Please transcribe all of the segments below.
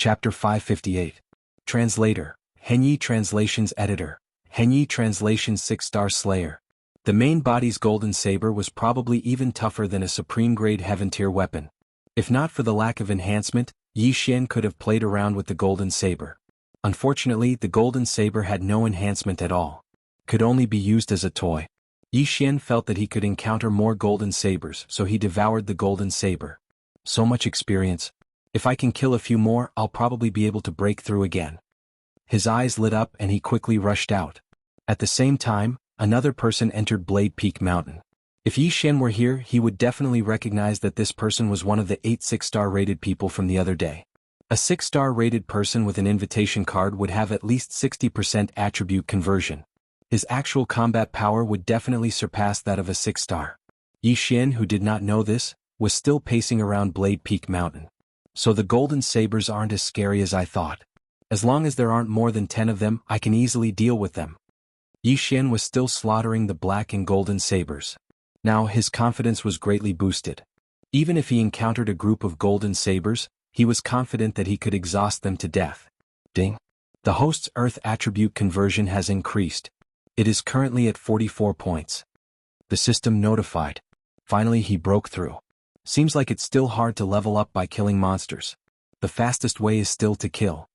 Chapter 558. Translator, Henyi Translations Editor, Henyi Translations 6-Star Slayer. The main body's golden saber was probably even tougher than a supreme-grade heaven-tier weapon. If not for the lack of enhancement, Yi Xian could have played around with the golden saber. Unfortunately, the golden saber had no enhancement at all. Could only be used as a toy. Yi Xian felt that he could encounter more golden sabers, so he devoured the golden saber. So much experience. If I can kill a few more, I'll probably be able to break through again. His eyes lit up and he quickly rushed out. At the same time, another person entered Blade Peak Mountain. If Yi Xian were here, he would definitely recognize that this person was one of the 8 6-star rated people from the other day. A 6-star rated person with an invitation card would have at least 60% attribute conversion. His actual combat power would definitely surpass that of a 6-star. Yi Xian, who did not know this, was still pacing around Blade Peak Mountain. So the golden sabers aren't as scary as I thought. As long as there aren't more than 10 of them, I can easily deal with them. Yi Xian was still slaughtering the black and golden sabers. Now his confidence was greatly boosted. Even if he encountered a group of golden sabers, he was confident that he could exhaust them to death. Ding. The host's Earth attribute conversion has increased. It is currently at 44 points. The system notified. Finally he broke through. Seems like it's still hard to level up by killing monsters. The fastest way is still to kill.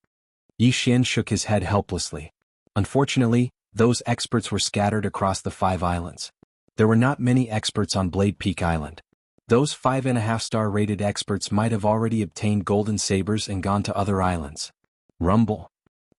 Yi Xian shook his head helplessly. Unfortunately, those experts were scattered across the 5 islands. There were not many experts on Blade Peak Island. Those 5.5-star rated experts might have already obtained golden sabers and gone to other islands. Rumble.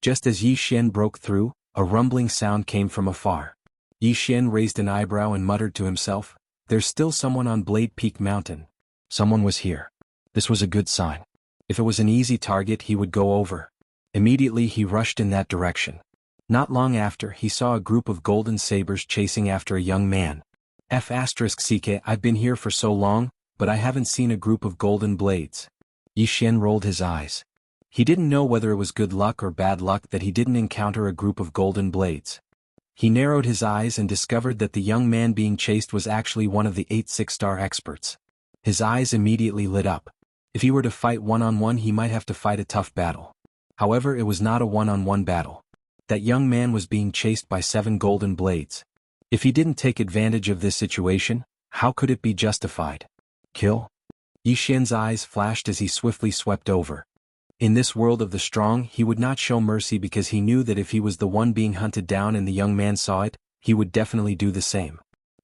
Just as Yi Xian broke through, a rumbling sound came from afar. Yi Xian raised an eyebrow and muttered to himself, "There's still someone on Blade Peak Mountain." Someone was here. This was a good sign. If it was an easy target, he would go over. Immediately he rushed in that direction. Not long after, he saw a group of golden sabers chasing after a young man. F***ck, I've been here for so long, but I haven't seen a group of golden blades. Yi Xian rolled his eyes. He didn't know whether it was good luck or bad luck that he didn't encounter a group of golden blades. He narrowed his eyes and discovered that the young man being chased was actually one of the 8 6-star experts. His eyes immediately lit up. If he were to fight one-on-one, he might have to fight a tough battle. However, it was not a one-on-one battle. That young man was being chased by 7 golden blades. If he didn't take advantage of this situation, how could it be justified? Kill? Yi Xian's eyes flashed as he swiftly swept over. In this world of the strong, he would not show mercy because he knew that if he was the one being hunted down and the young man saw it, he would definitely do the same.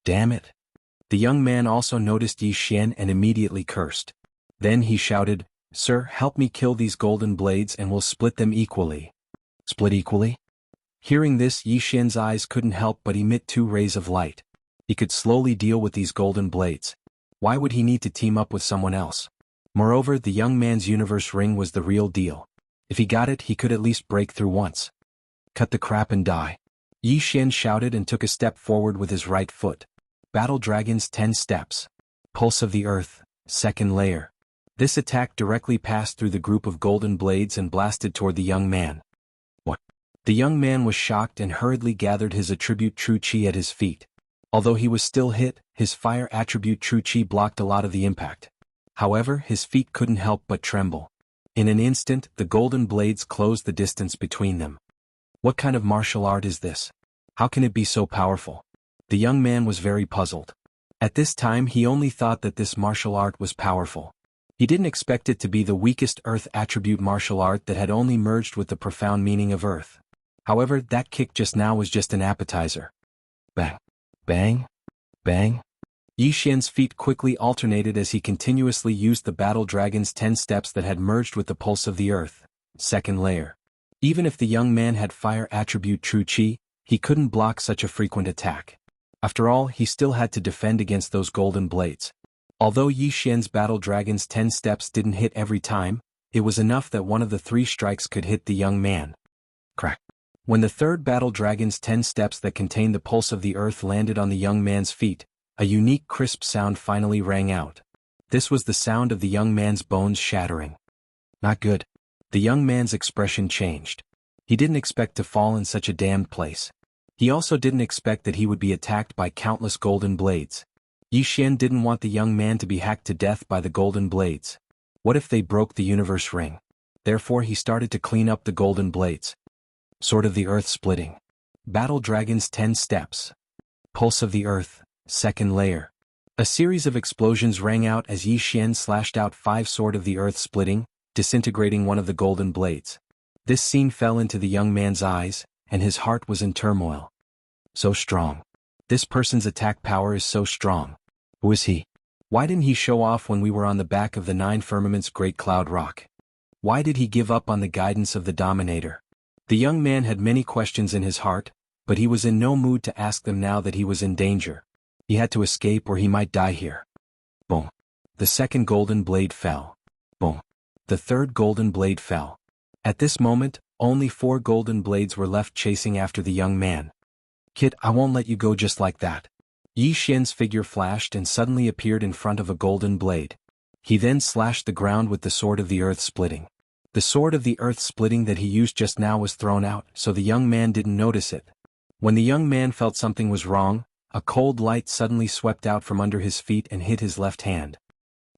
Damn it. The young man also noticed Yi Xian and immediately cursed. Then he shouted, "Sir, help me kill these golden blades and we'll split them equally." Split equally? Hearing this, Yi Xian's eyes couldn't help but emit 2 rays of light. He could slowly deal with these golden blades. Why would he need to team up with someone else? Moreover, the young man's universe ring was the real deal. If he got it, he could at least break through once. Cut the crap and die. Yi Xian shouted and took a step forward with his right foot. Battle Dragon's 10 steps. Pulse of the Earth, 2nd layer. This attack directly passed through the group of golden blades and blasted toward the young man. What? The young man was shocked and hurriedly gathered his attribute True Qi at his feet. Although he was still hit, his fire attribute True Qi blocked a lot of the impact. However, his feet couldn't help but tremble. In an instant, the golden blades closed the distance between them. What kind of martial art is this? How can it be so powerful? The young man was very puzzled. At this time, he only thought that this martial art was powerful. He didn't expect it to be the weakest Earth attribute martial art that had only merged with the profound meaning of Earth. However, that kick just now was just an appetizer. Bang. Bang. Bang. Yi Xian's feet quickly alternated as he continuously used the Battle Dragon's 10 steps that had merged with the Pulse of the Earth, 2nd layer. Even if the young man had fire attribute True Qi, he couldn't block such a frequent attack. After all, he still had to defend against those golden blades. Although Yi Xian's Battle Dragon's 10 steps didn't hit every time, it was enough that one of the 3 strikes could hit the young man. Crack. When the 3rd Battle Dragon's 10 steps that contained the Pulse of the Earth landed on the young man's feet, a unique crisp sound finally rang out. This was the sound of the young man's bones shattering. Not good. The young man's expression changed. He didn't expect to fall in such a damned place. He also didn't expect that he would be attacked by countless golden blades. Yi Xian didn't want the young man to be hacked to death by the golden blades. What if they broke the universe ring? Therefore he started to clean up the golden blades. Sword of the Earth splitting. Battle Dragon's 10 steps. Pulse of the Earth, second layer. A series of explosions rang out as Yi Xian slashed out 5 Sword of the Earth splitting, disintegrating one of the golden blades. This scene fell into the young man's eyes, and his heart was in turmoil. So strong. This person's attack power is so strong. Who is he? Why didn't he show off when we were on the back of the 9 firmaments Great Cloud Rock? Why did he give up on the guidance of the Dominator? The young man had many questions in his heart, but he was in no mood to ask them now that he was in danger. He had to escape or he might die here. Boom. The second golden blade fell. Boom. The third golden blade fell. At this moment, only 4 golden blades were left chasing after the young man. Kid, I won't let you go just like that. Yi Xian's figure flashed and suddenly appeared in front of a golden blade. He then slashed the ground with the Sword of the Earth splitting. The Sword of the Earth splitting that he used just now was thrown out, so the young man didn't notice it. When the young man felt something was wrong, a cold light suddenly swept out from under his feet and hit his left hand.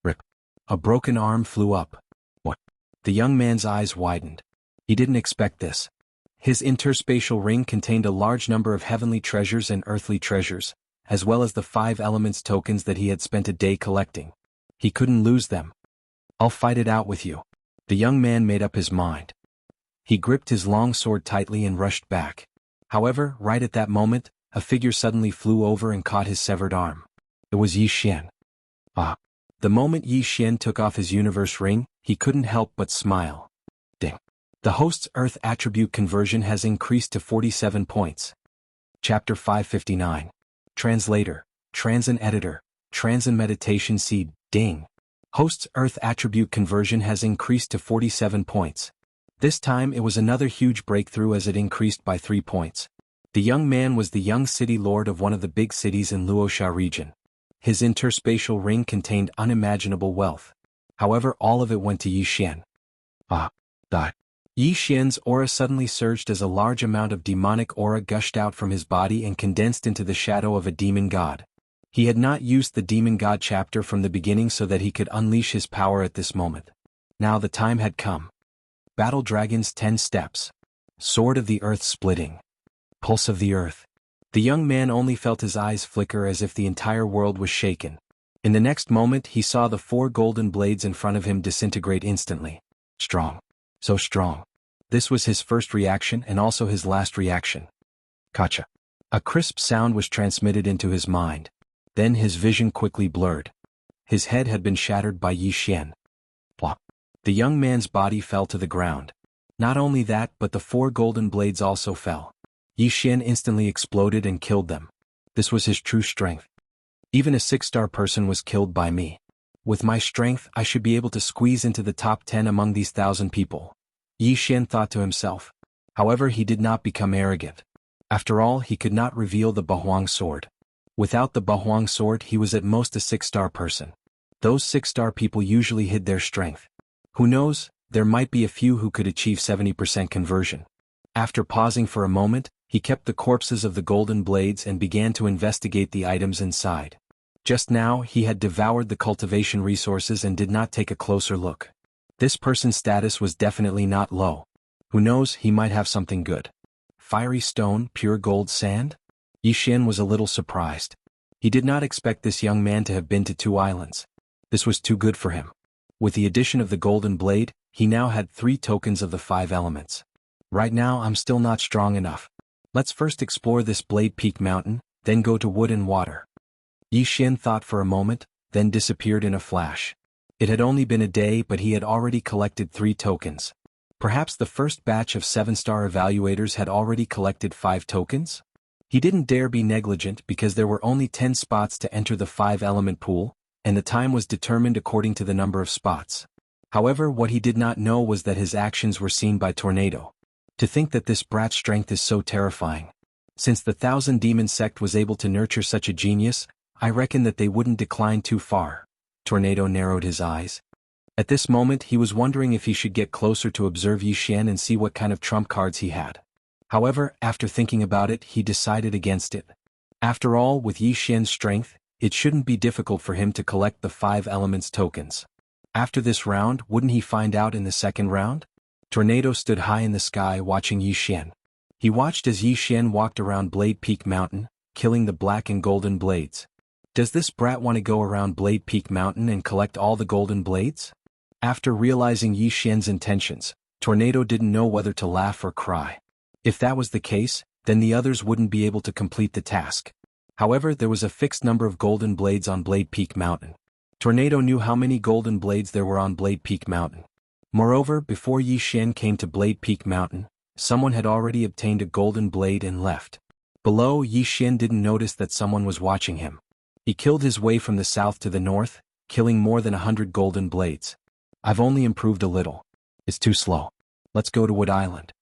Rip. A broken arm flew up. What? The young man's eyes widened. He didn't expect this. His interspatial ring contained a large number of heavenly treasures and earthly treasures, as well as the 5 elements tokens that he had spent a day collecting. He couldn't lose them. I'll fight it out with you. The young man made up his mind. He gripped his long sword tightly and rushed back. However, right at that moment, a figure suddenly flew over and caught his severed arm. It was Yi Xian. Ah. The moment Yi Xian took off his universe ring, he couldn't help but smile. Ding. The host's Earth attribute conversion has increased to 47 points. Chapter 559. Translator, Transin Editor, Transin Meditation Seed, Ding. Host's Earth attribute conversion has increased to 47 points. This time it was another huge breakthrough as it increased by 3 points. The young man was the young city lord of one of the big cities in Luoxia region. His interspatial ring contained unimaginable wealth. However, all of it went to Yi Xian. Yi Xian's aura suddenly surged as a large amount of demonic aura gushed out from his body and condensed into the shadow of a demon god. He had not used the demon god chapter from the beginning so that he could unleash his power at this moment. Now the time had come. Battle Dragon's 10 steps. Sword of the Earth splitting. Pulse of the Earth. The young man only felt his eyes flicker as if the entire world was shaken. In the next moment he saw the 4 golden blades in front of him disintegrate instantly. Strong. So strong. This was his first reaction and also his last reaction. Gotcha. A crisp sound was transmitted into his mind. Then his vision quickly blurred. His head had been shattered by Yi Xian. Plop. The young man's body fell to the ground. Not only that, but the 4 golden blades also fell. Yi Xian instantly exploded and killed them. This was his true strength. Even a 6-star person was killed by me. With my strength, I should be able to squeeze into the top 10 among these 1,000 people. Yi Xian thought to himself. However, he did not become arrogant. After all, he could not reveal the Bahuang sword. Without the Bahuang sword, he was at most a 6-star person. Those 6-star people usually hid their strength. Who knows, there might be a few who could achieve 70% conversion. After pausing for a moment, he kept the corpses of the golden blades and began to investigate the items inside. Just now, he had devoured the cultivation resources and did not take a closer look. This person's status was definitely not low. Who knows, he might have something good. Fiery stone, pure gold sand? Yi Xian was a little surprised. He did not expect this young man to have been to 2 islands. This was too good for him. With the addition of the golden blade, he now had 3 tokens of the 5 elements. Right now I'm still not strong enough. Let's first explore this Blade Peak mountain, then go to wood and water. Yi Xian thought for a moment, then disappeared in a flash. It had only been a day but he had already collected 3 tokens. Perhaps the first batch of 7-star evaluators had already collected 5 tokens? He didn't dare be negligent because there were only 10 spots to enter the 5-element pool, and the time was determined according to the number of spots. However, what he did not know was that his actions were seen by Tornado. To think that this brat's strength is so terrifying. Since the 1,000 Demon sect was able to nurture such a genius, I reckon that they wouldn't decline too far. Tornado narrowed his eyes. At this moment he was wondering if he should get closer to observe Yi Xian and see what kind of trump cards he had. However, after thinking about it, he decided against it. After all, with Yi Xian's strength, it shouldn't be difficult for him to collect the 5 elements tokens. After this round, wouldn't he find out in the second round? Tornado stood high in the sky watching Yi Xian. He watched as Yi Xian walked around Blade Peak Mountain, killing the black and golden blades. Does this brat want to go around Blade Peak Mountain and collect all the golden blades? After realizing Yi Xian's intentions, Tornado didn't know whether to laugh or cry. If that was the case, then the others wouldn't be able to complete the task. However, there was a fixed number of golden blades on Blade Peak Mountain. Tornado knew how many golden blades there were on Blade Peak Mountain. Moreover, before Yi Xian came to Blade Peak Mountain, someone had already obtained a golden blade and left. Below, Yi Xian didn't notice that someone was watching him. He killed his way from the south to the north, killing more than 100 golden blades. I've only improved a little. It's too slow. Let's go to Wood Island.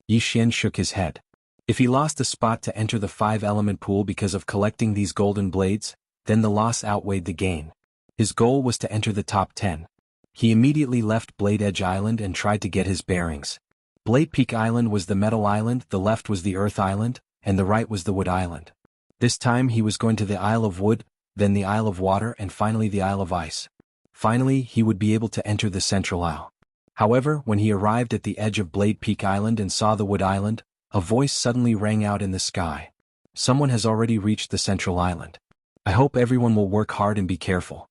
Yi Xian shook his head. If he lost a spot to enter the 5-element pool because of collecting these golden blades, then the loss outweighed the gain. His goal was to enter the top 10. He immediately left Blade Edge Island and tried to get his bearings. Blade Peak Island was the Metal Island, the left was the Earth Island, and the right was the Wood Island. This time he was going to the Isle of Wood, then the Isle of Water, and finally the Isle of Ice. Finally, he would be able to enter the Central Isle. However, when he arrived at the edge of Blade Peak Island and saw the Wood Island, a voice suddenly rang out in the sky. Someone has already reached the Central Island. I hope everyone will work hard and be careful.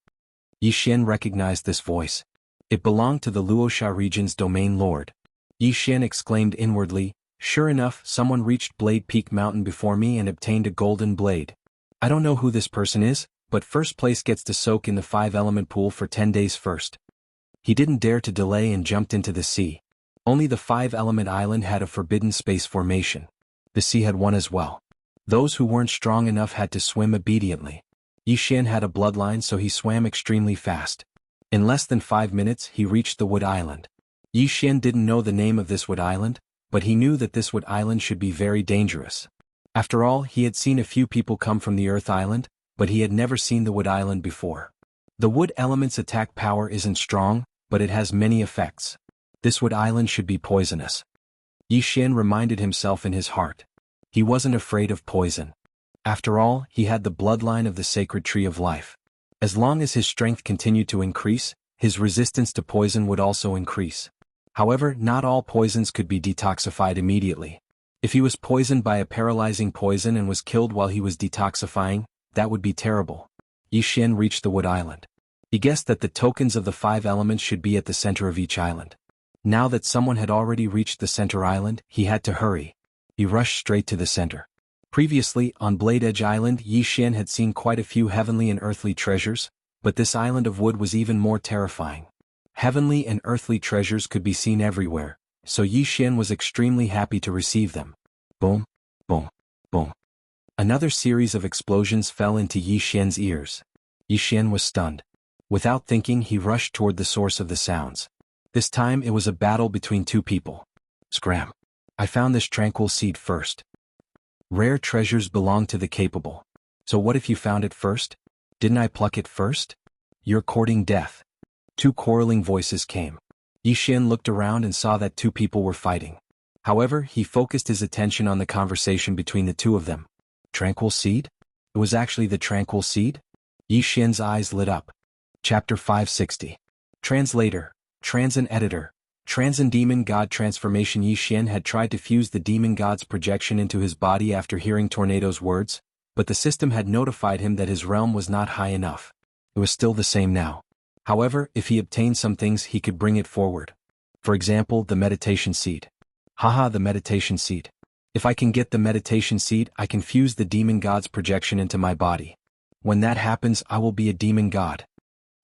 Yi Xian recognized this voice. It belonged to the Luosha region's domain lord. Yi Xian exclaimed inwardly, sure enough, someone reached Blade Peak Mountain before me and obtained a golden blade. I don't know who this person is, but first place gets to soak in the 5-element pool for 10 days first. He didn't dare to delay and jumped into the sea. Only the 5-element island had a forbidden space formation. The sea had one as well. Those who weren't strong enough had to swim obediently. Yi Xian had a bloodline, so he swam extremely fast. In less than 5 minutes he reached the Wood Island. Yi Xian didn't know the name of this Wood Island, but he knew that this Wood Island should be very dangerous. After all, he had seen a few people come from the Earth Island, but he had never seen the Wood Island before. The Wood element's attack power isn't strong, but it has many effects. This Wood Island should be poisonous. Yi Xian reminded himself in his heart. He wasn't afraid of poison. After all, he had the bloodline of the sacred tree of life. As long as his strength continued to increase, his resistance to poison would also increase. However, not all poisons could be detoxified immediately. If he was poisoned by a paralyzing poison and was killed while he was detoxifying, that would be terrible. Yi Xian reached the Wood Island. He guessed that the tokens of the 5 elements should be at the center of each island. Now that someone had already reached the center island, he had to hurry. He rushed straight to the center. Previously, on Blade Edge Island, Yi Xian had seen quite a few heavenly and earthly treasures, but this island of wood was even more terrifying. Heavenly and earthly treasures could be seen everywhere, so Yi Xian was extremely happy to receive them. Boom, boom, boom. Another series of explosions fell into Yi Xian's ears. Yi Xian was stunned. Without thinking, he rushed toward the source of the sounds. This time it was a battle between two people. Scram. I found this tranquil seed first. Rare treasures belong to the capable. So what if you found it first? Didn't I pluck it first? You're courting death. Two quarreling voices came. Yi Xian looked around and saw that two people were fighting. However, he focused his attention on the conversation between the two of them. Tranquil seed? It was actually the tranquil seed? Yi Xian's eyes lit up. Chapter 560. Translator, Transin Editor. Transin Demon God Transformation. Yi Xian had tried to fuse the demon god's projection into his body after hearing Tornado's words, but the system had notified him that his realm was not high enough. It was still the same now. However, if he obtained some things, he could bring it forward. For example, the meditation seed. Haha, the meditation seed. If I can get the meditation seed, I can fuse the demon god's projection into my body. When that happens, I will be a demon god.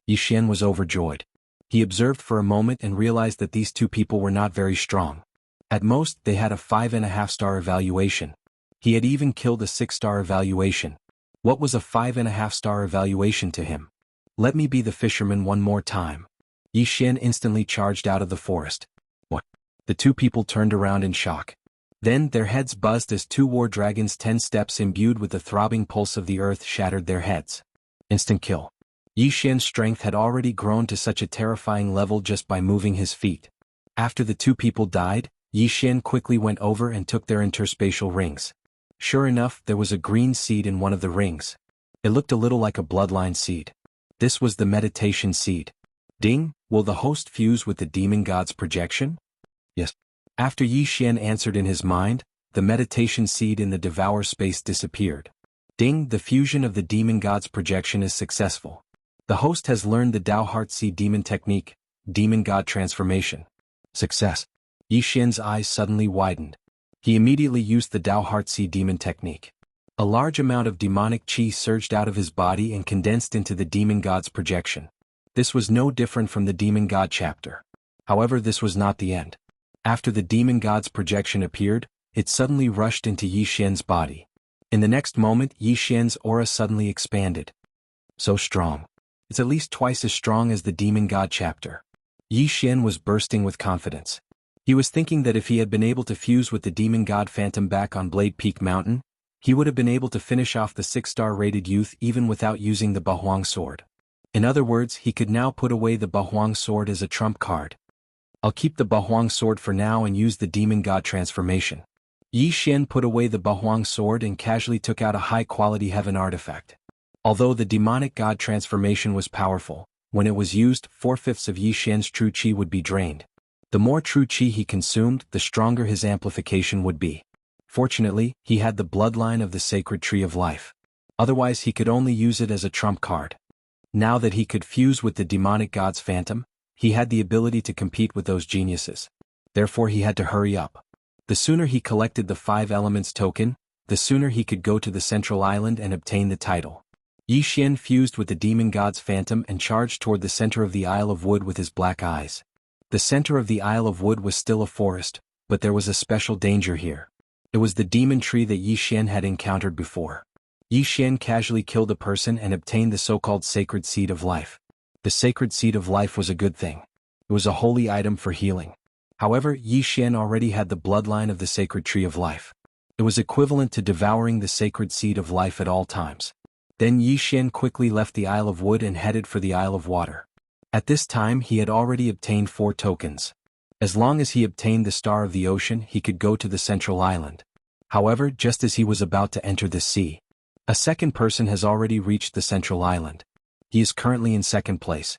Yi Xian was overjoyed. He observed for a moment and realized that these two people were not very strong. At most, they had a 5.5-star evaluation. He had even killed a 6-star evaluation. What was a 5.5-star evaluation to him? Let me be the fisherman one more time. Yi Xian instantly charged out of the forest. What? The two people turned around in shock. Then their heads buzzed as 2 war dragons 10 steps imbued with the throbbing pulse of the earth shattered their heads. Instant kill. Yi Xian's strength had already grown to such a terrifying level just by moving his feet. After the two people died, Yi Xian quickly went over and took their interspatial rings. Sure enough, there was a green seed in one of the rings. It looked a little like a bloodline seed. This was the meditation seed. Ding, will the host fuse with the demon god's projection? Yes. After Yi Xian answered in his mind, the meditation seed in the devour space disappeared. Ding, the fusion of the demon god's projection is successful. The host has learned the Dao Heart Seed Demon Technique, Demon God Transformation. Success. Yi Xian's eyes suddenly widened. He immediately used the Dao Heart Seed Demon Technique. A large amount of demonic qi surged out of his body and condensed into the demon god's projection. This was no different from the demon god chapter. However, this was not the end. After the demon god's projection appeared, it suddenly rushed into Yi Xian's body. In the next moment, Yi Xian's aura suddenly expanded. So strong. It's at least twice as strong as the demon god chapter. Yi Xian was bursting with confidence. He was thinking that if he had been able to fuse with the demon god Phantom back on Blade Peak Mountain, he would have been able to finish off the 6-star rated youth even without using the Bahuang sword. In other words, he could now put away the Bahuang sword as a trump card. I'll keep the Bahuang sword for now and use the demon god transformation. Yi Xian put away the Bahuang sword and casually took out a high-quality heaven artifact. Although the demonic god transformation was powerful, when it was used, 4/5 of Yi Xian's true qi would be drained. The more true qi he consumed, the stronger his amplification would be. Fortunately, he had the bloodline of the sacred tree of life. Otherwise he could only use it as a trump card. Now that he could fuse with the demonic god's phantom, he had the ability to compete with those geniuses. Therefore he had to hurry up. The sooner he collected the 5 elements token, the sooner he could go to the central island and obtain the title. Yi Xian fused with the demon god's phantom and charged toward the center of the Isle of Wood with his black eyes. The center of the Isle of Wood was still a forest, but there was a special danger here. It was the demon tree that Yi Xian had encountered before. Yi Xian casually killed a person and obtained the so-called sacred seed of life. The sacred seed of life was a good thing. It was a holy item for healing. However, Yi Xian already had the bloodline of the sacred tree of life. It was equivalent to devouring the sacred seed of life at all times. Then Yi Xian quickly left the Isle of Wood and headed for the Isle of Water. At this time he had already obtained 4 tokens. As long as he obtained the Star of the Ocean, he could go to the central island. However, just as he was about to enter the sea, a second person has already reached the central island. He is currently in second place.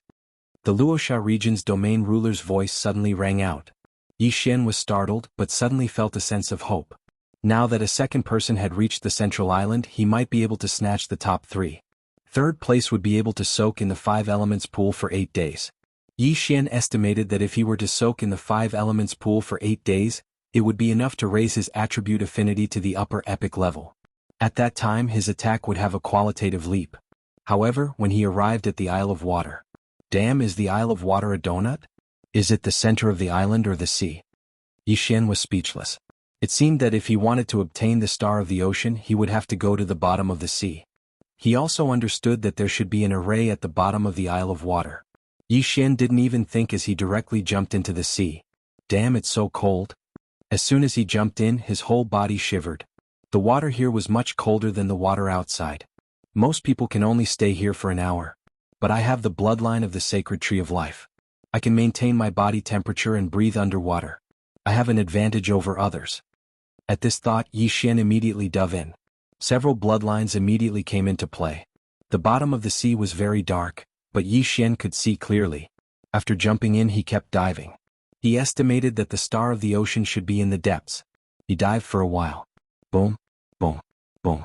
The Luosha region's domain ruler's voice suddenly rang out. Yi Xian was startled but suddenly felt a sense of hope. Now that a second person had reached the central island, he might be able to snatch the top 3. Third place would be able to soak in the 5 elements pool for 8 days. Yi Xian estimated that if he were to soak in the 5 elements pool for 8 days, it would be enough to raise his attribute affinity to the upper epic level. At that time his attack would have a qualitative leap. However, when he arrived at the Isle of Water. Damn, is the Isle of Water a donut? Is it the center of the island or the sea? Yi Xian was speechless. It seemed that if he wanted to obtain the Star of the Ocean, he would have to go to the bottom of the sea. He also understood that there should be an array at the bottom of the Isle of Water. Yi Xian didn't even think as he directly jumped into the sea. Damn, it's so cold. As soon as he jumped in, his whole body shivered. The water here was much colder than the water outside. Most people can only stay here for an hour. But I have the bloodline of the sacred tree of life. I can maintain my body temperature and breathe underwater. I have an advantage over others. At this thought, Yi Xian immediately dove in. Several bloodlines immediately came into play. The bottom of the sea was very dark, but Yi Xian could see clearly. After jumping in, he kept diving. He estimated that the Star of the Ocean should be in the depths. He dived for a while. Boom, boom, boom.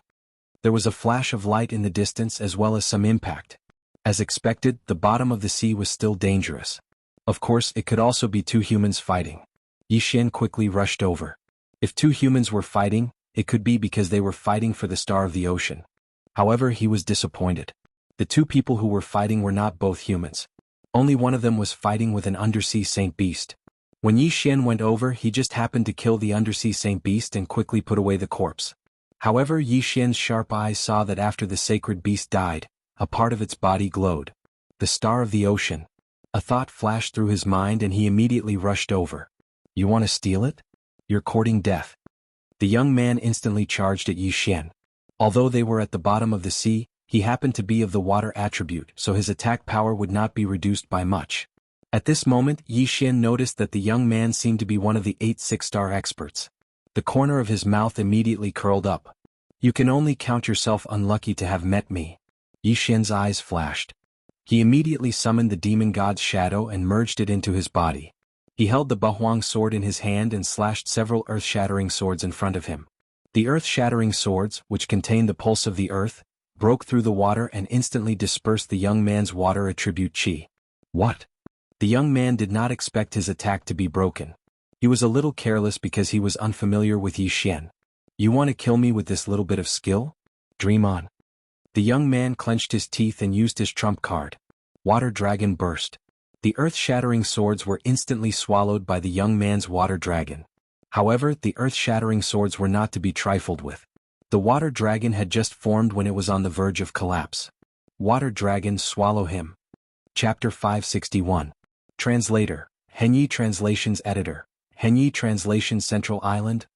There was a flash of light in the distance as well as some impact. As expected, the bottom of the sea was still dangerous. Of course, it could also be 2 humans fighting. Yi Xian quickly rushed over. If 2 humans were fighting, it could be because they were fighting for the Star of the Ocean. However, he was disappointed. The 2 people who were fighting were not both humans. Only one of them was fighting with an undersea saint beast. When Yi Xian went over, he just happened to kill the undersea saint beast and quickly put away the corpse. However, Yi Xian's sharp eyes saw that after the sacred beast died, a part of its body glowed. The Star of the Ocean. A thought flashed through his mind and he immediately rushed over. You want to steal it? You're courting death. The young man instantly charged at Yi Xian. Although they were at the bottom of the sea, he happened to be of the water attribute, so his attack power would not be reduced by much. At this moment, Yi Xian noticed that the young man seemed to be one of the 8 6-star experts. The corner of his mouth immediately curled up. You can only count yourself unlucky to have met me. Yi Xian's eyes flashed. He immediately summoned the demon god's shadow and merged it into his body. He held the Bahuang sword in his hand and slashed several earth-shattering swords in front of him. The earth-shattering swords, which contained the pulse of the earth, broke through the water and instantly dispersed the young man's water attribute chi. What? The young man did not expect his attack to be broken. He was a little careless because he was unfamiliar with Yi Xian. You want to kill me with this little bit of skill? Dream on. The young man clenched his teeth and used his trump card. Water Dragon burst. The earth-shattering swords were instantly swallowed by the young man's water dragon. However, the earth-shattering swords were not to be trifled with. The water dragon had just formed when it was on the verge of collapse. Water Dragon swallow him. Chapter 561. Translator, Henyi Translations Editor, Henyi Translation Central Island,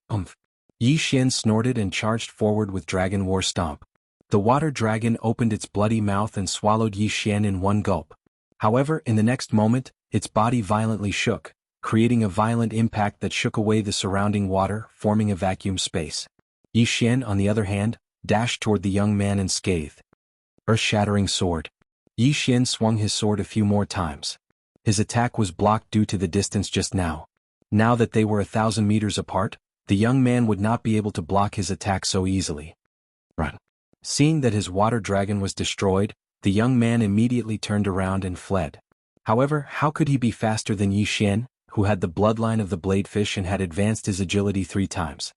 Yi Xian snorted and charged forward with Dragon War Stomp. The water dragon opened its bloody mouth and swallowed Yi Xian in one gulp. However, in the next moment, its body violently shook, creating a violent impact that shook away the surrounding water, forming a vacuum space. Yi Xian, on the other hand, dashed toward the young man and scathed. Earth-shattering sword. Yi Xian swung his sword a few more times. His attack was blocked due to the distance just now. Now that they were 1,000 meters apart, the young man would not be able to block his attack so easily. Run. Seeing that his water dragon was destroyed, the young man immediately turned around and fled. However, how could he be faster than Yi Xian, who had the bloodline of the bladefish and had advanced his agility 3 times?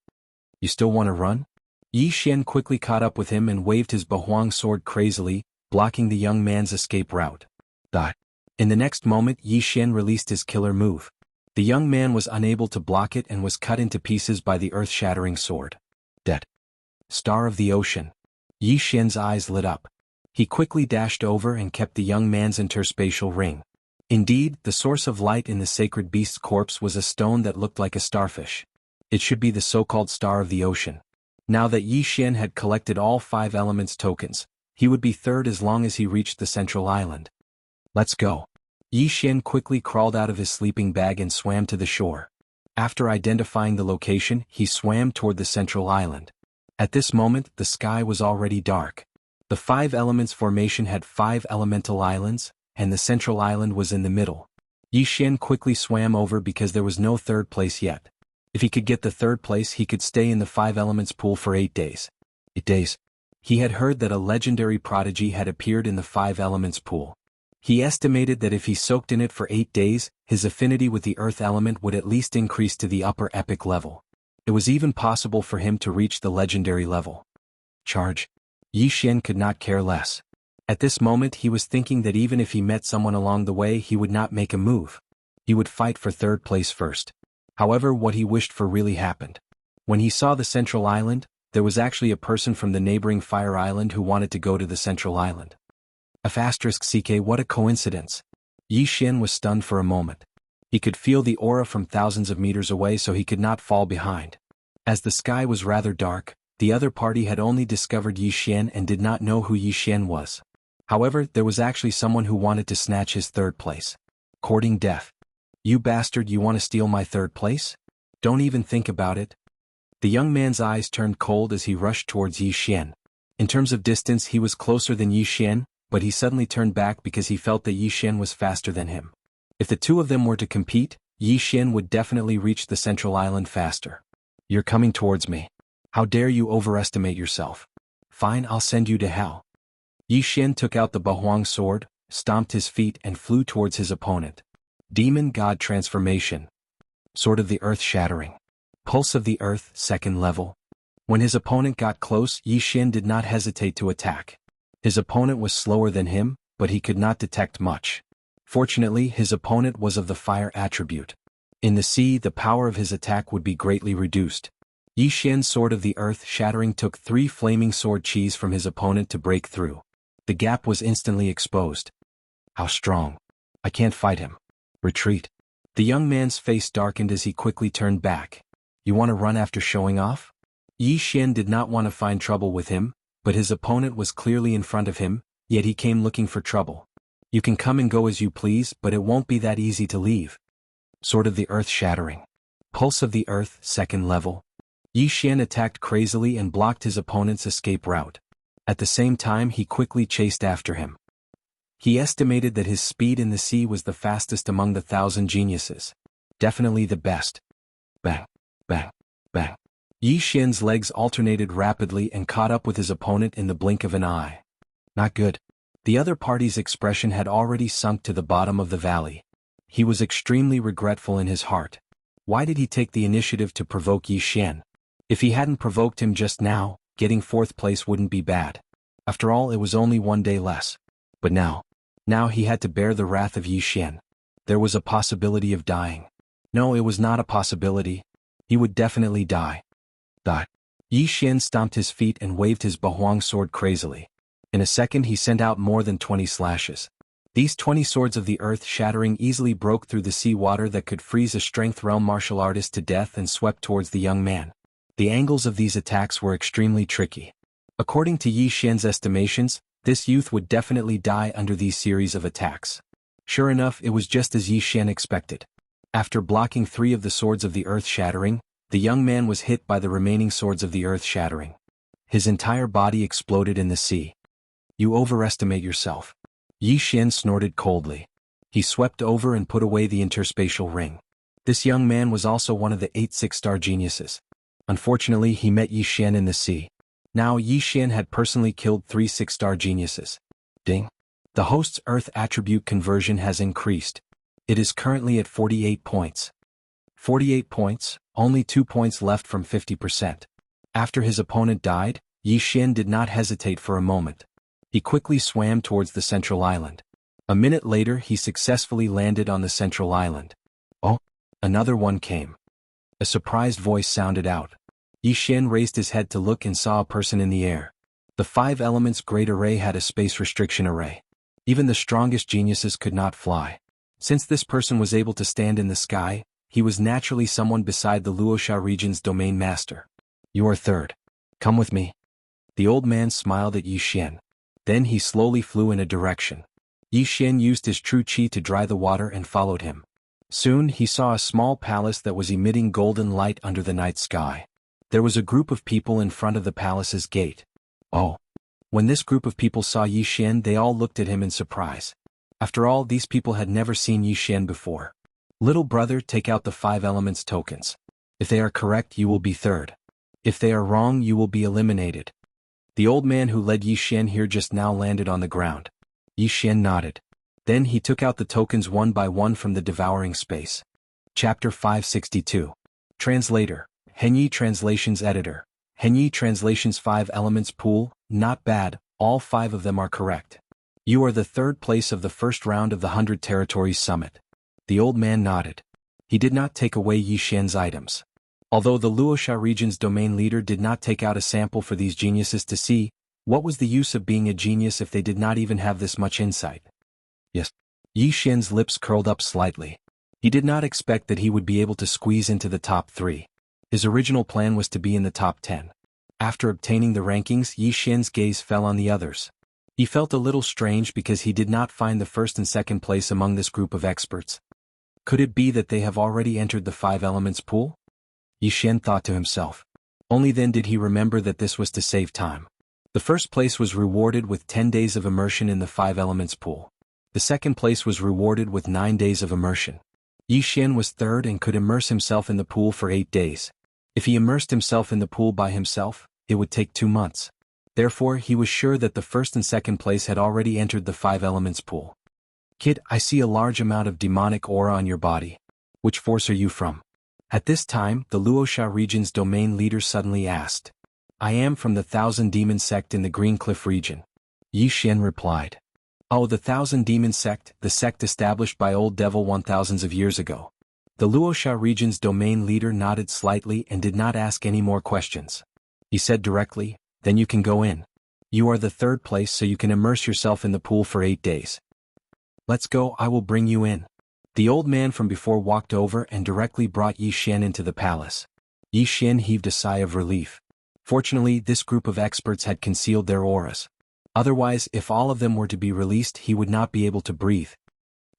You still want to run? Yi Xian quickly caught up with him and waved his Bahuang sword crazily, blocking the young man's escape route. In the next moment, Yi Xian released his killer move. The young man was unable to block it and was cut into pieces by the earth-shattering sword. Dead. Star of the Ocean. Yi Xian's eyes lit up. He quickly dashed over and kept the young man's interspatial ring. Indeed, the source of light in the sacred beast's corpse was a stone that looked like a starfish. It should be the so-called Star of the Ocean. Now that Yi Xian had collected all 5 elements tokens, he would be third as long as he reached the central island. Let's go. Yi Xian quickly crawled out of his sleeping bag and swam to the shore. After identifying the location, he swam toward the central island. At this moment, the sky was already dark. The 5 elements formation had 5 elemental islands, and the central island was in the middle. Yi Xian quickly swam over because there was no third place yet. If he could get the third place, he could stay in the 5 elements pool for 8 days. 8 days. He had heard that a legendary prodigy had appeared in the 5 elements pool. He estimated that if he soaked in it for 8 days, his affinity with the earth element would at least increase to the upper epic level. It was even possible for him to reach the legendary level. Charge. Yi Xian could not care less. At this moment he was thinking that even if he met someone along the way he would not make a move. He would fight for third place first. However, what he wished for really happened. When he saw the central island, there was actually a person from the neighboring fire island who wanted to go to the central island. *CK, what a coincidence. Yi Xian was stunned for a moment. He could feel the aura from thousands of meters away, so he could not fall behind. As the sky was rather dark, the other party had only discovered Yi Xian and did not know who Yi Xian was. However, there was actually someone who wanted to snatch his third place. Courting death. You bastard, you want to steal my third place? Don't even think about it. The young man's eyes turned cold as he rushed towards Yi Xian. In terms of distance he was closer than Yi Xian, but he suddenly turned back because he felt that Yi Xian was faster than him. If the two of them were to compete, Yi Xian would definitely reach the central island faster. You're coming towards me. How dare you overestimate yourself? Fine, I'll send you to hell. Yi Xian took out the Bahuang sword, stomped his feet and flew towards his opponent. Demon God Transformation. Sword of the Earth Shattering. Pulse of the Earth, 2nd level. When his opponent got close, Yi Xian did not hesitate to attack. His opponent was slower than him, but he could not detect much. Fortunately, his opponent was of the fire attribute. In the sea, the power of his attack would be greatly reduced. Yi Xian's Sword of the Earth Shattering took 3 flaming sword chis from his opponent to break through. The gap was instantly exposed. How strong. I can't fight him. Retreat. The young man's face darkened as he quickly turned back. You want to run after showing off? Yi Xian did not want to find trouble with him, but his opponent was clearly in front of him, yet he came looking for trouble. You can come and go as you please, but it won't be that easy to leave. Sword of the Earth Shattering. Pulse of the Earth, 2nd level. Yi Xian attacked crazily and blocked his opponent's escape route. At the same time he quickly chased after him. He estimated that his speed in the sea was the fastest among the 1,000 geniuses. Definitely the best. Bang, bang, bang. Yi Xian's legs alternated rapidly and caught up with his opponent in the blink of an eye. Not good. The other party's expression had already sunk to the bottom of the valley. He was extremely regretful in his heart. Why did he take the initiative to provoke Yi Xian? If he hadn't provoked him just now, getting fourth place wouldn't be bad. After all, it was only one day less. But now he had to bear the wrath of Yi Xian. There was a possibility of dying. No, it was not a possibility. He would definitely die. Yi Xian stomped his feet and waved his Bahuang sword crazily. In a second he sent out more than 20 slashes. These 20 swords of the earth shattering easily broke through the sea water that could freeze a strength realm martial artist to death and swept towards the young man. The angles of these attacks were extremely tricky. According to Yi Xian's estimations, this youth would definitely die under these series of attacks. Sure enough, it was just as Yi Xian expected. After blocking 3 of the swords of the earth shattering, the young man was hit by the remaining swords of the earth shattering. His entire body exploded in the sea. You overestimate yourself. Yi Xian snorted coldly. He swept over and put away the interspatial ring. This young man was also one of the 8 6-star geniuses. Unfortunately, he met Yi Xian in the sea. Now Yi Xian had personally killed 3 6-star geniuses. Ding. The host's earth attribute conversion has increased. It is currently at 48 points. 48 points, only 2 points left from 50%. After his opponent died, Yi Xian did not hesitate for a moment. He quickly swam towards the central island. A minute later he successfully landed on the central island. Oh, another one came. A surprised voice sounded out. Yi Xian raised his head to look and saw a person in the air. The 5 elements great array had a space restriction array. Even the strongest geniuses could not fly. Since this person was able to stand in the sky, he was naturally someone beside the Luoxia region's domain master. You are third. Come with me. The old man smiled at Yi Xian. Then he slowly flew in a direction. Yi Xian used his true qi to dry the water and followed him. Soon he saw a small palace that was emitting golden light under the night sky. There was a group of people in front of the palace's gate. Oh. When this group of people saw Yi Xian, they all looked at him in surprise. After all, these people had never seen Yi Xian before. Little brother, take out the 5 elements tokens. If they are correct, you will be third. If they are wrong, you will be eliminated. The old man who led Yi Xian here just now landed on the ground. Yi Xian nodded. Then he took out the tokens one by one from the devouring space. Chapter 562. Translator. Henyi Translations Editor. Henyi Translations 5 Elements Pool, not bad, all 5 of them are correct. You are the 3rd place of the first round of the 100 Territories Summit. The old man nodded. He did not take away Yi Xian's items. Although the Luoxia region's domain leader did not take out a sample for these geniuses to see, what was the use of being a genius if they did not even have this much insight? Yes. Yi Xian's lips curled up slightly. He did not expect that he would be able to squeeze into the top 3. His original plan was to be in the top 10. After obtaining the rankings, Yi Xian's gaze fell on the others. He felt a little strange because he did not find the 1st and 2nd place among this group of experts. Could it be that they have already entered the 5 elements pool? Yi Xian thought to himself. Only then did he remember that this was to save time. The 1st place was rewarded with 10 days of immersion in the 5 elements pool. The 2nd place was rewarded with 9 days of immersion. Yi Xian was 3rd and could immerse himself in the pool for 8 days. If he immersed himself in the pool by himself, it would take 2 months. Therefore, he was sure that the 1st and 2nd place had already entered the 5 elements pool. Kid, I see a large amount of demonic aura on your body. Which force are you from? At this time, the Luoxia region's domain leader suddenly asked. I am from the Thousand Demon Sect in the Green Cliff region. Yi Xian replied. Oh, the Thousand Demon Sect, the sect established by Old Devil 1000s of years ago. The Luoxia region's domain leader nodded slightly and did not ask any more questions. He said directly, then you can go in. You are the 3rd place, so you can immerse yourself in the pool for 8 days. Let's go, I will bring you in. The old man from before walked over and directly brought Yi Xian into the palace. Yi Xian heaved a sigh of relief. Fortunately, this group of experts had concealed their auras. Otherwise, if all of them were to be released, he would not be able to breathe.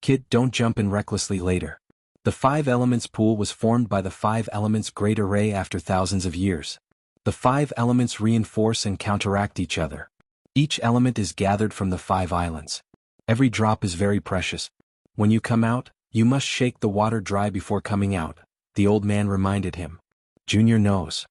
Kid, don't jump in recklessly later. The 5 elements pool was formed by the 5 elements great array after thousands of years. The 5 elements reinforce and counteract each other. Each element is gathered from the 5 islands. Every drop is very precious. When you come out, You must shake the water dry before coming out, the old man reminded him. Junior knows.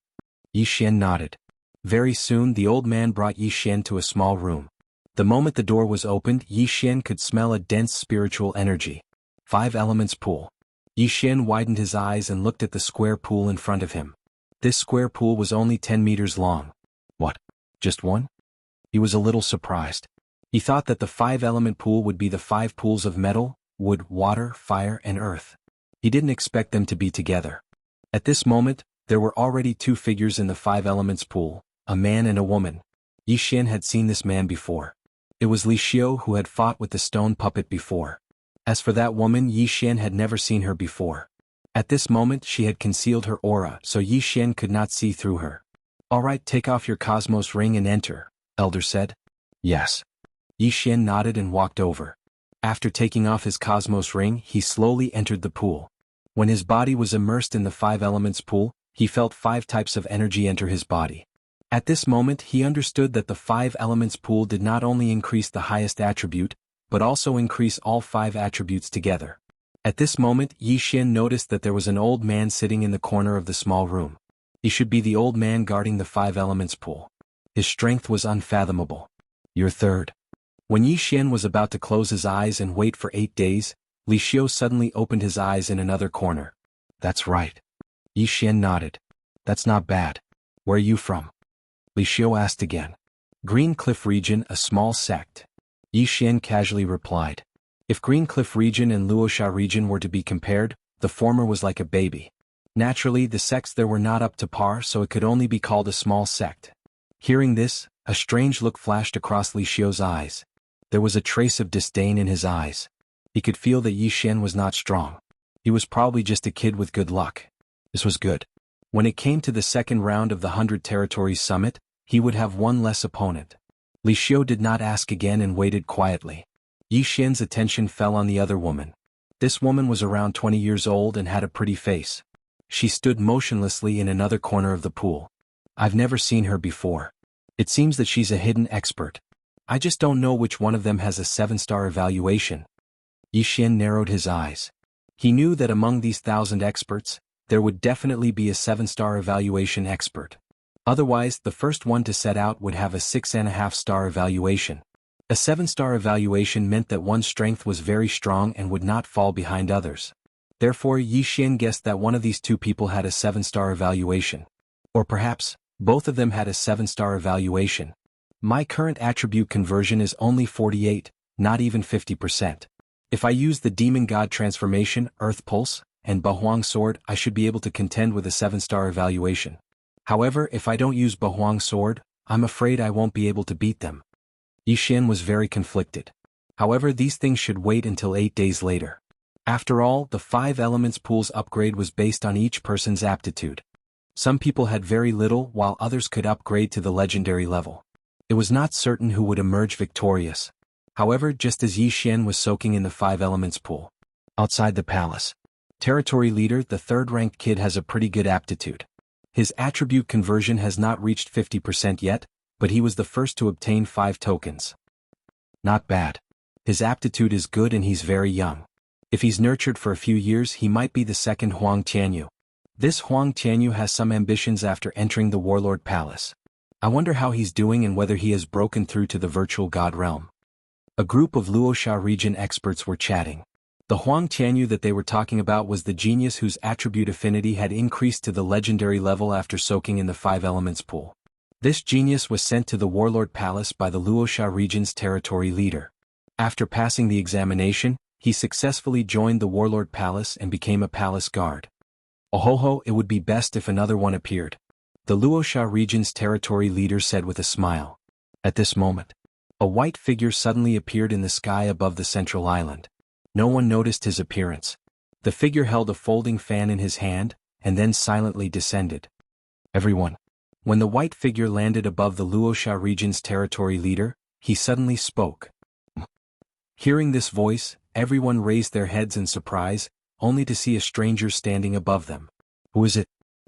Yi Xian nodded. Very soon the old man brought Yi Xian to a small room. The moment the door was opened, Yi Xian could smell a dense spiritual energy. 5 elements pool. Yi Xian widened his eyes and looked at the square pool in front of him. This square pool was only 10 meters long. What? Just one? He was a little surprised. He thought that the 5-element pool would be the 5 pools of metal, wood, water, fire, and earth. He didn't expect them to be together. At this moment, there were already 2 figures in the 5 elements pool, a man and a woman. Yi Xian had seen this man before. It was Li Xiu who had fought with the stone puppet before. As for that woman, Yi Xian had never seen her before. At this moment she had concealed her aura so Yi Xian could not see through her. Alright, take off your cosmos ring and enter, Elder said. Yes. Yi Xian nodded and walked over. After taking off his cosmos ring, he slowly entered the pool. When his body was immersed in the 5 elements pool, he felt 5 types of energy enter his body. At this moment he understood that the 5 elements pool did not only increase the highest attribute, but also increase all 5 attributes together. At this moment Yi Xian noticed that there was an old man sitting in the corner of the small room. He should be the old man guarding the 5 elements pool. His strength was unfathomable. You're third. When Yi Xian was about to close his eyes and wait for 8 days, Li Xiu suddenly opened his eyes in another corner. That's right. Yi Xian nodded. That's not bad. Where are you from? Li Xiu asked again. Green Cliff Region, a small sect. Yi Xian casually replied. If Green Cliff Region and Luoxia Region were to be compared, the former was like a baby. Naturally, the sects there were not up to par, so it could only be called a small sect. Hearing this, a strange look flashed across Li Xiu's eyes. There was a trace of disdain in his eyes. He could feel that Yi Xian was not strong. He was probably just a kid with good luck. This was good. When it came to the second round of the 100 Territories Summit, he would have one less opponent. Li Xiu did not ask again and waited quietly. Yi Xian's attention fell on the other woman. This woman was around 20 years old and had a pretty face. She stood motionlessly in another corner of the pool. I've never seen her before. It seems that she's a hidden expert. I just don't know which one of them has a 7-star evaluation. Yi Xian narrowed his eyes. He knew that among these 1,000 experts, there would definitely be a 7-star evaluation expert. Otherwise, the first one to set out would have a 6.5-star evaluation. A 7-star evaluation meant that one's strength was very strong and would not fall behind others. Therefore, Yi Xian guessed that one of these 2 people had a 7-star evaluation. Or perhaps, both of them had a 7-star evaluation. My current attribute conversion is only 48, not even 50%. If I use the Demon God transformation, Earth Pulse, and Bahuang Sword, I should be able to contend with a 7-star evaluation. However, if I don't use Bahuang Sword, I'm afraid I won't be able to beat them. Yi Xian was very conflicted. However, these things should wait until 8 days later. After all, the 5 elements pool's upgrade was based on each person's aptitude. Some people had very little while others could upgrade to the legendary level. It was not certain who would emerge victorious. However, just as Yi Xian was soaking in the 5 elements pool. Outside the palace. Territory leader, the 3rd-ranked kid, has a pretty good aptitude. His attribute conversion has not reached 50% yet, but he was the first to obtain 5 tokens. Not bad. His aptitude is good and he's very young. If he's nurtured for a few years, he might be the 2nd Huang Tianyu. This Huang Tianyu has some ambitions after entering the Warlord Palace. I wonder how he's doing and whether he has broken through to the virtual god realm. A group of Luoxia region experts were chatting. The Huang Tianyu that they were talking about was the genius whose attribute affinity had increased to the legendary level after soaking in the 5 elements pool. This genius was sent to the Warlord Palace by the Luoxia region's territory leader. After passing the examination, he successfully joined the Warlord Palace and became a palace guard. Ohoho, it would be best if another one appeared. The Luoxia region's territory leader said with a smile. At this moment, a white figure suddenly appeared in the sky above the central island. No one noticed his appearance. The figure held a folding fan in his hand, and then silently descended. Everyone. When the white figure landed above the Luoxia region's territory leader, he suddenly spoke. Hearing this voice, everyone raised their heads in surprise, only to see a stranger standing above them. Who is it?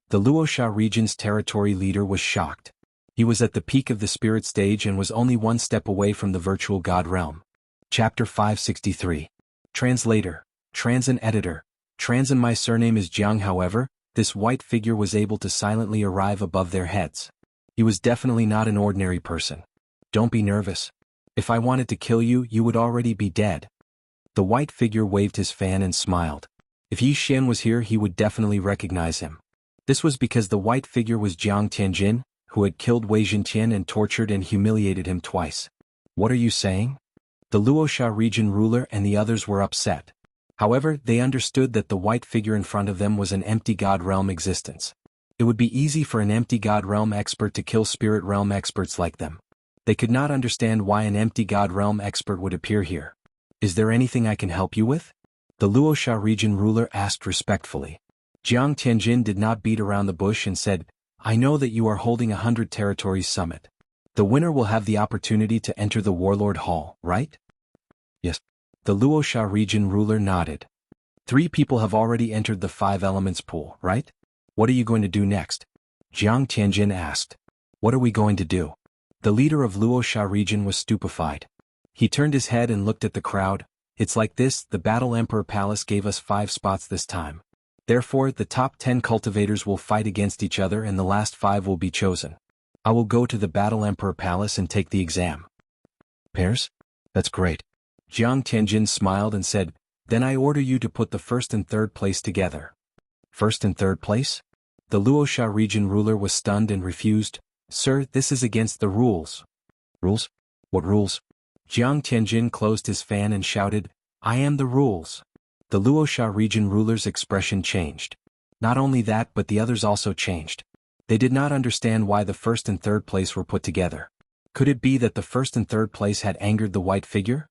The Luoxia region's territory leader was shocked. He was at the peak of the spirit stage and was only one step away from the virtual god realm. Chapter 563. Translator. Transin editor. Transin my surname is Jiang. However, this white figure was able to silently arrive above their heads. He was definitely not an ordinary person. Don't be nervous. If I wanted to kill you, you would already be dead. The white figure waved his fan and smiled. If Yi Xian was here, he would definitely recognize him. This was because the white figure was Jiang Tianjin, who had killed Wei Zhenqian and tortured and humiliated him twice. What are you saying? The Luoxia region ruler and the others were upset. However, they understood that the white figure in front of them was an empty god realm existence. It would be easy for an empty god realm expert to kill spirit realm experts like them. They could not understand why an empty god realm expert would appear here. Is there anything I can help you with? The Luoxia region ruler asked respectfully. Jiang Tianjin did not beat around the bush and said, I know that you are holding a 100 territories summit. The winner will have the opportunity to enter the Warlord Hall, right? Yes. The Luoxia region ruler nodded. 3 people have already entered the 5 elements pool, right? What are you going to do next? Jiang Tianjin asked. What are we going to do? The leader of Luoxia region was stupefied. He turned his head and looked at the crowd. It's like this, the Battle Emperor Palace gave us 5 spots this time. Therefore, the top 10 cultivators will fight against each other and the last 5 will be chosen. I will go to the Battle Emperor Palace and take the exam. Pairs? That's great. Jiang Tianjin smiled and said, Then I order you to put the 1st and 3rd place together. 1st and 3rd place? The Luoxia region ruler was stunned and refused. Sir, this is against the rules. Rules? What rules? Jiang Tianjin closed his fan and shouted, I am the rules. The Luoxia region ruler's expression changed. Not only that, but the others also changed. They did not understand why the 1st and 3rd place were put together. Could it be that the 1st and 3rd place had angered the white figure?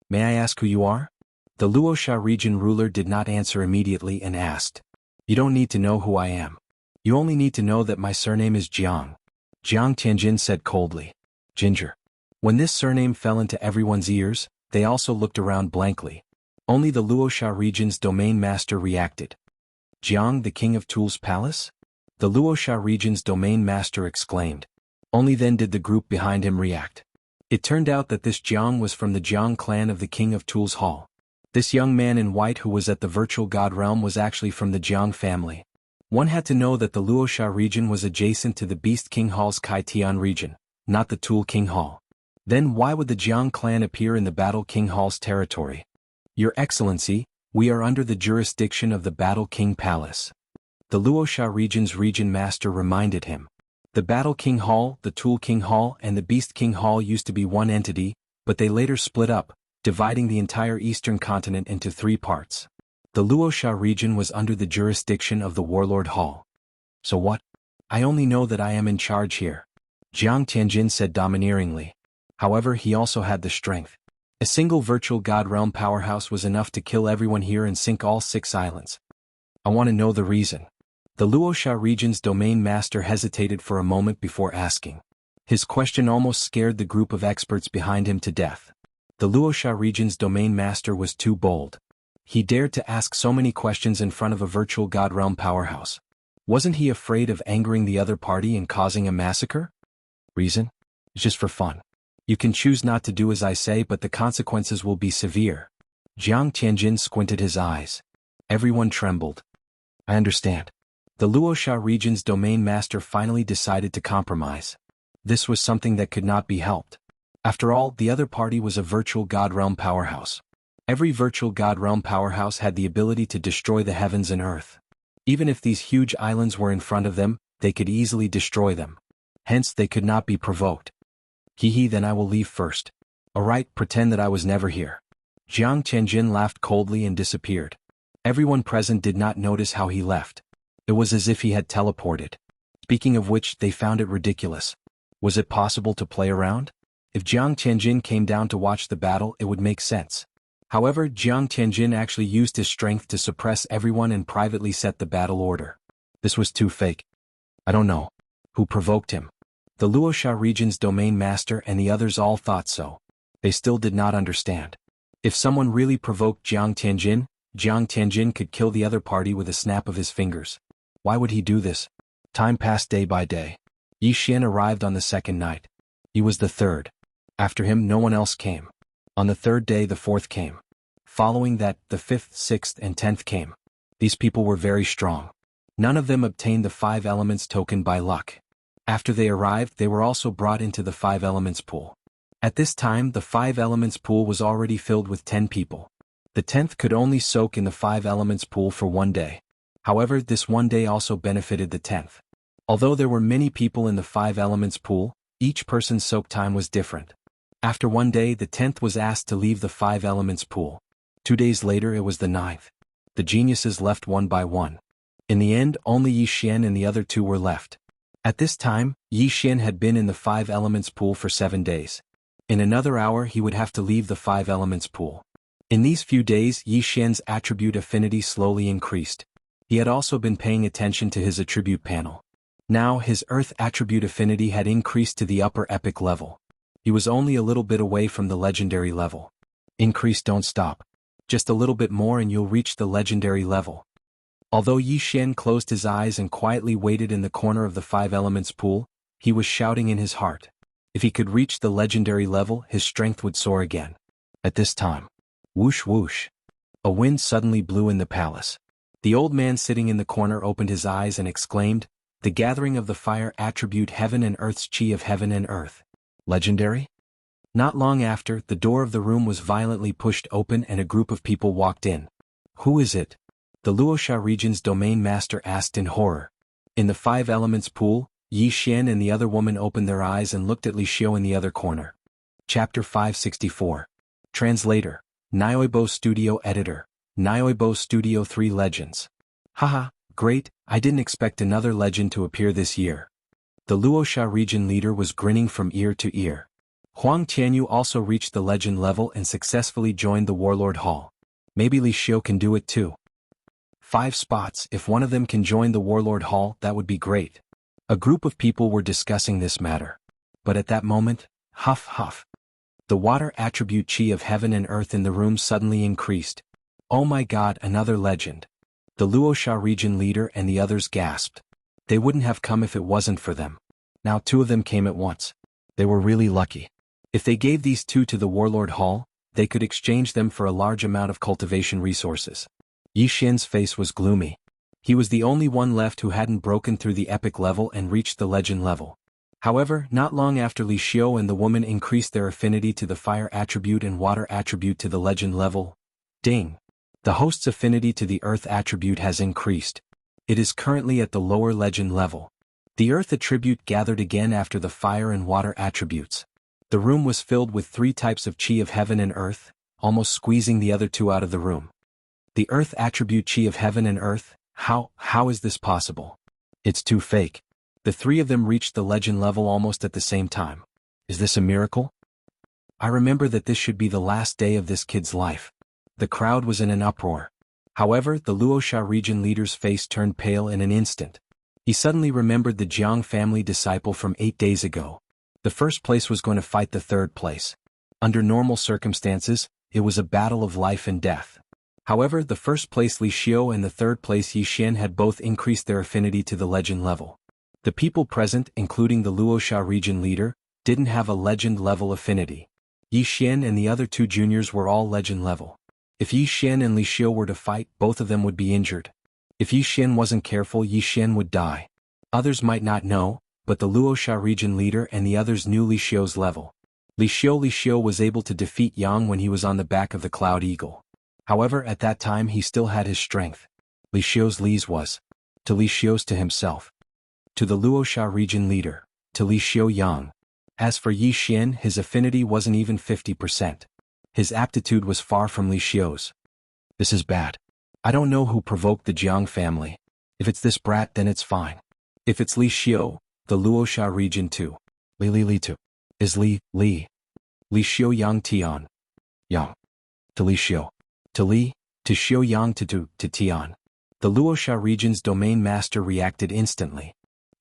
May I ask who you are? The Luoxia region ruler did not answer immediately and asked. You don't need to know who I am. You only need to know that my surname is Jiang. Jiang Tianjin said coldly. Ginger. When this surname fell into everyone's ears, they also looked around blankly. Only the Luoxia region's domain master reacted. Jiang, the king of Tul's palace? The Luoxia region's domain master exclaimed. Only then did the group behind him react. It turned out that this Jiang was from the Jiang clan of the king of Tul's hall. This young man in white who was at the virtual god realm was actually from the Jiang family. One had to know that the Luoxia region was adjacent to the Beast King Hall's Kai Tian region, not the Tul King Hall. Then why would the Jiang clan appear in the Battle King Hall's territory? Your Excellency, we are under the jurisdiction of the Battle King Palace. The Luoxia region's region master reminded him. The Battle King Hall, the Tul King Hall and the Beast King Hall used to be one entity, but they later split up, dividing the entire eastern continent into 3 parts. The Luoxia region was under the jurisdiction of the Warlord Hall. So what? I only know that I am in charge here. Jiang Tianjin said domineeringly. However, he also had the strength. A single virtual god realm powerhouse was enough to kill everyone here and sink all 6 islands. I want to know the reason. The Luoxia region's domain master hesitated for a moment before asking. His question almost scared the group of experts behind him to death. The Luoxia region's domain master was too bold. He dared to ask so many questions in front of a virtual god realm powerhouse. Wasn't he afraid of angering the other party and causing a massacre? Reason? It's just for fun. You can choose not to do as I say, but the consequences will be severe. Jiang Tianjin squinted his eyes. Everyone trembled. I understand. The Luoxia region's domain master finally decided to compromise. This was something that could not be helped. After all, the other party was a virtual god realm powerhouse. Every virtual god realm powerhouse had the ability to destroy the heavens and earth. Even if these huge islands were in front of them, they could easily destroy them. Hence, they could not be provoked. Then I will leave first. Alright, pretend that I was never here. Jiang Tianjin laughed coldly and disappeared. Everyone present did not notice how he left. It was as if he had teleported. Speaking of which, they found it ridiculous. Was it possible to play around? If Jiang Tianjin came down to watch the battle, it would make sense. However, Jiang Tianjin actually used his strength to suppress everyone and privately set the battle order. This was too fake. I don't know. Who provoked him? The Luoxia region's domain master and the others all thought so. They still did not understand. If someone really provoked Jiang Tianjin could kill the other party with a snap of his fingers. Why would he do this? Time passed day by day. Yi Xian arrived on the 2nd night. He was the 3rd. After him, no one else came. On the 3rd day, the 4th came. Following that, the 5th, 6th, and 10th came. These people were very strong. None of them obtained the 5 elements token by luck. After they arrived, they were also brought into the 5 elements pool. At this time, the 5 elements pool was already filled with 10 people. The 10th could only soak in the 5 elements pool for 1 day. However, this 1 day also benefited the 10th. Although there were many people in the 5 elements pool, each person's soak time was different. After 1 day, the 10th was asked to leave the 5 elements pool. 2 days later, it was the 9th. The geniuses left one by one. In the end, only Yi Xian and the other 2 were left. At this time, Yi Xian had been in the 5 elements pool for 7 days. In another hour, he would have to leave the 5 elements pool. In these few days, Yi Xian's attribute affinity slowly increased. He had also been paying attention to his attribute panel. Now, his earth attribute affinity had increased to the upper epic level. He was only a little bit away from the legendary level. Increase, don't stop. Just a little bit more and you'll reach the legendary level. Although Yi Xian closed his eyes and quietly waited in the corner of the 5 elements pool, he was shouting in his heart. If he could reach the legendary level, his strength would soar again. At this time, whoosh whoosh, a wind suddenly blew in the palace. The old man sitting in the corner opened his eyes and exclaimed, "The gathering of the fire attribute heaven and earth's chi of heaven and earth. Legendary?" Not long after, the door of the room was violently pushed open and a group of people walked in. "Who is it?" The Luoxia region's domain master asked in horror. In the 5 elements pool, Yi Xian and the other woman opened their eyes and looked at Li Xiu in the other corner. Chapter 564. Translator. Nioibo Studio Editor. Nioibo Studio 3 Legends. Haha, great, I didn't expect another legend to appear this year. The Luoxia region leader was grinning from ear to ear. Huang Tianyu also reached the legend level and successfully joined the Warlord Hall. Maybe Li Xiu can do it too. 5 spots, if one of them can join the Warlord Hall, that would be great. A group of people were discussing this matter. But at that moment, huff huff. The water attribute chi of heaven and earth in the room suddenly increased. Oh my god, another legend. The Luoxia region leader and the others gasped. They wouldn't have come if it wasn't for them. Now 2 of them came at once. They were really lucky. If they gave these 2 to the Warlord Hall, they could exchange them for a large amount of cultivation resources. Yi Xian's face was gloomy. He was the only one left who hadn't broken through the epic level and reached the legend level. However, not long after Li Xiu and the woman increased their affinity to the fire attribute and water attribute to the legend level, ding! The host's affinity to the earth attribute has increased. It is currently at the lower legend level. The earth attribute gathered again after the fire and water attributes. The room was filled with 3 types of chi of heaven and earth, almost squeezing the other 2 out of the room. The earth attribute chi of heaven and earth, how is this possible? It's too fake. The 3 of them reached the legend level almost at the same time. Is this a miracle? I remember that this should be the last day of this kid's life. The crowd was in an uproar. However, the Luoxia region leader's face turned pale in an instant. He suddenly remembered the Jiang family disciple from 8 days ago. The first place was going to fight the third place. Under normal circumstances, it was a battle of life and death. However, the first place Li Xiu and the third place Yi Xian had both increased their affinity to the legend level. The people present, including the Luoxia region leader, didn't have a legend level affinity. Yi Xian and the other 2 juniors were all legend level. If Yi Xian and Li Xiu were to fight, both of them would be injured. If Yi Xian wasn't careful, Yi Xian would die. Others might not know, but the Luoxia region leader and the others knew Li Xiu's level. Li Xiu was able to defeat Yang when he was on the back of the Cloud Eagle. However, at that time he still had his strength. Li Xiu's Li's was. To Li Xiu's to himself. To the Luoxia region leader. To Li Xiu Yang. As for Yi Xian, his affinity wasn't even 50%. His aptitude was far from Li Xiu's. This is bad. I don't know who provoked the Jiang family. If it's this brat, then it's fine. If it's Li Xiu, the Luoxia region too. Li too. Is Li Xiu Yang Tian. Yang. To Li Xiu. To Li, to Xiu Yang to Tian. The Luoxia region's domain master reacted instantly.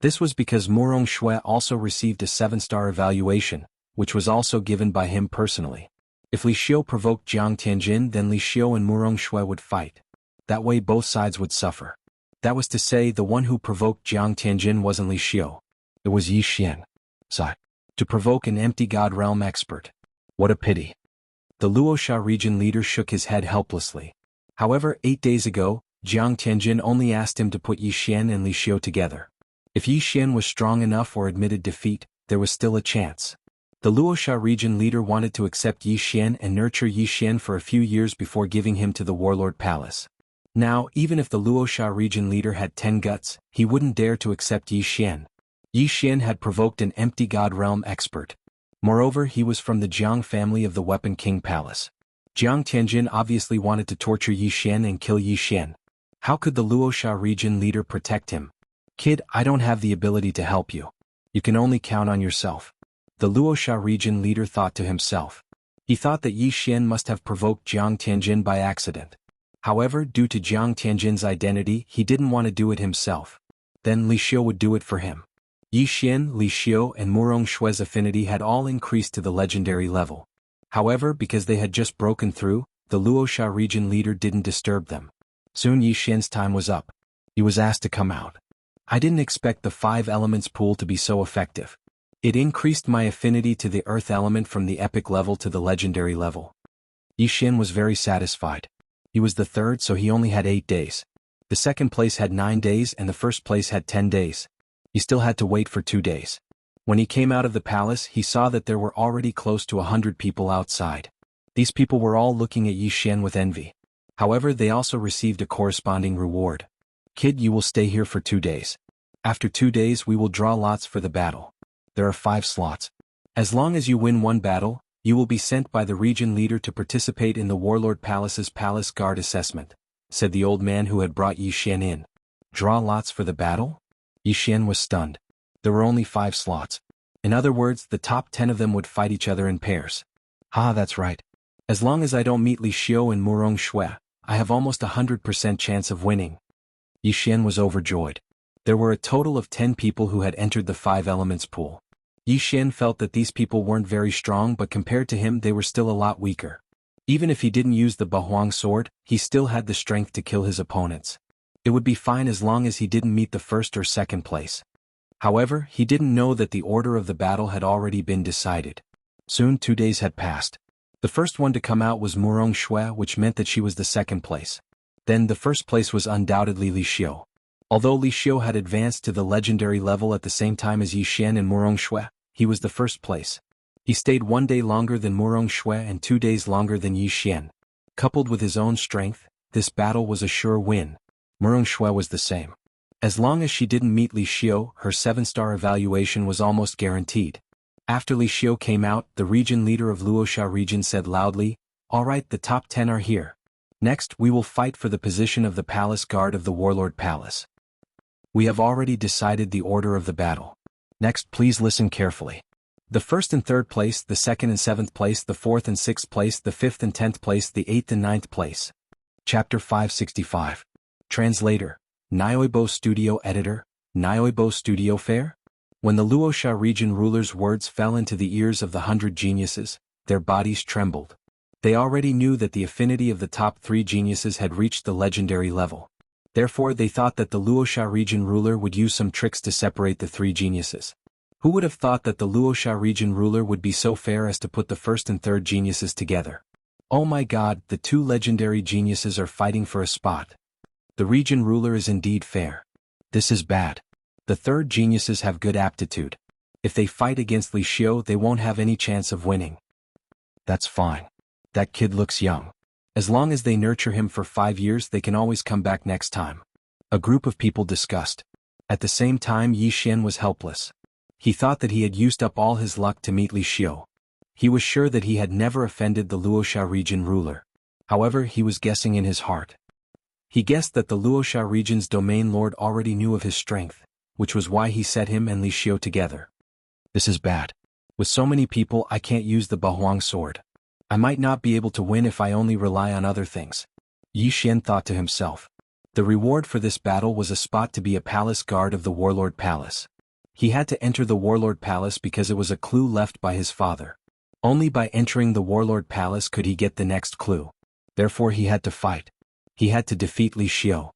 This was because Murong Shui also received a 7-star evaluation, which was also given by him personally. If Li Xiu provoked Jiang Tianjin, then Li Xiu and Murong Shui would fight. That way both sides would suffer. That was to say, the one who provoked Jiang Tianjin wasn't Li Xiu. It was Yi Xian. Sigh. To provoke an empty god realm expert. What a pity. The Luosha region leader shook his head helplessly. However, 8 days ago, Jiang Tianjin only asked him to put Yi Xian and Li Xiu together. If Yi Xian was strong enough or admitted defeat, there was still a chance. The Luosha region leader wanted to accept Yi Xian and nurture Yi Xian for a few years before giving him to the warlord palace. Now, even if the Luosha region leader had 10 guts, he wouldn't dare to accept Yi Xian. Yi Xian had provoked an empty god realm expert. Moreover, he was from the Jiang family of the Weapon King Palace. Jiang Tianjin obviously wanted to torture Yi Xian and kill Yi Xian. How could the Luosha region leader protect him? Kid, I don't have the ability to help you. You can only count on yourself. The Luosha region leader thought to himself. He thought that Yi Xian must have provoked Jiang Tianjin by accident. However, due to Jiang Tianjin's identity, he didn't want to do it himself. Then Li Xiu would do it for him. Yi Xian, Li Xiu and Murong Shue's affinity had all increased to the legendary level. However, because they had just broken through, the Luosha region leader didn't disturb them. Soon Yi Xian's time was up. He was asked to come out. I didn't expect the 5 elements pool to be so effective. It increased my affinity to the earth element from the epic level to the legendary level. Yi Xian was very satisfied. He was the third, so he only had 8 days. The second place had 9 days and the first place had 10 days. He still had to wait for 2 days. When he came out of the palace, he saw that there were already close to 100 people outside. These people were all looking at Yi Xian with envy. However, they also received a corresponding reward. Kid, you will stay here for 2 days. After 2 days we will draw lots for the battle. There are 5 slots. As long as you win 1 battle, you will be sent by the region leader to participate in the Warlord Palace's Palace Guard assessment, said the old man who had brought Yi Xian in. Draw lots for the battle? Yi Xian was stunned. There were only 5 slots. In other words, the top 10 of them would fight each other in pairs. That's right. As long as I don't meet Li Xiu and Murong Shui, I have almost 100% chance of winning. Yi Xian was overjoyed. There were a total of 10 people who had entered the 5 elements pool. Yi Xian felt that these people weren't very strong, but compared to him they were still a lot weaker. Even if he didn't use the Bahuang sword, he still had the strength to kill his opponents. It would be fine as long as he didn't meet the first or second place. However, he didn't know that the order of the battle had already been decided. Soon 2 days had passed. The first one to come out was Murong Shui, which meant that she was the second place. Then the first place was undoubtedly Li Xiu. Although Li Xiu had advanced to the legendary level at the same time as Yi Xian and Murong Shui, he was the first place. He stayed 1 day longer than Murong Shui and 2 days longer than Yi Xian. Coupled with his own strength, this battle was a sure win. Murong Shui was the same. As long as she didn't meet Li Xiu, her 7-star evaluation was almost guaranteed. After Li Xiu came out, the region leader of Luosha region said loudly, "Alright, the top 10 are here. Next, we will fight for the position of the palace guard of the Warlord Palace. We have already decided the order of the battle. Next, please listen carefully. The first and third place, the second and seventh place, the fourth and sixth place, the fifth and 10th place, the 8th and 9th place." Chapter 565. Translator, Nyoibo Studio Editor, Nyoibo Studio Fair? When the Luosha region ruler's words fell into the ears of the 100 geniuses, their bodies trembled. They already knew that the affinity of the top 3 geniuses had reached the legendary level. Therefore they thought that the Luosha region ruler would use some tricks to separate the 3 geniuses. Who would have thought that the Luosha region ruler would be so fair as to put the first and third geniuses together? Oh my god, the 2 legendary geniuses are fighting for a spot. The region ruler is indeed fair. This is bad. The 3rd geniuses have good aptitude. If they fight against Li Xiu, they won't have any chance of winning. That's fine. That kid looks young. As long as they nurture him for 5 years, they can always come back next time. A group of people discussed. At the same time, Yi Xian was helpless. He thought that he had used up all his luck to meet Li Xiu. He was sure that he had never offended the Luosha region ruler. However, he was guessing in his heart. He guessed that the Luosha region's domain lord already knew of his strength, which was why he set him and Li Xiu together. This is bad. With so many people, I can't use the Bahuang sword. I might not be able to win if I only rely on other things. Yi Xian thought to himself. The reward for this battle was a spot to be a palace guard of the Warlord Palace. He had to enter the Warlord Palace because it was a clue left by his father. Only by entering the Warlord Palace could he get the next clue. Therefore he had to fight. He had to defeat Li Xiu.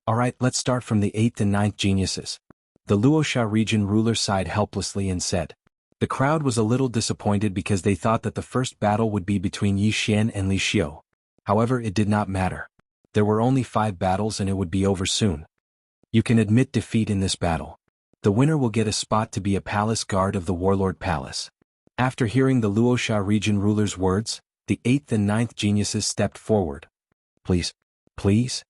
Alright, let's start from the 8th and 9th geniuses. The Luosha region ruler sighed helplessly and said, The crowd was a little disappointed because they thought that the first battle would be between Yi Xian and Li Xiu. However, it did not matter. There were only 5 battles and it would be over soon. You can admit defeat in this battle. The winner will get a spot to be a palace guard of the Warlord Palace. After hearing the Luoxia region ruler's words, the 8th and 9th geniuses stepped forward. Please. Please?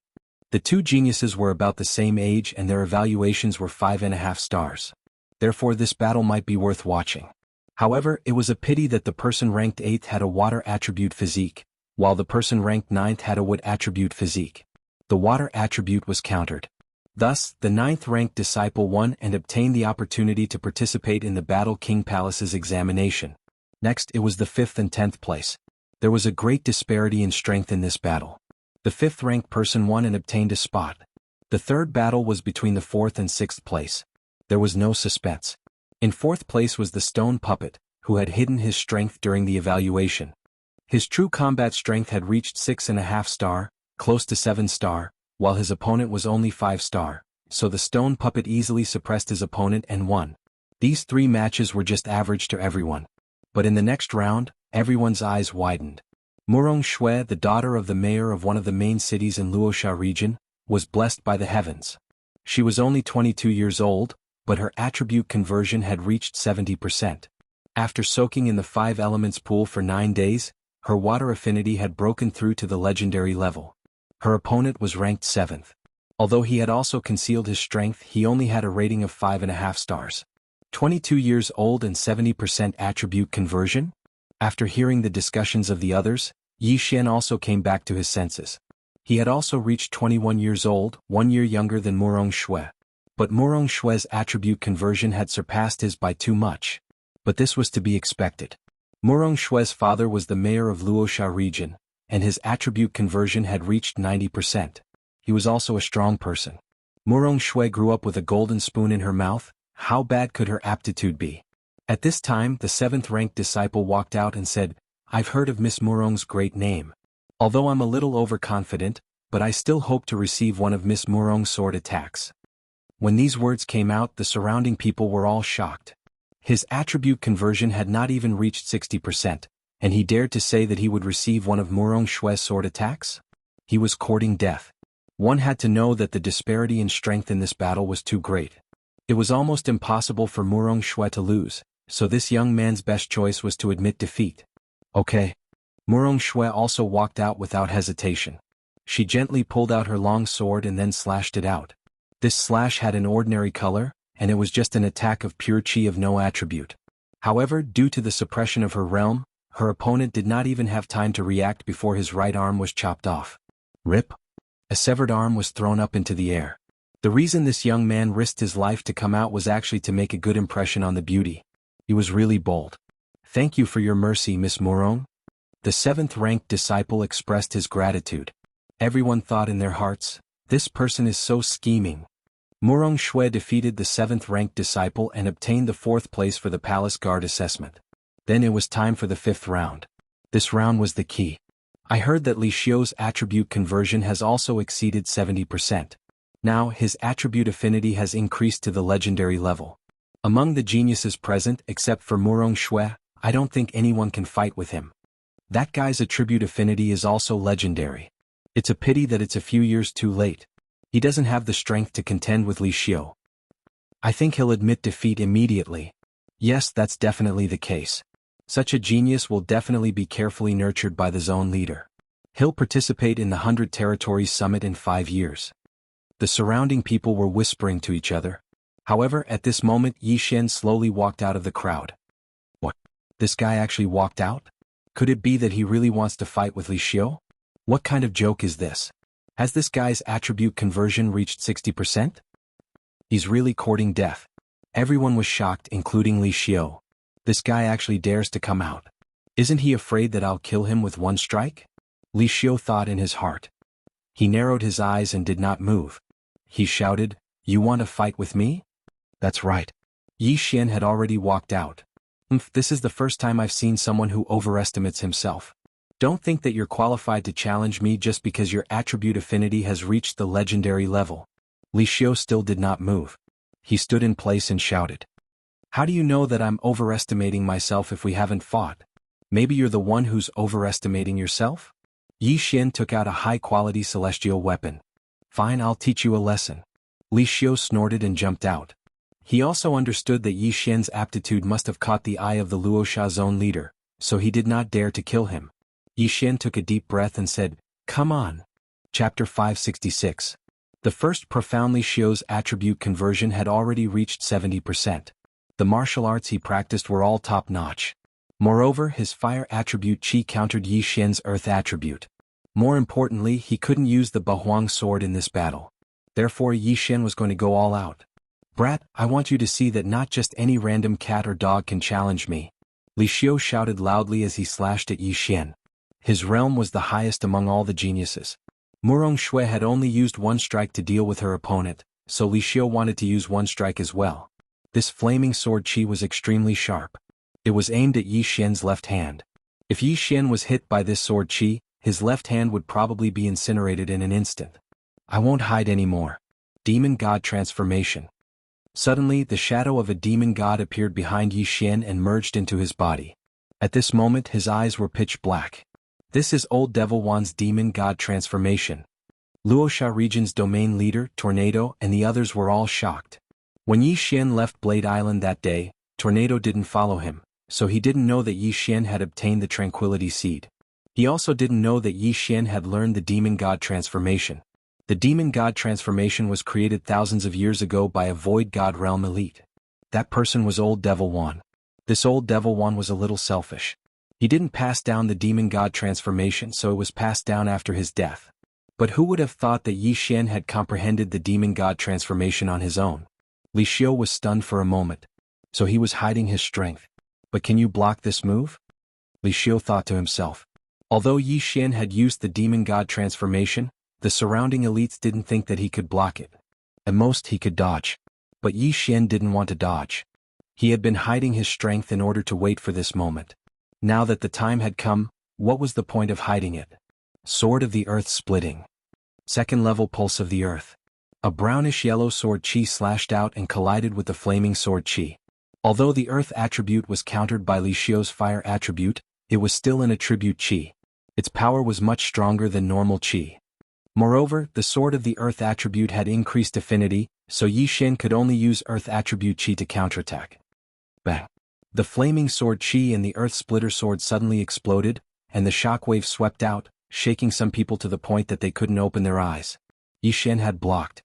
The 2 geniuses were about the same age and their evaluations were 5.5 stars. Therefore this battle might be worth watching. However, it was a pity that the person ranked 8th had a water attribute physique, while the person ranked 9th had a wood attribute physique. The water attribute was countered. Thus, the 9th ranked disciple won and obtained the opportunity to participate in the Battle King Palace's examination. Next, it was the 5th and 10th place. There was a great disparity in strength in this battle. The 5th ranked person won and obtained a spot. The 3rd battle was between the 4th and 6th place. There was no suspense. In 4th place was the stone puppet, who had hidden his strength during the evaluation. His true combat strength had reached 6.5 star, close to 7 star, while his opponent was only 5 star, so the stone puppet easily suppressed his opponent and won. These 3 matches were just average to everyone. But in the next round, everyone's eyes widened. Murong Shui, the daughter of the mayor of one of the main cities in Luoxia region, was blessed by the heavens. She was only 22 years old, but her attribute conversion had reached 70%. After soaking in the 5 elements pool for 9 days, her water affinity had broken through to the legendary level. Her opponent was ranked 7th. Although he had also concealed his strength, he only had a rating of 5.5 stars. 22 years old and 70% attribute conversion? After hearing the discussions of the others, Yi Xian also came back to his senses. He had also reached 21 years old, 1 year younger than Murong Shui. But Murong Shui's attribute conversion had surpassed his by too much. But this was to be expected. Murong Shui's father was the mayor of Luoxia region, and his attribute conversion had reached 90%. He was also a strong person. Murong Shui grew up with a golden spoon in her mouth. How bad could her aptitude be? At this time, the 7th-ranked disciple walked out and said, "I've heard of Miss Murong's great name. Although I'm a little overconfident, but I still hope to receive one of Miss Murong's sword attacks." When these words came out, the surrounding people were all shocked. His attribute conversion had not even reached 60%, and he dared to say that he would receive one of Murong Shui's sword attacks? He was courting death. One had to know that the disparity in strength in this battle was too great. It was almost impossible for Murong Shui to lose, so this young man's best choice was to admit defeat. Okay. Murong Shui also walked out without hesitation. She gently pulled out her long sword and then slashed it out. This slash had an ordinary color, and it was just an attack of pure chi of no attribute. However, due to the suppression of her realm, her opponent did not even have time to react before his right arm was chopped off. Rip! A severed arm was thrown up into the air. The reason this young man risked his life to come out was actually to make a good impression on the beauty. He was really bold. "Thank you for your mercy, Miss Murong." The 7th-ranked disciple expressed his gratitude. Everyone thought in their hearts, "This person is so scheming." Murong Shui defeated the 7th-ranked disciple and obtained the 4th place for the palace guard assessment. Then it was time for the 5th round. This round was the key. I heard that Li Xiu's attribute conversion has also exceeded 70%. Now, his attribute affinity has increased to the legendary level. Among the geniuses present, except for Murong Shui, I don't think anyone can fight with him. That guy's attribute affinity is also legendary. It's a pity that it's a few years too late. He doesn't have the strength to contend with Li Xiu. I think he'll admit defeat immediately. Yes, that's definitely the case. Such a genius will definitely be carefully nurtured by the zone leader. He'll participate in the 100 Territories Summit in 5 years. The surrounding people were whispering to each other. However, at this moment Yi Xian slowly walked out of the crowd. What? This guy actually walked out? Could it be that he really wants to fight with Li Xiu? What kind of joke is this? Has this guy's attribute conversion reached 60%? He's really courting death. Everyone was shocked, including Li Xiu. This guy actually dares to come out. Isn't he afraid that I'll kill him with one strike? Li Xiu thought in his heart. He narrowed his eyes and did not move. He shouted, "You want to fight with me?" That's right. Yi Xian had already walked out. This is the first time I've seen someone who overestimates himself. Don't think that you're qualified to challenge me just because your attribute affinity has reached the legendary level. Li Xiu still did not move. He stood in place and shouted. How do you know that I'm overestimating myself if we haven't fought? Maybe you're the one who's overestimating yourself? Yi Xian took out a high-quality celestial weapon. Fine, I'll teach you a lesson. Li Xiu snorted and jumped out. He also understood that Yi Xian's aptitude must have caught the eye of the Luosha zone leader, so he did not dare to kill him. Yi Xian took a deep breath and said, "Come on." Chapter 566. The first profoundly Xiu's attribute conversion had already reached 70%. The martial arts he practiced were all top-notch. Moreover, his fire attribute Qi countered Yi Xian's earth attribute. More importantly, he couldn't use the Bahuang sword in this battle. Therefore, Yi Xian was going to go all out. "Brat, I want you to see that not just any random cat or dog can challenge me." Li Xiu shouted loudly as he slashed at Yi Xian. His realm was the highest among all the geniuses. Murong Shui had only used one strike to deal with her opponent, so Li Xiu wanted to use one strike as well. This flaming sword Qi was extremely sharp. It was aimed at Yi Xian's left hand. If Yi Xian was hit by this sword Qi, his left hand would probably be incinerated in an instant. "I won't hide anymore." Demon God Transformation. Suddenly, the shadow of a demon god appeared behind Yi Xian and merged into his body. At this moment, his eyes were pitch black. This is Old Devil Wan's demon god transformation. Luosha region's domain leader, Tornado, and the others were all shocked. When Yi Xian left Blade Island that day, Tornado didn't follow him, so he didn't know that Yi Xian had obtained the Tranquility Seed. He also didn't know that Yi Xian had learned the demon god transformation. The demon god transformation was created thousands of years ago by a void god realm elite. That person was Old Devil Wan. This Old Devil Wan was a little selfish. He didn't pass down the demon god transformation, so it was passed down after his death. But who would have thought that Yi Xian had comprehended the demon god transformation on his own? Li Xiu was stunned for a moment. So he was hiding his strength. But can you block this move? Li Xiu thought to himself. Although Yi Xian had used the demon god transformation, the surrounding elites didn't think that he could block it. At most he could dodge. But Yi Xian didn't want to dodge. He had been hiding his strength in order to wait for this moment. Now that the time had come, what was the point of hiding it? Sword of the Earth splitting. Second level pulse of the Earth. A brownish-yellow sword Qi slashed out and collided with the flaming sword Qi. Although the Earth attribute was countered by Li Xiu's fire attribute, it was still an attribute Qi. Its power was much stronger than normal Qi. Moreover, the Sword of the Earth attribute had increased affinity, so Yi Xian could only use Earth attribute Qi to counterattack. Bang! The flaming sword Qi and the Earth Splitter sword suddenly exploded, and the shockwave swept out, shaking some people to the point that they couldn't open their eyes. Yi Xian had blocked.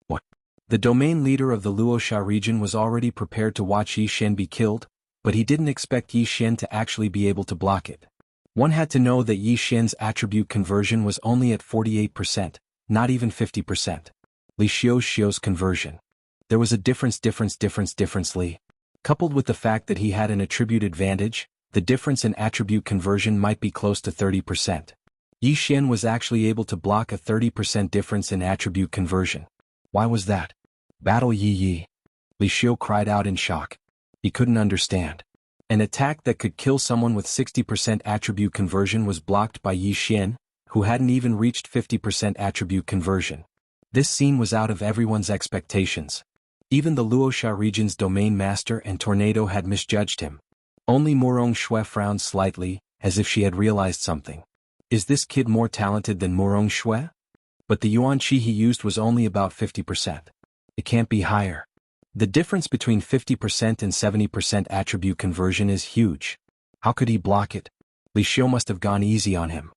What? The domain leader of the Luosha region was already prepared to watch Yi Xian be killed, but he didn't expect Yi Xian to actually be able to block it. One had to know that Yi Xian's attribute conversion was only at 48%, not even 50%. Li Xiu's conversion. There was a difference. Coupled with the fact that he had an attribute advantage, the difference in attribute conversion might be close to 30%. Yi Xian was actually able to block a 30% difference in attribute conversion. Why was that? Battle Yi. Li Xiu cried out in shock. He couldn't understand. An attack that could kill someone with 60% attribute conversion was blocked by Yi Xian, who hadn't even reached 50% attribute conversion. This scene was out of everyone's expectations. Even the Luosha region's domain master and Tornado had misjudged him. Only Murong Shui frowned slightly, as if she had realized something. Is this kid more talented than Murong Shui? But the yuan qi he used was only about 50%. It can't be higher. The difference between 50% and 70% attribute conversion is huge. How could he block it? Li Xiu must have gone easy on him.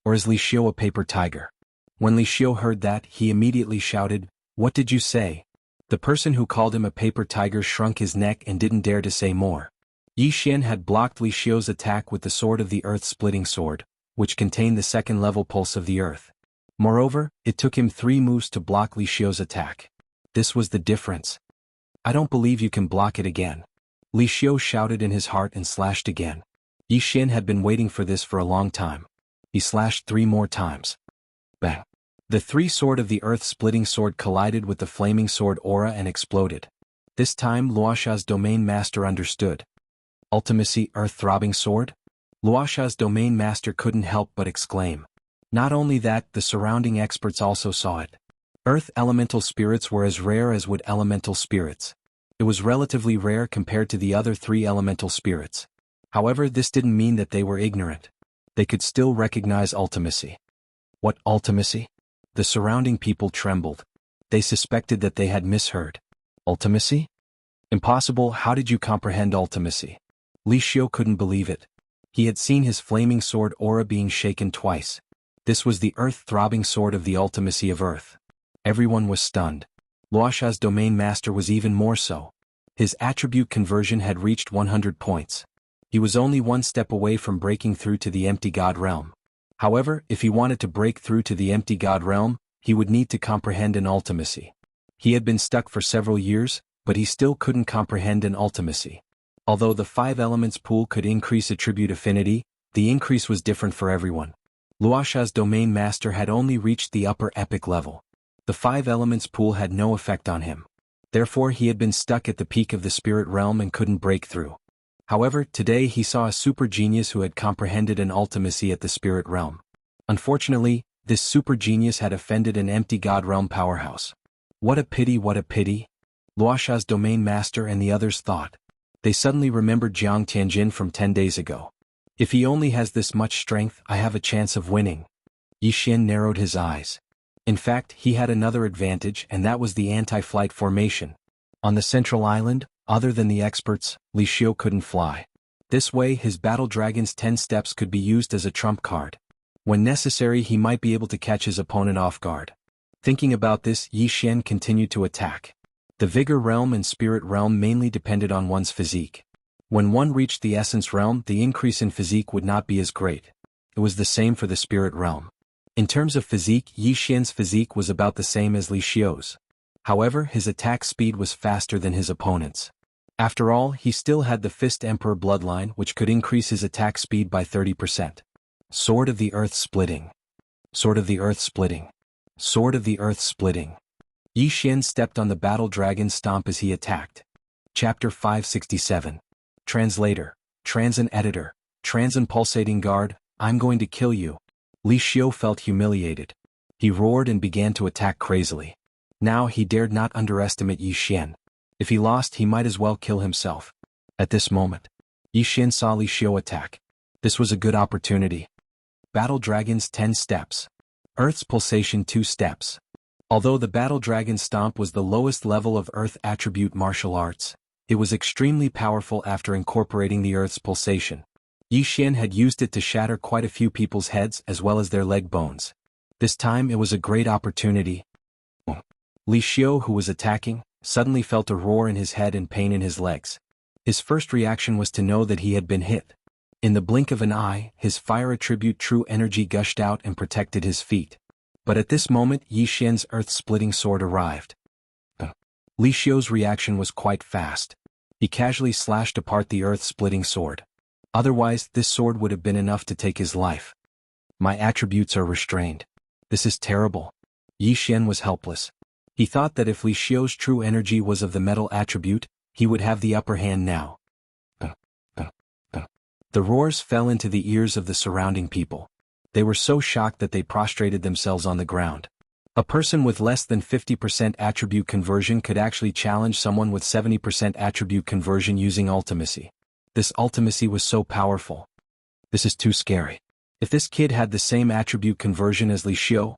Or is Li Xiu a paper tiger? When Li Xiu heard that, he immediately shouted, "What did you say?" The person who called him a paper tiger shrunk his neck and didn't dare to say more. Yi Xian had blocked Li Xiu's attack with the Sword of the Earth splitting sword, which contained the second-level pulse of the Earth. Moreover, it took him 3 moves to block Li Xiu's attack. This was the difference. "I don't believe you can block it again." Li Xiu shouted in his heart and slashed again. Yi Xian had been waiting for this for a long time. He slashed 3 more times. Bang! The 3 Sword of the Earth splitting sword collided with the flaming sword aura and exploded. This time Luosha's domain master understood. Ultimacy Earth throbbing sword? Luosha's domain master couldn't help but exclaim. Not only that, the surrounding experts also saw it. Earth elemental spirits were as rare as wood elemental spirits. It was relatively rare compared to the other three elemental spirits. However, this didn't mean that they were ignorant. They could still recognize ultimacy. What ultimacy? The surrounding people trembled. They suspected that they had misheard. Ultimacy? Impossible, how did you comprehend ultimacy? Li Xiu couldn't believe it. He had seen his flaming sword aura being shaken twice. This was the earth-throbbing sword of the ultimacy of earth. Everyone was stunned. Luoxia's domain master was even more so. His attribute conversion had reached 100 points. He was only one step away from breaking through to the empty god realm. However, if he wanted to break through to the empty god realm, he would need to comprehend an ultimacy. He had been stuck for several years, but he still couldn't comprehend an ultimacy. Although the 5 elements pool could increase attribute affinity, the increase was different for everyone. Luoxia's domain master had only reached the upper epic level. The 5 elements pool had no effect on him. Therefore he had been stuck at the peak of the spirit realm and couldn't break through. However, today he saw a super genius who had comprehended an ultimacy at the spirit realm. Unfortunately, this super genius had offended an empty god realm powerhouse. What a pity, what a pity. Luoxia's domain master and the others thought. They suddenly remembered Jiang Tianjin from 10 days ago. If he only has this much strength, I have a chance of winning. Yi Xian narrowed his eyes. In fact, he had another advantage, and that was the anti-flight formation. On the central island, other than the experts, Li Xiu couldn't fly. This way his battle dragon's 10 steps could be used as a trump card. When necessary he might be able to catch his opponent off guard. Thinking about this, Yi Xian continued to attack. The vigor realm and spirit realm mainly depended on one's physique. When one reached the essence realm, the increase in physique would not be as great. It was the same for the spirit realm. In terms of physique, Yi Xian's physique was about the same as Li Xiu's. However, his attack speed was faster than his opponent's. After all, he still had the Fist Emperor bloodline, which could increase his attack speed by 30%. Sword of the Earth Splitting. Sword of the Earth Splitting. Sword of the Earth Splitting. Yi Xian stepped on the battle dragon's stomp as he attacked. Chapter 567. Translator, Transin Editor, Transin Pulsating Guard, I'm going to kill you. Li Xiu felt humiliated. He roared and began to attack crazily. Now he dared not underestimate Yi Xian. If he lost, he might as well kill himself. At this moment, Yi Xian saw Li Xiu attack. This was a good opportunity. Battle Dragon's 10 steps. Earth's Pulsation 2 steps. Although the Battle Dragon Stomp was the lowest level of Earth attribute martial arts, it was extremely powerful after incorporating the Earth's Pulsation. Yi Xian had used it to shatter quite a few people's heads as well as their leg bones. This time it was a great opportunity. Li Xiu, who was attacking, suddenly felt a roar in his head and pain in his legs. His first reaction was to know that he had been hit. In the blink of an eye, his fire attribute true energy gushed out and protected his feet. But at this moment Yi Xian's earth-splitting sword arrived. Li Xiu's reaction was quite fast. He casually slashed apart the earth-splitting sword. Otherwise, this sword would have been enough to take his life. My attributes are restrained. This is terrible. Yi Xian was helpless. He thought that if Li Xiu's true energy was of the metal attribute, he would have the upper hand now. The roars fell into the ears of the surrounding people. They were so shocked that they prostrated themselves on the ground. A person with less than 50% attribute conversion could actually challenge someone with 70% attribute conversion using ultimacy. This ultimacy was so powerful. This is too scary. If this kid had the same attribute conversion as Li Xiu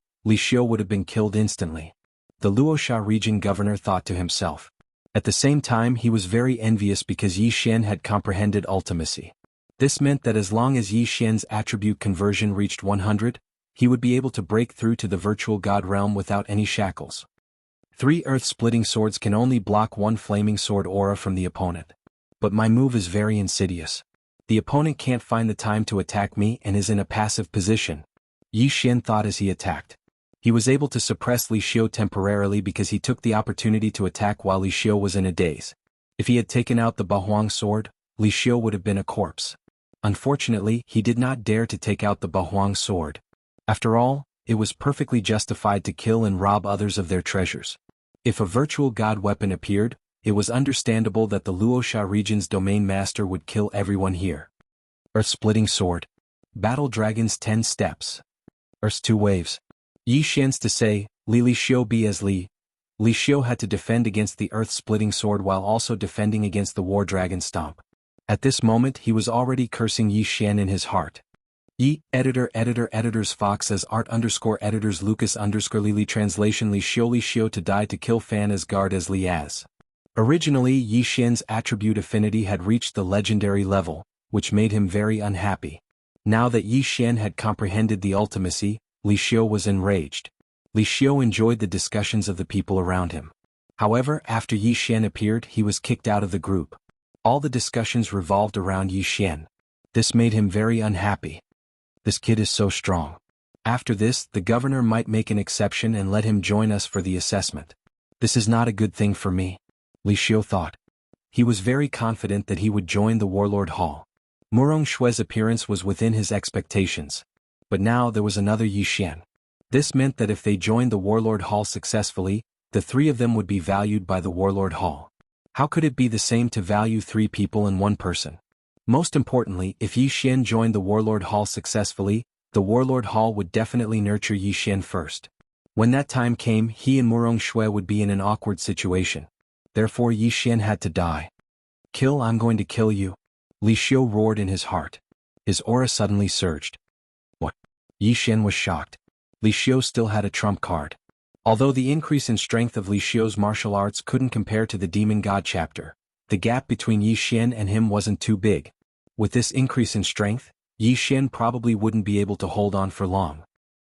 would have been killed instantly. The Luoxia region governor thought to himself. At the same time he was very envious because Yi Xian had comprehended ultimacy. This meant that as long as Yi Xian's attribute conversion reached 100, he would be able to break through to the virtual god realm without any shackles. 3 earth-splitting swords can only block 1 flaming sword aura from the opponent. But my move is very insidious. The opponent can't find the time to attack me and is in a passive position. Yi Xian thought as he attacked. He was able to suppress Li Xiu temporarily because he took the opportunity to attack while Li Xiu was in a daze. If he had taken out the Bahuang sword, Li Xiu would have been a corpse. Unfortunately, he did not dare to take out the Bahuang sword. After all, it was perfectly justified to kill and rob others of their treasures. If a virtual god weapon appeared, it was understandable that the Luoxia region's domain master would kill everyone here. Earth-splitting sword. Battle Dragon's 10 steps. Earth's 2 waves. Yi Xian's to say, Li Xiu be as Li Li Xiu had to defend against the earth-splitting sword while also defending against the War Dragon Stomp. At this moment he was already cursing Yi Xian in his heart. Editors Fox as art_editors Lucas_Lily translation Li Xiu to die to kill Fan as guard as Li as. Originally Yi Xian's attribute affinity had reached the legendary level, which made him very unhappy. Now that Yi Xian had comprehended the ultimacy, Li Xiu was enraged. Li Xiu enjoyed the discussions of the people around him. However, after Yi Xian appeared he was kicked out of the group. All the discussions revolved around Yi Xian. This made him very unhappy. This kid is so strong. After this, the governor might make an exception and let him join us for the assessment. This is not a good thing for me, Li Xiu thought. He was very confident that he would join the Warlord Hall. Murong Shue's appearance was within his expectations. But now there was another Yi Xian. This meant that if they joined the Warlord Hall successfully, the three of them would be valued by the Warlord Hall. How could it be the same to value three people in one person? Most importantly, if Yi Xian joined the Warlord Hall successfully, the Warlord Hall would definitely nurture Yi Xian first. When that time came, he and Murong Shui would be in an awkward situation. Therefore Yi Xian had to die. Kill, I'm going to kill you. Li Xiu roared in his heart. His aura suddenly surged. What? Yi Xian was shocked. Li Xiu still had a trump card. Although the increase in strength of Li Xiu's martial arts couldn't compare to the Demon God chapter, the gap between Yi Xian and him wasn't too big. With this increase in strength, Yi Xian probably wouldn't be able to hold on for long.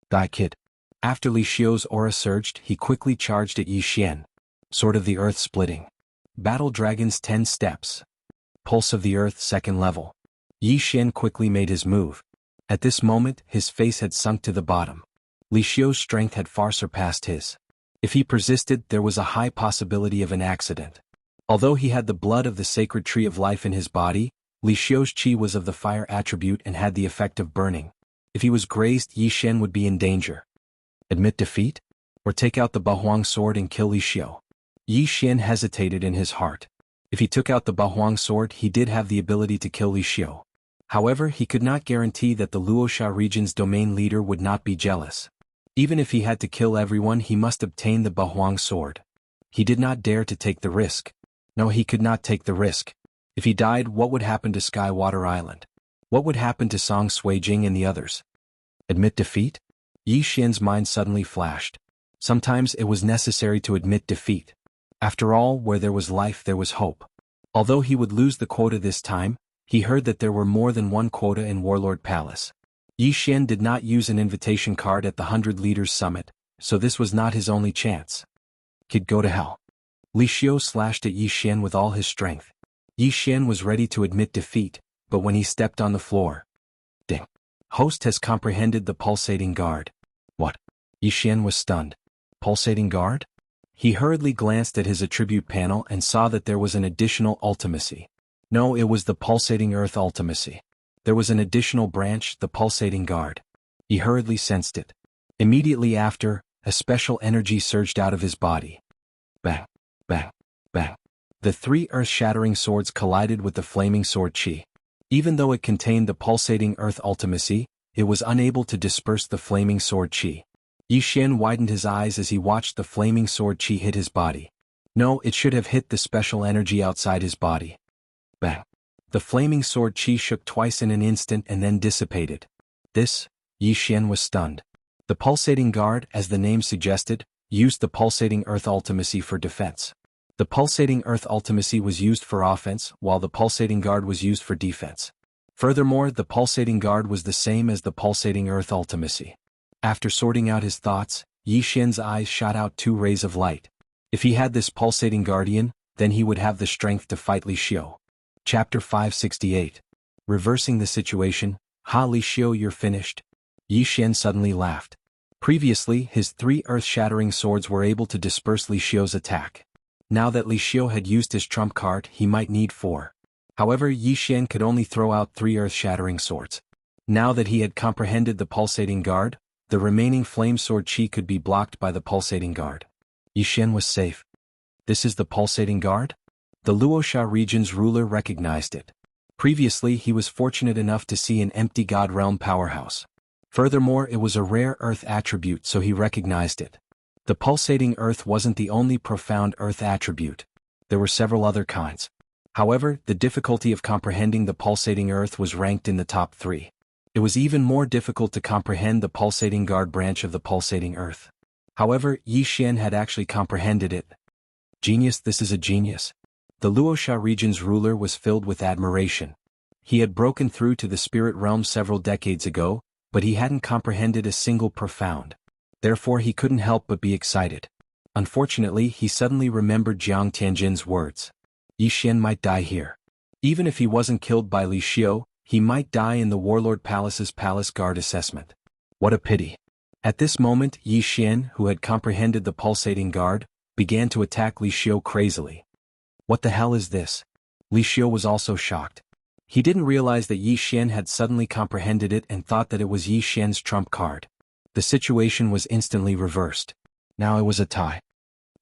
Die kid. After Li Xiu's aura surged, he quickly charged at Yi Xian. Sword of the Earth splitting. Battle Dragon's 10 steps. Pulse of the Earth 2nd level. Yi Xian quickly made his move. At this moment, his face had sunk to the bottom. Li Xiu's strength had far surpassed his. If he persisted, there was a high possibility of an accident. Although he had the blood of the sacred tree of life in his body, Li Xiu's qi was of the fire attribute and had the effect of burning. If he was grazed, Yi Xian would be in danger. Admit defeat? Or take out the Bahuang sword and kill Li Xiu? Yi Xian hesitated in his heart. If he took out the Bahuang sword, he did have the ability to kill Li Xiu. However, he could not guarantee that the Luosha region's domain leader would not be jealous. Even if he had to kill everyone, he must obtain the Bahuang sword. He did not dare to take the risk. No, he could not take the risk. If he died, what would happen to Skywater Island? What would happen to Song Suijing and the others? Admit defeat? Yi Xian's mind suddenly flashed. Sometimes it was necessary to admit defeat. After all, where there was life there was hope. Although he would lose the quota this time, he heard that there were more than one quota in Warlord Palace. Yi Xian did not use an invitation card at the 100 Leaders Summit, so this was not his only chance. Kid, go to hell. Li Xiu slashed at Yi Xian with all his strength. Yi Xian was ready to admit defeat, but when he stepped on the floor. Ding. Host has comprehended the pulsating guard. What? Yi Xian was stunned. Pulsating guard? He hurriedly glanced at his attribute panel and saw that there was an additional ultimacy. No, it was the pulsating earth ultimacy. There was an additional branch, the pulsating guard. He hurriedly sensed it. Immediately after, a special energy surged out of his body. Bang, bang, bang. The three earth-shattering swords collided with the flaming sword qi. Even though it contained the pulsating earth ultimacy, it was unable to disperse the flaming sword qi. Yi Xian widened his eyes as he watched the flaming sword qi hit his body. No, it should have hit the special energy outside his body. Bang. The flaming sword qi shook twice in an instant and then dissipated. This, Yi Xian was stunned. The pulsating guard, as the name suggested, used the pulsating earth ultimacy for defense. The pulsating earth ultimacy was used for offense, while the pulsating guard was used for defense. Furthermore, the pulsating guard was the same as the pulsating earth ultimacy. After sorting out his thoughts, Yi Xian's eyes shot out 2 rays of light. If he had this pulsating guardian, then he would have the strength to fight Li Xiu. Chapter 568. Reversing the situation. Ha, Li Xiu, you're finished. Yi Xian suddenly laughed. Previously, his 3 earth-shattering swords were able to disperse Li Xiu's attack. Now that Li Xiu had used his trump card, he might need 4. However, Yi Xian could only throw out 3 earth-shattering swords. Now that he had comprehended the pulsating guard, the remaining flame sword qi could be blocked by the pulsating guard. Yi Xian was safe. This is the pulsating guard? The Luosha region's ruler recognized it. Previously, he was fortunate enough to see an empty God Realm powerhouse. Furthermore, it was a rare earth attribute, so he recognized it. The pulsating earth wasn't the only profound earth attribute. There were several other kinds. However, the difficulty of comprehending the pulsating earth was ranked in the top 3. It was even more difficult to comprehend the pulsating guard branch of the pulsating earth. However, Yi Xian had actually comprehended it. Genius, this is a genius. The Luoxia region's ruler was filled with admiration. He had broken through to the spirit realm several decades ago, but he hadn't comprehended a single profound. Therefore he couldn't help but be excited. Unfortunately, he suddenly remembered Jiang Tianjin's words. Yi Xian might die here. Even if he wasn't killed by Li Xiu, he might die in the Warlord Palace's palace guard assessment. What a pity. At this moment, Yi Xian, who had comprehended the pulsating guard, began to attack Li Xiu crazily. What the hell is this? Li Xiu was also shocked. He didn't realize that Yi Xian had suddenly comprehended it and thought that it was Yi Xian's trump card. The situation was instantly reversed. Now it was a tie.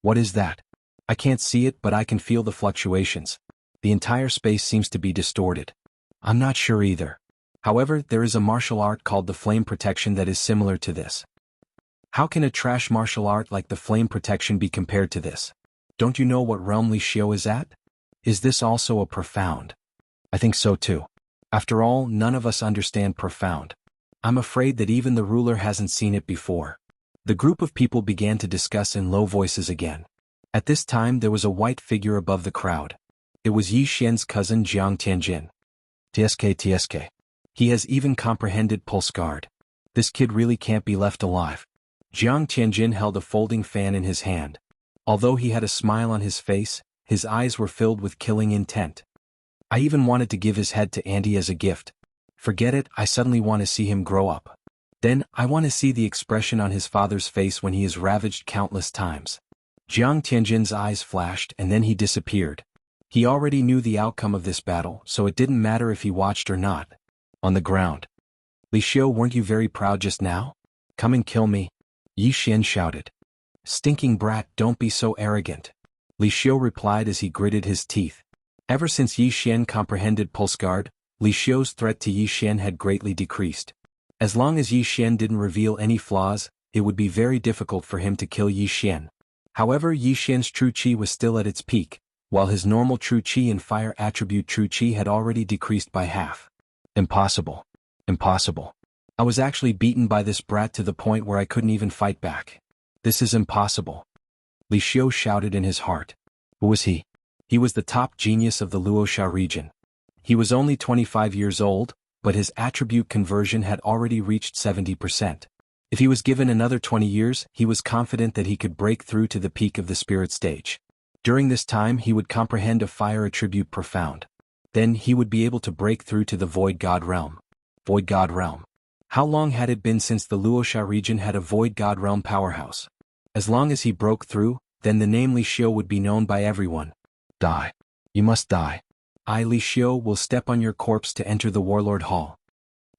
What is that? I can't see it, but I can feel the fluctuations. The entire space seems to be distorted. I'm not sure either. However, there is a martial art called the Flame Protection that is similar to this. How can a trash martial art like the Flame Protection be compared to this? Don't you know what realm Li Xiu is at? Is this also a profound? I think so too. After all, none of us understand profound. I'm afraid that even the ruler hasn't seen it before. The group of people began to discuss in low voices again. At this time there was a white figure above the crowd. It was Yi Xian's cousin Jiang Tianjin. TSK. He has even comprehended Pulse Guard. This kid really can't be left alive. Jiang Tianjin held a folding fan in his hand. Although he had a smile on his face, his eyes were filled with killing intent. I even wanted to give his head to Andy as a gift. Forget it, I suddenly want to see him grow up. Then, I want to see the expression on his father's face when he is ravaged countless times. Jiang Tianjin's eyes flashed and then he disappeared. He already knew the outcome of this battle, so it didn't matter if he watched or not. On the ground. Li Xiu, weren't you very proud just now? Come and kill me. Yi Xian shouted. Stinking brat, don't be so arrogant. Li Xiu replied as he gritted his teeth. Ever since Yi Xian comprehended Pulse Guard, Li Xiu's threat to Yi Xian had greatly decreased. As long as Yi Xian didn't reveal any flaws, it would be very difficult for him to kill Yi Xian. However, Yi Xian's true qi was still at its peak, while his normal true qi and fire attribute true qi had already decreased by half. Impossible. Impossible. I was actually beaten by this brat to the point where I couldn't even fight back. This is impossible. Li Xiu shouted in his heart. Who was he? He was the top genius of the Luoxia region. He was only 25 years old, but his attribute conversion had already reached 70%. If he was given another 20 years, he was confident that he could break through to the peak of the spirit stage. During this time he would comprehend a fire attribute profound. Then he would be able to break through to the Void God realm. Void God realm. How long had it been since the Luoxia region had a Void God realm powerhouse? As long as he broke through, then the name Li Xiu would be known by everyone. Die. You must die. I, Li Xiu, will step on your corpse to enter the Warlord Hall.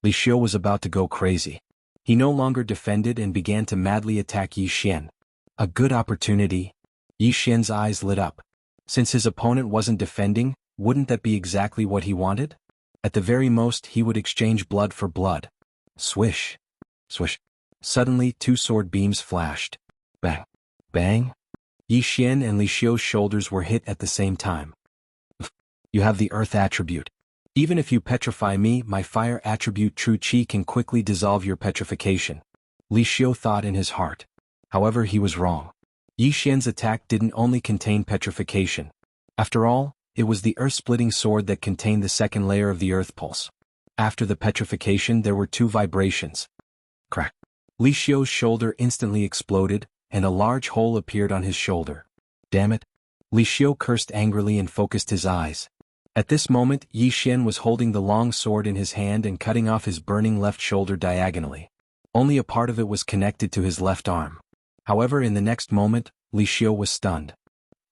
Li Xiu was about to go crazy. He no longer defended and began to madly attack Yi Xian. A good opportunity. Yi Xian's eyes lit up. Since his opponent wasn't defending, wouldn't that be exactly what he wanted? At the very most, he would exchange blood for blood. Swish. Swish. Suddenly, two sword beams flashed. Bang. Bang. Yi Xian and Li Xiu's shoulders were hit at the same time. You have the earth attribute. Even if you petrify me, my fire attribute true qi can quickly dissolve your petrification. Li Xiu thought in his heart. However, he was wrong. Yi Xian's attack didn't only contain petrification. After all, it was the earth-splitting sword that contained the second layer of the earth pulse. After the petrification there were two vibrations. Crack. Li Xiu's shoulder instantly exploded, and a large hole appeared on his shoulder. Damn it. Li Xiu cursed angrily and focused his eyes. At this moment, Yi Xian was holding the long sword in his hand and cutting off his burning left shoulder diagonally. Only a part of it was connected to his left arm. However, in the next moment, Li Xiu was stunned.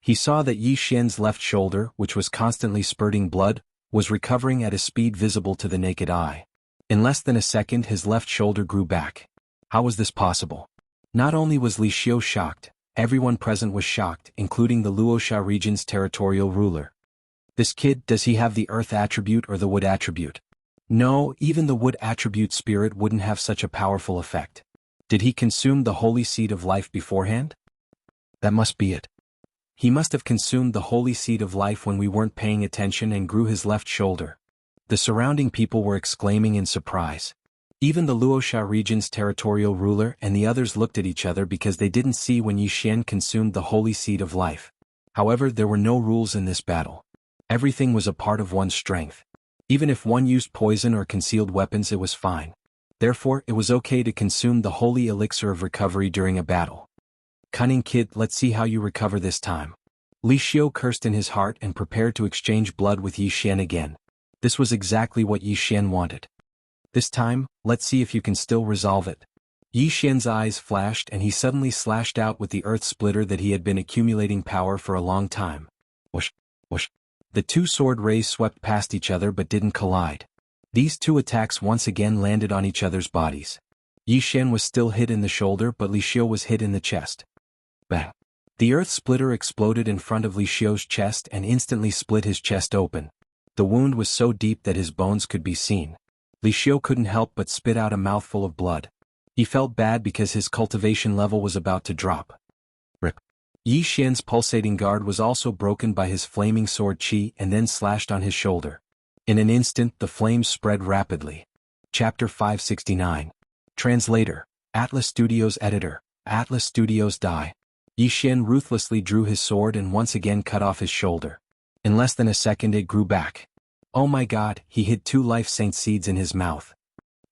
He saw that Yi Xian's left shoulder, which was constantly spurting blood, was recovering at a speed visible to the naked eye. In less than a second his left shoulder grew back. How was this possible? Not only was Li Xiu shocked, everyone present was shocked, including the Luoxia region's territorial ruler. This kid, does he have the earth attribute or the wood attribute? No, even the wood attribute spirit wouldn't have such a powerful effect. Did he consume the holy seed of life beforehand? That must be it. He must have consumed the holy seed of life when we weren't paying attention and grew his left shoulder. The surrounding people were exclaiming in surprise. Even the Luoxia region's territorial ruler and the others looked at each other because they didn't see when Yi Xian consumed the holy seed of life. However, there were no rules in this battle. Everything was a part of one's strength. Even if one used poison or concealed weapons, it was fine. Therefore, it was okay to consume the holy elixir of recovery during a battle. Cunning kid, let's see how you recover this time. Li Xiu cursed in his heart and prepared to exchange blood with Yi Xian again. This was exactly what Yi Xian wanted. This time, let's see if you can still resolve it. Yi Xian's eyes flashed and he suddenly slashed out with the earth splitter that he had been accumulating power for a long time. Whoosh, whoosh. The two sword rays swept past each other but didn't collide. These two attacks once again landed on each other's bodies. Yi Xian was still hit in the shoulder but Li Xiu was hit in the chest. Bang! The earth splitter exploded in front of Li Xiu's chest and instantly split his chest open. The wound was so deep that his bones could be seen. Li Xiu couldn't help but spit out a mouthful of blood. He felt bad because his cultivation level was about to drop. Rip. Yi Xian's pulsating guard was also broken by his flaming sword qi and then slashed on his shoulder. In an instant the flames spread rapidly. Chapter 569. Translator. Atlas Studios Editor. Atlas Studios Die. Yi Xian ruthlessly drew his sword and once again cut off his shoulder. In less than a second it grew back. Oh my god, he hid 2 life saint seeds in his mouth.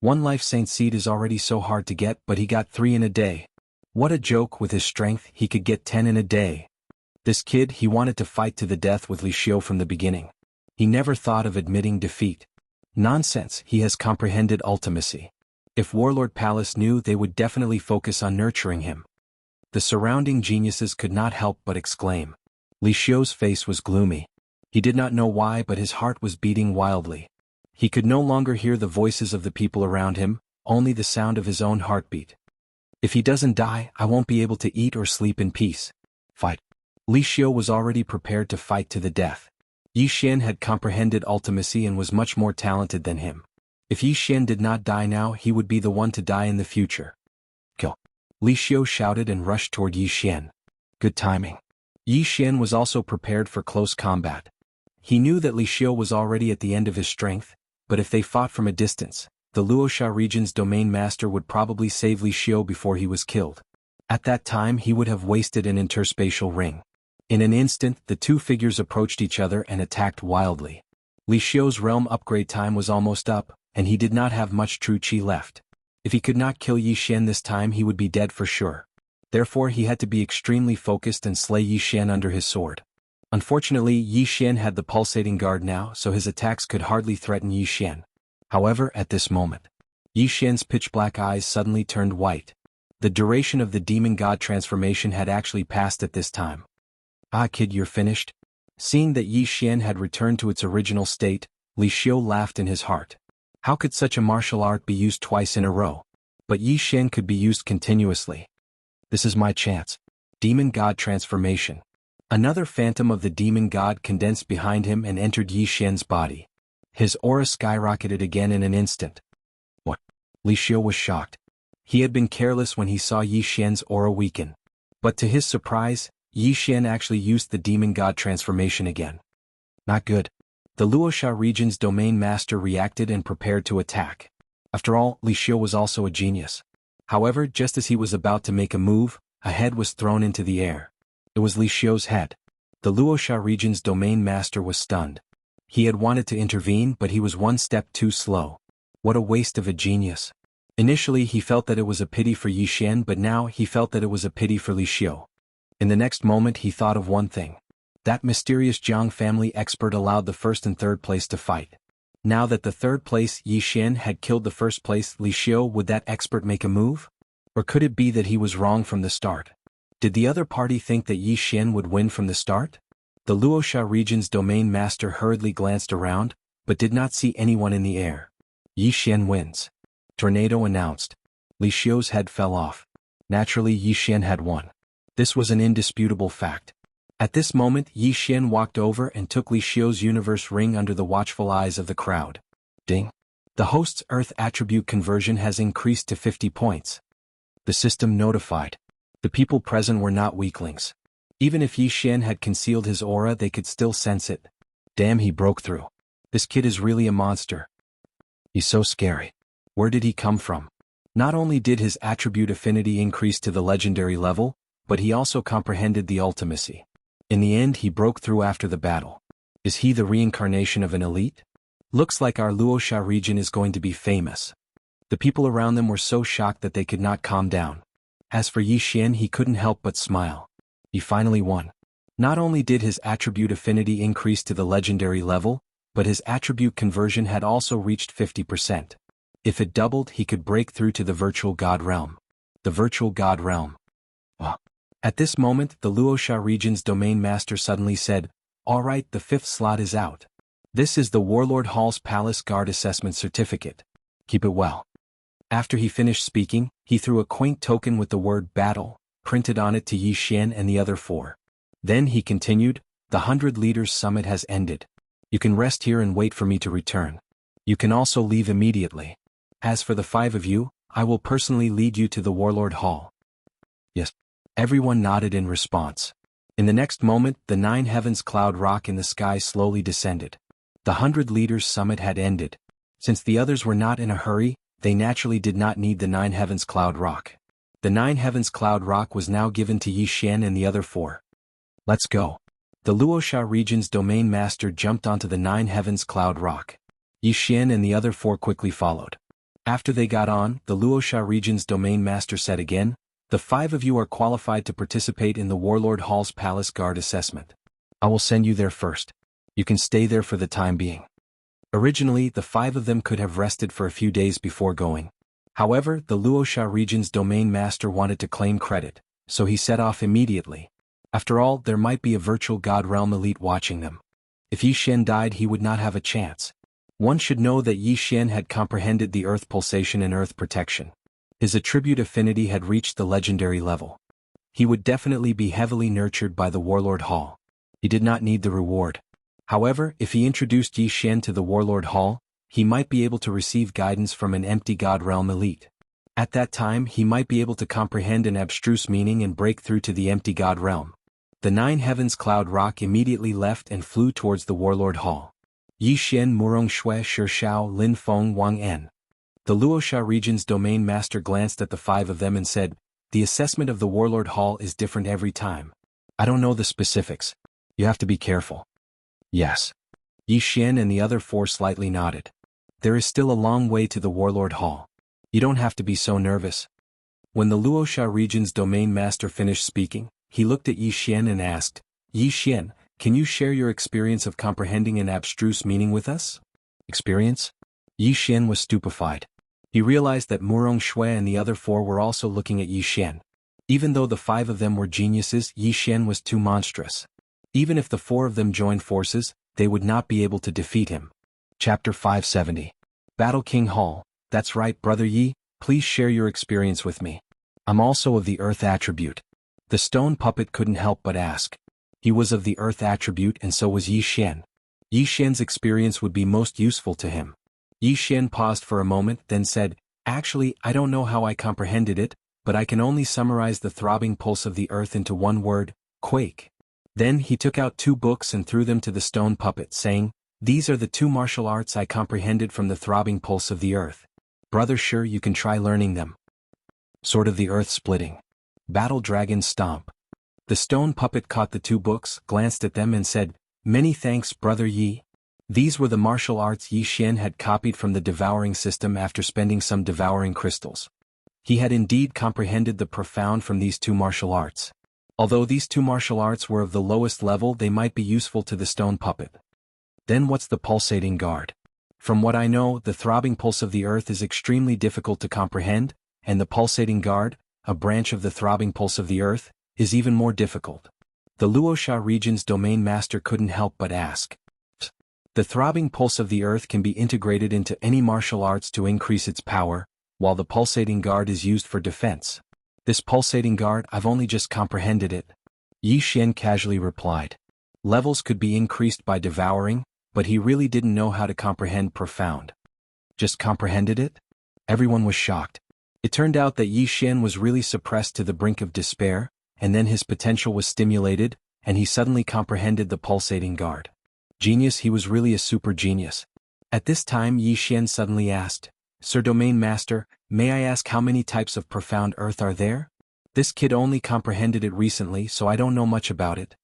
1 life saint seed is already so hard to get, but he got 3 in a day. What a joke, with his strength he could get 10 in a day. This kid, he wanted to fight to the death with Li Xiu from the beginning. He never thought of admitting defeat. Nonsense, he has comprehended ultimacy. If Warlord Palace knew, they would definitely focus on nurturing him. The surrounding geniuses could not help but exclaim. Li Xiu's face was gloomy. He did not know why, but his heart was beating wildly. He could no longer hear the voices of the people around him, only the sound of his own heartbeat. If he doesn't die, I won't be able to eat or sleep in peace. Fight. Li Xiu was already prepared to fight to the death. Yi Xian had comprehended ultimacy and was much more talented than him. If Yi Xian did not die now, he would be the one to die in the future. Kill. Li Xiu shouted and rushed toward Yi Xian. Good timing. Yi Xian was also prepared for close combat. He knew that Li Xiu was already at the end of his strength, but if they fought from a distance, the Luoxia region's domain master would probably save Li Xiu before he was killed. At that time he would have wasted an interspatial ring. In an instant the two figures approached each other and attacked wildly. Li Xiu's realm upgrade time was almost up, and he did not have much true qi left. If he could not kill Yi Xian this time, he would be dead for sure. Therefore he had to be extremely focused and slay Yi Xian under his sword. Unfortunately, Yi Xian had the pulsating guard now, so his attacks could hardly threaten Yi Xian. However, at this moment, Yi Xian's pitch-black eyes suddenly turned white. The duration of the demon god transformation had actually passed at this time. Ah kid, you're finished? Seeing that Yi Xian had returned to its original state, Li Xiu laughed in his heart. How could such a martial art be used twice in a row? But Yi Xian could be used continuously. This is my chance. Demon god transformation. Another phantom of the demon god condensed behind him and entered Yi Xian's body. His aura skyrocketed again in an instant. What? Li Xiu was shocked. He had been careless when he saw Yi Xian's aura weaken. But to his surprise, Yi Xian actually used the demon god transformation again. Not good. The Luoxia region's domain master reacted and prepared to attack. After all, Li Xiu was also a genius. However, just as he was about to make a move, a head was thrown into the air. It was Li Xiu's head. The Luoxia region's domain master was stunned. He had wanted to intervene, but he was one step too slow. What a waste of a genius. Initially he felt that it was a pity for Yi Xian, but now he felt that it was a pity for Li Xiu. In the next moment he thought of one thing. That mysterious Jianghu family expert allowed the first and third place to fight. Now that the third place Yi Xian had killed the first place Li Xiu, would that expert make a move? Or could it be that he was wrong from the start? Did the other party think that Yi Xian would win from the start? The Luoxia region's domain master hurriedly glanced around, but did not see anyone in the air. Yi Xian wins. Tornado announced. Li Xiu's head fell off. Naturally, Yi Xian had won. This was an indisputable fact. At this moment, Yi Xian walked over and took Li Xiu's universe ring under the watchful eyes of the crowd. Ding. The host's Earth attribute conversion has increased to 50 points. The system notified. The people present were not weaklings. Even if Yi Xian had concealed his aura, they could still sense it. Damn, he broke through. This kid is really a monster. He's so scary. Where did he come from? Not only did his attribute affinity increase to the legendary level, but he also comprehended the ultimacy. In the end, he broke through after the battle. Is he the reincarnation of an elite? Looks like our Luoxia region is going to be famous. The people around them were so shocked that they could not calm down. As for Yi Xian, he couldn't help but smile. He finally won. Not only did his attribute affinity increase to the legendary level, but his attribute conversion had also reached 50%. If it doubled, he could break through to the virtual god realm. The virtual god realm. At this moment, the Luoxia region's domain master suddenly said, "Alright, the 5th slot is out. This is the Warlord Hall's Palace Guard Assessment Certificate. Keep it well." After he finished speaking, he threw a quaint token with the word battle printed on it to Yi Xian and the other 4. Then he continued, "The 100 Leaders Summit has ended. You can rest here and wait for me to return. You can also leave immediately. As for the 5 of you, I will personally lead you to the Warlord Hall." Yes. Everyone nodded in response. In the next moment, the 9 heavens cloud rock in the sky slowly descended. The 100 Leaders Summit had ended. Since the others were not in a hurry, they naturally did not need the 9 heavens cloud rock. The 9 heavens cloud rock was now given to Yi Xian and the other 4. Let's go. The Luoxia region's domain master jumped onto the 9 heavens cloud rock. Yi Xian and the other 4 quickly followed. After they got on, the Luoxia region's domain master said again, "The 5 of you are qualified to participate in the Warlord Hall's Palace Guard Assessment. I will send you there first. You can stay there for the time being." Originally, the 5 of them could have rested for a few days before going. However, the Luoxia region's domain master wanted to claim credit, so he set off immediately. After all, there might be a virtual god realm elite watching them. If Yi Xian died, he would not have a chance. One should know that Yi Xian had comprehended the earth pulsation and earth protection. His attribute affinity had reached the legendary level. He would definitely be heavily nurtured by the Warlord Hall. He did not need the reward. However, if he introduced Yi Xian to the Warlord Hall, he might be able to receive guidance from an empty god realm elite. At that time, he might be able to comprehend an abstruse meaning and break through to the empty god realm. The 9 heavens cloud rock immediately left and flew towards the Warlord Hall. Yi Xian, Murong Shui, Shishao, Lin Feng, Wang En. The Luoxia region's domain master glanced at the 5 of them and said, "The assessment of the Warlord Hall is different every time. I don't know the specifics. You have to be careful." Yes. Yi Xian and the other 4 slightly nodded. There is still a long way to the Warlord Hall. You don't have to be so nervous. When the Luoxia region's domain master finished speaking, he looked at Yi Xian and asked, "Yi Xian, can you share your experience of comprehending an abstruse meaning with us?" Experience? Yi Xian was stupefied. He realized that Murong Shui and the other 4 were also looking at Yi Xian. Even though the 5 of them were geniuses, Yi Xian was too monstrous. Even if the 4 of them joined forces, they would not be able to defeat him. Chapter 570. Battle King Hall. That's right, Brother Yi, please share your experience with me. I'm also of the Earth attribute. The stone puppet couldn't help but ask. He was of the Earth attribute and so was Yi Xian. Yi Xian's experience would be most useful to him. Yi Xian paused for a moment, then said, "Actually, I don't know how I comprehended it, but I can only summarize the throbbing pulse of the earth into one word, quake." Then he took out 2 books and threw them to the stone puppet, saying, "These are the 2 martial arts I comprehended from the throbbing pulse of the earth. Brother, sure, you can try learning them." Sword of the Earth Splitting. Battle Dragon Stomp. The stone puppet caught the 2 books, glanced at them and said, "Many thanks, Brother Yi." These were the martial arts Yi Xian had copied from the devouring system after spending some devouring crystals. He had indeed comprehended the profound from these 2 martial arts. Although these 2 martial arts were of the lowest level, they might be useful to the stone puppet. Then what's the pulsating guard? From what I know, the throbbing pulse of the earth is extremely difficult to comprehend, and the pulsating guard, a branch of the throbbing pulse of the earth, is even more difficult. The Luoxia region's domain master couldn't help but ask. The throbbing pulse of the earth can be integrated into any martial arts to increase its power, while the pulsating guard is used for defense. This pulsating guard, I've only just comprehended it. Yi Xian casually replied. Levels could be increased by devouring, but he really didn't know how to comprehend profound. Just comprehended it? Everyone was shocked. It turned out that Yi Xian was really suppressed to the brink of despair, and then his potential was stimulated, and he suddenly comprehended the pulsating guard. Genius, he was really a super genius. At this time Yi Xian suddenly asked, "Sir Domain Master, may I ask how many types of profound earth are there? This kid only comprehended it recently, so I don't know much about it.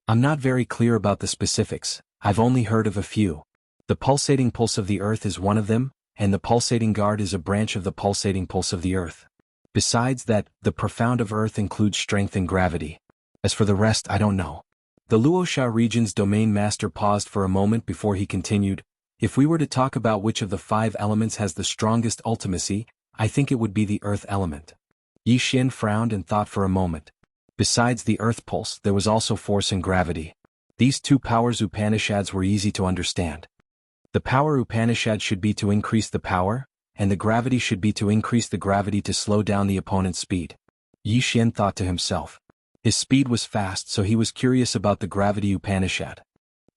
I'm not very clear about the specifics, I've only heard of a few. The pulsating pulse of the earth is one of them, and the pulsating guard is a branch of the pulsating pulse of the earth. Besides that, the profound of earth includes strength and gravity. As for the rest, I don't know." The Luosha region's domain master paused for a moment before he continued, "If we were to talk about which of the 5 elements has the strongest ultimacy, I think it would be the earth element." Yi Xian frowned and thought for a moment. Besides the earth pulse, there was also force and gravity. These 2 powers Upanishads were easy to understand. The power Upanishad should be to increase the power, and the gravity should be to increase the gravity to slow down the opponent's speed. Yi Xian thought to himself. His speed was fast, so he was curious about the gravity Upanishad.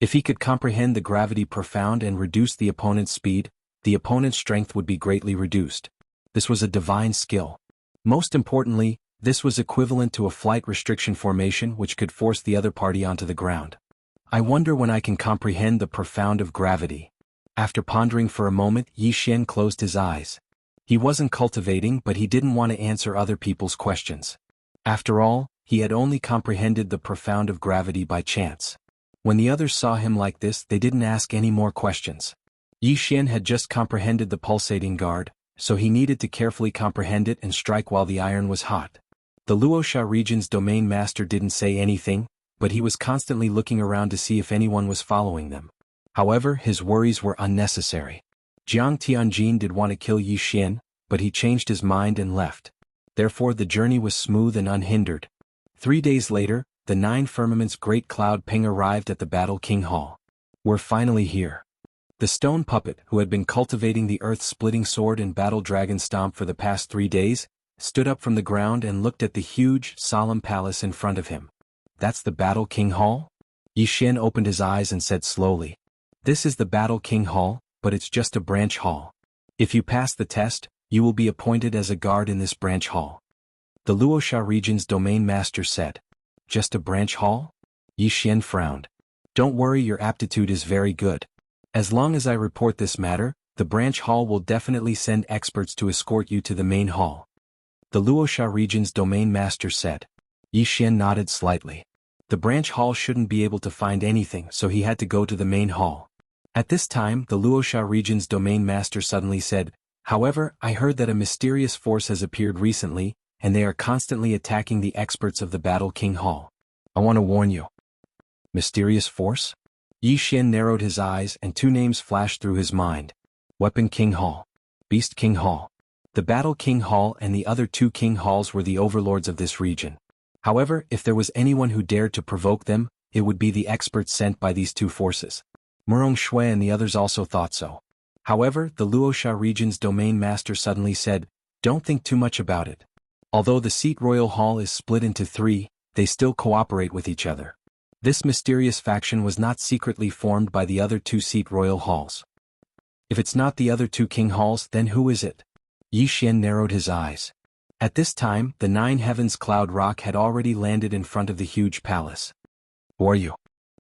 If he could comprehend the gravity profound and reduce the opponent's speed, the opponent's strength would be greatly reduced. This was a divine skill. Most importantly, this was equivalent to a flight restriction formation which could force the other party onto the ground. I wonder when I can comprehend the profound of gravity. After pondering for a moment, Yi Xian closed his eyes. He wasn't cultivating, but he didn't want to answer other people's questions. After all, he had only comprehended the profound of gravity by chance. When the others saw him like this, they didn't ask any more questions. Yi Xian had just comprehended the pulsating guard, so he needed to carefully comprehend it and strike while the iron was hot. The Luosha region's domain master didn't say anything, but he was constantly looking around to see if anyone was following them. However, his worries were unnecessary. Jiang Tianjin did want to kill Yi Xian, but he changed his mind and left. Therefore the journey was smooth and unhindered. 3 days later, the 9 firmament's great cloud Ping arrived at the Battle King Hall. "We're finally here." The stone puppet, who had been cultivating the earth-splitting sword and battle dragon stomp for the past 3 days, stood up from the ground and looked at the huge, solemn palace in front of him. "That's the Battle King Hall?" Yi Xian opened his eyes and said slowly. "This is the Battle King Hall, but it's just a branch hall. If you pass the test, you will be appointed as a guard in this branch hall." The Luosha region's domain master said. "Just a branch hall?" Yi Xian frowned. "Don't worry, your aptitude is very good. As long as I report this matter, the branch hall will definitely send experts to escort you to the main hall." The Luosha region's domain master said. Yi Xian nodded slightly. The branch hall shouldn't be able to find anything, so he had to go to the main hall. At this time, the Luosha region's domain master suddenly said, "However, I heard that a mysterious force has appeared recently, and they are constantly attacking the experts of the Battle King Hall. I want to warn you." Mysterious force? Yi Xian narrowed his eyes and 2 names flashed through his mind. Weapon King Hall. Beast King Hall. The Battle King Hall and the other 2 King Halls were the overlords of this region. However, if there was anyone who dared to provoke them, it would be the experts sent by these 2 forces. Murong Shui and the others also thought so. However, the Luosha region's domain master suddenly said, "Don't think too much about it. Although the Seat Royal Hall is split into 3, they still cooperate with each other. This mysterious faction was not secretly formed by the other 2 Seat Royal Halls. If it's not the other 2 King Halls, then who is it?" Yi Xian narrowed his eyes. At this time, the 9 Heavens Cloud Rock had already landed in front of the huge palace. "Who are you?"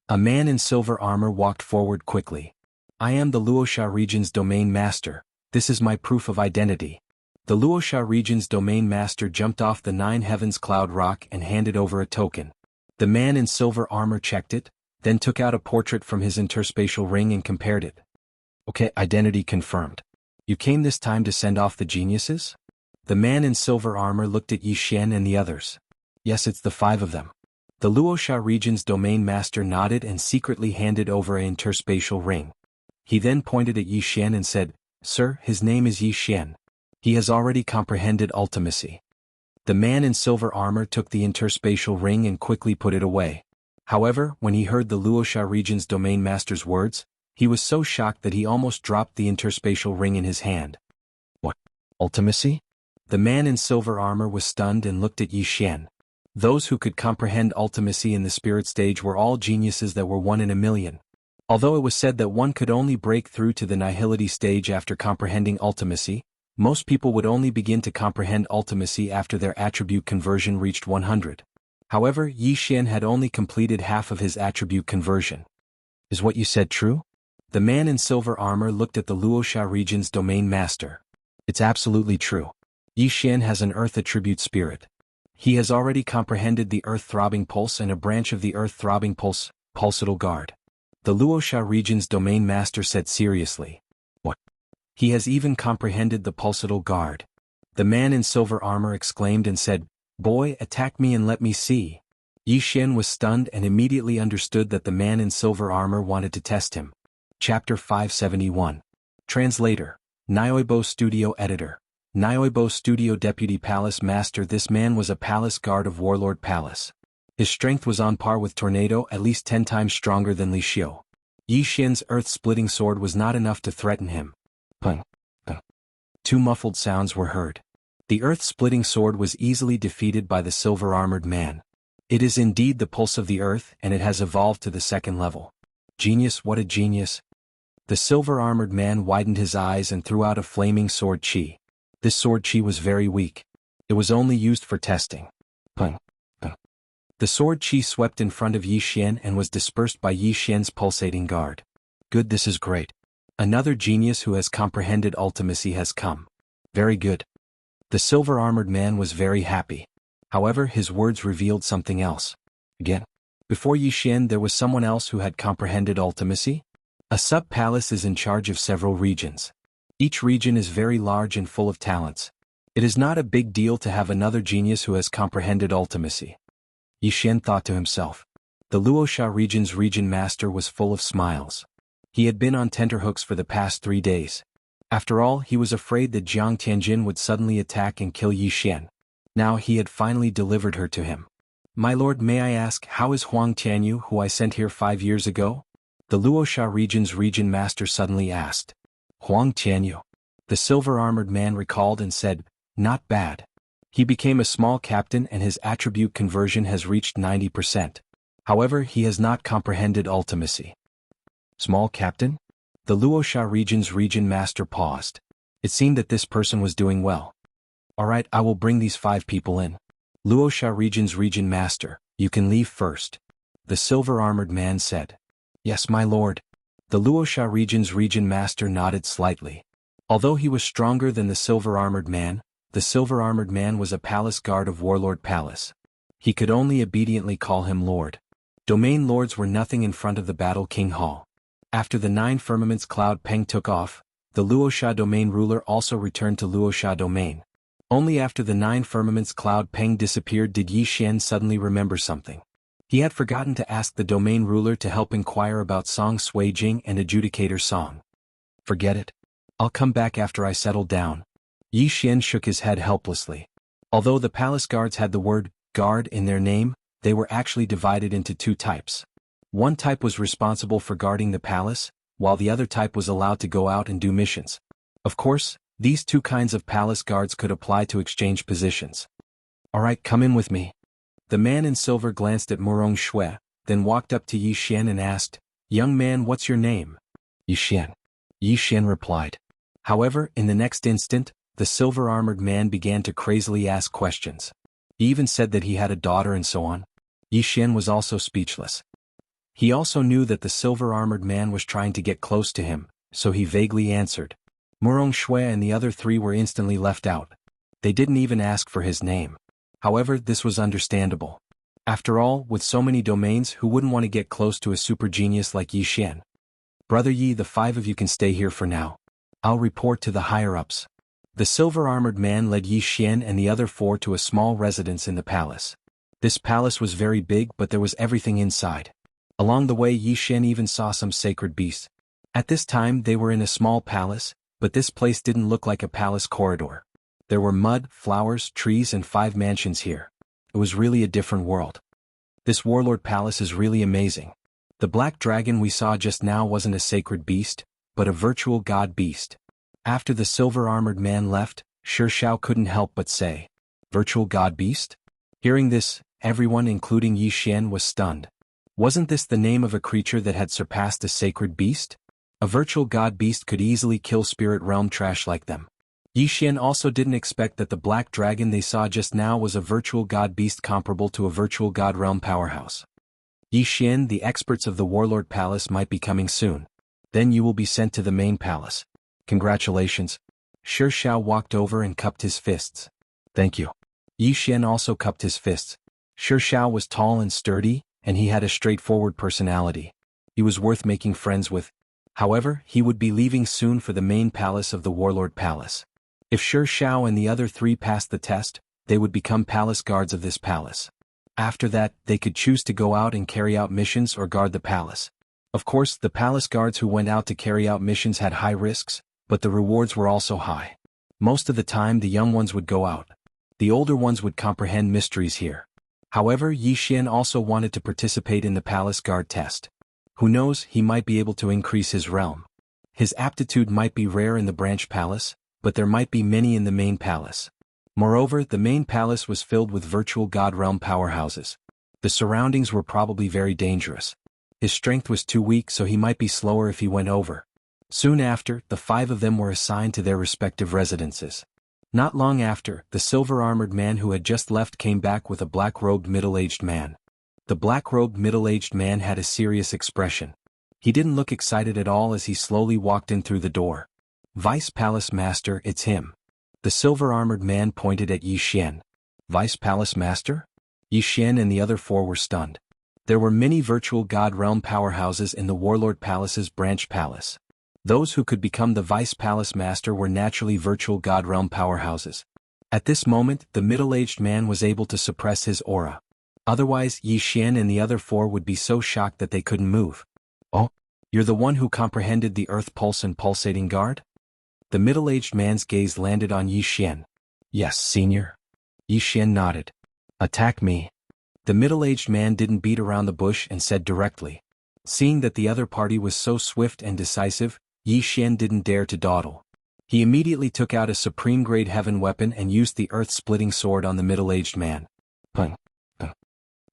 A man in silver armor walked forward quickly. "I am the Luosha region's domain master. This is my proof of identity." The Luosha region's domain master jumped off the 9 Heavens Cloud Rock and handed over a token. The man in silver armor checked it, then took out a portrait from his interspatial ring and compared it. "Okay, identity confirmed. You came this time to send off the geniuses?" The man in silver armor looked at Yi Xian and the others. "Yes, it's the 5 of them." The Luosha region's domain master nodded and secretly handed over an interspatial ring. He then pointed at Yi Xian and said, "Sir, his name is Yi Xian. He has already comprehended ultimacy." The man in silver armor took the interspatial ring and quickly put it away. However, when he heard the Luosha region's domain master's words, he was so shocked that he almost dropped the interspatial ring in his hand. "What? Ultimacy?" The man in silver armor was stunned and looked at Yi Xian. Those who could comprehend ultimacy in the spirit stage were all geniuses that were 1 in a million. Although it was said that one could only break through to the nihility stage after comprehending ultimacy, Most people would only begin to comprehend ultimacy after their attribute conversion reached 100. However, Yi Xian had only completed half of his attribute conversion. Is what you said true? The man in silver armor looked at the Luoxia region's domain master. It's absolutely true. Yi Xian has an earth attribute spirit. He has already comprehended the earth-throbbing pulse and a branch of the earth-throbbing pulse, pulsatile guard. The Luoxia region's domain master said seriously. What? He has even comprehended the pulsatile guard. The man in silver armor exclaimed and said, "Boy, attack me and let me see." Yi Xian was stunned and immediately understood that the man in silver armor wanted to test him. Chapter 571. Translator. Nioibo Studio Editor. Nioibo Studio Deputy Palace Master. This man was a palace guard of Warlord Palace. His strength was on par with Tornado, at least 10 times stronger than Li Xiu. Yi Xian's earth-splitting sword was not enough to threaten him. Pung. Pung. Two muffled sounds were heard. The earth-splitting sword was easily defeated by the silver-armored man. It is indeed the pulse of the earth, and it has evolved to the second level. Genius, what a genius. The silver-armored man widened his eyes and threw out a flaming sword chi. This sword chi was very weak. It was only used for testing. Pung. Pung. The sword chi swept in front of Yi Xian and was dispersed by Yi Xian's pulsating guard. Good, this is great. Another genius who has comprehended ultimacy has come. Very good. The silver-armored man was very happy. However, his words revealed something else. Again. Before Yi Xian there was someone else who had comprehended ultimacy? A sub-palace is in charge of several regions. Each region is very large and full of talents. It is not a big deal to have another genius who has comprehended ultimacy. Yi Xian thought to himself. The Luoxia region's region master was full of smiles. He had been on tenterhooks for the past 3 days. After all, he was afraid that Jiang Tianjin would suddenly attack and kill Yi Xian. Now he had finally delivered her to him. My lord, may I ask, how is Huang Tianyu, who I sent here 5 years ago? The Luoxia region's region master suddenly asked. Huang Tianyu. The silver-armored man recalled and said, not bad. He became a small captain and his attribute conversion has reached 90%. However, he has not comprehended ultimacy. Small captain? The Luoxia region's region master paused. It seemed that this person was doing well. Alright, I will bring these 5 people in. Luoxia region's region master, you can leave first. The silver-armored man said. Yes, my lord. The Luoxia region's region master nodded slightly. Although he was stronger than the silver-armored man, the silver-armored man was a palace guard of Warlord Palace. He could only obediently call him lord. Domain lords were nothing in front of the Battle King Hall. After the 9 firmaments Cloud Peng took off, the Luoxia domain ruler also returned to Luoxia domain. Only after the 9 firmaments Cloud Peng disappeared did Yi Xian suddenly remember something. He had forgotten to ask the domain ruler to help inquire about Song Sui Jing and Adjudicator Song. Forget it. I'll come back after I settle down. Yi Xian shook his head helplessly. Although the palace guards had the word guard in their name, they were actually divided into 2 types. One type was responsible for guarding the palace, while the other type was allowed to go out and do missions. Of course, these 2 kinds of palace guards could apply to exchange positions. Alright, come in with me. The man in silver glanced at Murong Shui, then walked up to Yi Xian and asked, Young man, what's your name? Yi Xian. Yi Xian replied. However, in the next instant, the silver-armored man began to crazily ask questions. He even said that he had a daughter and so on. Yi Xian was also speechless. He also knew that the silver-armored man was trying to get close to him, so he vaguely answered. Murong Shui and the other 3 were instantly left out. They didn't even ask for his name. However, this was understandable. After all, with so many domains, who wouldn't want to get close to a super genius like Yi Xian? Brother Yi, the 5 of you can stay here for now. I'll report to the higher-ups. The silver-armored man led Yi Xian and the other 4 to a small residence in the palace. This palace was very big, but there was everything inside. Along the way, Yi Xian even saw some sacred beasts. At this time, they were in a small palace, but this place didn't look like a palace corridor. There were mud, flowers, trees and 5 mansions here. It was really a different world. This warlord palace is really amazing. The black dragon we saw just now wasn't a sacred beast, but a virtual god beast. After the silver-armored man left, Shi Shao couldn't help but say, Virtual god beast? Hearing this, everyone including Yi Xian was stunned. Wasn't this the name of a creature that had surpassed a sacred beast? A virtual god beast could easily kill spirit realm trash like them. Yi Xian also didn't expect that the black dragon they saw just now was a virtual god beast comparable to a virtual god realm powerhouse. Yi Xian, the experts of the Warlord Palace might be coming soon. Then you will be sent to the main palace. Congratulations. Shi Xiao walked over and cupped his fists. Thank you. Yi Xian also cupped his fists. Shi Xiao was tall and sturdy, and he had a straightforward personality. He was worth making friends with. However, he would be leaving soon for the main palace of the Warlord Palace. If Shi Xiao and the other three passed the test, they would become palace guards of this palace. After that, they could choose to go out and carry out missions or guard the palace. Of course, the palace guards who went out to carry out missions had high risks, but the rewards were also high. Most of the time the young ones would go out. The older ones would comprehend mysteries here. However, Yi Xian also wanted to participate in the palace guard test. Who knows, he might be able to increase his realm. His aptitude might be rare in the branch palace, but there might be many in the main palace. Moreover, the main palace was filled with virtual god realm powerhouses. The surroundings were probably very dangerous. His strength was too weak, so he might be slower if he went over. Soon after, the 5 of them were assigned to their respective residences. Not long after, the silver-armored man who had just left came back with a black-robed middle-aged man. The black-robed middle-aged man had a serious expression. He didn't look excited at all as he slowly walked in through the door. Vice Palace Master, it's him. The silver-armored man pointed at Yi Xian. Vice Palace Master? Yi Xian and the other 4 were stunned. There were many virtual god realm powerhouses in the Warlord Palace's branch palace. Those who could become the Vice Palace Master were naturally virtual god realm powerhouses. At this moment, the middle-aged man was able to suppress his aura. Otherwise, Yi Xian and the other 4 would be so shocked that they couldn't move. Oh, you're the one who comprehended the Earth Pulse and Pulsating Guard? The middle-aged man's gaze landed on Yi Xian. Yes, senior. Yi Xian nodded. Attack me. The middle-aged man didn't beat around the bush and said directly. Seeing that the other party was so swift and decisive, Yi Xian didn't dare to dawdle. He immediately took out a supreme-grade heaven weapon and used the earth-splitting sword on the middle-aged man. Pung.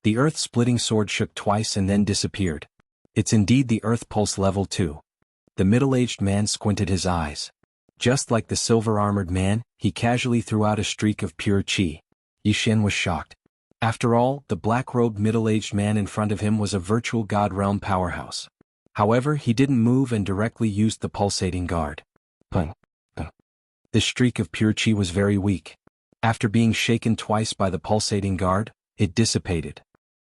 The earth-splitting sword shook twice and then disappeared. It's indeed the Earth Pulse Level 2. The middle-aged man squinted his eyes. Just like the silver-armored man, he casually threw out a streak of pure qi. Yi Xian was shocked. After all, the black-robed middle-aged man in front of him was a virtual god realm powerhouse. However, he didn't move and directly used the pulsating guard. Pung. The streak of pure qi was very weak. After being shaken twice by the pulsating guard, it dissipated.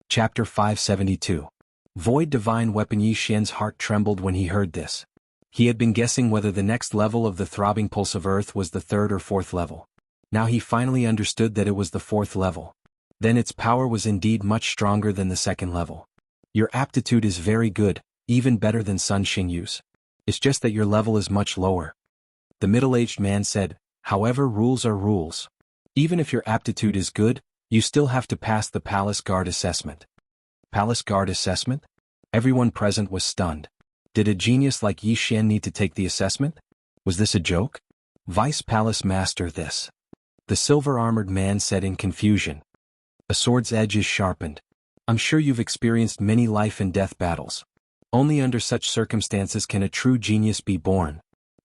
Chapter 572. Void Divine Weapon. Yi Xian's heart trembled when he heard this. He had been guessing whether the next level of the throbbing pulse of Earth was the 3rd or 4th level. Now he finally understood that it was the 4th level. Then its power was indeed much stronger than the 2nd level. Your aptitude is very good, even better than Sun Xingyu's. It's just that your level is much lower. The middle-aged man said, however, rules are rules. Even if your aptitude is good, you still have to pass the Palace Guard Assessment. Palace Guard Assessment? Everyone present was stunned. Did a genius like Yi Xian need to take the assessment? Was this a joke? Vice Palace Master, this. The silver-armored man said in confusion. A sword's edge is sharpened. I'm sure you've experienced many life and death battles. Only under such circumstances can a true genius be born.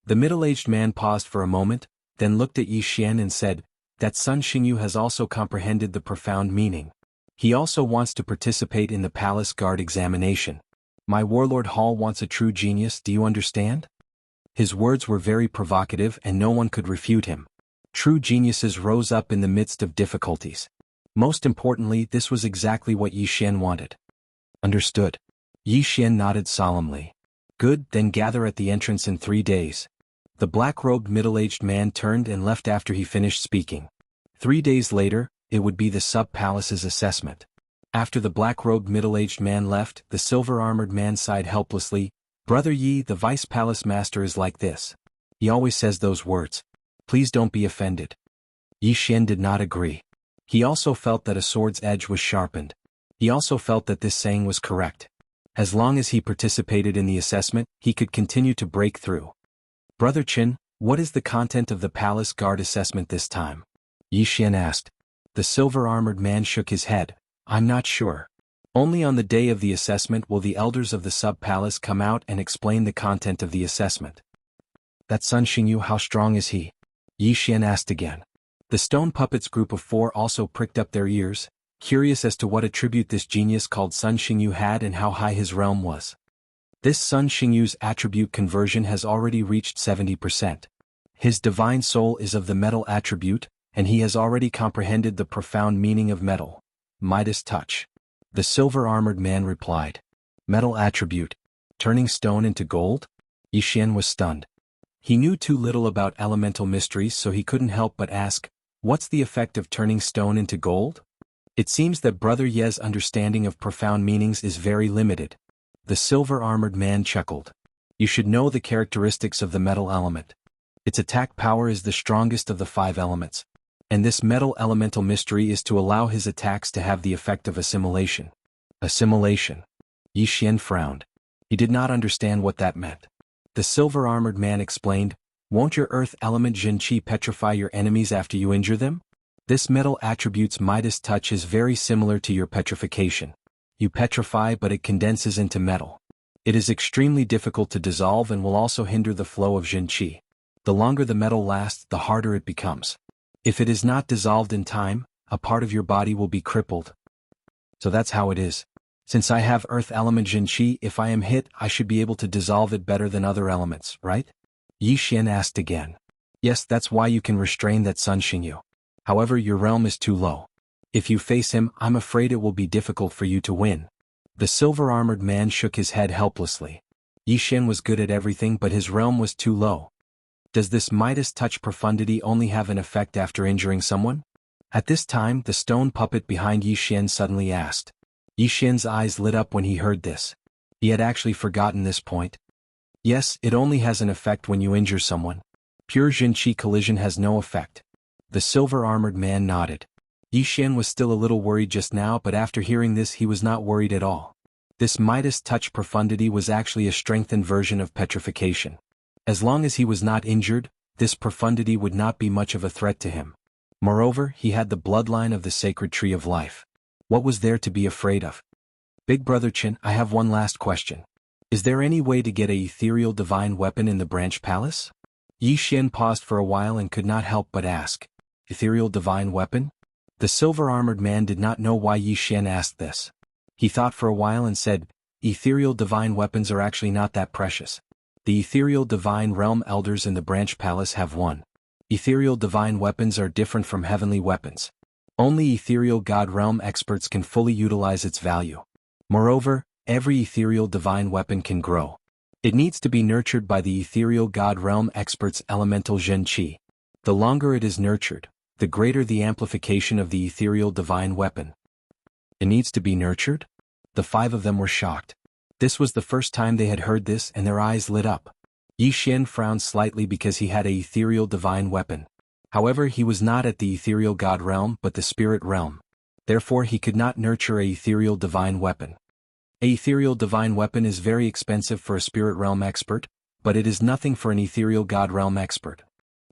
The middle-aged man paused for a moment, then looked at Yi Xian and said, that Sun Xingyu has also comprehended the profound meaning. He also wants to participate in the Palace Guard examination. My Warlord Hall wants a true genius, do you understand? His words were very provocative and no one could refute him. True geniuses rose up in the midst of difficulties. Most importantly, this was exactly what Yi Xian wanted. Understood. Yi Xian nodded solemnly. Good, then gather at the entrance in 3 days. The black-robed middle-aged man turned and left after he finished speaking. 3 days later, it would be the sub-palace's assessment. After the black-robed middle-aged man left, the silver-armored man sighed helplessly. Brother Yi, the Vice Palace Master is like this. He always says those words. Please don't be offended. Yi Xian did not agree. He also felt that a sword's edge was sharpened. He also felt that this saying was correct. As long as he participated in the assessment, he could continue to break through. Brother Qin, what is the content of the Palace Guard assessment this time? Yi Xian asked. The silver-armored man shook his head. I'm not sure. Only on the day of the assessment will the elders of the sub-palace come out and explain the content of the assessment. That Sun Xingyu, how strong is he? Yi Xian asked again. The stone puppets group of 4 also pricked up their ears, curious as to what attribute this genius called Sun Xingyu had and how high his realm was. This Sun Xingyu's attribute conversion has already reached 70%. His divine soul is of the metal attribute, and he has already comprehended the profound meaning of metal. Midas touch. The silver-armored man replied. Metal attribute. Turning stone into gold? Yi Xian was stunned. He knew too little about elemental mysteries, so he couldn't help but ask, what's the effect of turning stone into gold? It seems that Brother Ye's understanding of profound meanings is very limited. The silver-armored man chuckled. You should know the characteristics of the metal element. Its attack power is the strongest of the 5 elements. And this metal elemental mystery is to allow his attacks to have the effect of assimilation. Assimilation. Yi Xian frowned. He did not understand what that meant. The silver-armored man explained, won't your earth element Zhenqi petrify your enemies after you injure them? This metal attribute's Midas touch is very similar to your petrification. You petrify but it condenses into metal. It is extremely difficult to dissolve and will also hinder the flow of Zhenqi. The longer the metal lasts, the harder it becomes. If it is not dissolved in time, a part of your body will be crippled. So that's how it is. Since I have earth element Zhenqi, if I am hit, I should be able to dissolve it better than other elements, right? Yi Xian asked again. Yes, that's why you can restrain that Sun Xingyu. However, your realm is too low. If you face him, I'm afraid it will be difficult for you to win. The silver-armored man shook his head helplessly. Yi Xian was good at everything, but his realm was too low. Does this Midas touch profundity only have an effect after injuring someone? At this time, the stone puppet behind Yi Xian suddenly asked. Yi Xian's eyes lit up when he heard this. He had actually forgotten this point. Yes, it only has an effect when you injure someone. Pure Zhenqi collision has no effect. The silver-armored man nodded. Yi Xian was still a little worried just now, but after hearing this he was not worried at all. This Midas touch profundity was actually a strengthened version of petrification. As long as he was not injured, this profundity would not be much of a threat to him. Moreover, he had the bloodline of the sacred tree of life. What was there to be afraid of? Big Brother Qin, I have one last question. Is there any way to get a ethereal divine weapon in the branch palace? Yi Xian paused for a while and could not help but ask. Ethereal divine weapon? The silver-armored man did not know why Yi Xian asked this. He thought for a while and said, ethereal divine weapons are actually not that precious. The ethereal divine realm elders in the branch palace have one. Ethereal divine weapons are different from heavenly weapons. Only ethereal god realm experts can fully utilize its value. Moreover, every ethereal divine weapon can grow. It needs to be nurtured by the ethereal god realm expert's elemental Zhenqi. The longer it is nurtured, the greater the amplification of the ethereal divine weapon. It needs to be nurtured? The 5 of them were shocked. This was the first time they had heard this and their eyes lit up. Yi Xian frowned slightly because he had a ethereal divine weapon. However, he was not at the ethereal god realm but the spirit realm. Therefore he could not nurture a ethereal divine weapon. A ethereal divine weapon is very expensive for a spirit realm expert, but it is nothing for an ethereal god realm expert.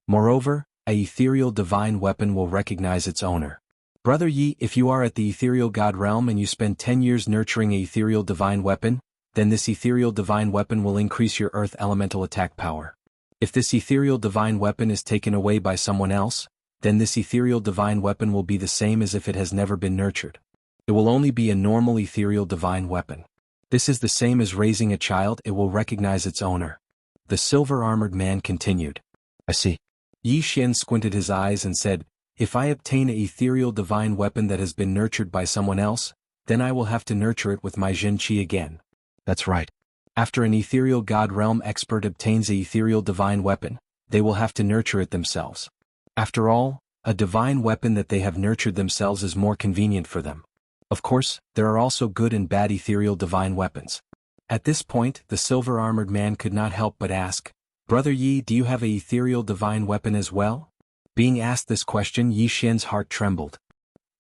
Moreover, a ethereal divine weapon will recognize its owner. Brother Yi, if you are at the ethereal god realm and you spend 10 years nurturing a ethereal divine weapon, then this ethereal divine weapon will increase your earth elemental attack power. If this ethereal divine weapon is taken away by someone else, then this ethereal divine weapon will be the same as if it has never been nurtured. It will only be a normal ethereal divine weapon. This is the same as raising a child, it will recognize its owner. The silver-armored man continued. I see. Yi Xian squinted his eyes and said, if I obtain an ethereal divine weapon that has been nurtured by someone else, then I will have to nurture it with my Zhenqi again. That's right. After an ethereal god realm expert obtains an ethereal divine weapon, they will have to nurture it themselves. After all, a divine weapon that they have nurtured themselves is more convenient for them. Of course, there are also good and bad ethereal divine weapons. At this point, the silver-armored man could not help but ask, Brother Yi, do you have an ethereal divine weapon as well? Being asked this question, Yi Xian's heart trembled.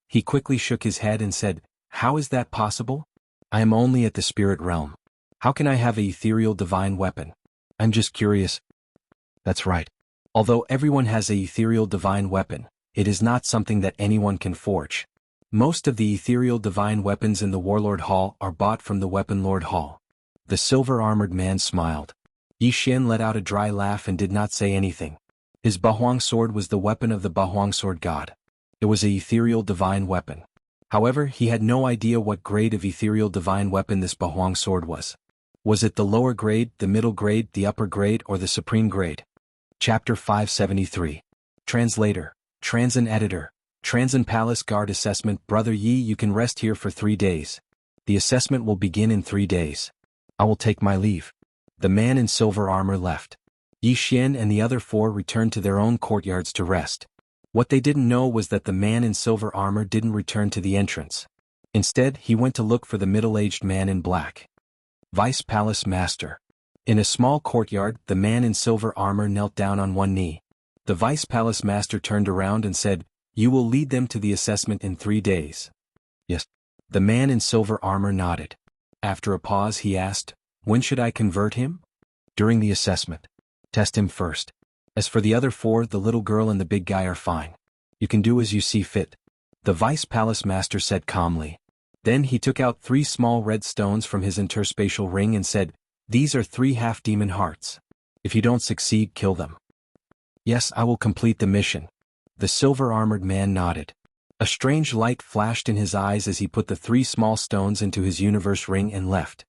He quickly shook his head and said, how is that possible? I am only at the spirit realm. How can I have an ethereal divine weapon? I'm just curious. That's right. Although everyone has an ethereal divine weapon, it is not something that anyone can forge. Most of the ethereal divine weapons in the Warlord Hall are bought from the Weapon Lord Hall. The silver-armored man smiled. Yi Xian let out a dry laugh and did not say anything. His Bahuang sword was the weapon of the Bahuang sword god. It was an ethereal divine weapon. However, he had no idea what grade of ethereal divine weapon this Bahuang sword was. Was it the lower grade, the middle grade, the upper grade, or the supreme grade? Chapter 573. Translator, Transin Editor, Transin Palace Guard Assessment. Brother Yi, you can rest here for 3 days. The assessment will begin in 3 days. I will take my leave. The man in silver armor left. Yi Xian and the other 4 returned to their own courtyards to rest. What they didn't know was that the man in silver armor didn't return to the entrance. Instead, he went to look for the middle-aged man in black. Vice Palace Master. In a small courtyard, the man in silver armor knelt down on one knee. The Vice Palace Master turned around and said, "You will lead them to the assessment in 3 days." "Yes." The man in silver armor nodded. After a pause he asked, "When should I convert him?" "During the assessment. Test him first. As for the other 4, the little girl and the big guy are fine. You can do as you see fit," the Vice Palace Master said calmly. Then he took out 3 small red stones from his interspatial ring and said, "These are 3 half-demon hearts. If you don't succeed, kill them." "Yes, I will complete the mission." The silver-armored man nodded. A strange light flashed in his eyes as he put the 3 small stones into his universe ring and left.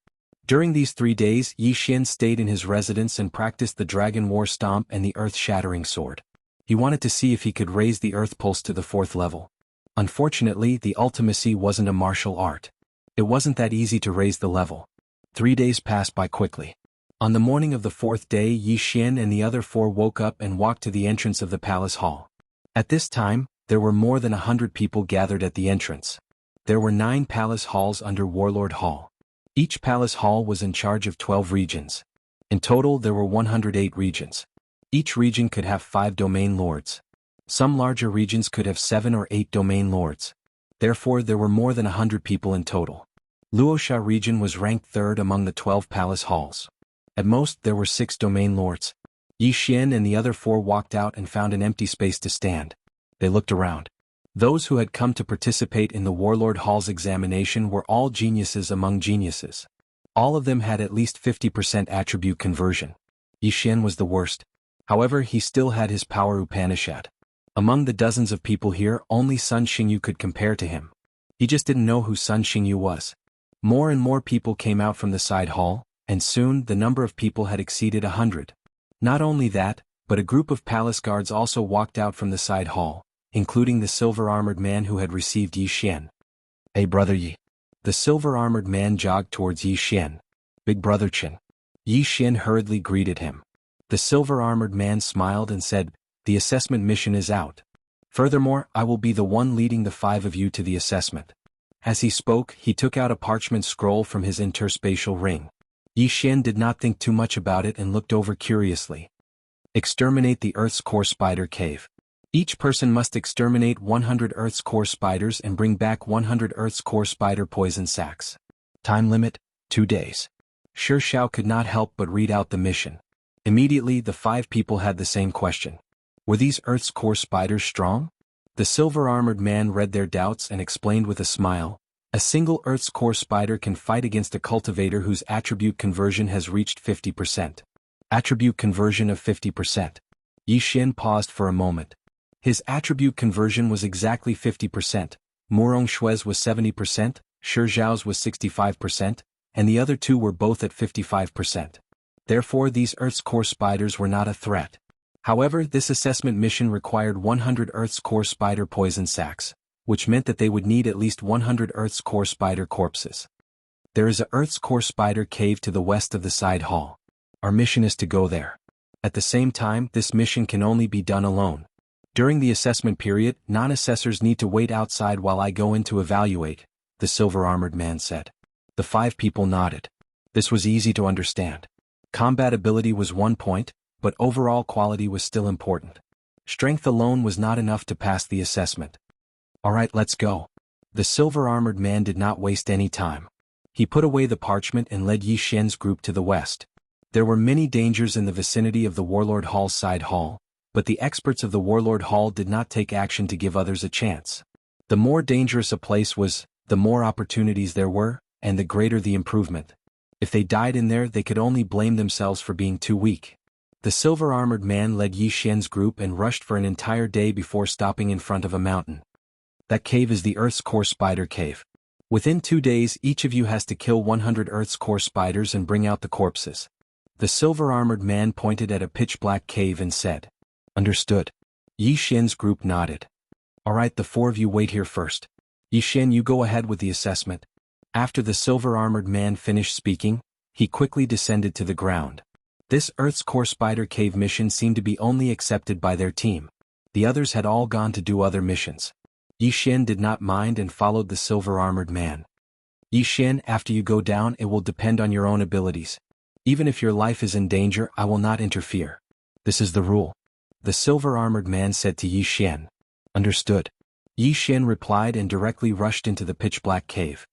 During these 3 days, Yi Xian stayed in his residence and practiced the Dragon War Stomp and the Earth-Shattering Sword. He wanted to see if he could raise the Earth Pulse to the 4th level. Unfortunately, the ultimacy wasn't a martial art. It wasn't that easy to raise the level. 3 days passed by quickly. On the morning of the 4th day, Yi Xian and the other 4 woke up and walked to the entrance of the palace hall. At this time, there were more than 100 people gathered at the entrance. There were 9 palace halls under Warlord Hall. Each palace hall was in charge of 12 regions. In total, there were 108 regions. Each region could have 5 domain lords. Some larger regions could have 7 or 8 domain lords. Therefore, there were more than 100 people in total. Luosha region was ranked 3rd among the 12 palace halls. At most, there were 6 domain lords. Yi Xian and the other 4 walked out and found an empty space to stand. They looked around. Those who had come to participate in the Warlord Hall's examination were all geniuses among geniuses. All of them had at least 50% attribute conversion. Yi Xian was the worst. However, he still had his power Upanishad. Among the dozens of people here, only Sun Xingyu could compare to him. He just didn't know who Sun Xingyu was. More and more people came out from the side hall, and soon the number of people had exceeded 100. Not only that, but a group of palace guards also walked out from the side hall, including the silver-armored man who had received Yi Xian. "Hey brother Yi." The silver-armored man jogged towards Yi Xian. "Big brother Chen." Yi Xian hurriedly greeted him. The silver-armored man smiled and said, "The assessment mission is out. Furthermore, I will be the one leading the 5 of you to the assessment." As he spoke, he took out a parchment scroll from his interspatial ring. Yi Xian did not think too much about it and looked over curiously. Exterminate the Earth's core spider cave. Each person must exterminate 100 Earth's core spiders and bring back 100 Earth's core spider poison sacs. Time limit, 2 days. Shi Xiao could not help but read out the mission. Immediately, the 5 people had the same question. Were these Earth's core spiders strong? The silver-armored man read their doubts and explained with a smile, "A single Earth's core spider can fight against a cultivator whose attribute conversion has reached 50%. Attribute conversion of 50%. Yi Xian paused for a moment. His attribute conversion was exactly 50%, Murong Shui's was 70%, Shi Zhao's was 65%, and the other 2 were both at 55%. Therefore, these Earth's core spiders were not a threat. However, this assessment mission required 100 Earth's core spider poison sacs, which meant that they would need at least 100 Earth's core spider corpses. There is a Earth's core spider cave to the west of the side hall. Our mission is to go there. At the same time, this mission can only be done alone. During the assessment period, non-assessors need to wait outside while I go in to evaluate," the silver-armored man said. The 5 people nodded. This was easy to understand. Combat ability was 1 point, but overall quality was still important. Strength alone was not enough to pass the assessment. "Alright, let's go." The silver-armored man did not waste any time. He put away the parchment and led Yi Xian's group to the west. There were many dangers in the vicinity of the Warlord Hall's side hall, but the experts of the Warlord Hall did not take action to give others a chance. The more dangerous a place was, the more opportunities there were, and the greater the improvement. If they died in there, they could only blame themselves for being too weak. The silver-armored man led Yi Xian's group and rushed for an entire day before stopping in front of a mountain. That cave is the Earth's Core Spider Cave. Within 2 days each of you has to kill 100 Earth's Core Spiders and bring out the corpses. The silver-armored man pointed at a pitch-black cave and said, "Understood." Yi Xian's group nodded. "Alright, the 4 of you wait here first. Yi Xian, you go ahead with the assessment." After the silver-armored man finished speaking, he quickly descended to the ground. This Earth's Core Spider Cave mission seemed to be only accepted by their team. The others had all gone to do other missions. Yi Xian did not mind and followed the silver-armored man. "Yi Xian, after you go down it will depend on your own abilities. Even if your life is in danger, I will not interfere. This is the rule." The silver-armored man said to Yi Xian. "Understood." Yi Xian replied and directly rushed into the pitch-black cave.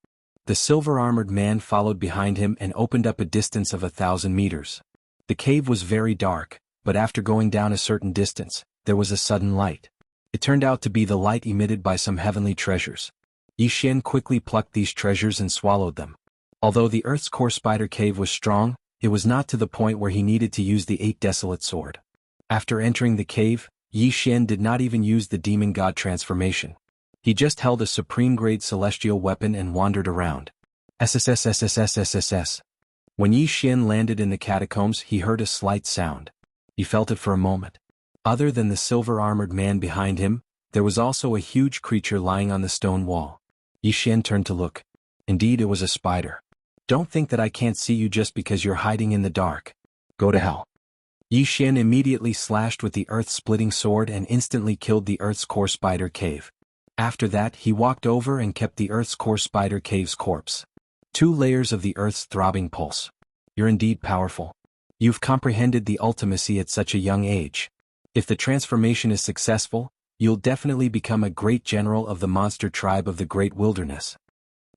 The silver-armored man followed behind him and opened up a distance of 1,000 meters. The cave was very dark, but after going down a certain distance, there was a sudden light. It turned out to be the light emitted by some heavenly treasures. Yi Xian quickly plucked these treasures and swallowed them. Although the Earth's Core Spider Cave was strong, it was not to the point where he needed to use the 8 Desolate Sword. After entering the cave, Yi Xian did not even use the Demon God transformation. He just held a supreme-grade celestial weapon and wandered around. SSSSSSSSS. When Yi Xian landed in the catacombs he heard a slight sound. He felt it for a moment. Other than the silver-armored man behind him, there was also a huge creature lying on the stone wall. Yi Xian turned to look. Indeed, it was a spider. "Don't think that I can't see you just because you're hiding in the dark. Go to hell." Yi Xian immediately slashed with the earth-splitting sword and instantly killed the Earth's Core Spider Cave. After that he walked over and kept the Earth's Core Spider Cave's corpse. 2 layers of the Earth's throbbing pulse. You're indeed powerful. You've comprehended the ultimacy at such a young age. If the transformation is successful, you'll definitely become a great general of the monster tribe of the Great Wilderness.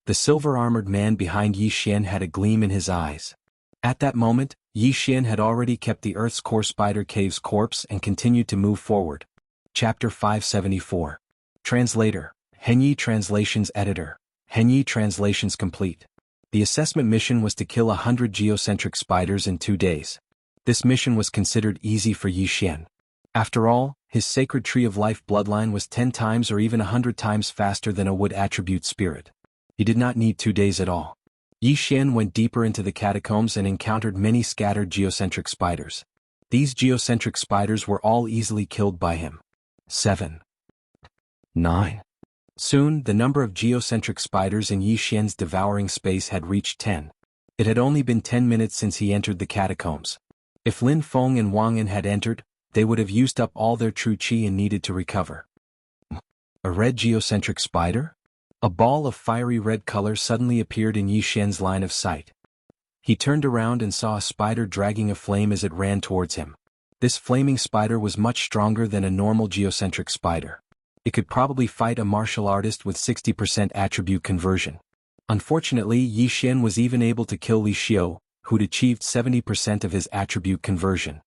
The silver-armored man behind Yi Xian had a gleam in his eyes. At that moment, Yi Xian had already kept the Earth's Core Spider Cave's corpse and continued to move forward. Chapter 574. Translator, Henyi Translations Editor, Henyi Translations Complete. The assessment mission was to kill 100 geocentric spiders in 2 days. This mission was considered easy for Yi Xian. After all, his sacred tree of life bloodline was 10 times or even 100 times faster than a wood attribute spirit. He did not need 2 days at all. Yi Xian went deeper into the catacombs and encountered many scattered geocentric spiders. These geocentric spiders were all easily killed by him. 7. 9. Soon, the number of geocentric spiders in Yi Xian's devouring space had reached 10. It had only been 10 minutes since he entered the catacombs. If Lin Feng and Wang An had entered, they would have used up all their true qi and needed to recover. A red geocentric spider? A ball of fiery red color suddenly appeared in Yi Xian's line of sight. He turned around and saw a spider dragging a flame as it ran towards him. This flaming spider was much stronger than a normal geocentric spider. It could probably fight a martial artist with 60% attribute conversion. Unfortunately, Yi Xian was even able to kill Li Xiu, who'd achieved 70% of his attribute conversion.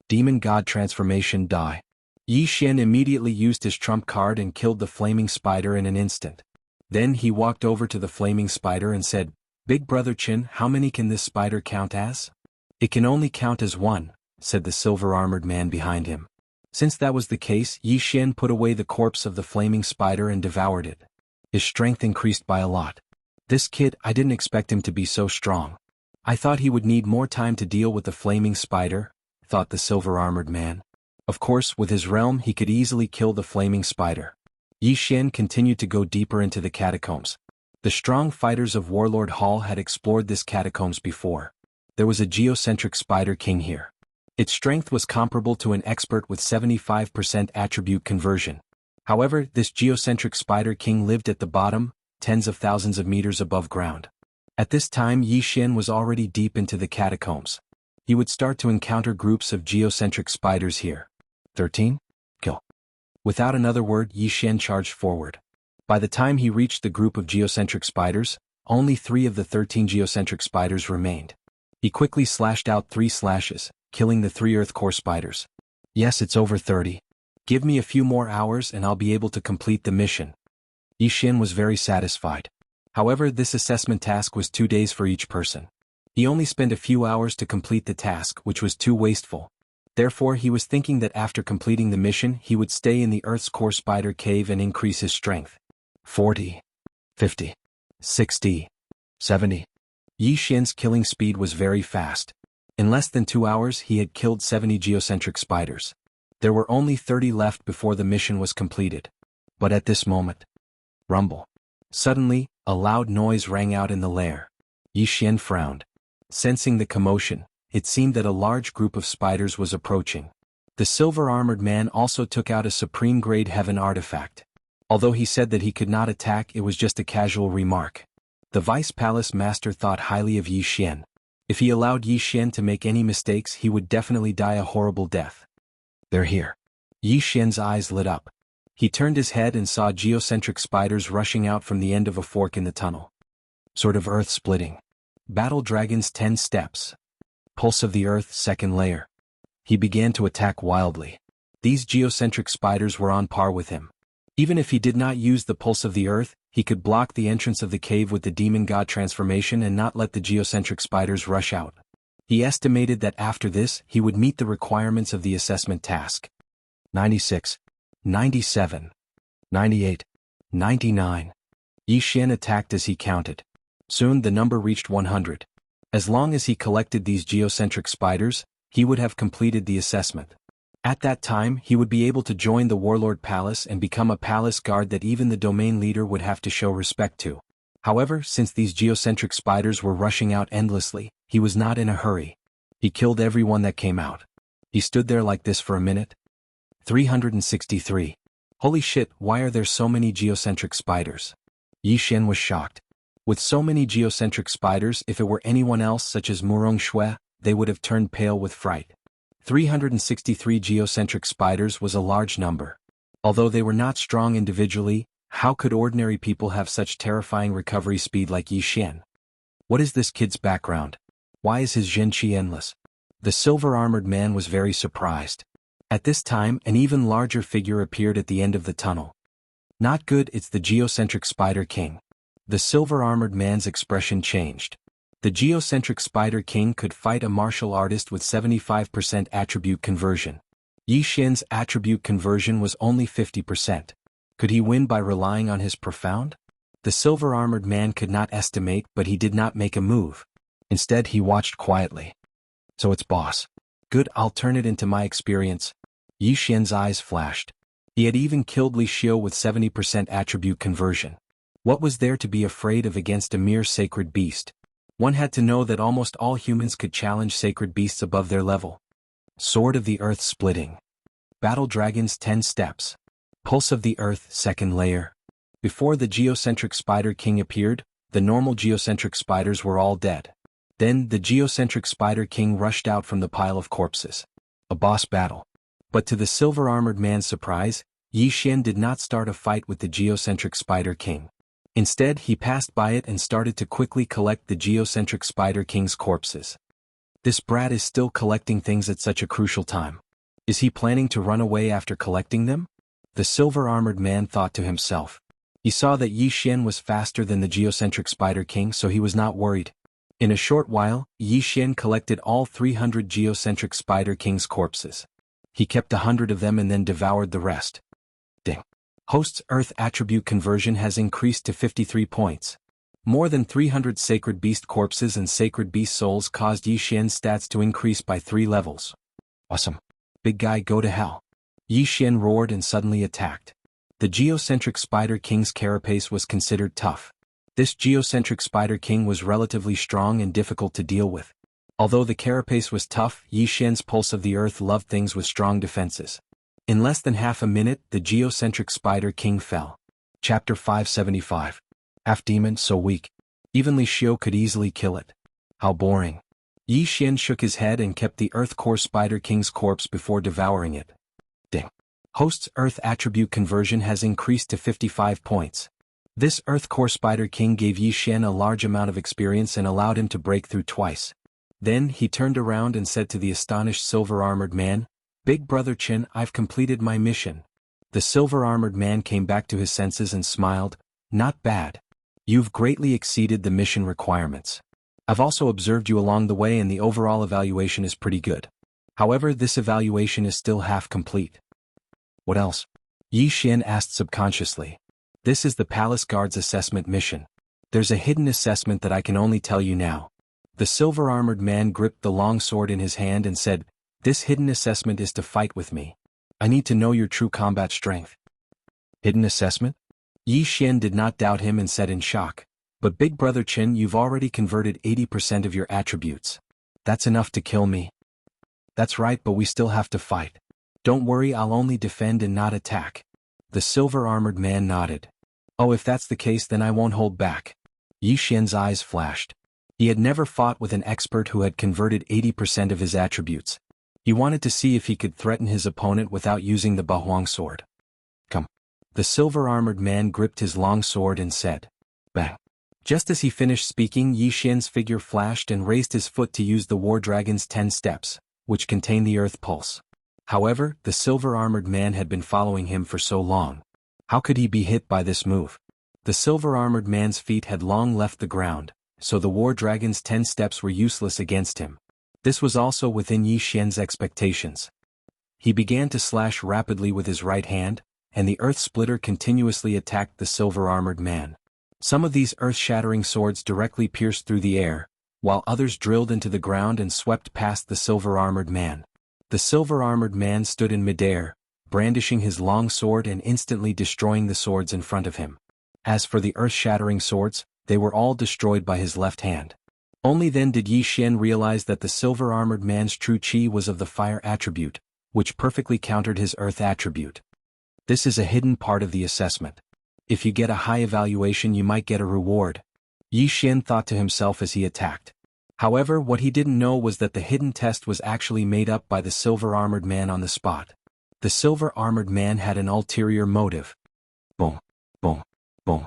Demon God Transformation Die. Yi Xian immediately used his trump card and killed the flaming spider in an instant. Then he walked over to the flaming spider and said, "Big Brother Qin, how many can this spider count as?" "It can only count as 1, said the silver-armored man behind him. Since that was the case, Yi Xian put away the corpse of the flaming spider and devoured it. His strength increased by a lot. This kid, I didn't expect him to be so strong. I thought he would need more time to deal with the flaming spider, thought the silver-armored man. Of course, with his realm he could easily kill the flaming spider. Yi Xian continued to go deeper into the catacombs. The strong fighters of Warlord Hall had explored this catacombs before. There was a geocentric spider king here. Its strength was comparable to an expert with 75% attribute conversion. However, this geocentric spider king lived at the bottom, tens of thousands of meters above ground. At this time Yi Xian was already deep into the catacombs. He would start to encounter groups of geocentric spiders here. 13. Kill. Without another word, Yi Xian charged forward. By the time he reached the group of geocentric spiders, only 3 of the 13 geocentric spiders remained. He quickly slashed out 3 slashes, killing the 3 Earth Core spiders. Yes, it's over 30. Give me a few more hours and I'll be able to complete the mission. Yi Xian was very satisfied. However, this assessment task was 2 days for each person. He only spent a few hours to complete the task, which was too wasteful. Therefore he was thinking that after completing the mission he would stay in the Earth's core spider cave and increase his strength. 40. 50. 60. 70. Yi Xian's killing speed was very fast. In less than 2 hours he had killed 70 geocentric spiders. There were only 30 left before the mission was completed. But at this moment, rumble. Suddenly, a loud noise rang out in the lair. Yi Xian frowned. Sensing the commotion, it seemed that a large group of spiders was approaching. The silver-armored man also took out a supreme-grade heaven artifact. Although he said that he could not attack, it was just a casual remark. The vice palace master thought highly of Yi Xian. If he allowed Yi Xian to make any mistakes he would definitely die a horrible death. They're here. Yi Xian's eyes lit up. He turned his head and saw geocentric spiders rushing out from the end of a fork in the tunnel. Sort of earth splitting. Battle Dragon's 10 steps. Pulse of the Earth, second layer. He began to attack wildly. These geocentric spiders were on par with him. Even if he did not use the Pulse of the Earth, he could block the entrance of the cave with the Demon God transformation and not let the geocentric spiders rush out. He estimated that after this, he would meet the requirements of the assessment task. 96. 97. 98. 99. Yi Xian attacked as he counted. Soon the number reached 100. As long as he collected these geocentric spiders, he would have completed the assessment. At that time he would be able to join the Warlord Palace and become a palace guard that even the domain leader would have to show respect to. However, since these geocentric spiders were rushing out endlessly, he was not in a hurry. He killed everyone that came out. He stood there like this for a minute. 363. Holy shit, why are there so many geocentric spiders? Yi Xian was shocked. With so many geocentric spiders, if it were anyone else such as Murong Shui, they would have turned pale with fright. 363 geocentric spiders was a large number. Although they were not strong individually, how could ordinary people have such terrifying recovery speed like Yi Xian? What is this kid's background? Why is his Zhen Qi endless? The silver-armored man was very surprised. At this time, an even larger figure appeared at the end of the tunnel. Not good, it's the geocentric spider king. The silver-armored man's expression changed. The geocentric spider king could fight a martial artist with 75% attribute conversion. Yi Xian's attribute conversion was only 50%. Could he win by relying on his profound? The silver-armored man could not estimate, but he did not make a move. Instead he watched quietly. So it's boss. Good, I'll turn it into my experience. Yi Xian's eyes flashed. He had even killed Li Xiu with 70% attribute conversion. What was there to be afraid of against a mere sacred beast? One had to know that almost all humans could challenge sacred beasts above their level. Sword of the Earth splitting. Battle Dragon's 10 steps. Pulse of the Earth, second layer. Before the geocentric spider king appeared, the normal geocentric spiders were all dead. Then the geocentric spider king rushed out from the pile of corpses. A boss battle. But to the silver-armored man's surprise, Yi Xian did not start a fight with the geocentric spider king. Instead, he passed by it and started to quickly collect the geocentric spider king's corpses. This brat is still collecting things at such a crucial time. Is he planning to run away after collecting them? The silver-armored man thought to himself. He saw that Yi Xian was faster than the geocentric spider king, so he was not worried. In a short while, Yi Xian collected all 300 geocentric spider king's corpses. He kept 100 of them and then devoured the rest. Ding. Host's Earth attribute conversion has increased to 53 points. More than 300 sacred beast corpses and sacred beast souls caused Yi Xian's stats to increase by 3 levels. Awesome. Big guy, go to hell. Yi Xian roared and suddenly attacked. The geocentric spider king's carapace was considered tough. This geocentric spider king was relatively strong and difficult to deal with. Although the carapace was tough, Yi Xian's Pulse of the Earth loved things with strong defenses. In less than half a minute, the geocentric spider king fell. Chapter 575. Half-demon, so weak. Even Li Xiu could easily kill it. How boring. Yi Xian shook his head and kept the Earth Core Spider King's corpse before devouring it. Ding. Host's Earth attribute conversion has increased to 55 points. This Earth Core Spider King gave Yi Xian a large amount of experience and allowed him to break through twice. Then he turned around and said to the astonished silver-armored man, "Big Brother Chen, I've completed my mission." The silver-armored man came back to his senses and smiled. "Not bad. You've greatly exceeded the mission requirements. I've also observed you along the way and the overall evaluation is pretty good. However, this evaluation is still half complete. What else? Yi Xian asked subconsciously. This is the Palace Guard's assessment mission. There's a hidden assessment that I can only tell you now. The silver-armored man gripped the long sword in his hand and said, "This hidden assessment is to fight with me. I need to know your true combat strength." Hidden assessment? Yi Xian did not doubt him and said in shock, "But Big Brother Qin, you've already converted 80% of your attributes. That's enough to kill me." "That's right, but we still have to fight. Don't worry, I'll only defend and not attack." The silver-armored man nodded. "Oh, if that's the case, then I won't hold back." Yi Xian's eyes flashed. He had never fought with an expert who had converted 80% of his attributes. He wanted to see if he could threaten his opponent without using the Bahuang sword. "Come." The silver-armored man gripped his long sword and said, "Bang." Just as he finished speaking, Yi Xian's figure flashed and raised his foot to use the War Dragon's 10 steps, which contain the Earth Pulse. However, the silver-armored man had been following him for so long. How could he be hit by this move? The silver-armored man's feet had long left the ground, so the War Dragon's 10 steps were useless against him. This was also within Yi Xian's expectations. He began to slash rapidly with his right hand, and the Earth Splitter continuously attacked the silver-armored man. Some of these earth-shattering swords directly pierced through the air, while others drilled into the ground and swept past the silver-armored man. The silver-armored man stood in midair, brandishing his long sword and instantly destroying the swords in front of him. As for the earth-shattering swords, they were all destroyed by his left hand. Only then did Yi Xian realize that the silver-armored man's true chi was of the fire attribute, which perfectly countered his earth attribute. This is a hidden part of the assessment. If you get a high evaluation, you might get a reward, Yi Xian thought to himself as he attacked. However, what he didn't know was that the hidden test was actually made up by the silver-armored man on the spot. The silver-armored man had an ulterior motive. Boom, boom, boom.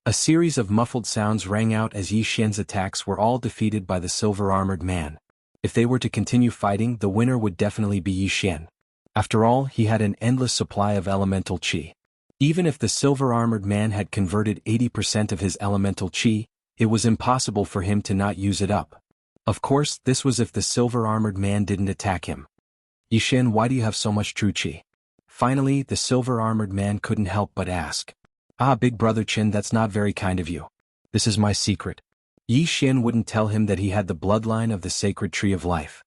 A series of muffled sounds rang out as Yi Xian's attacks were all defeated by the silver-armored man. If they were to continue fighting, the winner would definitely be Yi Xian. After all, he had an endless supply of elemental qi. Even if the silver-armored man had converted 80% of his elemental qi, it was impossible for him to not use it up. Of course, this was if the silver-armored man didn't attack him. "Yi Xian, why do you have so much true qi?" Finally, the silver-armored man couldn't help but ask. "Ah, Big Brother Qin, that's not very kind of you. This is my secret." Yi Xian wouldn't tell him that he had the bloodline of the sacred tree of life.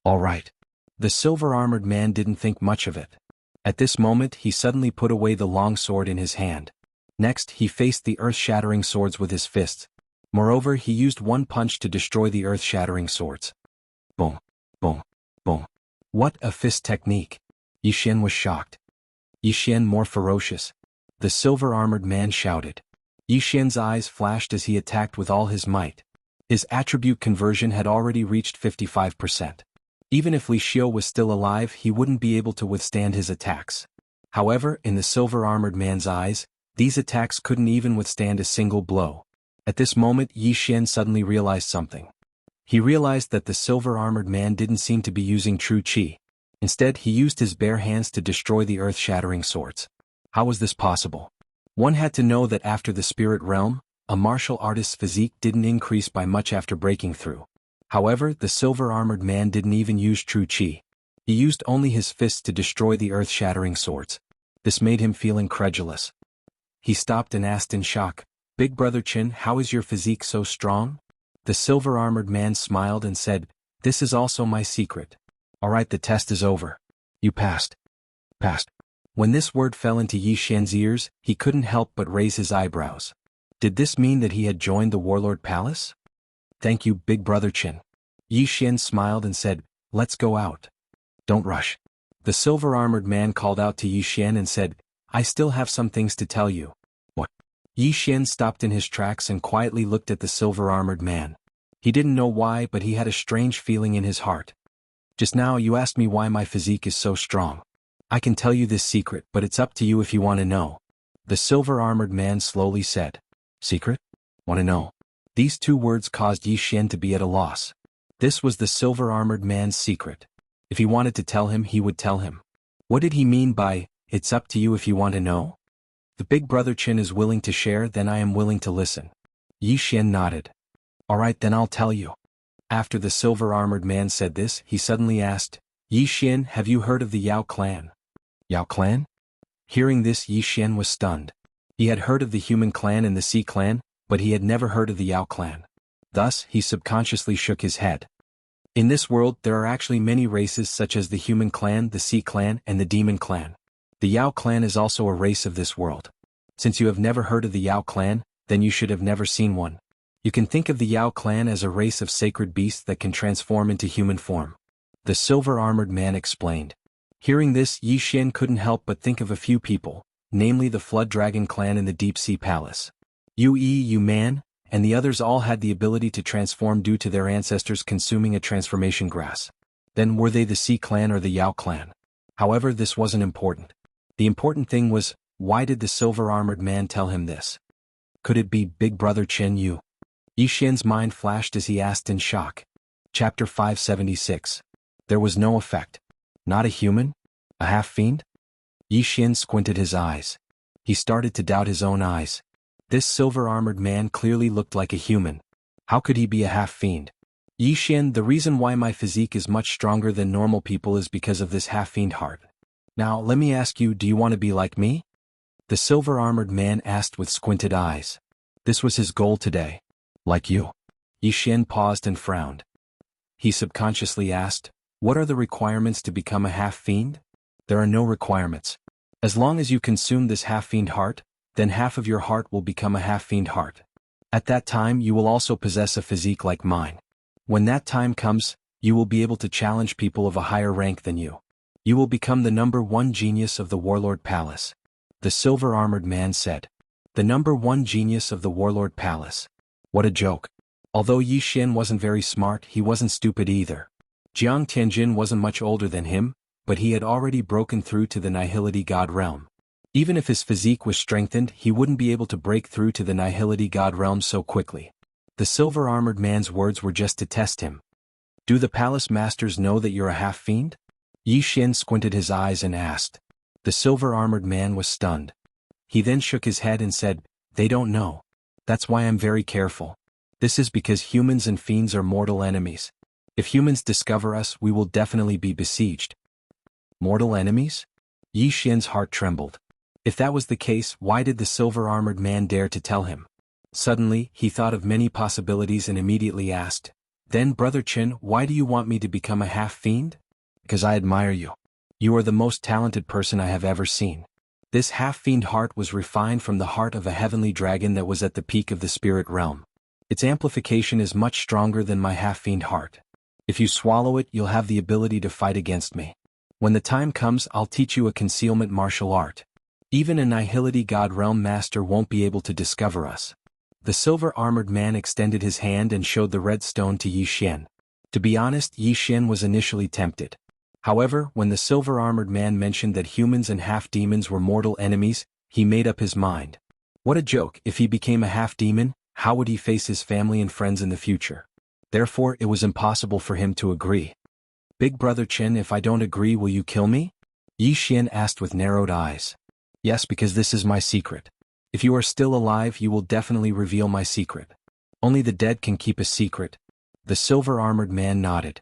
"All right." The silver-armored man didn't think much of it. At this moment, he suddenly put away the long sword in his hand. Next, he faced the earth-shattering swords with his fists. Moreover, he used one punch to destroy the earth-shattering swords. Boom, boom, boom. What a fist technique! Yi Xian was shocked. Yi Xian more ferocious. The silver-armored man shouted. Yi Xian's eyes flashed as he attacked with all his might. His attribute conversion had already reached 55%. Even if Li Xiu was still alive, he wouldn't be able to withstand his attacks. However, in the silver-armored man's eyes, these attacks couldn't even withstand a single blow. At this moment, Yi Xian suddenly realized something. He realized that the silver-armored man didn't seem to be using true qi. Instead, he used his bare hands to destroy the earth-shattering swords. How was this possible? One had to know that after the spirit realm, a martial artist's physique didn't increase by much after breaking through. However, the silver-armored man didn't even use true qi. He used only his fists to destroy the earth-shattering swords. This made him feel incredulous. He stopped and asked in shock, "Big Brother Qin, how is your physique so strong?" The silver-armored man smiled and said, "This is also my secret. Alright, the test is over. You passed." Passed. When this word fell into Yi Xian's ears, he couldn't help but raise his eyebrows. Did this mean that he had joined the Warlord Palace? "Thank you, Big Brother Qin." Yi Xian smiled and said, "Let's go out. Don't rush." The silver-armored man called out to Yi Xian and said, "I still have some things to tell you." "What?" Yi Xian stopped in his tracks and quietly looked at the silver-armored man. He didn't know why, but he had a strange feeling in his heart. "Just now you asked me why my physique is so strong. I can tell you this secret, but it's up to you if you want to know." The silver-armored man slowly said, "Secret? Want to know?" These two words caused Yi Xian to be at a loss. This was the silver-armored man's secret. If he wanted to tell him, he would tell him. What did he mean by, "It's up to you if you want to know"? The Big Brother Qin is willing to share, then I am willing to listen. Yi Xian nodded. "Alright, then I'll tell you." After the silver-armored man said this, he suddenly asked, Yi Xian, have you heard of the Yao clan? Yao clan? Hearing this, Yi Xian was stunned. He had heard of the human clan and the sea clan, but he had never heard of the Yao clan. Thus, he subconsciously shook his head. In this world, there are actually many races such as the human clan, the sea clan, and the demon clan. The Yao clan is also a race of this world. Since you have never heard of the Yao clan, then you should have never seen one. You can think of the Yao clan as a race of sacred beasts that can transform into human form. The silver-armored man explained. Hearing this, Yi Xian couldn't help but think of a few people, namely the Flood Dragon clan in the Deep Sea Palace. Yu Man, and the others all had the ability to transform due to their ancestors consuming a transformation grass. Then were they the Sea clan or the Yao clan? However, this wasn't important. The important thing was, why did the silver-armored man tell him this? Could it be Big Brother Chen Yu? Yi Xian's mind flashed as he asked in shock. Chapter 576. There was no effect. Not a human? A half-fiend? Yi Xian squinted his eyes. He started to doubt his own eyes. This silver-armored man clearly looked like a human. How could he be a half-fiend? Yi Xian, the reason why my physique is much stronger than normal people is because of this half-fiend heart. Now, let me ask you, do you want to be like me? The silver-armored man asked with squinted eyes. This was his goal today. Like you. Yi Xian paused and frowned. He subconsciously asked, what are the requirements to become a half-fiend? There are no requirements. As long as you consume this half-fiend heart, then half of your heart will become a half-fiend heart. At that time you will also possess a physique like mine. When that time comes, you will be able to challenge people of a higher rank than you. You will become the #1 genius of the Warlord Palace. The silver-armored man said. The #1 genius of the Warlord Palace. What a joke. Although Yi Xian wasn't very smart, he wasn't stupid either. Jiang Tianjin wasn't much older than him, but he had already broken through to the Nihility God realm. Even if his physique was strengthened, he wouldn't be able to break through to the Nihility God realm so quickly. The silver-armored man's words were just to test him. Do the palace masters know that you're a half-fiend? Yi Xian squinted his eyes and asked. The silver-armored man was stunned. He then shook his head and said, they don't know. That's why I'm very careful. This is because humans and fiends are mortal enemies. If humans discover us, we will definitely be besieged. Mortal enemies? Yi Xian's heart trembled. If that was the case, why did the silver-armored man dare to tell him? Suddenly, he thought of many possibilities and immediately asked, then Brother Chen, why do you want me to become a half-fiend? Because I admire you. You are the most talented person I have ever seen. This half-fiend heart was refined from the heart of a heavenly dragon that was at the peak of the spirit realm. Its amplification is much stronger than my half-fiend heart. If you swallow it, you'll have the ability to fight against me. When the time comes, I'll teach you a concealment martial art. Even a Nihility God realm master won't be able to discover us. The silver-armored man extended his hand and showed the red stone to Yi Xian. To be honest, Yi Xian was initially tempted. However, when the silver-armored man mentioned that humans and half-demons were mortal enemies, he made up his mind. What a joke, if he became a half-demon, how would he face his family and friends in the future? Therefore, it was impossible for him to agree. Big Brother Chen, if I don't agree, will you kill me? Yi Xian asked with narrowed eyes. Yes, because this is my secret. If you are still alive, you will definitely reveal my secret. Only the dead can keep a secret. The silver-armored man nodded.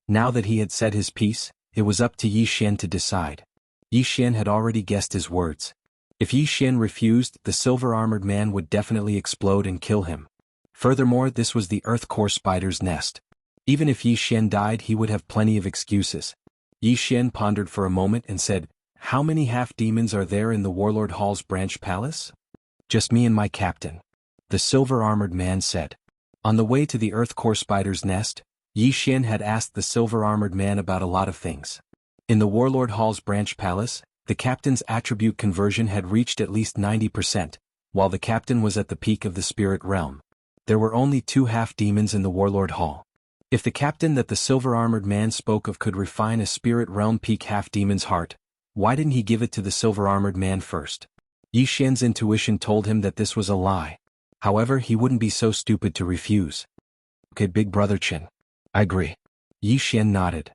Now that he had said his piece, it was up to Yi Xian to decide. Yi Xian had already guessed his words. If Yi Xian refused, the silver-armored man would definitely explode and kill him. Furthermore, this was the Earth Core Spider's nest. Even if Yi Xian died, he would have plenty of excuses. Yi Xian pondered for a moment and said, how many half-demons are there in the Warlord Hall's branch palace? Just me and my captain. The silver-armored man said. On the way to the Earth Core Spider's nest, Yi Xian had asked the silver-armored man about a lot of things. In the Warlord Hall's branch palace, the captain's attribute conversion had reached at least 90%, while the captain was at the peak of the spirit realm. There were only 2 half-demons in the Warlord Hall. If the captain that the silver-armored man spoke of could refine a spirit realm peak half-demon's heart, why didn't he give it to the silver-armored man first? Yi Xian's intuition told him that this was a lie. However, he wouldn't be so stupid to refuse. Okay, Big Brother Chen. I agree. Yi Xian nodded.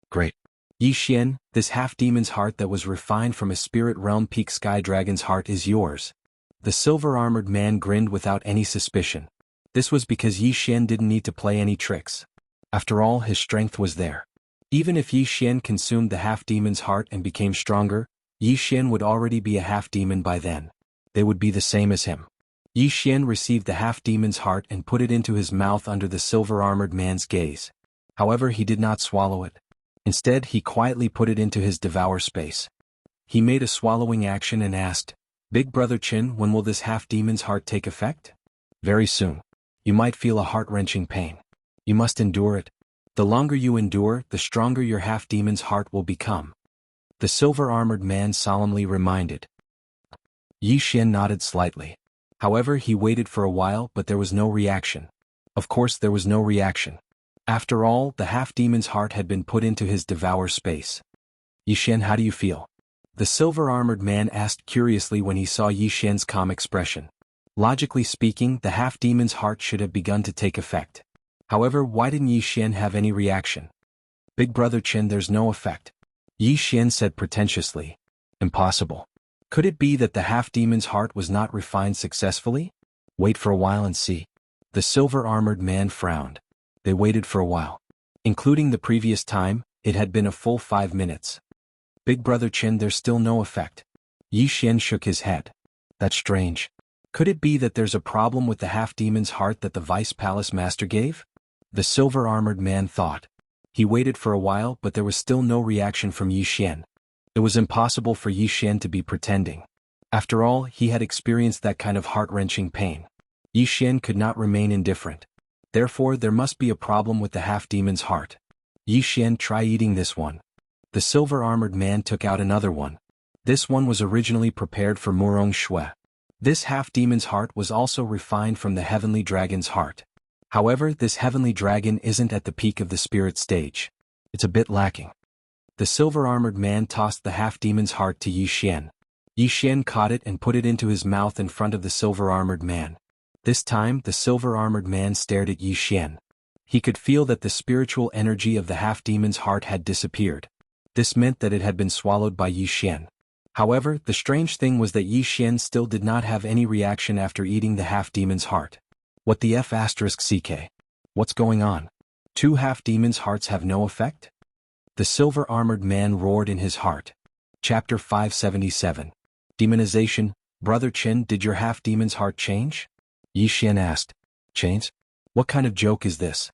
Great. Yi Xian, this half-demon's heart that was refined from a spirit realm peak sky dragon's heart is yours. The silver-armored man grinned without any suspicion. This was because Yi Xian didn't need to play any tricks. After all, his strength was there. Even if Yi Xian consumed the half-demon's heart and became stronger, Yi Xian would already be a half-demon by then. They would be the same as him. Yi Xian received the half-demon's heart and put it into his mouth under the silver-armored man's gaze. However, he did not swallow it. Instead, he quietly put it into his devour space. He made a swallowing action and asked, "Big Brother Qin, when will this half-demon's heart take effect?" "Very soon. You might feel a heart-wrenching pain. You must endure it. The longer you endure, the stronger your half-demon's heart will become," the silver-armored man solemnly reminded. Yi Xian nodded slightly. However, he waited for a while, but there was no reaction. Of course, there was no reaction. After all, the half-demon's heart had been put into his devour space. "Yi Xian, how do you feel?" the silver-armored man asked curiously when he saw Yi Xian's calm expression. Logically speaking, the half-demon's heart should have begun to take effect. However, why didn't Yi Xian have any reaction? "Big Brother Qin, there's no effect," Yi Xian said pretentiously. "Impossible. Could it be that the half-demon's heart was not refined successfully? Wait for a while and see." The silver-armored man frowned. They waited for a while. Including the previous time, it had been a full 5 minutes. "Big Brother Qin, there's still no effect." Yi Xian shook his head. "That's strange. Could it be that there's a problem with the half-demon's heart that the Vice Palace Master gave?" the silver-armored man thought. He waited for a while, but there was still no reaction from Yi Xian. It was impossible for Yi Xian to be pretending. After all, he had experienced that kind of heart-wrenching pain. Yi Xian could not remain indifferent. Therefore, there must be a problem with the half-demon's heart. "Yi Xian, try eating this one." The silver-armored man took out another one. This one was originally prepared for Murong Shui. This half-demon's heart was also refined from the heavenly dragon's heart. However, this heavenly dragon isn't at the peak of the spirit stage. It's a bit lacking. The silver-armored man tossed the half-demon's heart to Yi Xian. Yi Xian caught it and put it into his mouth in front of the silver-armored man. This time, the silver-armored man stared at Yi Xian. He could feel that the spiritual energy of the half-demon's heart had disappeared. This meant that it had been swallowed by Yi Xian. However, the strange thing was that Yi Xian still did not have any reaction after eating the half-demon's heart. What the F***CK? What's going on? 2 half-demon's hearts have no effect? The silver-armored man roared in his heart. Chapter 577. Demonization. "Brother Qin, did your half-demon's heart change?" Yi Xian asked. "Change? What kind of joke is this?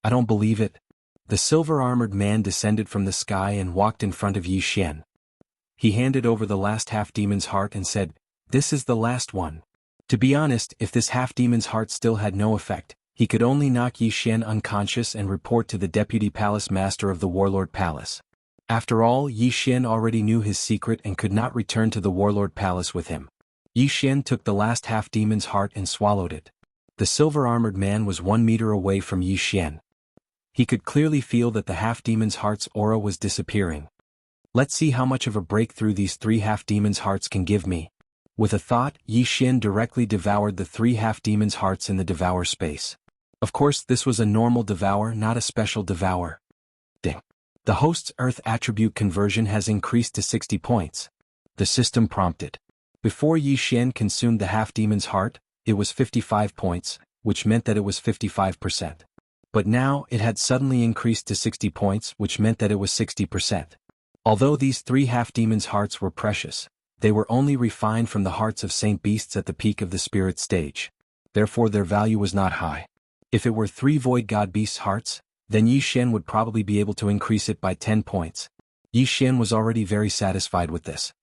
I don't believe it." The silver-armored man descended from the sky and walked in front of Yi Xian. He handed over the last half-demon's heart and said, "This is the last one." To be honest, if this half-demon's heart still had no effect, he could only knock Yi Xian unconscious and report to the deputy palace master of the Warlord Palace. After all, Yi Xian already knew his secret and could not return to the Warlord Palace with him. Yi Xian took the last half-demon's heart and swallowed it. The silver-armored man was 1 meter away from Yi Xian. He could clearly feel that the half-demon's heart's aura was disappearing. "Let's see how much of a breakthrough these 3 half-demon's hearts can give me." With a thought, Yi Xian directly devoured the 3 half-demon's hearts in the devour space. Of course, this was a normal devour, not a special devour. Ding. The host's Earth attribute conversion has increased to 60 points. The system prompted. Before Yi Xian consumed the half-demon's heart, it was 55 points, which meant that it was 55%. But now, it had suddenly increased to 60 points, which meant that it was 60%. Although these 3 half-demon's hearts were precious, they were only refined from the hearts of saint beasts at the peak of the spirit stage. Therefore their value was not high. If it were 3 void god beasts' hearts, then Yi Xian would probably be able to increase it by 10 points. Yi Xian was already very satisfied with this.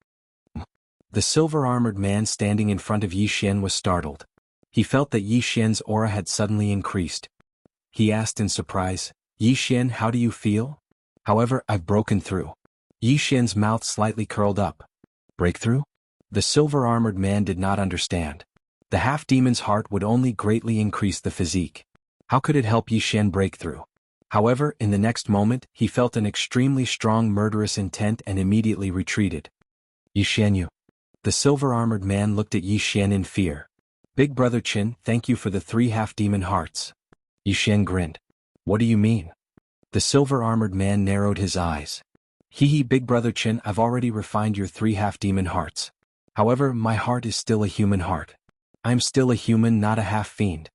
The silver-armored man standing in front of Yi Xian was startled. He felt that Yi Xian's aura had suddenly increased. He asked in surprise, "Yi Xian, how do you feel?" "However, I've broken through." Yi Xian's mouth slightly curled up. "Breakthrough?" The silver-armored man did not understand. The half-demon's heart would only greatly increase the physique. How could it help Yi Xian break through? However, in the next moment, he felt an extremely strong murderous intent and immediately retreated. "Yi Xian, you." The silver-armored man looked at Yi Xian in fear. "Big Brother Qin, thank you for the 3 half-demon hearts." Yi Xian grinned. "What do you mean?" The silver-armored man narrowed his eyes. "Hee, Big Brother Qin, I've already refined your 3 half-demon hearts. However, my heart is still a human heart. I am still a human, not a half-fiend."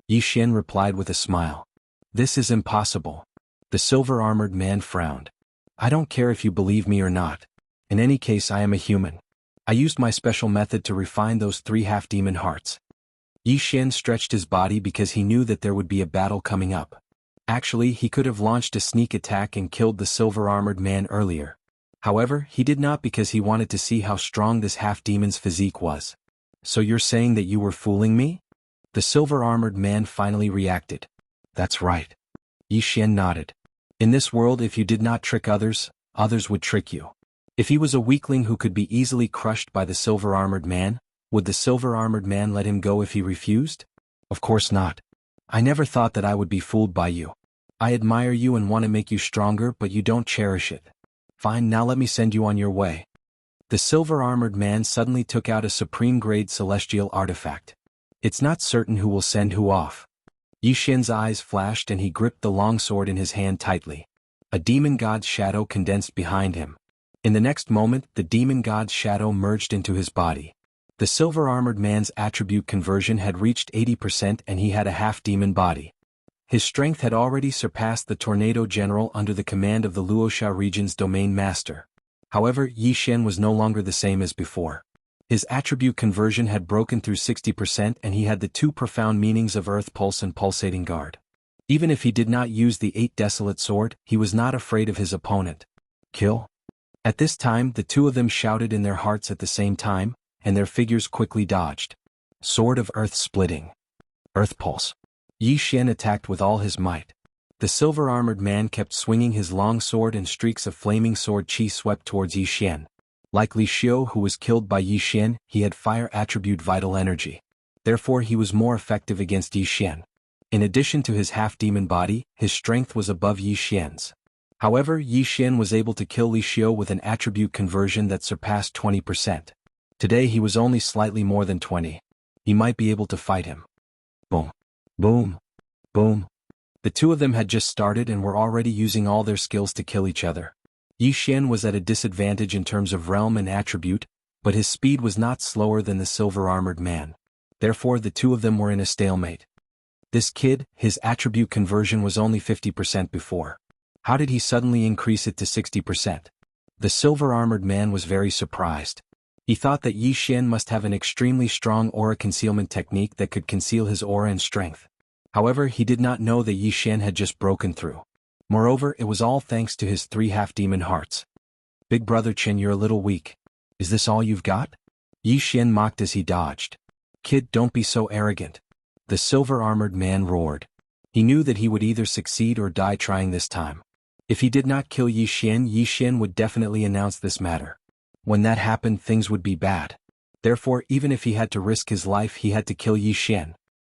Yi Xian replied with a smile. "This is impossible." The silver-armored man frowned. I don't care if you believe me or not. In any case, I am a human. I used my special method to refine those 3 half-demon hearts. Yi Xian stretched his body because he knew that there would be a battle coming up. Actually, he could have launched a sneak attack and killed the silver-armored man earlier. However, he did not because he wanted to see how strong this half-demon's physique was. So you're saying that you were fooling me? The silver-armored man finally reacted. That's right. Yi Xian nodded. In this world, if you did not trick others, others would trick you. If he was a weakling who could be easily crushed by the silver-armored man, would the silver-armored man let him go if he refused? Of course not. I never thought that I would be fooled by you. I admire you and want to make you stronger, but you don't cherish it. Fine, now let me send you on your way. The silver-armored man suddenly took out a supreme-grade celestial artifact. It's not certain who will send who off. Yi Xian's eyes flashed and he gripped the longsword in his hand tightly. A demon god's shadow condensed behind him. In the next moment, the demon god's shadow merged into his body. The silver-armored man's attribute conversion had reached 80% and he had a half-demon body. His strength had already surpassed the Tornado General under the command of the Luoxia region's domain master. However, Yi Xian was no longer the same as before. His attribute conversion had broken through 60% and he had the 2 profound meanings of Earth Pulse and Pulsating Guard. Even if he did not use the 8 Desolate Sword, he was not afraid of his opponent. Kill? At this time, the 2 of them shouted in their hearts at the same time, and their figures quickly dodged. Sword of Earth Splitting. Earth Pulse. Yi Xian attacked with all his might. The silver-armored man kept swinging his long sword and streaks of flaming sword chi swept towards Yi Xian. Like Li Xiu, who was killed by Yi Xian, he had fire attribute vital energy. Therefore he was more effective against Yi Xian. In addition to his half-demon body, his strength was above Yi Xian's. However, Yi Xian was able to kill Li Xiu with an attribute conversion that surpassed 20%. Today he was only slightly more than 20. He might be able to fight him. Boom. Boom. Boom. The 2 of them had just started and were already using all their skills to kill each other. Yi Xian was at a disadvantage in terms of realm and attribute, but his speed was not slower than the silver-armored man. Therefore the 2 of them were in a stalemate. This kid, his attribute conversion was only 50% before. How did he suddenly increase it to 60%? The silver-armored man was very surprised. He thought that Yi Xian must have an extremely strong aura concealment technique that could conceal his aura and strength. However, he did not know that Yi Xian had just broken through. Moreover, it was all thanks to his 3 half-demon hearts. Big brother Qin, you're a little weak. Is this all you've got? Yi Xian mocked as he dodged. Kid, don't be so arrogant. The silver-armored man roared. He knew that he would either succeed or die trying this time. If he did not kill Yi Xian would definitely announce this matter. When that happened, things would be bad. Therefore, even if he had to risk his life, he had to kill Yi Xian.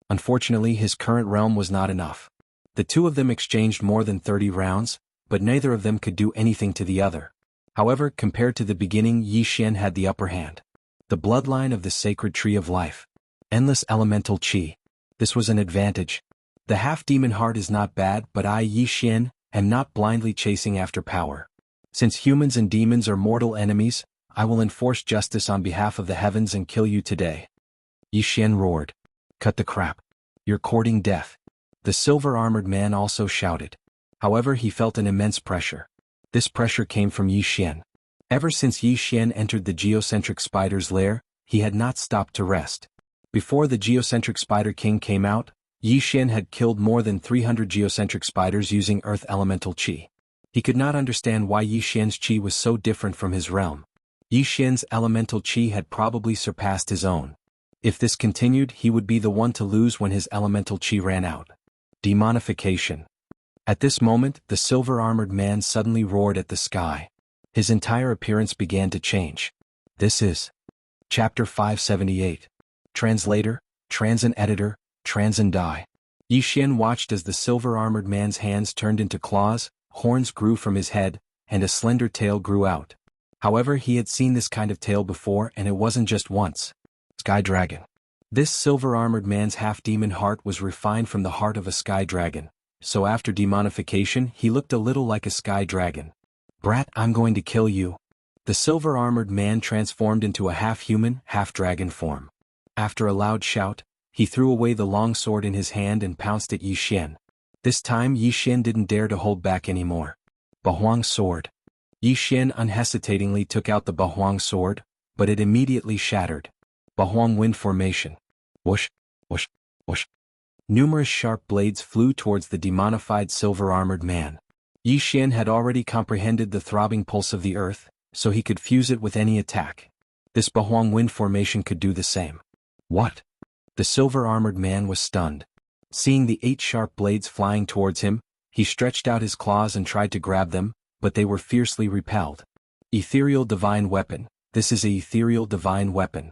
Unfortunately, his current realm was not enough. The 2 of them exchanged more than 30 rounds, but neither of them could do anything to the other. However, compared to the beginning, Yi Xian had the upper hand. The bloodline of the sacred tree of life. Endless elemental qi. This was an advantage. The half-demon heart is not bad, but I, Yi Xian, am not blindly chasing after power. Since humans and demons are mortal enemies, I will enforce justice on behalf of the heavens and kill you today. Yi Xian roared. Cut the crap. You're courting death. The silver-armored man also shouted. However, he felt an immense pressure. This pressure came from Yi Xian. Ever since Yi Xian entered the geocentric spider's lair, he had not stopped to rest. Before the geocentric spider king came out, Yi Xian had killed more than 300 geocentric spiders using earth elemental qi. He could not understand why Yi Xian's qi was so different from his realm. Yi Xian's elemental qi had probably surpassed his own. If this continued, he would be the one to lose when his elemental qi ran out. Demonification. At this moment, the silver-armored man suddenly roared at the sky. His entire appearance began to change. This is Chapter 578. Translator, Transin Editor, Transin Dai. Yi Xian watched as the silver-armored man's hands turned into claws, horns grew from his head, and a slender tail grew out. However, he had seen this kind of tail before, and it wasn't just once. Sky Dragon. This silver-armored man's half-demon heart was refined from the heart of a sky dragon, so after demonification he looked a little like a sky dragon. Brat, I'm going to kill you. The silver-armored man transformed into a half-human, half-dragon form. After a loud shout, he threw away the long sword in his hand and pounced at Yi Xian. This time Yi Xian didn't dare to hold back anymore. Bahuang's sword. Yi Xian unhesitatingly took out the Bahuang sword, but it immediately shattered. Bahuang wind formation. Whoosh, whoosh, whoosh. Numerous sharp blades flew towards the demonified silver-armored man. Yi Xian had already comprehended the throbbing pulse of the earth, so he could fuse it with any attack. This Bahuang wind formation could do the same. What? The silver-armored man was stunned. Seeing the 8 sharp blades flying towards him, he stretched out his claws and tried to grab them, but they were fiercely repelled. Ethereal divine weapon. This is an ethereal divine weapon.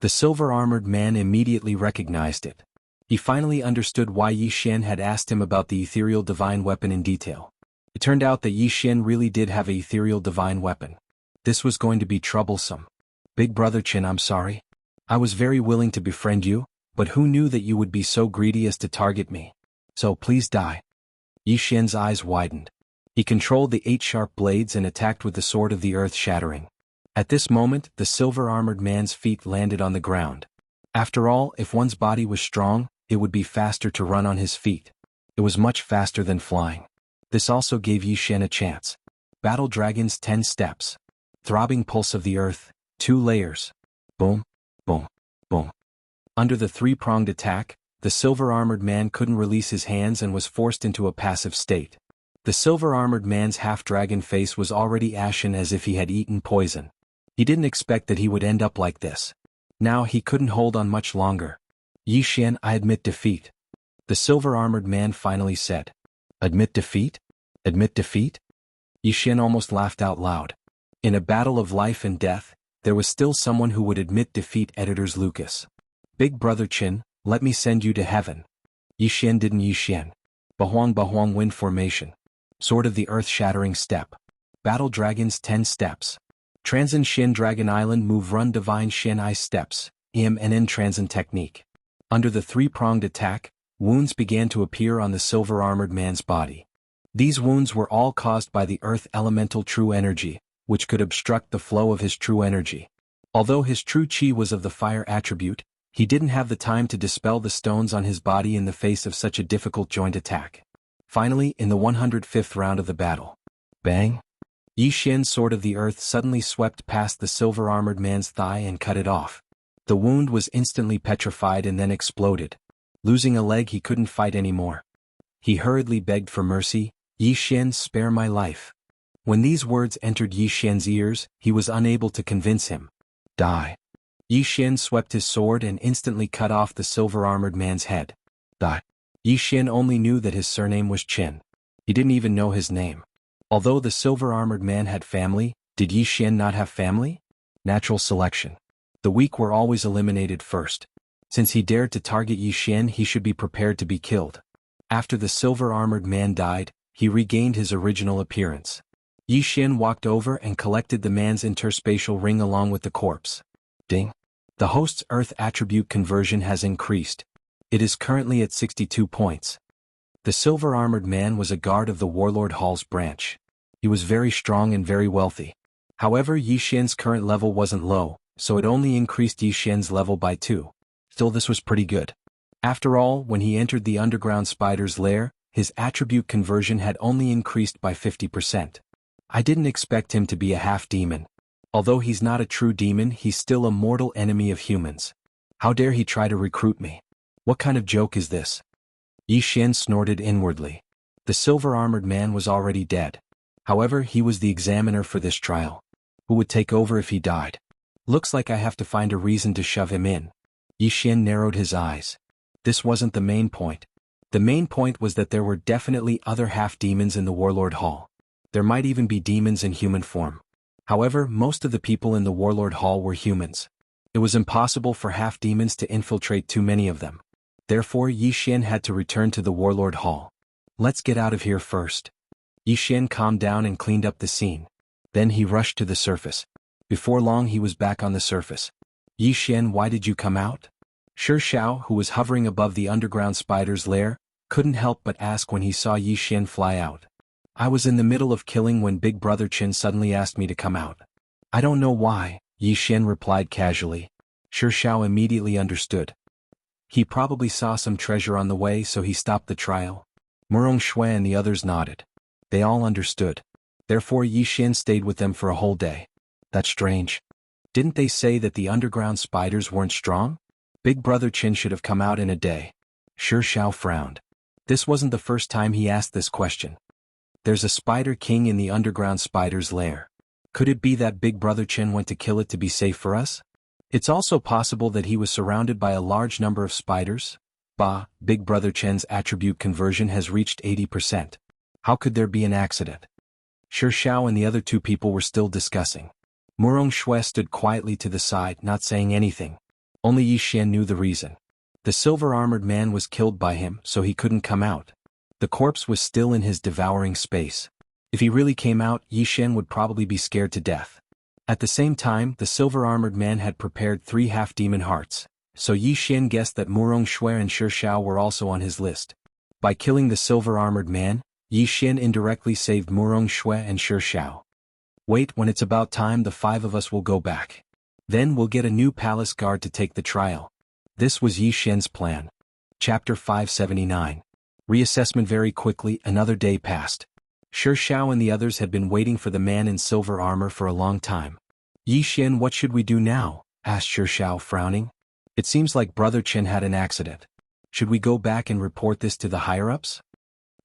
The silver-armored man immediately recognized it. He finally understood why Yi Xian had asked him about the ethereal divine weapon in detail. It turned out that Yi Xian really did have an ethereal divine weapon. This was going to be troublesome. Big brother Qin, I'm sorry. I was very willing to befriend you, but who knew that you would be so greedy as to target me? So please die. Yi Xian's eyes widened. He controlled the 8 sharp blades and attacked with the sword of the earth shattering. At this moment, the silver-armored man's feet landed on the ground. After all, if one's body was strong, it would be faster to run on his feet. It was much faster than flying. This also gave Yi Xian a chance. Battle Dragon's 10 steps. Throbbing pulse of the earth, 2 layers. Boom, boom, boom. Under the 3-pronged attack, the silver-armored man couldn't release his hands and was forced into a passive state. The silver-armored man's half-dragon face was already ashen as if he had eaten poison. He didn't expect that he would end up like this. Now he couldn't hold on much longer. Yi Xian, I admit defeat. The silver-armored man finally said. Admit defeat? Admit defeat? Yi Xian almost laughed out loud. In a battle of life and death, there was still someone who would admit defeat. Editors Lucas. Big brother Qin, let me send you to heaven. Yi Xian didn't. Yi Xian. Bahuang wind formation. Sword of the earth shattering step. Battle Dragon's 10 steps. Transin Shin Dragon Island move run divine Shin ice steps. EMNN Transin technique. Under the 3-pronged attack, wounds began to appear on the silver-armored man's body. These wounds were all caused by the earth elemental true energy, which could obstruct the flow of his true energy. Although his true chi was of the fire attribute, he didn't have the time to dispel the stones on his body in the face of such a difficult joint attack. Finally, in the 105th round of the battle. Bang! Yi Xian's sword of the earth suddenly swept past the silver-armored man's thigh and cut it off. The wound was instantly petrified and then exploded. Losing a leg, he couldn't fight anymore. He hurriedly begged for mercy, Yi Xian, spare my life. When these words entered Yi Xian's ears, he was unable to convince him. Die. Yi Xian swept his sword and instantly cut off the silver-armored man's head. Die. Yi Xian only knew that his surname was Qin. He didn't even know his name. Although the silver-armored man had family, did Yi Xian not have family? Natural selection. The weak were always eliminated first. Since he dared to target Yi Xian, he should be prepared to be killed. After the silver-armored man died, he regained his original appearance. Yi Xian walked over and collected the man's interspatial ring along with the corpse. Ding. The host's earth attribute conversion has increased. It is currently at 62 points. The silver-armored man was a guard of the Warlord Hall's branch. He was very strong and very wealthy. However, Yi Xian's current level wasn't low, so it only increased Yi Xian's level by 2. Still, this was pretty good. After all, when he entered the underground spider's lair, his attribute conversion had only increased by 50%. I didn't expect him to be a half-demon. Although he's not a true demon, he's still a mortal enemy of humans. How dare he try to recruit me? What kind of joke is this? Yi Xian snorted inwardly. The silver-armored man was already dead. However, he was the examiner for this trial. Who would take over if he died? Looks like I have to find a reason to shove him in. Yi Xian narrowed his eyes. This wasn't the main point. The main point was that there were definitely other half-demons in the Warlord Hall. There might even be demons in human form. However, most of the people in the Warlord Hall were humans. It was impossible for half-demons to infiltrate too many of them. Therefore, Yi Xian had to return to the Warlord Hall. Let's get out of here first. Yi Xian calmed down and cleaned up the scene. Then he rushed to the surface. Before long he was back on the surface. Yi Xian, why did you come out? Shi Xiao, who was hovering above the underground spider's lair, couldn't help but ask when he saw Yi Xian fly out. I was in the middle of killing when Big Brother Qin suddenly asked me to come out. I don't know why, Yi Xian replied casually. Shi Xiao immediately understood. He probably saw some treasure on the way, so he stopped the trial. Murong Shui and the others nodded. They all understood. Therefore Yi Xian stayed with them for a whole day. That's strange. Didn't they say that the underground spiders weren't strong? Big Brother Qin should have come out in a day. Shi Xiao frowned. This wasn't the first time he asked this question. There's a spider king in the underground spider's lair. Could it be that Big Brother Qin went to kill it to be safe for us? It's also possible that he was surrounded by a large number of spiders. Bah, Big Brother Qin's attribute conversion has reached 80%. How could there be an accident? Shi Xiao and the other two people were still discussing. Murong Shui stood quietly to the side, not saying anything. Only Yi Xian knew the reason. The silver-armored man was killed by him, so he couldn't come out. The corpse was still in his devouring space. If he really came out, Yi Xian would probably be scared to death. At the same time, the silver-armored man had prepared 3 half-demon hearts, so Yi Xian guessed that Murong Shui and Shi Xiao were also on his list. By killing the silver-armored man, Yi Xian indirectly saved Murong Shui and Shi Xiao. Wait, when it's about time, the 5 of us will go back. Then we'll get a new palace guard to take the trial. This was Yi Xian's plan. Chapter 579. Reassessment. Very quickly, another day passed. Shi Xiao and the others had been waiting for the man in silver armor for a long time. Yi Xian, what should we do now? Asked Shi Xiao, frowning. It seems like Brother Qin had an accident. Should we go back and report this to the higher-ups?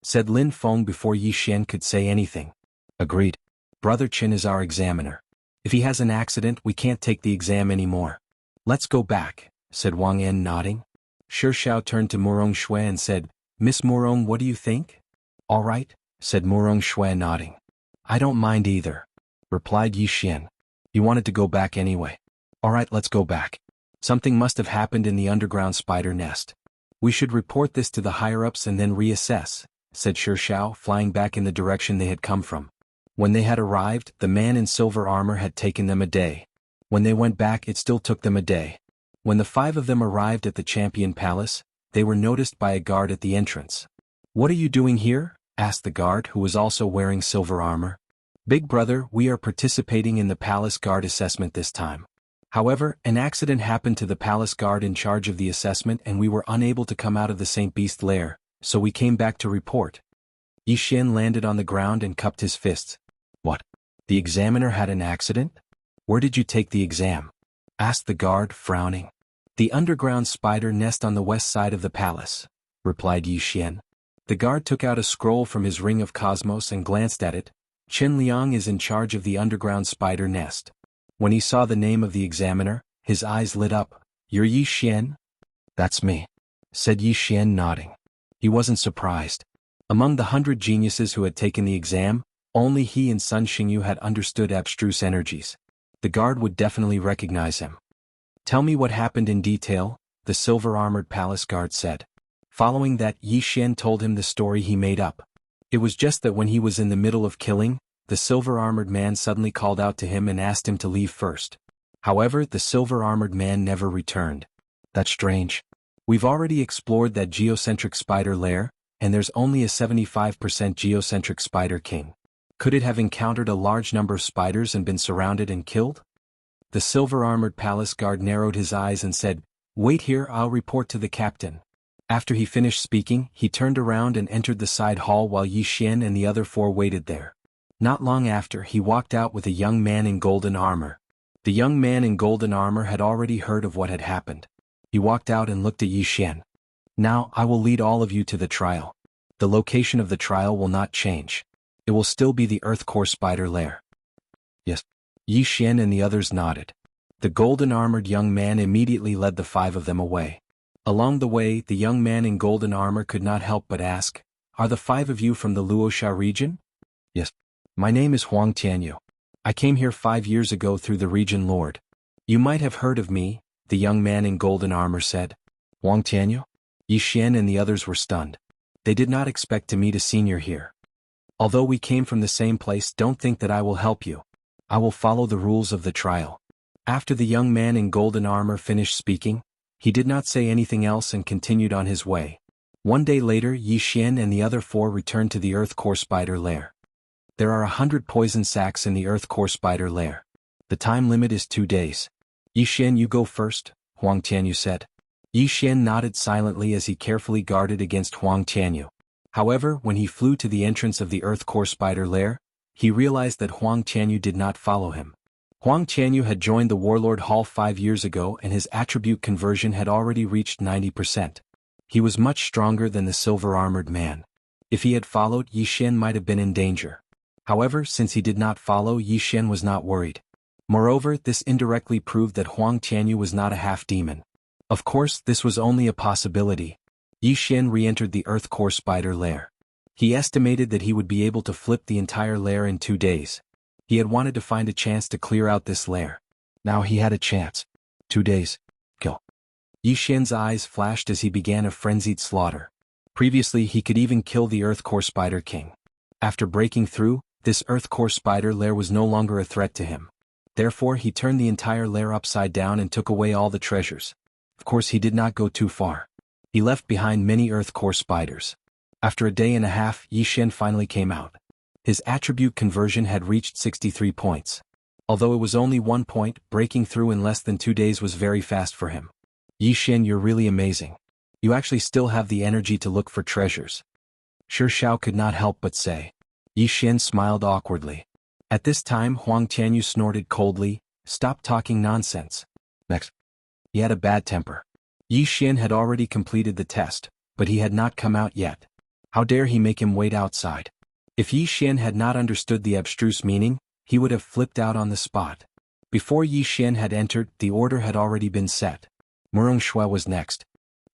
Said Lin Feng before Yi Xian could say anything. Agreed. Brother Qin is our examiner. If he has an accident, we can't take the exam anymore. Let's go back, said Wang En, nodding. Shi Xiao turned to Murong Shui and said, Miss Murong, what do you think? All right, said Murong Shui, nodding. I don't mind either, replied Yi Xian. You wanted to go back anyway. All right, let's go back. Something must have happened in the underground spider nest. We should report this to the higher-ups and then reassess, said Shi Xiao, flying back in the direction they had come from. When they had arrived, the man in silver armor had taken them a day. When they went back, it still took them a day. When the 5 of them arrived at the Champion Palace, they were noticed by a guard at the entrance. What are you doing here? Asked the guard, who was also wearing silver armor. Big Brother, we are participating in the palace guard assessment this time. However, an accident happened to the palace guard in charge of the assessment and we were unable to come out of the Saint Beast lair, so we came back to report. Yi Xian landed on the ground and cupped his fists. What? The examiner had an accident? Where did you take the exam? Asked the guard, frowning. The underground spider nest on the west side of the palace, replied Yi Xian. The guard took out a scroll from his ring of cosmos and glanced at it. Chen Liang is in charge of the underground spider nest. When he saw the name of the examiner, his eyes lit up. You're Yi Xian? That's me, said Yi Xian, nodding. He wasn't surprised. Among the 100 geniuses who had taken the exam, only he and Sun Xingyu had understood abstruse energies. The guard would definitely recognize him. Tell me what happened in detail, the silver-armored palace guard said. Following that, Yi Xian told him the story he made up. It was just that when he was in the middle of killing, the silver-armored man suddenly called out to him and asked him to leave first. However, the silver-armored man never returned. That's strange. We've already explored that geocentric spider lair, and there's only a 75% geocentric spider king. Could it have encountered a large number of spiders and been surrounded and killed? The silver-armored palace guard narrowed his eyes and said, Wait here, I'll report to the captain. After he finished speaking, he turned around and entered the side hall while Yi Xian and the other 4 waited there. Not long after, he walked out with a young man in golden armor. The young man in golden armor had already heard of what had happened. He walked out and looked at Yi Xian. Now, I will lead all of you to the trial. The location of the trial will not change. It will still be the Earth Core Spider Lair. Yes. Yi Xian and the others nodded. The golden-armored young man immediately led the 5 of them away. Along the way, the young man in golden armor could not help but ask, Are the 5 of you from the Luosha region? Yes. My name is Huang Tianyu. I came here 5 years ago through the region lord. You might have heard of me, the young man in golden armor said. Huang Tianyu? Yi Xian and the others were stunned. They did not expect to meet a senior here. Although we came from the same place, don't think that I will help you. I will follow the rules of the trial. After the young man in golden armor finished speaking, he did not say anything else and continued on his way. One day later, Yi Xian and the other 4 returned to the Earth Core Spider Lair. There are 100 poison sacs in the Earth Core Spider Lair. The time limit is 2 days. Yi Xian, you go first, Huang Tianyu said. Yi Xian nodded silently as he carefully guarded against Huang Tianyu. However, when he flew to the entrance of the Earth Core Spider lair, he realized that Huang Tianyu did not follow him. Huang Tianyu had joined the Warlord Hall 5 years ago and his attribute conversion had already reached 90%. He was much stronger than the silver-armored man. If he had followed, Yi Xian might have been in danger. However, since he did not follow, Yi Xian was not worried. Moreover, this indirectly proved that Huang Tianyu was not a half-demon. Of course, this was only a possibility. Yi Xian re-entered the Earth Core Spider lair. He estimated that he would be able to flip the entire lair in 2 days. He had wanted to find a chance to clear out this lair. Now he had a chance. 2 days. Kill. Yi Xian's eyes flashed as he began a frenzied slaughter. Previously he could even kill the Earth Core Spider King. After breaking through, this Earth Core Spider lair was no longer a threat to him. Therefore he turned the entire lair upside down and took away all the treasures. Of course he did not go too far. He left behind many Earth Core Spiders. After a day and a half, Yi Xian finally came out. His attribute conversion had reached 63 points. Although it was only 1 point, breaking through in less than 2 days was very fast for him. Yi Xian, you're really amazing. You actually still have the energy to look for treasures. Shi Xiao could not help but say. Yi Xian smiled awkwardly. At this time Huang Tianyu snorted coldly, "Stop talking nonsense." Next. He had a bad temper. Yi Xian had already completed the test, but he had not come out yet. How dare he make him wait outside? If Yi Xian had not understood the abstruse meaning, he would have flipped out on the spot. Before Yi Xian had entered, the order had already been set. Murong Shui was next.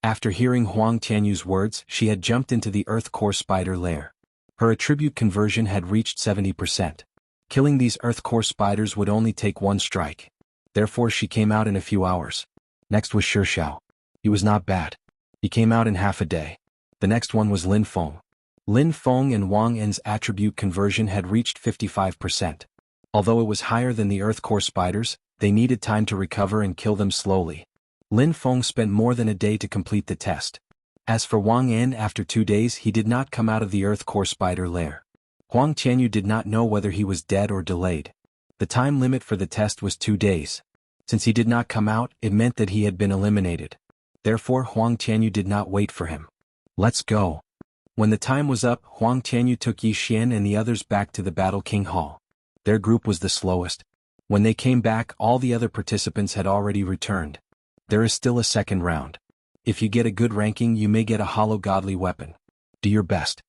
After hearing Huang Tianyu's words, she had jumped into the Earth Core Spider lair. Her attribute conversion had reached 70%. Killing these Earth Core Spiders would only take 1 strike. Therefore she came out in a few hours. Next was Shi Xiao. He was not bad. He came out in half a day. The next one was Lin Feng. Lin Feng and Wang En's attribute conversion had reached 55%. Although it was higher than the Earth Core Spiders, they needed time to recover and kill them slowly. Lin Feng spent more than a day to complete the test. As for Wang En, after 2 days he did not come out of the Earth Core Spider lair. Huang Tianyu did not know whether he was dead or delayed. The time limit for the test was 2 days. Since he did not come out, it meant that he had been eliminated. Therefore Huang Tianyu did not wait for him. Let's go. When the time was up, Huang Tianyu took Yi Xian and the others back to the Battle King Hall. Their group was the slowest. When they came back, all the other participants had already returned. There is still a second round. If you get a good ranking, you may get a hollow godly weapon. Do your best.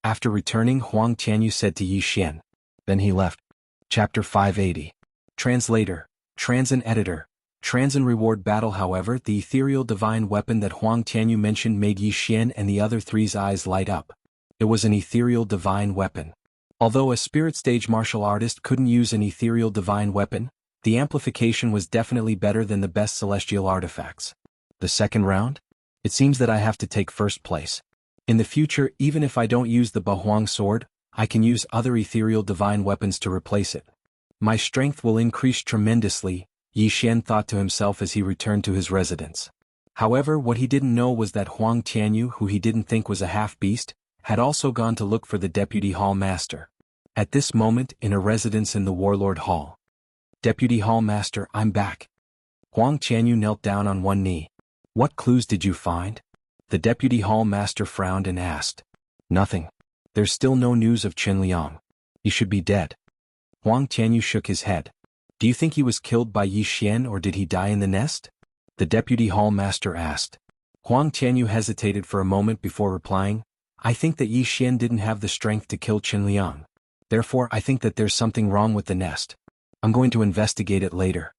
After returning, Huang Tianyu said to Yi Xian. Then he left. Chapter 580. Translator, Transin Editor. Transin Reward Battle. However, the ethereal divine weapon that Huang Tianyu mentioned made Yi Xian and the other three's eyes light up. It was an ethereal divine weapon. Although a spirit stage martial artist couldn't use an ethereal divine weapon, the amplification was definitely better than the best celestial artifacts. The second round? It seems that I have to take first place. In the future, even if I don't use the Bahuang sword, I can use other ethereal divine weapons to replace it. My strength will increase tremendously, Yi Xian thought to himself as he returned to his residence. However, what he didn't know was that Huang Tianyu, who he didn't think was a half-beast, had also gone to look for the Deputy Hall Master. At this moment, in a residence in the Warlord Hall. Deputy Hall Master, I'm back. Huang Tianyu knelt down on one knee. What clues did you find? The Deputy Hall Master frowned and asked. Nothing. There's still no news of Chen Liang. He should be dead. Huang Tianyu shook his head. Do you think he was killed by Yi Xian or did he die in the nest? The Deputy Hall Master asked. Huang Tianyu hesitated for a moment before replying. I think that Yi Xian didn't have the strength to kill Chen Liang. Therefore, I think that there's something wrong with the nest. I'm going to investigate it later.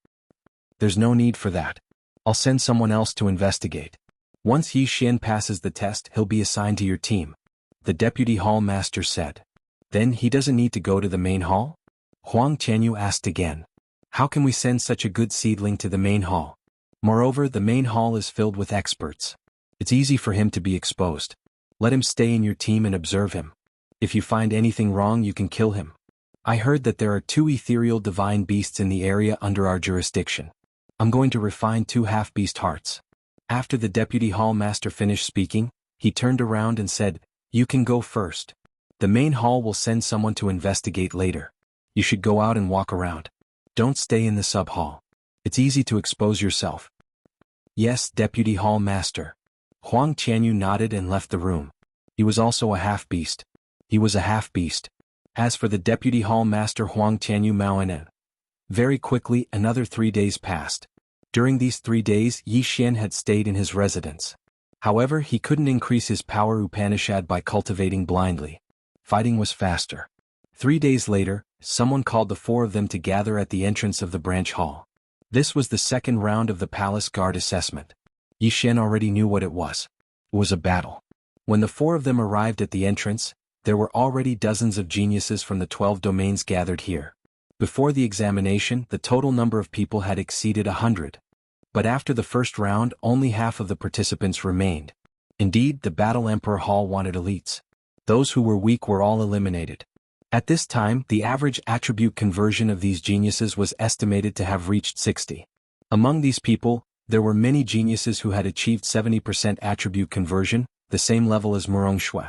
There's no need for that. I'll send someone else to investigate. Once Yi Xian passes the test, he'll be assigned to your team. The Deputy Hall Master said. Then he doesn't need to go to the main hall? Huang Tianyu asked again. How can we send such a good seedling to the main hall? Moreover, the main hall is filled with experts. It's easy for him to be exposed. Let him stay in your team and observe him. If you find anything wrong, you can kill him. I heard that there are 2 ethereal divine beasts in the area under our jurisdiction. I'm going to refine 2 half-beast hearts. After the Deputy Hall Master finished speaking, he turned around and said, You can go first. The main hall will send someone to investigate later. You should go out and walk around. Don't stay in the sub-hall. It's easy to expose yourself. Yes, Deputy Hall Master. Huang Tianyu nodded and left the room. He was also a half-beast. He was a half-beast. As for the Deputy Hall Master Huang Tianyu Maoinen. Very quickly another 3 days passed. During these 3 days Yi Xian had stayed in his residence. However, he couldn't increase his power Upanishad by cultivating blindly. Fighting was faster. 3 days later, someone called the 4 of them to gather at the entrance of the branch hall. This was the second round of the palace guard assessment. Yi Xian already knew what it was. It was a battle. When the 4 of them arrived at the entrance, there were already dozens of geniuses from the 12 domains gathered here. Before the examination, the total number of people had exceeded 100. But after the first round, only half of the participants remained. Indeed, the Battle Emperor Hall wanted elites. Those who were weak were all eliminated. At this time, the average attribute conversion of these geniuses was estimated to have reached 60. Among these people, there were many geniuses who had achieved 70% attribute conversion, the same level as Murong Shui.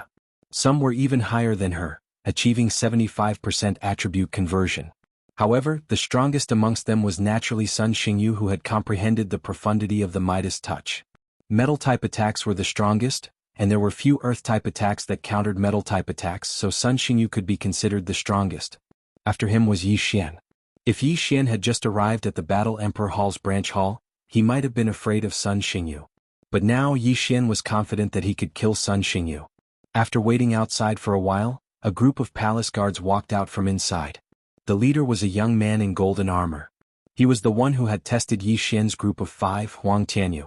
Some were even higher than her, achieving 75% attribute conversion. However, the strongest amongst them was naturally Sun Xingyu, who had comprehended the profundity of the Midas touch. Metal-type attacks were the strongest, and there were few Earth-type attacks that countered Metal-type attacks, so Sun Xingyu could be considered the strongest. After him was Yi Xian. If Yi Xian had just arrived at the Battle Emperor Hall's branch hall, he might have been afraid of Sun Xingyu. But now Yi Xian was confident that he could kill Sun Xingyu. After waiting outside for a while, a group of palace guards walked out from inside. The leader was a young man in golden armor. He was the one who had tested Yi Xian's group of 5, Huang Tianyu.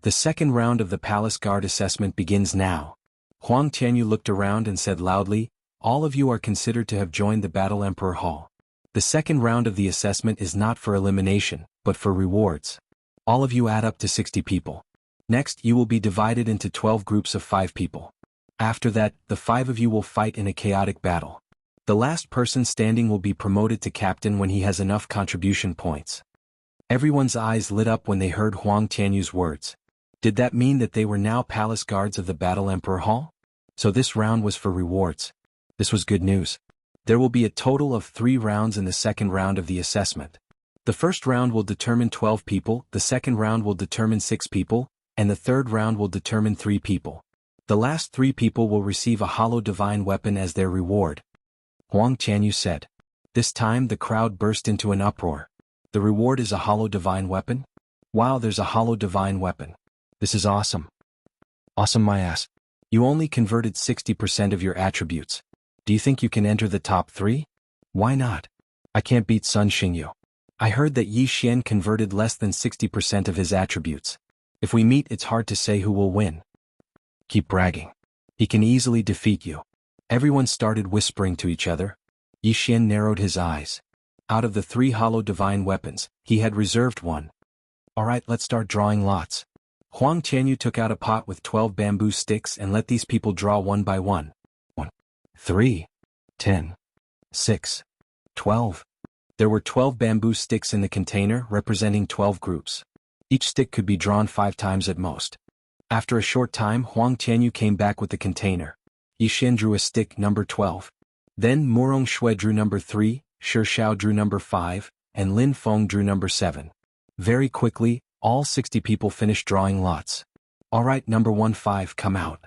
The second round of the palace guard assessment begins now. Huang Tianyu looked around and said loudly, "All of you are considered to have joined the Battle Emperor Hall. The second round of the assessment is not for elimination, but for rewards. All of you add up to 60 people. Next, you will be divided into 12 groups of 5 people. After that, the 5 of you will fight in a chaotic battle. The last person standing will be promoted to captain when he has enough contribution points." Everyone's eyes lit up when they heard Huang Tianyu's words. Did that mean that they were now palace guards of the Battle Emperor Hall? So this round was for rewards. This was good news. There will be a total of 3 rounds in the second round of the assessment. The first round will determine 12 people, the second round will determine 6 people, and the third round will determine 3 people. The last 3 people will receive a hollow divine weapon as their reward. Huang Tianyu said. This time the crowd burst into an uproar. The reward is a hollow divine weapon? Wow, there's a hollow divine weapon. This is awesome. Awesome my ass. You only converted 60% of your attributes. Do you think you can enter the top 3? Why not? I can't beat Sun Xingyu. I heard that Yi Xian converted less than 60% of his attributes. If we meet, it's hard to say who will win. Keep bragging. He can easily defeat you. Everyone started whispering to each other. Yi Xian narrowed his eyes. Out of the 3 hollow divine weapons, he had reserved one. Alright, let's start drawing lots. Huang Tianyu took out a pot with 12 bamboo sticks and let these people draw one by one. 1, 3, 10, 6, 12. There were 12 bamboo sticks in the container representing 12 groups. Each stick could be drawn 5 times at most. After a short time, Huang Tianyu came back with the container. Yi Xian drew a stick number 12. Then Murong Shui drew number 3, Shi Xiao drew number 5, and Lin Feng drew number 7. Very quickly, all 60 people finished drawing lots. Alright, number 15, come out.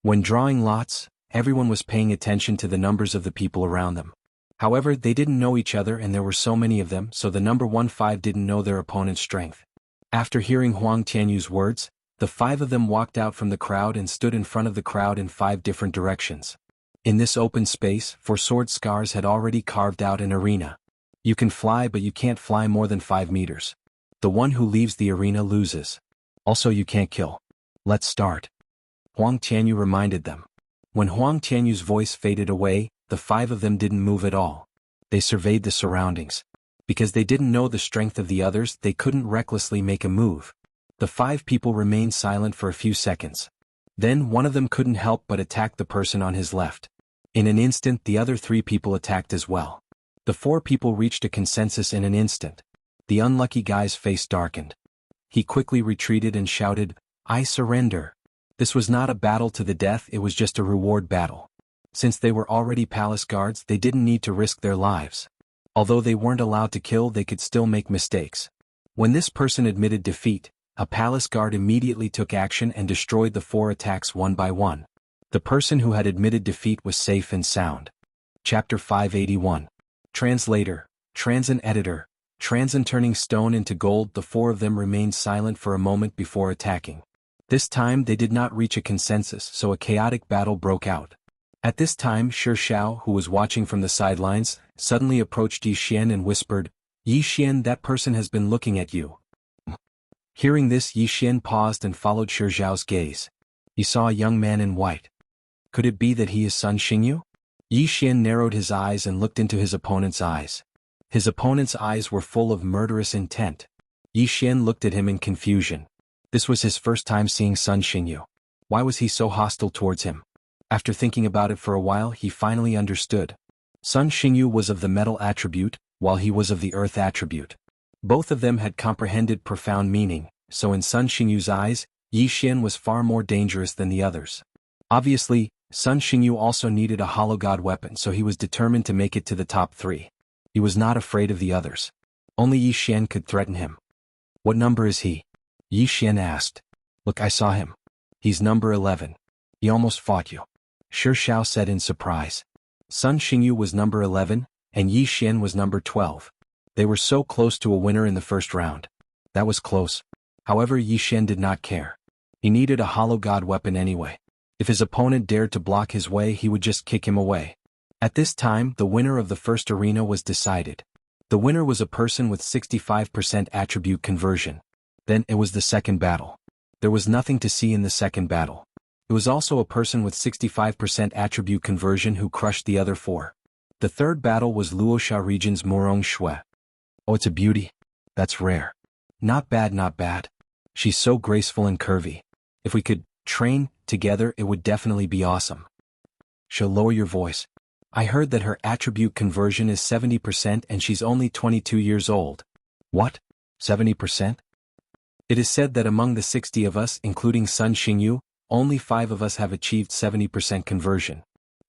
When drawing lots, everyone was paying attention to the numbers of the people around them. However, they didn't know each other and there were so many of them, so the number 15 didn't know their opponent's strength. After hearing Huang Tianyu's words, the 5 of them walked out from the crowd and stood in front of the crowd in 5 different directions. In this open space, 4 sword scars had already carved out an arena. You can fly, but you can't fly more than 5 meters. The one who leaves the arena loses. Also, you can't kill. Let's start. Huang Tianyu reminded them. When Huang Tianyu's voice faded away, the 5 of them didn't move at all. They surveyed the surroundings. Because they didn't know the strength of the others, they couldn't recklessly make a move. The 5 people remained silent for a few seconds. Then one of them couldn't help but attack the person on his left. In an instant, the other 3 people attacked as well. The 4 people reached a consensus in an instant. The unlucky guy's face darkened. He quickly retreated and shouted, "I surrender." This was not a battle to the death, it was just a reward battle. Since they were already palace guards, they didn't need to risk their lives. Although they weren't allowed to kill, they could still make mistakes. When this person admitted defeat, a palace guard immediately took action and destroyed the 4 attacks one by one. The person who had admitted defeat was safe and sound. Chapter 581. Translator, Transin Editor, Transin turning stone into gold. The four of them remained silent for a moment before attacking. This time they did not reach a consensus, so a chaotic battle broke out. At this time Shi Xiao, who was watching from the sidelines, suddenly approached Yi Xian and whispered, "Yi Xian, that person has been looking at you." Hearing this, Yi Xian paused and followed Shi Xiao's gaze. He saw a young man in white. Could it be that he is Sun Xingyu? Yi Xian narrowed his eyes and looked into his opponent's eyes. His opponent's eyes were full of murderous intent. Yi Xian looked at him in confusion. This was his first time seeing Sun Xingyu. Why was he so hostile towards him? After thinking about it for a while, he finally understood. Sun Xingyu was of the metal attribute, while he was of the earth attribute. Both of them had comprehended profound meaning, so in Sun Xingyu's eyes, Yi Xian was far more dangerous than the others. Obviously, Sun Xingyu also needed a hollow god weapon, so he was determined to make it to the top 3. He was not afraid of the others. Only Yi Xian could threaten him. "What number is he?" Yi Xian asked. "Look, I saw him. He's number 11. He almost fought you," Shi Xiao said in surprise. Sun Xingyu was number 11, and Yi Xian was number 12. They were so close to a winner in the first round. That was close. However, Yi Xian did not care. He needed a hollow god weapon anyway. If his opponent dared to block his way, he would just kick him away. At this time, the winner of the first arena was decided. The winner was a person with 65% attribute conversion. Then it was the second battle. There was nothing to see in the second battle. It was also a person with 65% attribute conversion who crushed the other 4. The third battle was Luosha region's Murong Shui. Oh, it's a beauty. That's rare. Not bad, not bad. She's so graceful and curvy. If we could train together, it would definitely be awesome. She'll lower your voice. I heard that her attribute conversion is 70% and she's only 22 years old. What? 70%? It is said that among the 60 of us, including Sun Xingyu, only 5 of us have achieved 70% conversion.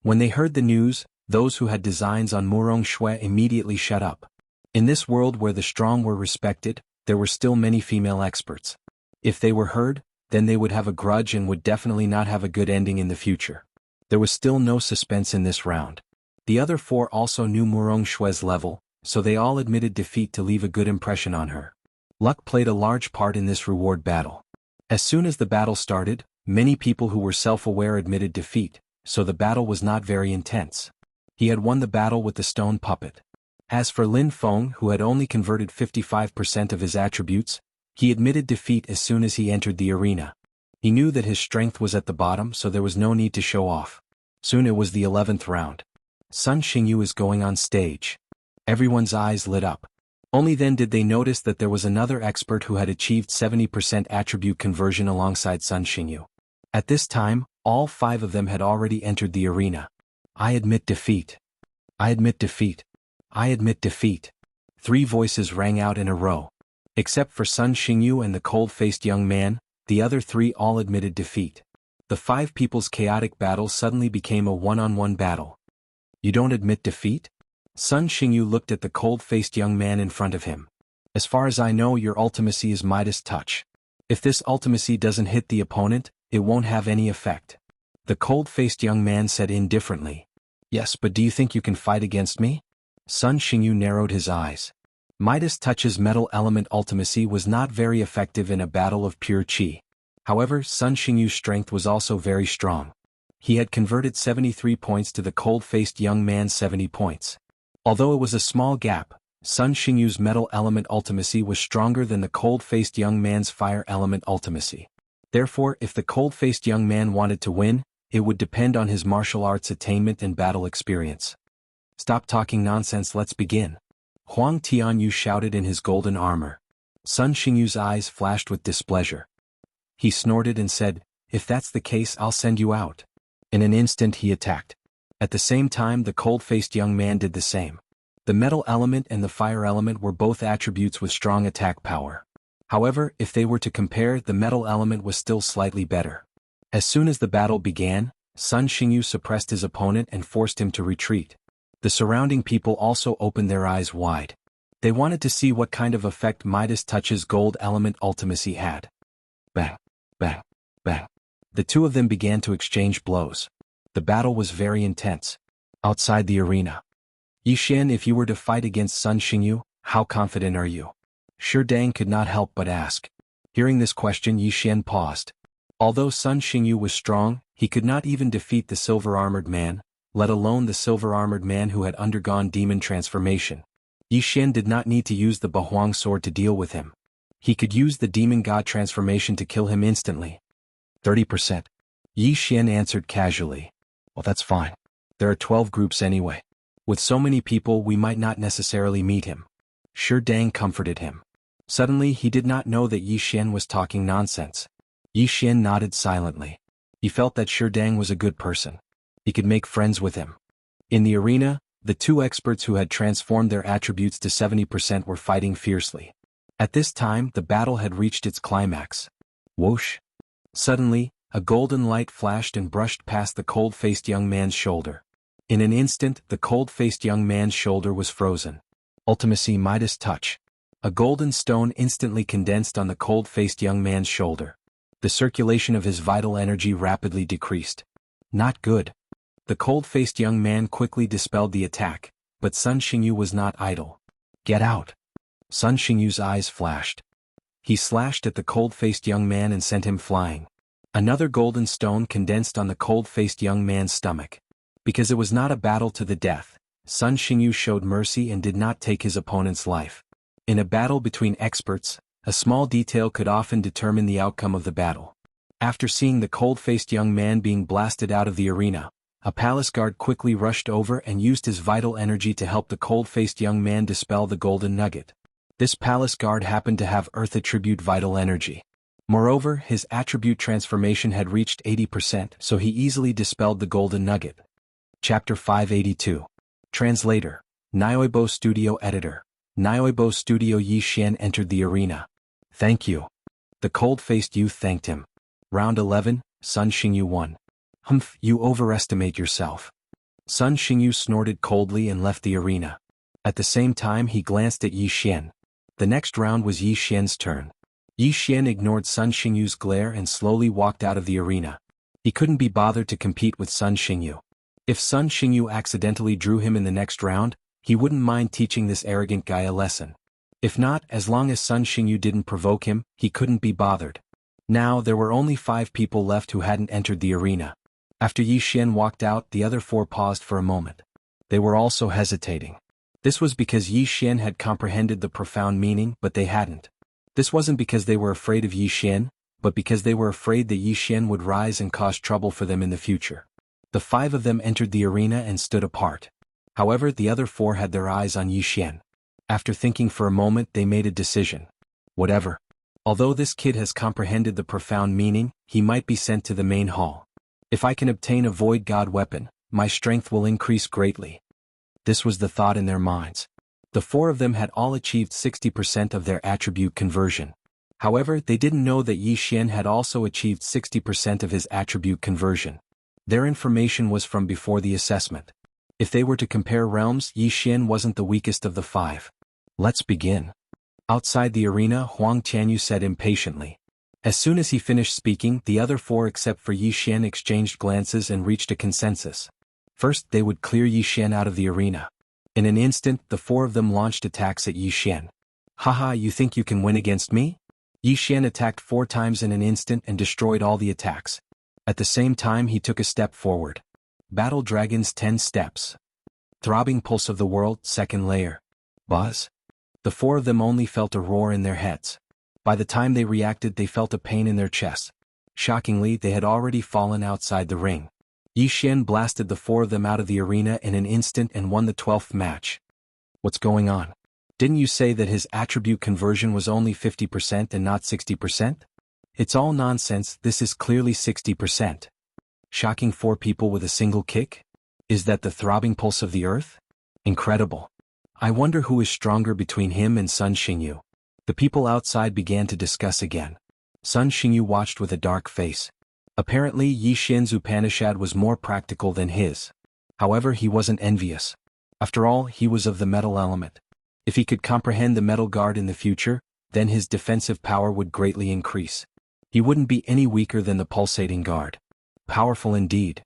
When they heard the news, those who had designs on Murong Shui immediately shut up. In this world where the strong were respected, there were still many female experts. If they were heard, then they would have a grudge and would definitely not have a good ending in the future. There was still no suspense in this round. The other 4 also knew Murong Shui's level, so they all admitted defeat to leave a good impression on her. Luck played a large part in this reward battle. As soon as the battle started, many people who were self-aware admitted defeat, so the battle was not very intense. He had won the battle with the stone puppet. As for Lin Feng, who had only converted 55% of his attributes, he admitted defeat as soon as he entered the arena. He knew that his strength was at the bottom, so there was no need to show off. Soon it was the 11th round. Sun Xingyu is going on stage. Everyone's eyes lit up. Only then did they notice that there was another expert who had achieved 70% attribute conversion alongside Sun Xingyu. At this time, all 5 of them had already entered the arena. I admit defeat. I admit defeat. I admit defeat. 3 voices rang out in a row. Except for Sun Xingyu and the cold-faced young man, the other 3 all admitted defeat. The 5 people's chaotic battle suddenly became a one-on-one battle. You don't admit defeat? Sun Xingyu looked at the cold-faced young man in front of him. As far as I know, your ultimacy is Midas Touch. If this ultimacy doesn't hit the opponent, it won't have any effect. The cold-faced young man said indifferently. Yes, but do you think you can fight against me? Sun Xingyu narrowed his eyes. Midas Touch's metal element ultimacy was not very effective in a battle of pure qi. However, Sun Xingyu's strength was also very strong. He had converted 73 points to the cold-faced young man's 70 points. Although it was a small gap, Sun Xingyu's metal element ultimacy was stronger than the cold-faced young man's fire element ultimacy. Therefore, if the cold-faced young man wanted to win, it would depend on his martial arts attainment and battle experience. Stop talking nonsense, let's begin. Huang Tianyu shouted in his golden armor. Sun Xingyu's eyes flashed with displeasure. He snorted and said, if that's the case, I'll send you out. In an instant he attacked. At the same time, the cold-faced young man did the same. The metal element and the fire element were both attributes with strong attack power. However, if they were to compare, the metal element was still slightly better. As soon as the battle began, Sun Xingyu suppressed his opponent and forced him to retreat. The surrounding people also opened their eyes wide. They wanted to see what kind of effect Midas Touch's gold element ultimacy had. Bang, bang, bang. The two of them began to exchange blows. The battle was very intense. Outside the arena. Yishan, if you were to fight against Sun Xingyu, how confident are you? Shi Dang could not help but ask. Hearing this question, Yishan paused. Although Sun Xingyu was strong, he could not even defeat the silver-armored man, let alone the silver-armored man who had undergone demon transformation. Yishan did not need to use the Bahuang sword to deal with him. He could use the demon god transformation to kill him instantly. 30%. Yishan answered casually. Well, that's fine. There are 12 groups anyway. With so many people, we might not necessarily meet him. Shi Dang comforted him. Suddenly, he did not know that Yishan was talking nonsense. Yishan nodded silently. He felt that Shi Dang was a good person. He could make friends with him. In the arena, the two experts who had transformed their attributes to 70% were fighting fiercely. At this time, the battle had reached its climax. Whoosh! Suddenly, a golden light flashed and brushed past the cold-faced young man's shoulder. In an instant, the cold-faced young man's shoulder was frozen. Ultimacy Midas touch. A golden stone instantly condensed on the cold-faced young man's shoulder. The circulation of his vital energy rapidly decreased. Not good. The cold-faced young man quickly dispelled the attack, but Sun Xingyu was not idle. Get out! Sun Xingyu's eyes flashed. He slashed at the cold-faced young man and sent him flying. Another golden stone condensed on the cold-faced young man's stomach. Because it was not a battle to the death, Sun Xingyu showed mercy and did not take his opponent's life. In a battle between experts, a small detail could often determine the outcome of the battle. After seeing the cold-faced young man being blasted out of the arena, a palace guard quickly rushed over and used his vital energy to help the cold-faced young man dispel the golden nugget. This palace guard happened to have Earth attribute vital energy. Moreover, his attribute transformation had reached 80%, so he easily dispelled the golden nugget. Chapter 582. Translator. Nyoibo Studio Editor. Nyoibo Studio. Yishan entered the arena. Thank you. The cold-faced youth thanked him. Round 11, Sun Xingyu won. Humph, you overestimate yourself. Sun Xingyu snorted coldly and left the arena. At the same time he glanced at Yishan. The next round was Yishan's turn. Yishan ignored Sun Xingyu's glare and slowly walked out of the arena. He couldn't be bothered to compete with Sun Xingyu. If Sun Xingyu accidentally drew him in the next round, he wouldn't mind teaching this arrogant guy a lesson. If not, as long as Sun Xingyu didn't provoke him, he couldn't be bothered. Now there were only 5 people left who hadn't entered the arena. After Yishan walked out, the other 4 paused for a moment. They were also hesitating. This was because Yishan had comprehended the profound meaning, but they hadn't. This wasn't because they were afraid of Yishan, but because they were afraid that Yishan would rise and cause trouble for them in the future. The 5 of them entered the arena and stood apart. However, the other 4 had their eyes on Yishan. After thinking for a moment, they made a decision. Whatever. Although this kid has comprehended the profound meaning, he might be sent to the main hall. If I can obtain a void god weapon, my strength will increase greatly. This was the thought in their minds. The 4 of them had all achieved 60% of their attribute conversion. However, they didn't know that Yishan had also achieved 60% of his attribute conversion. Their information was from before the assessment. If they were to compare realms, Yishan wasn't the weakest of the 5. Let's begin. Outside the arena, Huang Tianyu said impatiently. As soon as he finished speaking, the other 4 except for Yishan exchanged glances and reached a consensus. First, they would clear Yishan out of the arena. In an instant, the 4 of them launched attacks at Yishan. Haha, you think you can win against me? Yishan attacked 4 times in an instant and destroyed all the attacks. At the same time he took a step forward. Battle Dragon's 10 steps. Throbbing Pulse of the World, second layer. Buzz. The 4 of them only felt a roar in their heads. By the time they reacted, they felt a pain in their chests. Shockingly, they had already fallen outside the ring. Yishan blasted the 4 of them out of the arena in an instant and won the 12th match. What's going on? Didn't you say that his attribute conversion was only 50% and not 60%? It's all nonsense, this is clearly 60%. Shocking 4 people with a single kick? Is that the throbbing pulse of the earth? Incredible. I wonder who is stronger between him and Sun Xingyu. The people outside began to discuss again. Sun Xingyu watched with a dark face. Apparently Yishan's Upanishad was more practical than his. However, he wasn't envious. After all, he was of the metal element. If he could comprehend the metal guard in the future, then his defensive power would greatly increase. He wouldn't be any weaker than the pulsating guard. Powerful indeed.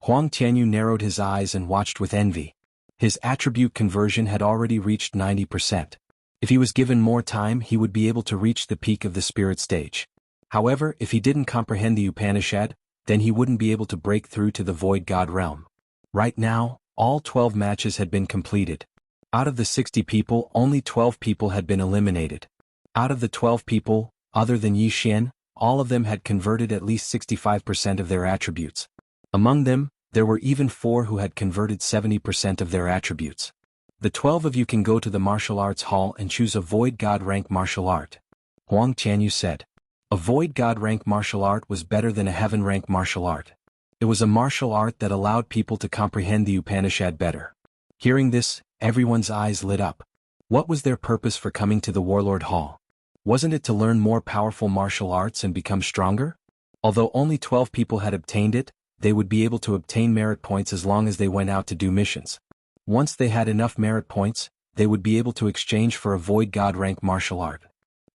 Huang Tianyu narrowed his eyes and watched with envy. His attribute conversion had already reached 90%. If he was given more time, he would be able to reach the peak of the spirit stage. However, if he didn't comprehend the Upanishad, then he wouldn't be able to break through to the void god realm. Right now, all 12 matches had been completed. Out of the 60 people, only 12 people had been eliminated. Out of the 12 people, other than Yi Xian, all of them had converted at least 65% of their attributes. Among them, there were even 4 who had converted 70% of their attributes. The 12 of you can go to the martial arts hall and choose a void god rank martial art. Huang Tianyu said. A void god rank martial art was better than a heaven rank martial art. It was a martial art that allowed people to comprehend the Upanishad better. Hearing this, everyone's eyes lit up. What was their purpose for coming to the Warlord Hall? Wasn't it to learn more powerful martial arts and become stronger? Although only 12 people had obtained it, they would be able to obtain merit points as long as they went out to do missions. Once they had enough merit points, they would be able to exchange for a void god rank martial art.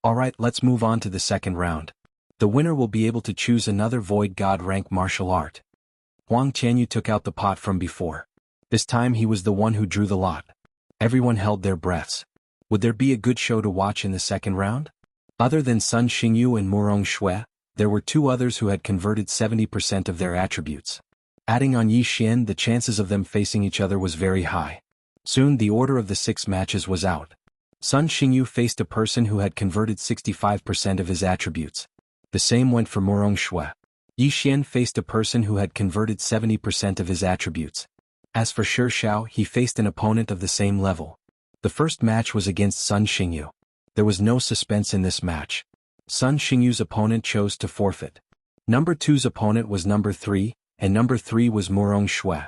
Alright, let's move on to the second round. The winner will be able to choose another void god rank martial art. Huang Tianyu took out the pot from before. This time he was the one who drew the lot. Everyone held their breaths. Would there be a good show to watch in the second round? Other than Sun Xingyu and Murong Shui, there were 2 others who had converted 70% of their attributes. Adding on Yi Xian, the chances of them facing each other was very high. Soon the order of the 6 matches was out. Sun Xingyu faced a person who had converted 65% of his attributes. The same went for Murong Shui. Yi Xian faced a person who had converted 70% of his attributes. As for Shi Xiao, he faced an opponent of the same level. The first match was against Sun Xingyu. There was no suspense in this match. Sun Xingyu's opponent chose to forfeit. Number 2's opponent was number 3, and number 3 was Murong Shui.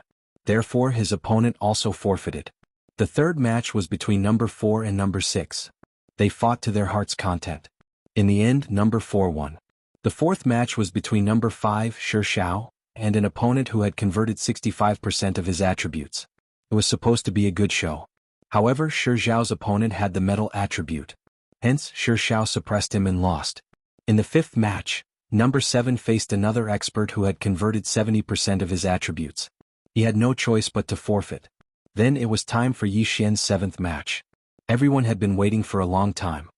Therefore his opponent also forfeited. The third match was between number 4 and number 6. They fought to their heart's content. In the end, number 4 won. The fourth match was between number 5, Shi Xiao, and an opponent who had converted 65% of his attributes. It was supposed to be a good show. However, Shi Xiao's opponent had the metal attribute. Hence, Shi Xiao suppressed him and lost. In the fifth match, number 7 faced another expert who had converted 70% of his attributes. He had no choice but to forfeit. Then it was time for Yi Xian's 7th match. Everyone had been waiting for a long time.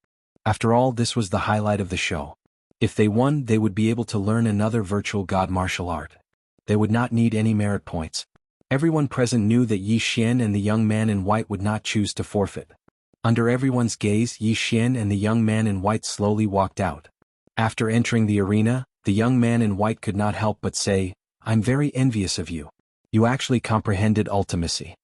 After all, this was the highlight of the show. If they won, they would be able to learn another virtual god martial art. They would not need any merit points. Everyone present knew that Yi Xian and the young man in white would not choose to forfeit. Under everyone's gaze, Yi Xian and the young man in white slowly walked out. After entering the arena, the young man in white could not help but say, "I'm very envious of you. You actually comprehended ultimacy.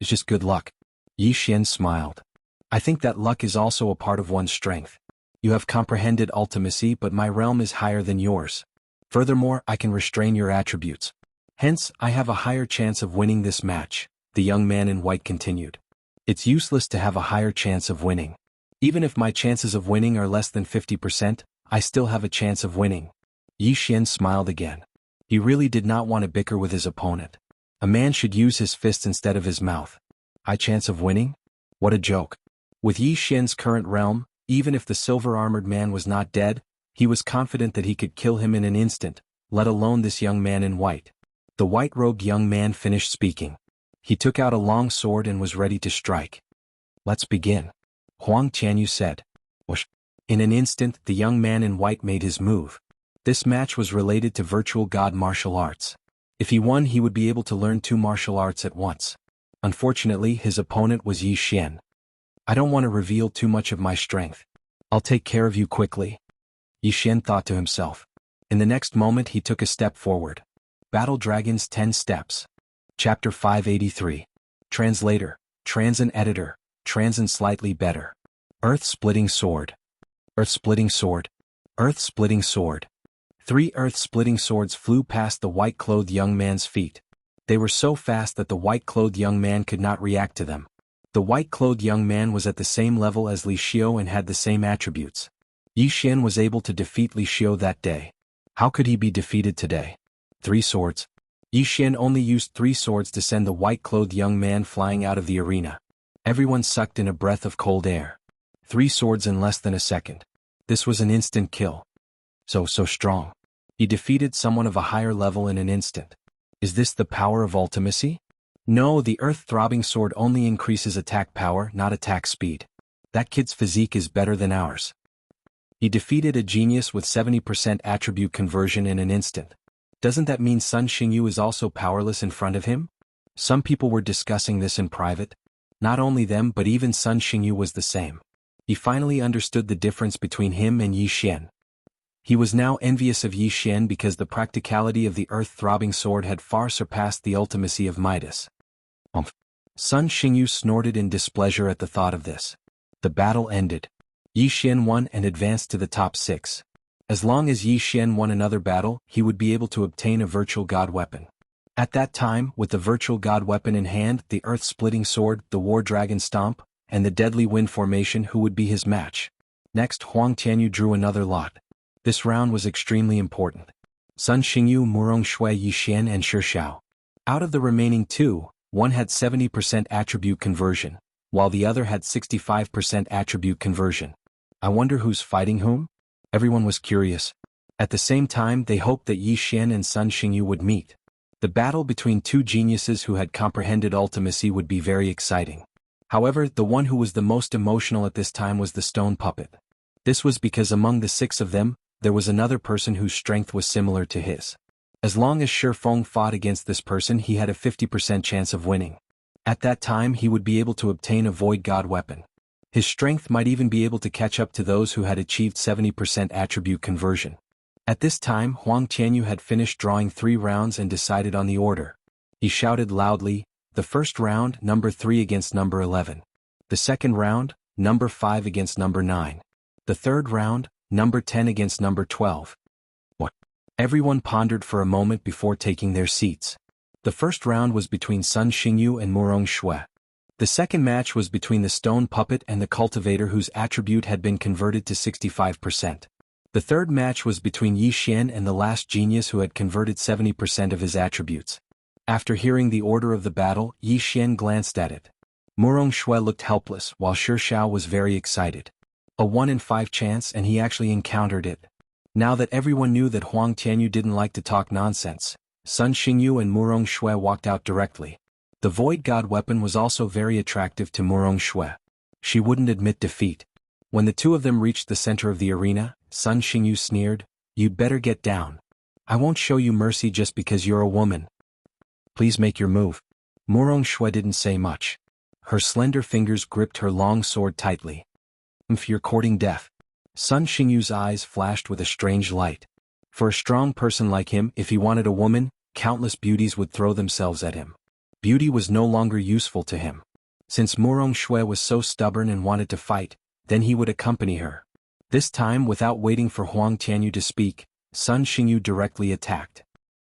It's just good luck." Yi Xian smiled. "I think that luck is also a part of one's strength. You have comprehended ultimacy, but my realm is higher than yours. Furthermore, I can restrain your attributes. Hence, I have a higher chance of winning this match," the young man in white continued. "It's useless to have a higher chance of winning. Even if my chances of winning are less than 50%, I still have a chance of winning." Yi Xian smiled again. He really did not want to bicker with his opponent. A man should use his fists instead of his mouth. High chance of winning? What a joke. With Yi Xian's current realm, even if the silver-armored man was not dead, he was confident that he could kill him in an instant, let alone this young man in white. The white-robed young man finished speaking. He took out a long sword and was ready to strike. "Let's begin," Huang Tianyu said. Whoosh. In an instant, the young man in white made his move. This match was related to virtual god martial arts. If he won, he would be able to learn 2 martial arts at once. Unfortunately, his opponent was Yi Xian. "I don't want to reveal too much of my strength. I'll take care of you quickly," Yi Xian thought to himself. In the next moment he took a step forward. Battle Dragon's 10 Steps. Chapter 583. Translator, Trans and Editor, Trans and Slightly Better. Earth-Splitting Sword. Earth-Splitting Sword. Earth-Splitting Sword. 3 earth-splitting swords flew past the white-clothed young man's feet. They were so fast that the white-clothed young man could not react to them. The white-clothed young man was at the same level as Li Xiu and had the same attributes. Yi Xian was able to defeat Li Xiu that day. How could he be defeated today? 3 swords. Yi Xian only used 3 swords to send the white-clothed young man flying out of the arena. Everyone sucked in a breath of cold air. 3 swords in less than a second. This was an instant kill. So strong. He defeated someone of a higher level in an instant. Is this the power of ultimacy? No, the earth-throbbing sword only increases attack power, not attack speed. That kid's physique is better than ours. He defeated a genius with 70% attribute conversion in an instant. Doesn't that mean Sun Xingyu is also powerless in front of him? Some people were discussing this in private. Not only them but even Sun Xingyu was the same. He finally understood the difference between him and Yi Xian. He was now envious of Yi Xian because the practicality of the earth-throbbing sword had far surpassed the ultimacy of Midas. Sun Xingyu snorted in displeasure at the thought of this. The battle ended. Yi Xian won and advanced to the top 6. As long as Yi Xian won another battle, he would be able to obtain a virtual god weapon. At that time, with the virtual god weapon in hand, the earth-splitting sword, the war dragon stomp, and the deadly wind formation, who would be his match? Next, Huang Tianyu drew another lot. This round was extremely important. Sun Xingyu, Murong Shui, Yi Xian and Shi Xiao. Out of the remaining 2, one had 70% attribute conversion, while the other had 65% attribute conversion. I wonder who's fighting whom? Everyone was curious. At the same time, they hoped that Yi Xian and Sun Xingyu would meet. The battle between 2 geniuses who had comprehended ultimacy would be very exciting. However, the one who was the most emotional at this time was the stone puppet. This was because among the 6 of them, there was another person whose strength was similar to his. As long as Shi Feng fought against this person, he had a 50% chance of winning. At that time, he would be able to obtain a void god weapon. His strength might even be able to catch up to those who had achieved 70% attribute conversion. At this time, Huang Tianyu had finished drawing 3 rounds and decided on the order. He shouted loudly, the first round, number 3 against number 11. The second round, number 5 against number 9. The third round, number 10 against number 12. What? Everyone pondered for a moment before taking their seats. The first round was between Sun Xingyu and Murong Shui. The second match was between the stone puppet and the cultivator whose attribute had been converted to 65%. The third match was between Yi Xian and the last genius who had converted 70% of his attributes. After hearing the order of the battle, Yi Xian glanced at it. Murong Shui looked helpless while Shi Xiao was very excited. A 1 in 5 chance, and he actually encountered it. Now that everyone knew that Huang Tianyu didn't like to talk nonsense, Sun Xingyu and Murong Shui walked out directly. The void god weapon was also very attractive to Murong Shui. She wouldn't admit defeat. When the 2 of them reached the center of the arena, Sun Xingyu sneered, "You'd better get down. I won't show you mercy just because you're a woman. Please make your move." Murong Shui didn't say much. Her slender fingers gripped her long sword tightly. "If you're courting death." Sun Xingyu's eyes flashed with a strange light. For a strong person like him, if he wanted a woman, countless beauties would throw themselves at him. Beauty was no longer useful to him. Since Murong Shui was so stubborn and wanted to fight, then he would accompany her. This time, without waiting for Huang Tianyu to speak, Sun Xingyu directly attacked.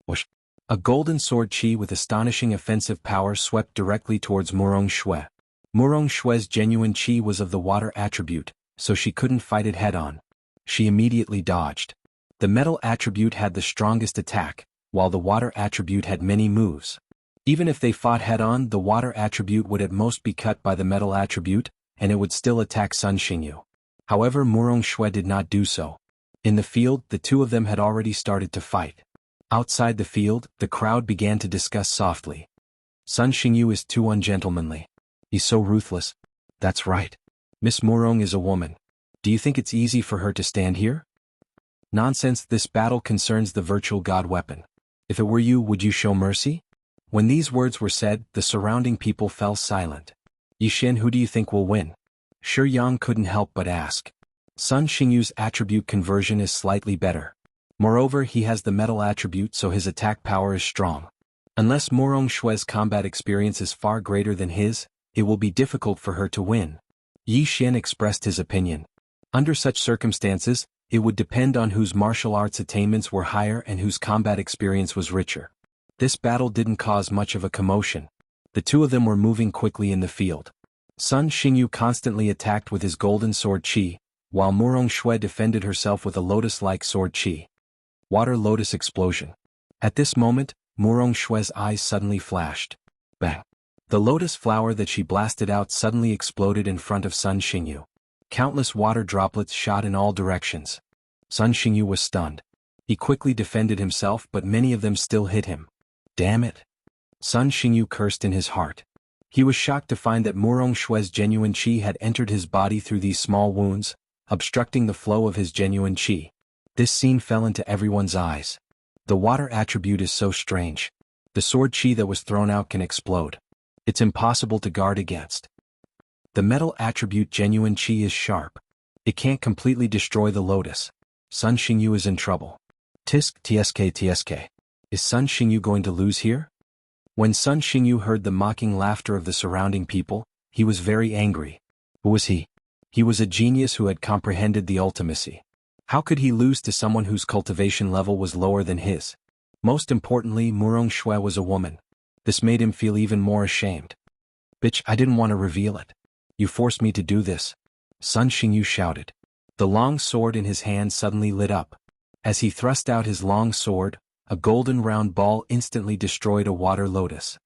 Whoosh! A golden sword chi with astonishing offensive power swept directly towards Murong Shui. Murong Shui's genuine chi was of the water attribute, so she couldn't fight it head-on. She immediately dodged. The metal attribute had the strongest attack, while the water attribute had many moves. Even if they fought head-on, the water attribute would at most be cut by the metal attribute, and it would still attack Sun Xingyu. However, Murong Shui did not do so. In the field, the 2 of them had already started to fight. Outside the field, the crowd began to discuss softly. Sun Xingyu is too ungentlemanly. He's so ruthless. That's right. Miss Murong is a woman. Do you think it's easy for her to stand here? Nonsense, this battle concerns the virtual god weapon. If it were you, would you show mercy? When these words were said, the surrounding people fell silent. Yi Xian, who do you think will win? Shi Yang couldn't help but ask. Sun Xingyu's attribute conversion is slightly better. Moreover, he has the metal attribute, so his attack power is strong. Unless Murong Shui's combat experience is far greater than his, it will be difficult for her to win. Yi Xian expressed his opinion. Under such circumstances, it would depend on whose martial arts attainments were higher and whose combat experience was richer. This battle didn't cause much of a commotion. The 2 of them were moving quickly in the field. Sun Xingyu constantly attacked with his golden sword chi, while Murong Shui defended herself with a lotus-like sword chi. Water lotus explosion. At this moment, Murong Shui's eyes suddenly flashed. Bang! The lotus flower that she blasted out suddenly exploded in front of Sun Xingyu. Countless water droplets shot in all directions. Sun Xingyu was stunned. He quickly defended himself, but many of them still hit him. Damn it! Sun Xingyu cursed in his heart. He was shocked to find that Murong Shue's genuine qi had entered his body through these small wounds, obstructing the flow of his genuine qi. This scene fell into everyone's eyes. The water attribute is so strange. The sword qi that was thrown out can explode. It's impossible to guard against. The metal attribute genuine qi is sharp. It can't completely destroy the lotus. Sun Xingyu is in trouble. Tsk. Is Sun Xingyu going to lose here? When Sun Xingyu heard the mocking laughter of the surrounding people, he was very angry. Who was he? He was a genius who had comprehended the ultimacy. How could he lose to someone whose cultivation level was lower than his? Most importantly, Murong Shui was a woman. This made him feel even more ashamed. Bitch, I didn't want to reveal it. You forced me to do this. Sun Xingyu shouted. The long sword in his hand suddenly lit up. As he thrust out his long sword, a golden round ball instantly destroyed a water lotus.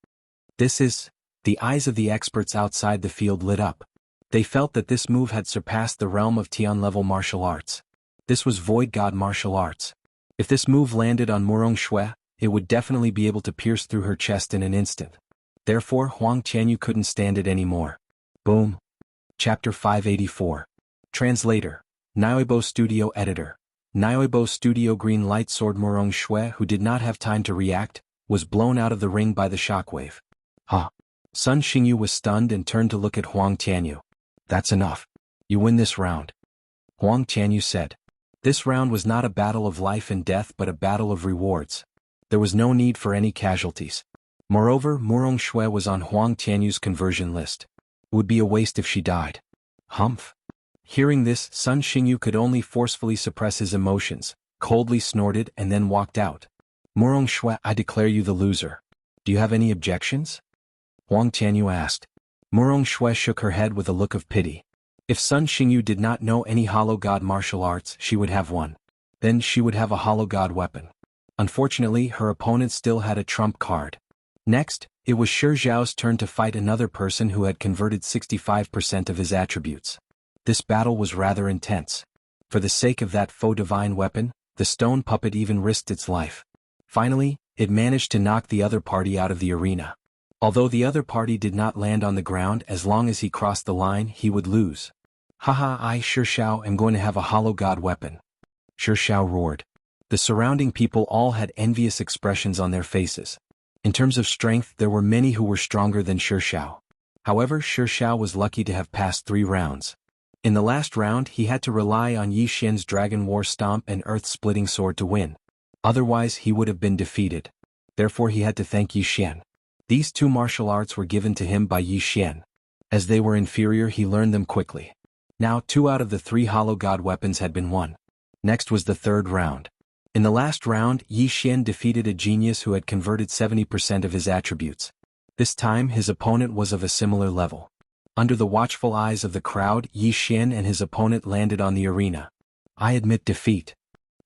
The eyes of the experts outside the field lit up. They felt that this move had surpassed the realm of Tian-level martial arts. This was Void God martial arts. If this move landed on Murong Shui, it would definitely be able to pierce through her chest in an instant. Therefore, Huang Tianyu couldn't stand it anymore. Boom. Chapter 584. Translator. Nioibo Studio Editor. Nioibo Studio. Green light sword. Murong Shui, who did not have time to react, was blown out of the ring by the shockwave. Huh. Sun Xingyu was stunned and turned to look at Huang Tianyu. That's enough. You win this round. Huang Tianyu said. This round was not a battle of life and death but a battle of rewards. There was no need for any casualties. Moreover, Murong Shui was on Huang Tianyu's conversion list. It would be a waste if she died. Humph. Hearing this, Sun Xingyu could only forcefully suppress his emotions, coldly snorted and then walked out. Murong Shui, I declare you the loser. Do you have any objections? Huang Tianyu asked. Murong Shui shook her head with a look of pity. If Sun Xingyu did not know any Hollow God martial arts, she would have one. Then she would have a Hollow God weapon. Unfortunately, her opponent still had a trump card. Next, it was Shi Zhao's turn to fight another person who had converted 65% of his attributes. This battle was rather intense. For the sake of that faux divine weapon, the stone puppet even risked its life. Finally, it managed to knock the other party out of the arena. Although the other party did not land on the ground, as long as he crossed the line, he would lose. Haha, I, Shi Zhao, am going to have a Hollow God weapon. Shi Zhao roared. The surrounding people all had envious expressions on their faces. In terms of strength, there were many who were stronger than Shi Zhao. However, Shi Zhao was lucky to have passed 3 rounds. In the last round, he had to rely on Yi Xian's Dragon War Stomp and Earth-Splitting Sword to win. Otherwise, he would have been defeated. Therefore, he had to thank Yi Xian. These 2 martial arts were given to him by Yi Xian. As they were inferior, he learned them quickly. Now, 2 out of the 3 Hollow God weapons had been won. Next was the 3rd round. In the last round, Yi Xian defeated a genius who had converted 70% of his attributes. This time, his opponent was of a similar level. Under the watchful eyes of the crowd, Yi Xian and his opponent landed on the arena. I admit defeat.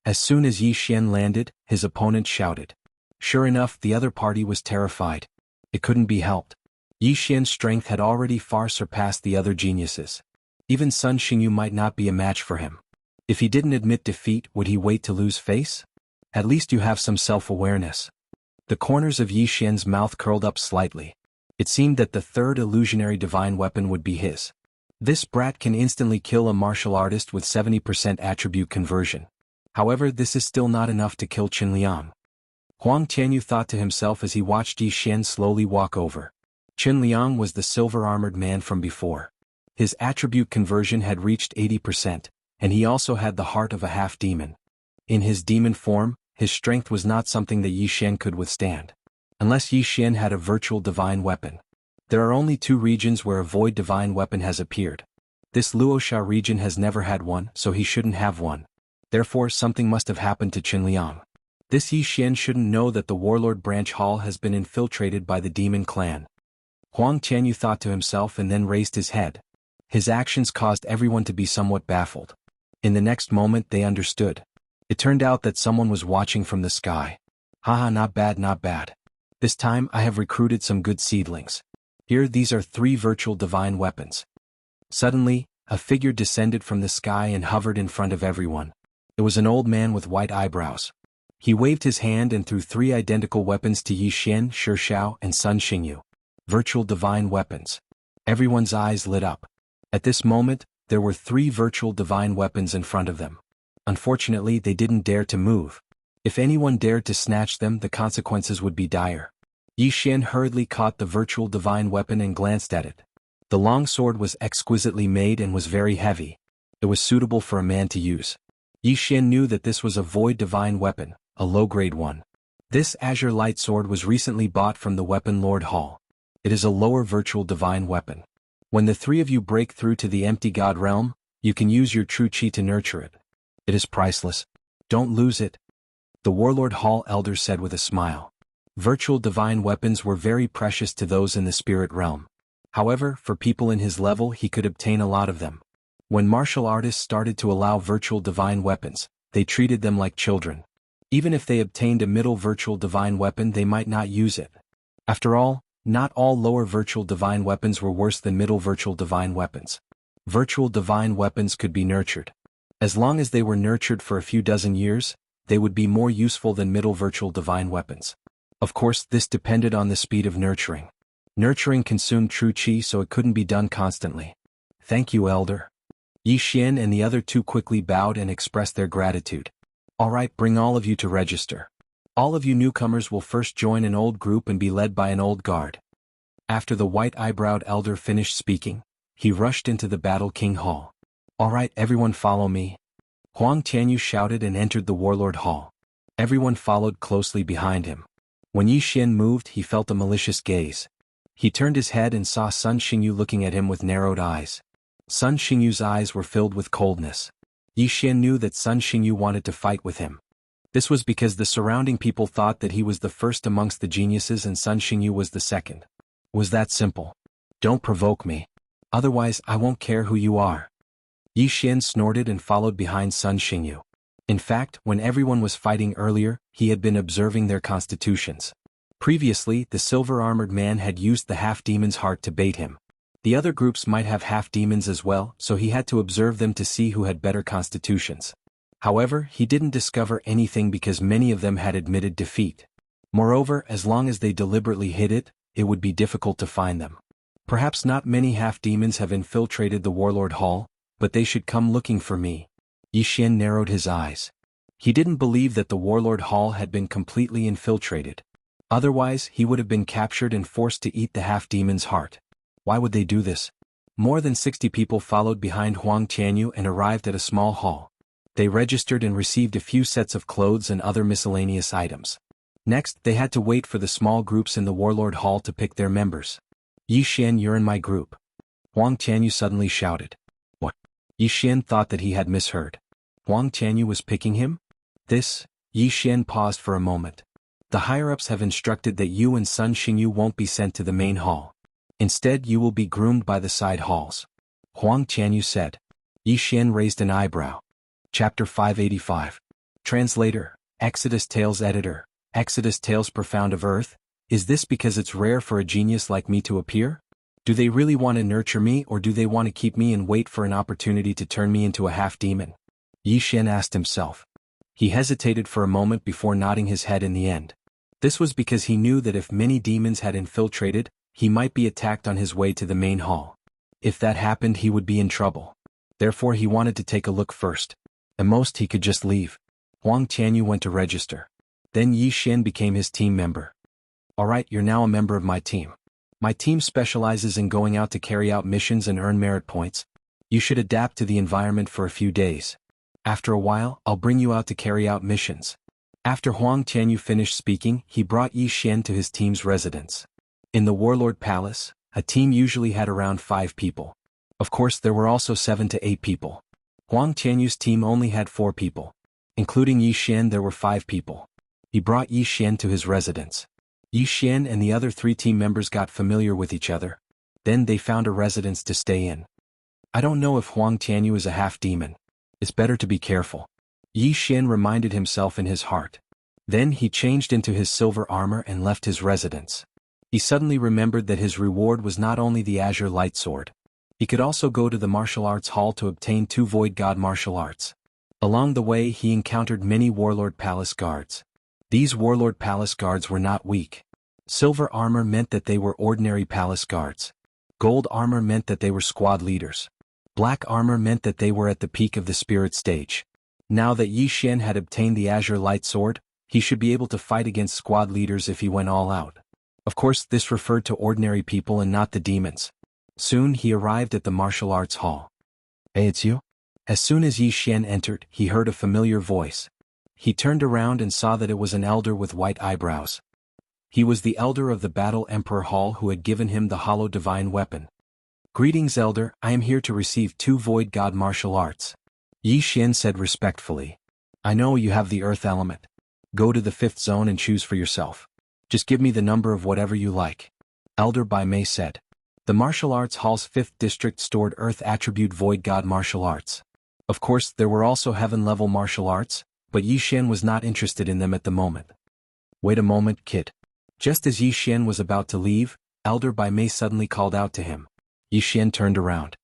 As soon as Yi Xian landed, his opponent shouted. Sure enough, the other party was terrified. It couldn't be helped. Yi Xian's strength had already far surpassed the other geniuses. Even Sun Xingyu might not be a match for him. If he didn't admit defeat, would he wait to lose face? At least you have some self-awareness. The corners of Yi Xian's mouth curled up slightly. It seemed that the 3rd illusionary divine weapon would be his. This brat can instantly kill a martial artist with 70% attribute conversion. However, this is still not enough to kill Qin Liang. Huang Tianyu thought to himself as he watched Yi Xian slowly walk over. Qin Liang was the silver-armored man from before. His attribute conversion had reached 80%, and he also had the heart of a half-demon. In his demon form, his strength was not something that Yi Xian could withstand. Unless Yi Xian had a virtual divine weapon. There are only 2 regions where a void divine weapon has appeared. This Luosha region has never had one, so he shouldn't have one. Therefore, something must have happened to Qin Liang. This Yi Xian shouldn't know that the Warlord Branch Hall has been infiltrated by the demon clan. Huang Tianyu thought to himself and then raised his head. His actions caused everyone to be somewhat baffled. In the next moment they understood. It turned out that someone was watching from the sky. Haha, not bad, not bad. This time I have recruited some good seedlings. Here, these are 3 virtual divine weapons. Suddenly, a figure descended from the sky and hovered in front of everyone. It was an old man with white eyebrows. He waved his hand and threw 3 identical weapons to Yi Xian, Shi Xiao, and Sun Xingyu. Virtual divine weapons. Everyone's eyes lit up. At this moment, there were 3 virtual divine weapons in front of them. Unfortunately, they didn't dare to move. If anyone dared to snatch them, the consequences would be dire. Yi Xian hurriedly caught the virtual divine weapon and glanced at it. The long sword was exquisitely made and was very heavy. It was suitable for a man to use. Yi Xian knew that this was a void divine weapon, a low-grade one. This azure light sword was recently bought from the Weapon Lord Hall. It is a lower virtual divine weapon. When the 3 of you break through to the empty god realm, you can use your true chi to nurture it. It is priceless. Don't lose it. The Warlord Hall elder said with a smile. Virtual divine weapons were very precious to those in the spirit realm. However, for people in his level he could obtain a lot of them. When martial artists started to allow virtual divine weapons, they treated them like children. Even if they obtained a middle virtual divine weapon, they might not use it. After all, not all lower virtual divine weapons were worse than middle virtual divine weapons. Virtual divine weapons could be nurtured. As long as they were nurtured for a few dozen years, they would be more useful than middle virtual divine weapons. Of course, this depended on the speed of nurturing. Nurturing consumed true chi, so it couldn't be done constantly. Thank you, Elder. Yi Xian and the other 2 quickly bowed and expressed their gratitude. All right, bring all of you to register. All of you newcomers will first join an old group and be led by an old guard. After the white-eyebrowed elder finished speaking, he rushed into the Battle King Hall. All right, everyone follow me. Huang Tianyu shouted and entered the Warlord Hall. Everyone followed closely behind him. When Yi Xian moved, he felt a malicious gaze. He turned his head and saw Sun Xingyu looking at him with narrowed eyes. Sun Xingyu's eyes were filled with coldness. Yi Xian knew that Sun Xingyu wanted to fight with him. This was because the surrounding people thought that he was the first amongst the geniuses and Sun Xingyu was the second. It was that simple. Don't provoke me. Otherwise I won't care who you are. Yi Xian snorted and followed behind Sun Xingyu. In fact, when everyone was fighting earlier, he had been observing their constitutions. Previously, the silver-armored man had used the half-demon's heart to bait him. The other groups might have half-demons as well, so he had to observe them to see who had better constitutions. However, he didn't discover anything because many of them had admitted defeat. Moreover, as long as they deliberately hid it, it would be difficult to find them. Perhaps not many half-demons have infiltrated the Warlord Hall, but they should come looking for me. Yi Xian narrowed his eyes. He didn't believe that the Warlord Hall had been completely infiltrated. Otherwise, he would have been captured and forced to eat the half-demon's heart. Why would they do this? More than 60 people followed behind Huang Tianyu and arrived at a small hall. They registered and received a few sets of clothes and other miscellaneous items. Next, they had to wait for the small groups in the Warlord Hall to pick their members. Yi Xian, you're in my group. Huang Tianyu suddenly shouted. What? Yi Xian thought that he had misheard. Huang Tianyu was picking him? Yi Xian paused for a moment. The higher-ups have instructed that you and Sun Xingyu won't be sent to the main hall. Instead, you will be groomed by the side halls. Huang Tianyu said. Yi Xian raised an eyebrow. Chapter 585. Translator, Exodus Tales Editor, Exodus Tales Profound of Earth, is this because it's rare for a genius like me to appear? Do they really want to nurture me or do they want to keep me and wait for an opportunity to turn me into a half-demon? Yi Xian asked himself. He hesitated for a moment before nodding his head in the end. This was because he knew that if many demons had infiltrated, he might be attacked on his way to the main hall. If that happened, he would be in trouble. Therefore he wanted to take a look first. At most he could just leave. Huang Tianyu went to register. Then Yi Xian became his team member. Alright, you're now a member of my team. My team specializes in going out to carry out missions and earn merit points. You should adapt to the environment for a few days. After a while, I'll bring you out to carry out missions. After Huang Tianyu finished speaking, he brought Yi Xian to his team's residence. In the Warlord Palace, a team usually had around 5 people. Of course, there were also 7 to 8 people. Huang Tianyu's team only had 4 people. Including Yi Xian, there were 5 people. He brought Yi Xian to his residence. Yi Xian and the other 3 team members got familiar with each other. Then they found a residence to stay in. I don't know if Huang Tianyu is a half-demon. It's better to be careful. Yi Xian reminded himself in his heart. Then he changed into his silver armor and left his residence. He suddenly remembered that his reward was not only the Azure Light Sword. He could also go to the martial arts hall to obtain 2 Void God martial arts. Along the way he encountered many warlord palace guards. These warlord palace guards were not weak. Silver armor meant that they were ordinary palace guards. Gold armor meant that they were squad leaders. Black armor meant that they were at the peak of the spirit stage. Now that Yi Xian had obtained the Azure Light Sword, he should be able to fight against squad leaders if he went all out. Of course, this referred to ordinary people and not the demons. Soon he arrived at the martial arts hall. Hey, it's you? As soon as Yi Xian entered, he heard a familiar voice. He turned around and saw that it was an elder with white eyebrows. He was the elder of the Battle Emperor Hall who had given him the hollow divine weapon. Greetings, elder, I am here to receive 2 Void God martial arts. Yi Xian said respectfully. I know you have the earth element. Go to the 5th zone and choose for yourself. Just give me the number of whatever you like. Elder Bai Mei said. The martial arts hall's 5th district stored earth attribute Void God martial arts. Of course, there were also heaven-level martial arts, but Yi Xian was not interested in them at the moment. Wait a moment, kid. Just as Yi Xian was about to leave, Elder Bai Mei suddenly called out to him. Yi Xian turned around.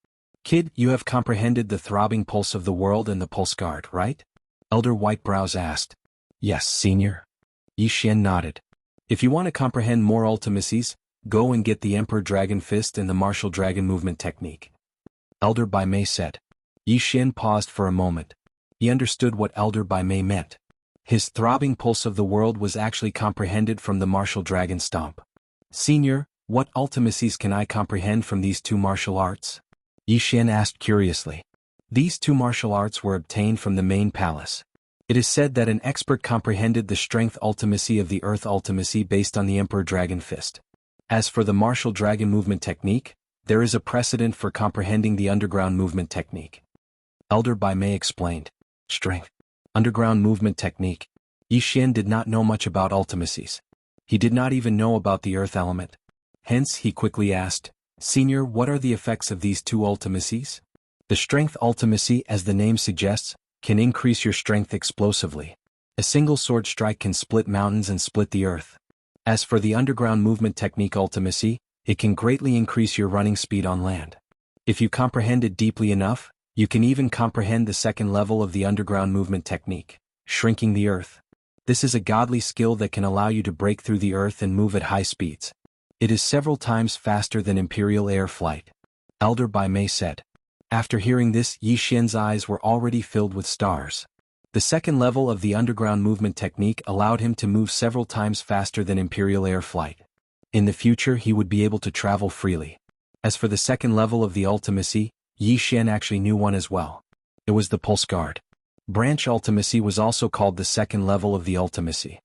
Kid, you have comprehended the throbbing pulse of the world and the pulse guard, right? Elder Whitebrows asked. Yes, senior. Yi Xian nodded. If you want to comprehend more ultimacies, go and get the Emperor Dragon Fist and the Martial Dragon Movement Technique. Elder Bai Mei said. Yi Xian paused for a moment. He understood what Elder Bai Mei meant. His throbbing pulse of the world was actually comprehended from the Martial Dragon Stomp. Senior, what ultimacies can I comprehend from these 2 martial arts? Yi Xian asked curiously. These 2 martial arts were obtained from the main palace. It is said that an expert comprehended the strength ultimacy of the earth ultimacy based on the Emperor Dragon Fist. As for the Martial Dragon Movement Technique, there is a precedent for comprehending the Underground Movement Technique. Elder Bai Mei explained. Strength. Underground Movement Technique. Yi Xian did not know much about ultimacies. He did not even know about the earth element. Hence, he quickly asked, Senior, what are the effects of these 2 ultimacies? The strength ultimacy, as the name suggests, can increase your strength explosively. A single sword strike can split mountains and split the earth. As for the Underground Movement Technique ultimacy, it can greatly increase your running speed on land. If you comprehend it deeply enough, you can even comprehend the 2nd level of the Underground Movement Technique, shrinking the earth. This is a godly skill that can allow you to break through the earth and move at high speeds. It is several times faster than Imperial air flight. Elder Bai Mei said. After hearing this, Yi Xian's eyes were already filled with stars. The 2nd level of the Underground Movement Technique allowed him to move several times faster than Imperial air flight. In the future he would be able to travel freely. As for the 2nd level of the ultimacy, Yi Xian actually knew one as well. It was the Pulse Guard. Branch ultimacy was also called the 2nd level of the ultimacy.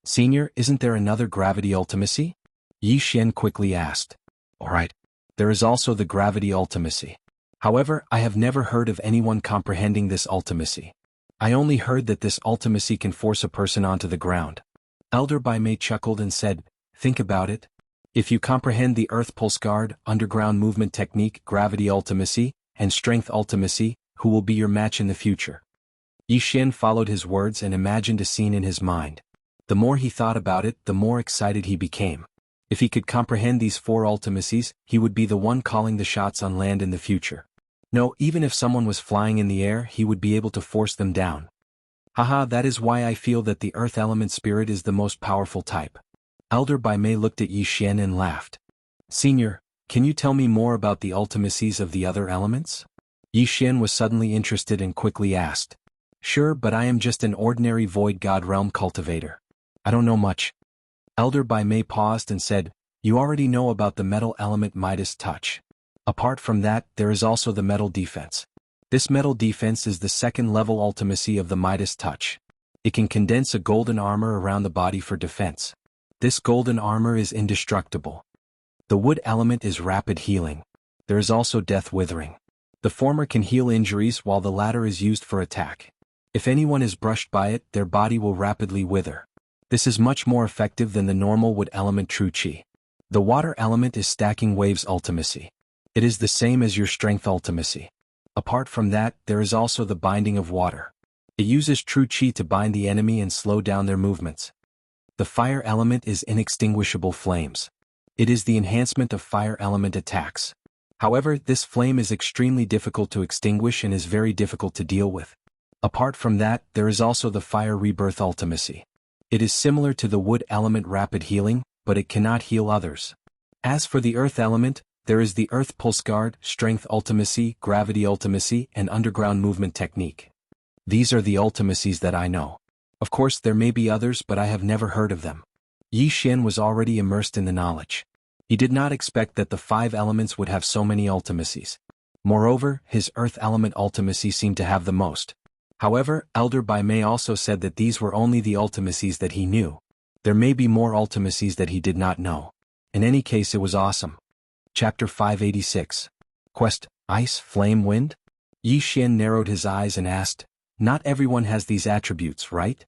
Senior, isn't there another gravity ultimacy? Yi Xian quickly asked. Alright. There is also the gravity ultimacy. However, I have never heard of anyone comprehending this ultimacy. I only heard that this ultimacy can force a person onto the ground. Elder Bai Mei chuckled and said, Think about it. If you comprehend the Earth Pulse Guard, Underground Movement Technique, Gravity Ultimacy, and Strength Ultimacy, who will be your match in the future? Yi Xian followed his words and imagined a scene in his mind. The more he thought about it, the more excited he became. If he could comprehend these 4 ultimacies, he would be the one calling the shots on land in the future. No, even if someone was flying in the air, he would be able to force them down. Haha, that is why I feel that the Earth Element Spirit is the most powerful type. Elder Bai Mei looked at Yi Xian and laughed. Senior, can you tell me more about the ultimacies of the other elements? Yi Xian was suddenly interested and quickly asked. Sure, but I am just an ordinary Void God Realm cultivator. I don't know much. Elder Bai Mei paused and said, You already know about the metal element Midas Touch. Apart from that, there is also the metal defense. This metal defense is the 2nd level ultimacy of the Midas Touch. It can condense a golden armor around the body for defense. This golden armor is indestructible. The wood element is rapid healing. There is also death withering. The former can heal injuries while the latter is used for attack. If anyone is brushed by it, their body will rapidly wither. This is much more effective than the normal wood element True Qi. The water element is Stacking Waves ultimacy. It is the same as your strength ultimacy. Apart from that, there is also the Binding of Water. It uses True Qi to bind the enemy and slow down their movements. The fire element is Inextinguishable Flames. It is the enhancement of fire element attacks. However, this flame is extremely difficult to extinguish and is very difficult to deal with. Apart from that, there is also the Fire Rebirth Ultimacy. It is similar to the Wood Element Rapid Healing, but it cannot heal others. As for the Earth Element, there is the Earth Pulse Guard, Strength Ultimacy, Gravity Ultimacy, and Underground Movement Technique. These are the ultimacies that I know. Of course there may be others, but I have never heard of them. Yi Xian was already immersed in the knowledge. He did not expect that the 5 elements would have so many ultimacies. Moreover, his Earth Element Ultimacy seemed to have the most. However, Elder Bai Mei also said that these were only the ultimacies that he knew. There may be more ultimacies that he did not know. In any case, it was awesome. Chapter 586. Quest, Ice, Flame, Wind? Yi Xian narrowed his eyes and asked, "Not everyone has these attributes, right?"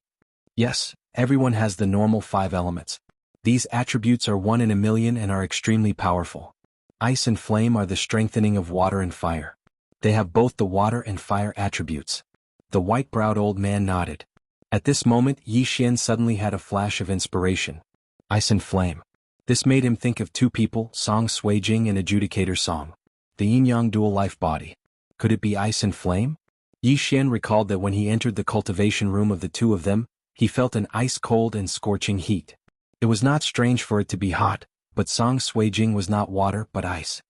"Yes, everyone has the normal 5 elements. These attributes are 1 in a million and are extremely powerful. Ice and Flame are the strengthening of water and fire. They have both the water and fire attributes." The white-browed old man nodded. At this moment, Yi Xian suddenly had a flash of inspiration. Ice and Flame. This made him think of 2 people, Song Suijing and Adjudicator Song. The yin-yang dual life body. Could it be Ice and Flame? Yi Xian recalled that when he entered the cultivation room of the 2 of them, he felt an ice-cold and scorching heat. It was not strange for it to be hot, but Song Suijing was not water but ice.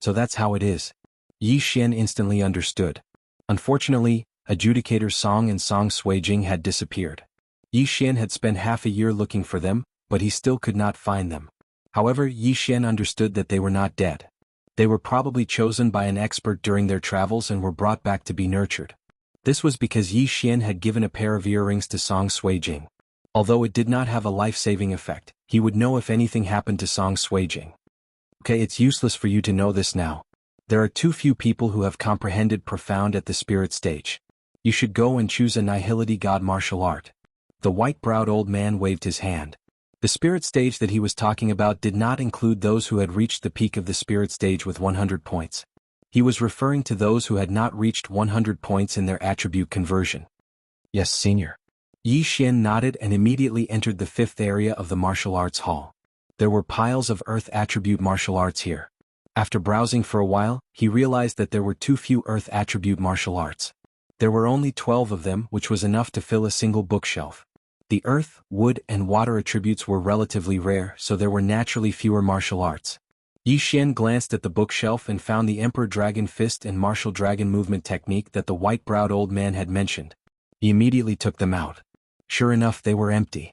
So that's how it is. Yi Xian instantly understood. Unfortunately, Adjudicator Song and Song Suijing had disappeared. Yi Xian had spent half a year looking for them, but he still could not find them. However, Yi Xian understood that they were not dead. They were probably chosen by an expert during their travels and were brought back to be nurtured. This was because Yi Xian had given a pair of earrings to Song Suijing. Although it did not have a life-saving effect, he would know if anything happened to Song Suijing. Okay, it's useless for you to know this now. There are too few people who have comprehended profound at the spirit stage. You should go and choose a Nihility God martial art. The white-browed old man waved his hand. The spirit stage that he was talking about did not include those who had reached the peak of the spirit stage with 100 points. He was referring to those who had not reached 100 points in their attribute conversion. Yes, senior. Yi Xian nodded and immediately entered the 5th area of the martial arts hall. There were piles of earth attribute martial arts here. After browsing for a while, he realized that there were too few earth attribute martial arts. There were only 12 of them, which was enough to fill a single bookshelf. The earth, wood, and water attributes were relatively rare, so there were naturally fewer martial arts. Yi Xian glanced at the bookshelf and found the Emperor Dragon Fist and Martial Dragon Movement technique that the white-browed old man had mentioned. He immediately took them out. Sure enough, they were empty.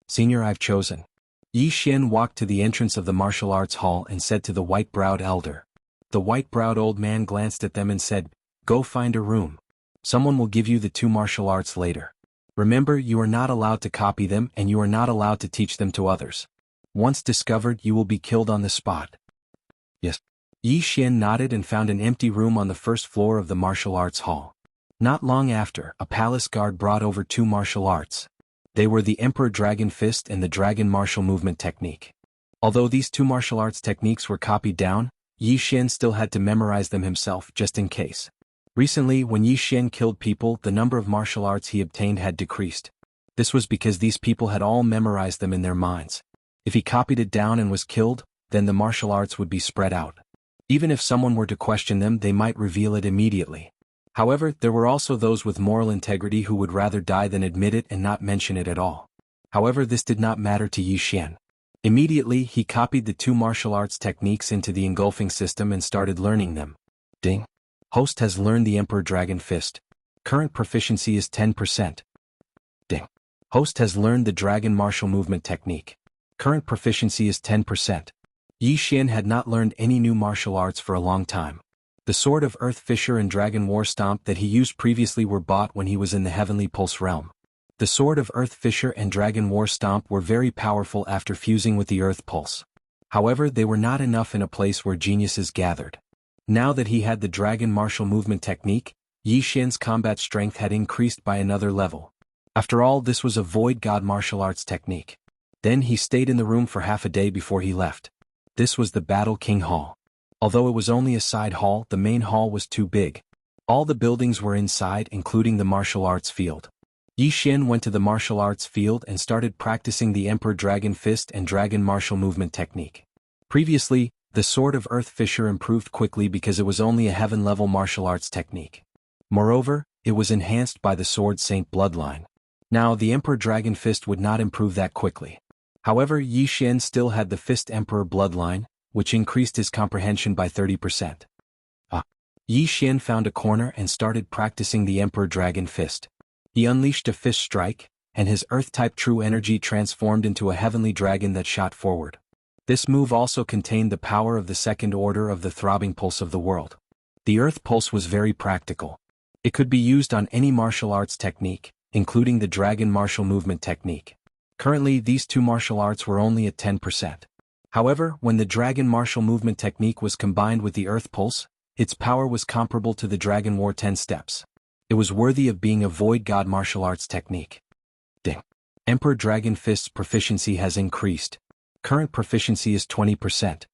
"Senior, I've chosen." Yi Xian walked to the entrance of the martial arts hall and said to the white-browed elder. The white-browed old man glanced at them and said, "Go find a room. Someone will give you the 2 martial arts later. Remember, you are not allowed to copy them and you are not allowed to teach them to others. Once discovered, you will be killed on the spot." "Yes." Yi Xian nodded and found an empty room on the 1st floor of the martial arts hall. Not long after, a palace guard brought over 2 martial arts. They were the Emperor Dragon Fist and the Dragon Martial Movement technique. Although these 2 martial arts techniques were copied down, Yi Xian still had to memorize them himself just in case. Recently, when Yi Xian killed people, the number of martial arts he obtained had decreased. This was because these people had all memorized them in their minds. If he copied it down and was killed, then the martial arts would be spread out. Even if someone were to question them, they might reveal it immediately. However, there were also those with moral integrity who would rather die than admit it and not mention it at all. However, this did not matter to Yi Xian. Immediately, he copied the 2 martial arts techniques into the engulfing system and started learning them. Ding. Host has learned the Emperor Dragon Fist. Current proficiency is 10%. Ding. Host has learned the Dragon Martial Movement technique. Current proficiency is 10%. Yi Xian had not learned any new martial arts for a long time. The Sword of Earth Fisher and Dragon War Stomp that he used previously were bought when he was in the Heavenly Pulse realm. The Sword of Earth Fisher and Dragon War Stomp were very powerful after fusing with the Earth Pulse. However, they were not enough in a place where geniuses gathered. Now that he had the Dragon Martial Movement technique, Yi Xian's combat strength had increased by another level. After all, this was a Void God martial arts technique. Then he stayed in the room for half a day before he left. This was the Battle King Hall. Although it was only a side hall, the main hall was too big. All the buildings were inside, including the martial arts field. Yi Xian went to the martial arts field and started practicing the Emperor Dragon Fist and Dragon Martial Movement technique. Previously, the Sword of Earth Fisher improved quickly because it was only a heaven-level martial arts technique. Moreover, it was enhanced by the Sword Saint bloodline. Now, the Emperor Dragon Fist would not improve that quickly. However, Yi Xian still had the Fist Emperor bloodline, which increased his comprehension by 30%. Yi Xian found a corner and started practicing the Emperor Dragon Fist. He unleashed a fist strike, and his Earth-type true energy transformed into a heavenly dragon that shot forward. This move also contained the power of the second order of the throbbing pulse of the world. The Earth Pulse was very practical. It could be used on any martial arts technique, including the Dragon Martial Movement technique. Currently, these two martial arts were only at 10%. However, when the Dragon Martial Movement technique was combined with the Earth Pulse, its power was comparable to the Dragon War 10 steps. It was worthy of being a Void God martial arts technique. Ding. Emperor Dragon Fist's proficiency has increased. Current proficiency is 20%.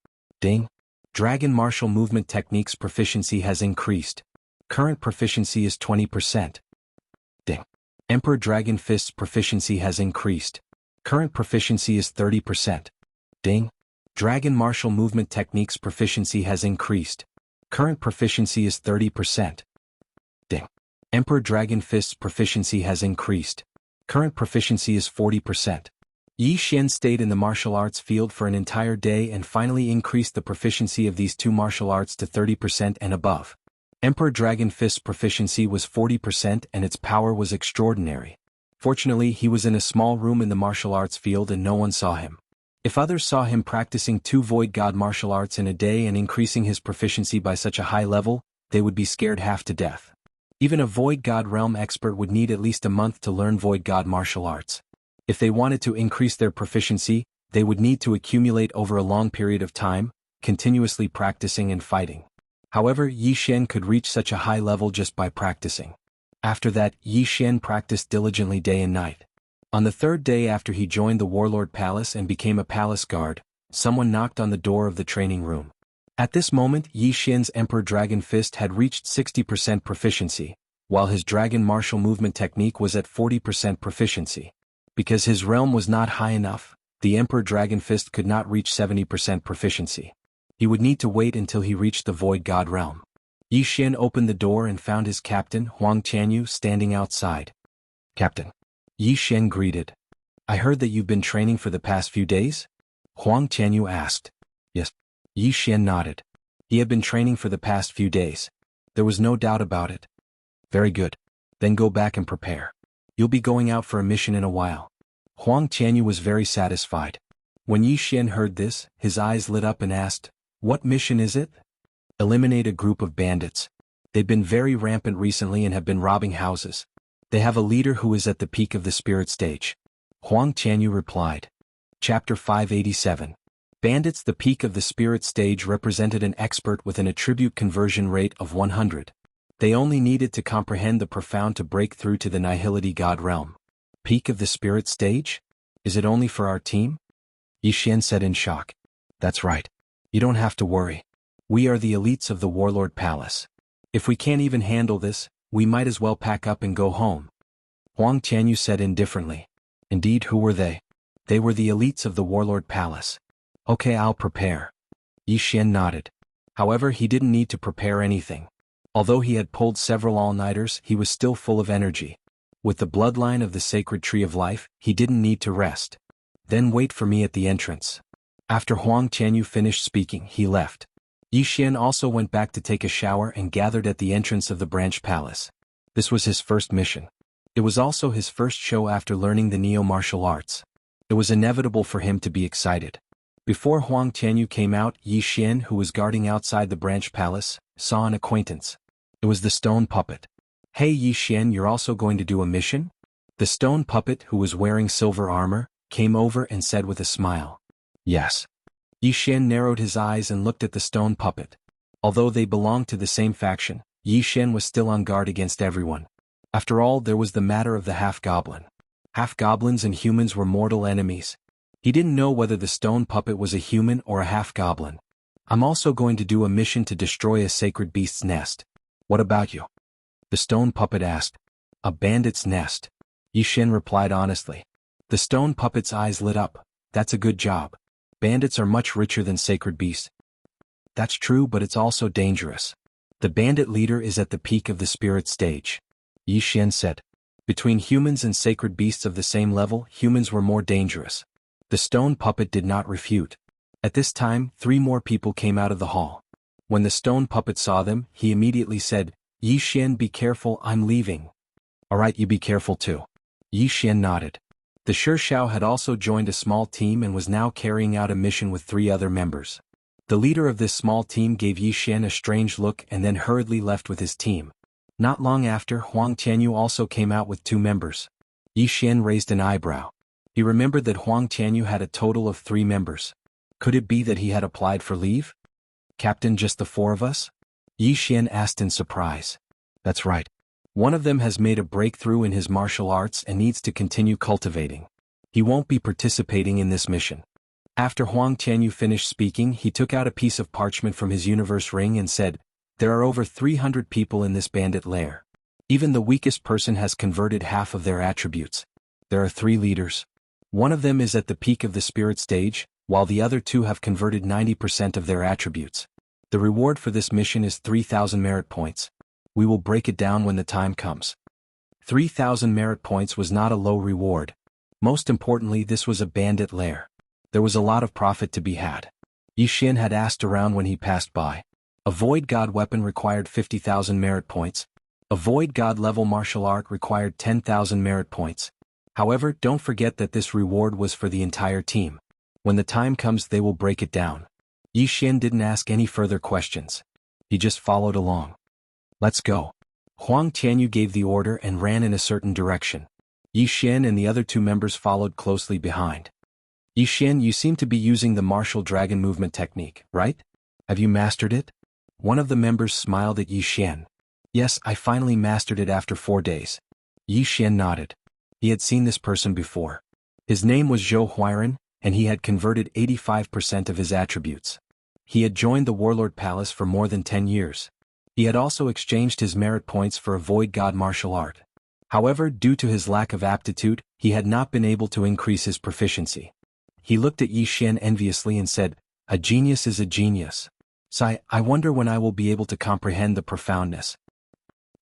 Ding. Dragon Martial Movement technique's proficiency has increased. Current proficiency is 20%. Ding. Emperor Dragon Fist's proficiency has increased. Current proficiency is 30%. Ding. Dragon Martial Movement technique's proficiency has increased. Current proficiency is 30%. Ding. Emperor Dragon Fist's proficiency has increased. Current proficiency is 40%. Yi Xian stayed in the martial arts field for an entire day and finally increased the proficiency of these two martial arts to 30% and above. Emperor Dragon Fist's proficiency was 40% and its power was extraordinary. Fortunately, he was in a small room in the martial arts field and no one saw him. If others saw him practicing two Void God martial arts in a day and increasing his proficiency by such a high level, they would be scared half to death. Even a Void God realm expert would need at least a month to learn Void God martial arts. If they wanted to increase their proficiency, they would need to accumulate over a long period of time, continuously practicing and fighting. However, Yi Xian could reach such a high level just by practicing. After that, Yi Xian practiced diligently day and night. On the third day after he joined the Warlord Palace and became a palace guard, someone knocked on the door of the training room. At this moment, Yi Xian's Emperor Dragon Fist had reached 60% proficiency, while his Dragon Martial Movement technique was at 40% proficiency. Because his realm was not high enough, the Emperor Dragon Fist could not reach 70% proficiency. He would need to wait until he reached the Void God realm. Yi Xian opened the door and found his captain, Huang Tianyu, standing outside. "Captain." Yi Xian greeted. "I heard that you've been training for the past few days?" Huang Tianyu asked. "Yes." Yi Xian nodded. He had been training for the past few days. There was no doubt about it. "Very good. Then go back and prepare. You'll be going out for a mission in a while." Huang Tianyu was very satisfied. When Yi Xian heard this, his eyes lit up and asked, "What mission is it?" "Eliminate a group of bandits. They've been very rampant recently and have been robbing houses. They have a leader who is at the peak of the spirit stage." Huang Tianyu replied. Chapter 587. Bandits. The peak of the spirit stage represented an expert with an attribute conversion rate of 100. They only needed to comprehend the profound to break through to the Nihility God realm. Peak of the spirit stage? Is it only for our team? Yi Xian said in shock. "That's right. You don't have to worry. We are the elites of the Warlord Palace. If we can't even handle this, we might as well pack up and go home." Huang Tianyu said indifferently. "Indeed, who were they?" "They were the elites of the Warlord Palace." "Okay, I'll prepare." Yi Xian nodded. However, he didn't need to prepare anything. Although he had pulled several all-nighters, he was still full of energy. With the bloodline of the sacred tree of life, he didn't need to rest. "Then wait for me at the entrance." After Huang Tianyu finished speaking, he left. Yi Xian also went back to take a shower and gathered at the entrance of the branch palace. This was his first mission. It was also his first show after learning the neo-martial arts. It was inevitable for him to be excited. Before Huang Tianyu came out, Yi Xian, who was guarding outside the branch palace, saw an acquaintance. It was the stone puppet. "Hey Yi Xian, you're also going to do a mission?" The stone puppet, who was wearing silver armor, came over and said with a smile. "Yes." Yi Xian narrowed his eyes and looked at the stone puppet. Although they belonged to the same faction, Yi Xian was still on guard against everyone. After all, there was the matter of the half-goblin. Half-goblins and humans were mortal enemies. He didn't know whether the stone puppet was a human or a half-goblin. "I'm also going to do a mission to destroy a sacred beast's nest." "What about you?" the stone puppet asked. "A bandit's nest." Yi Xian replied honestly. The stone puppet's eyes lit up. "That's a good job. Bandits are much richer than sacred beasts." "That's true, but it's also dangerous. The bandit leader is at the peak of the spirit stage." Yi Xian said. Between humans and sacred beasts of the same level, humans were more dangerous. The stone puppet did not refute. At this time, 3 more people came out of the hall. When the stone puppet saw them, he immediately said, Yi Xian, be careful, I'm leaving. Alright, you be careful too. Yi Xian nodded. The Shao had also joined a small team and was now carrying out a mission with 3 other members. The leader of this small team gave Yi Xian a strange look and then hurriedly left with his team. Not long after, Huang Tianyu also came out with 2 members. Yi Xian raised an eyebrow. He remembered that Huang Tianyu had a total of 3 members. Could it be that he had applied for leave? Captain, just the 4 of us? Yi Xian asked in surprise. That's right. One of them has made a breakthrough in his martial arts and needs to continue cultivating. He won't be participating in this mission. After Huang Tianyu finished speaking, he took out a piece of parchment from his universe ring and said, There are over 300 people in this bandit lair. Even the weakest person has converted half of their attributes. There are 3 leaders. One of them is at the peak of the spirit stage, while the other 2 have converted 90% of their attributes. The reward for this mission is 3,000 merit points. We will break it down when the time comes. 3,000 merit points was not a low reward. Most importantly, this was a bandit lair. There was a lot of profit to be had. Yi Xian had asked around when he passed by. A Void God weapon required 50,000 merit points. A Void God level martial art required 10,000 merit points. However, don't forget that this reward was for the entire team. When the time comes, they will break it down. Yi Xian didn't ask any further questions. He just followed along. Let's go. Huang Tianyu gave the order and ran in a certain direction. Yi Xian and the other 2 members followed closely behind. Yi Xian, you seem to be using the martial dragon movement technique, right? Have you mastered it? One of the members smiled at Yi Xian. Yes, I finally mastered it after 4 days. Yi Xian nodded. He had seen this person before. His name was Zhou Huiran, and he had converted 85% of his attributes. He had joined the Warlord Palace for more than 10 years. He had also exchanged his merit points for a Void God martial art. However, due to his lack of aptitude, he had not been able to increase his proficiency. He looked at Yi Xian enviously and said, A genius is a genius. Sai, I wonder when I will be able to comprehend the profoundness.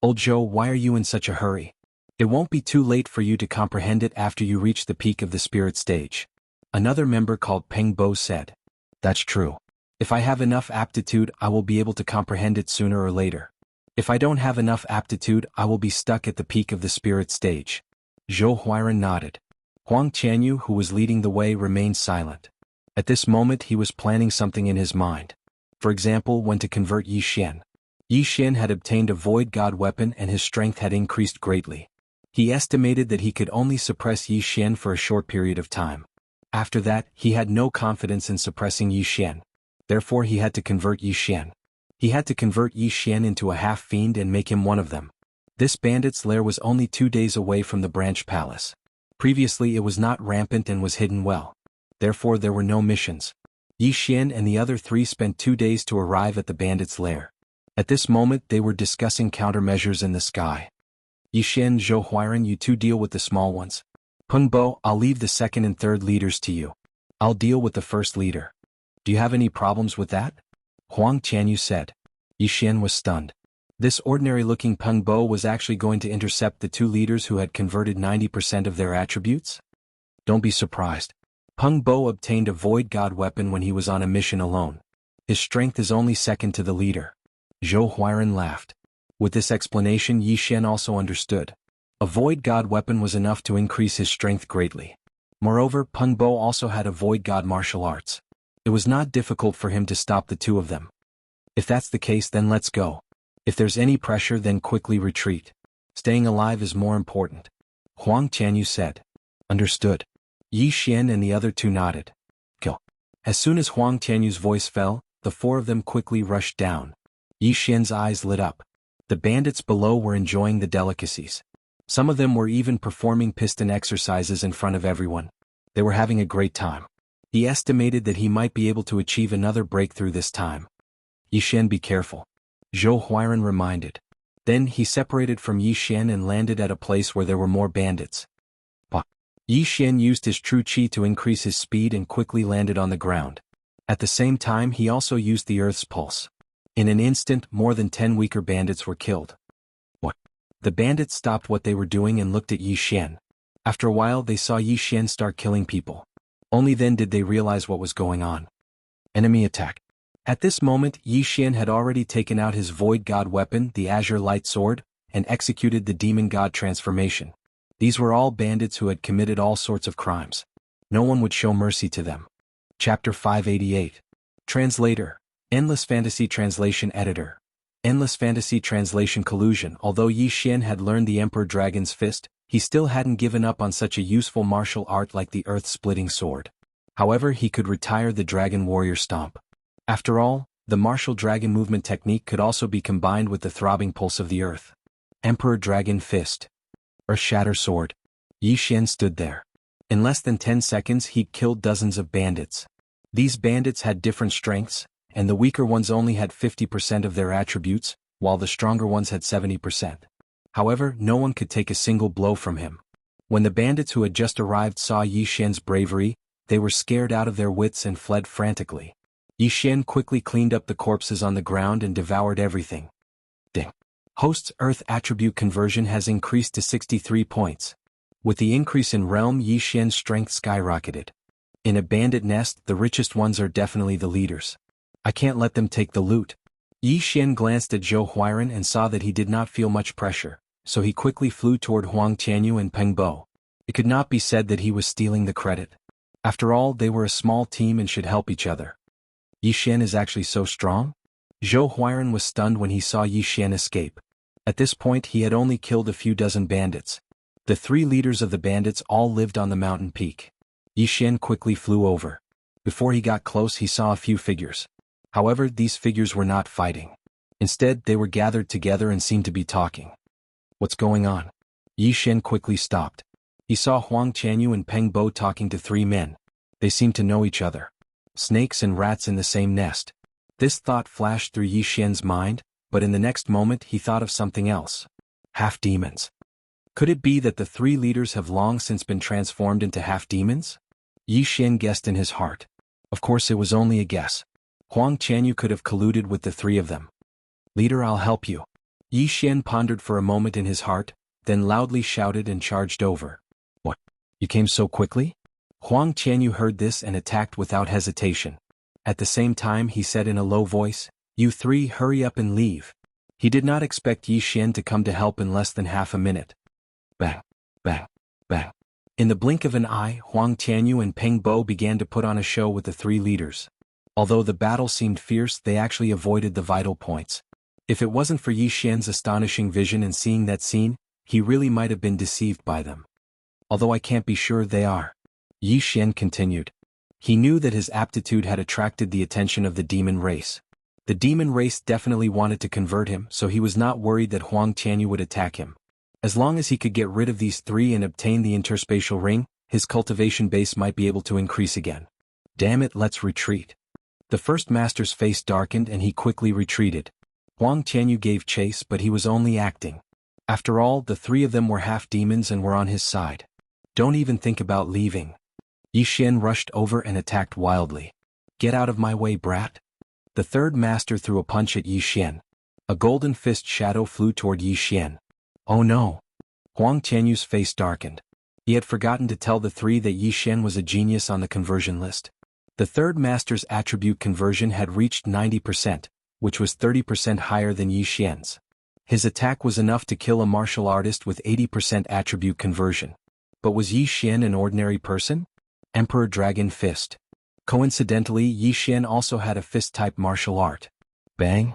Old Zhou, why are you in such a hurry? It won't be too late for you to comprehend it after you reach the peak of the spirit stage. Another member called Peng Bo said. That's true. If I have enough aptitude, I will be able to comprehend it sooner or later. If I don't have enough aptitude, I will be stuck at the peak of the spirit stage. Zhou Huiran nodded. Huang Tianyu, who was leading the way, remained silent. At this moment he was planning something in his mind. For example, when to convert Yi Xian. Yi Xian had obtained a Void God weapon and his strength had increased greatly. He estimated that he could only suppress Yi Xian for a short period of time. After that, he had no confidence in suppressing Yi Xian. Therefore he had to convert Yi Xian. He had to convert Yi Xian into a half-fiend and make him one of them. This bandit's lair was only 2 days away from the branch palace. Previously it was not rampant and was hidden well. Therefore there were no missions. Yi Xian and the other 3 spent 2 days to arrive at the bandit's lair. At this moment they were discussing countermeasures in the sky. Yi Xian, Zhou Huiran, you 2 deal with the small ones. Peng Bo, I'll leave the 2nd and 3rd leaders to you. I'll deal with the 1st leader. Do you have any problems with that? Huang Tianyu said. Yi Xian was stunned. This ordinary-looking Peng Bo was actually going to intercept the 2 leaders who had converted 90% of their attributes? Don't be surprised. Peng Bo obtained a Void God weapon when he was on a mission alone. His strength is only 2nd to the leader. Zhou Huiran laughed. With this explanation, Yi Xian also understood. A Void God weapon was enough to increase his strength greatly. Moreover, Peng Bo also had a Void God martial arts. It was not difficult for him to stop the 2 of them. If that's the case, then let's go. If there's any pressure, then quickly retreat. Staying alive is more important. Huang Tianyu said. Understood. Yi Xian and the other 2 nodded. Kill. As soon as Huang Tianyu's voice fell, the 4 of them quickly rushed down. Yi Xian's eyes lit up. The bandits below were enjoying the delicacies. Some of them were even performing piston exercises in front of everyone. They were having a great time. He estimated that he might be able to achieve another breakthrough this time. Yi Xian, be careful. Zhou Huiran reminded. Then he separated from Yi Xian and landed at a place where there were more bandits. Yi Xian used his true qi to increase his speed and quickly landed on the ground. At the same time he also used the earth's pulse. In an instant, more than 10 weaker bandits were killed. What? The bandits stopped what they were doing and looked at Yi Xian. After a while they saw Yi Xian start killing people. Only then did they realize what was going on. Enemy attack. At this moment Yi Xian had already taken out his Void God weapon, the Azure Light Sword, and executed the Demon God transformation. These were all bandits who had committed all sorts of crimes. No one would show mercy to them. Chapter 588. Translator. Endless Fantasy Translation Editor. Endless Fantasy Translation Collusion. Although Yi Xian had learned the Emperor Dragon's Fist, he still hadn't given up on such a useful martial art like the Earth-Splitting Sword. However, he could retire the Dragon Warrior Stomp. After all, the martial dragon movement technique could also be combined with the throbbing pulse of the earth. Emperor Dragon Fist. Earth Shatter Sword. Yi Xian stood there. In less than 10 seconds he'd killed dozens of bandits. These bandits had different strengths, and the weaker ones only had 50% of their attributes, while the stronger ones had 70%. However, no one could take a single blow from him. When the bandits who had just arrived saw Yi Xian's bravery, they were scared out of their wits and fled frantically. Yi Xian quickly cleaned up the corpses on the ground and devoured everything. Ding. Host's Earth attribute conversion has increased to 63 points. With the increase in realm, Yi Xian's strength skyrocketed. In a bandit nest, the richest ones are definitely the leaders. I can't let them take the loot. Yi Xian glanced at Zhou Huairan and saw that he did not feel much pressure, so he quickly flew toward Huang Tianyu and Peng Bo. It could not be said that he was stealing the credit. After all, they were a small team and should help each other. Yi Xian is actually so strong? Zhou Huairan was stunned when he saw Yi Xian escape. At this point he had only killed a few dozen bandits. The 3 leaders of the bandits all lived on the mountain peak. Yi Xian quickly flew over. Before he got close he saw a few figures. However, these figures were not fighting. Instead, they were gathered together and seemed to be talking. What's going on? Yi Xian quickly stopped. He saw Huang Tianyu and Peng Bo talking to 3 men. They seemed to know each other. Snakes and rats in the same nest. This thought flashed through Yi Xian's mind, but in the next moment he thought of something else. Half-demons. Could it be that the 3 leaders have long since been transformed into half-demons? Yi Xian guessed in his heart. Of course it was only a guess. Huang Tianyu could have colluded with the 3 of them. Leader, I'll help you. Yi Xian pondered for a moment in his heart, then loudly shouted and charged over. What? You came so quickly? Huang Tianyu heard this and attacked without hesitation. At the same time he said in a low voice, You 3 hurry up and leave. He did not expect Yi Xian to come to help in less than half a minute. Bang, bang, bang. In the blink of an eye, Huang Tianyu and Peng Bo began to put on a show with the 3 leaders. Although the battle seemed fierce, they actually avoided the vital points. If it wasn't for Yi Xian's astonishing vision and seeing that scene, he really might have been deceived by them. Although I can't be sure they are. Yi Xian continued. He knew that his aptitude had attracted the attention of the demon race. The demon race definitely wanted to convert him, so he was not worried that Huang Tianyu would attack him. As long as he could get rid of these 3 and obtain the interspatial ring, his cultivation base might be able to increase again. Damn it, let's retreat. The first master's face darkened and he quickly retreated. Huang Tianyu gave chase, but he was only acting. After all, the 3 of them were half-demons and were on his side. Don't even think about leaving. Yi Xian rushed over and attacked wildly. Get out of my way, brat. The 3rd master threw a punch at Yi Xian. A golden fist shadow flew toward Yi Xian. Oh no. Huang Tianyu's face darkened. He had forgotten to tell the 3 that Yi Xian was a genius on the conversion list. The 3rd master's attribute conversion had reached 90%, which was 30% higher than Yi Xian's. His attack was enough to kill a martial artist with 80% attribute conversion. But was Yi Xian an ordinary person? Emperor Dragon Fist. Coincidentally, Yi Xian also had a fist-type martial art. Bang!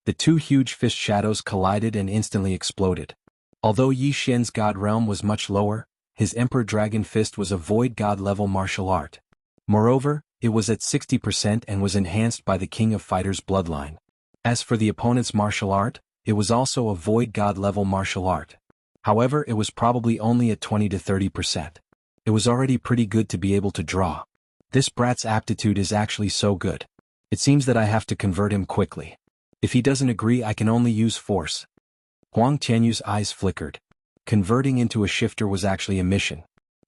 The 2 huge fist shadows collided and instantly exploded. Although Yi Xian's god realm was much lower, his Emperor Dragon Fist was a void god level martial art. Moreover, it was at 60% and was enhanced by the King of Fighters bloodline. As for the opponent's martial art, it was also a void god level martial art. However, it was probably only at 20 to 30%. It was already pretty good to be able to draw. This brat's aptitude is actually so good. It seems that I have to convert him quickly. If he doesn't agree, I can only use force. Huang Tianyu's eyes flickered. Converting into a shifter was actually a mission.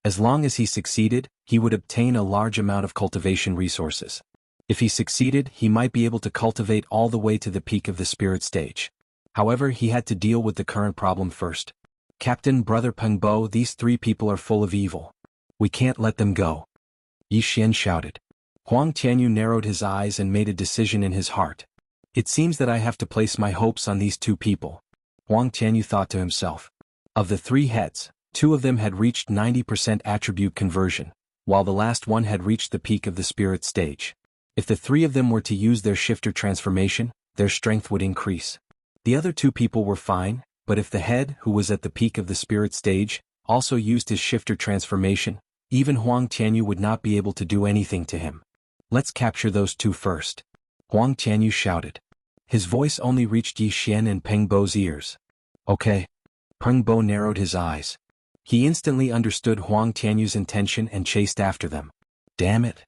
As long as he succeeded, he would obtain a large amount of cultivation resources. If he succeeded, he might be able to cultivate all the way to the peak of the spirit stage. However, he had to deal with the current problem first. Captain Brother Peng Bo, these three people are full of evil. We can't let them go. Yi Xian shouted. Huang Tianyu narrowed his eyes and made a decision in his heart. It seems that I have to place my hopes on these two people. Huang Tianyu thought to himself. Of the three heads, two of them had reached 90% attribute conversion, while the last one had reached the peak of the spirit stage. If the three of them were to use their shifter transformation, their strength would increase. The other two people were fine, but if the head, who was at the peak of the spirit stage, also used his shifter transformation, even Huang Tianyu would not be able to do anything to him. Let's capture those two first. Huang Tianyu shouted. His voice only reached Yi Xian and Peng Bo's ears. Okay. Peng Bo narrowed his eyes. He instantly understood Huang Tianyu's intention and chased after them. Damn it.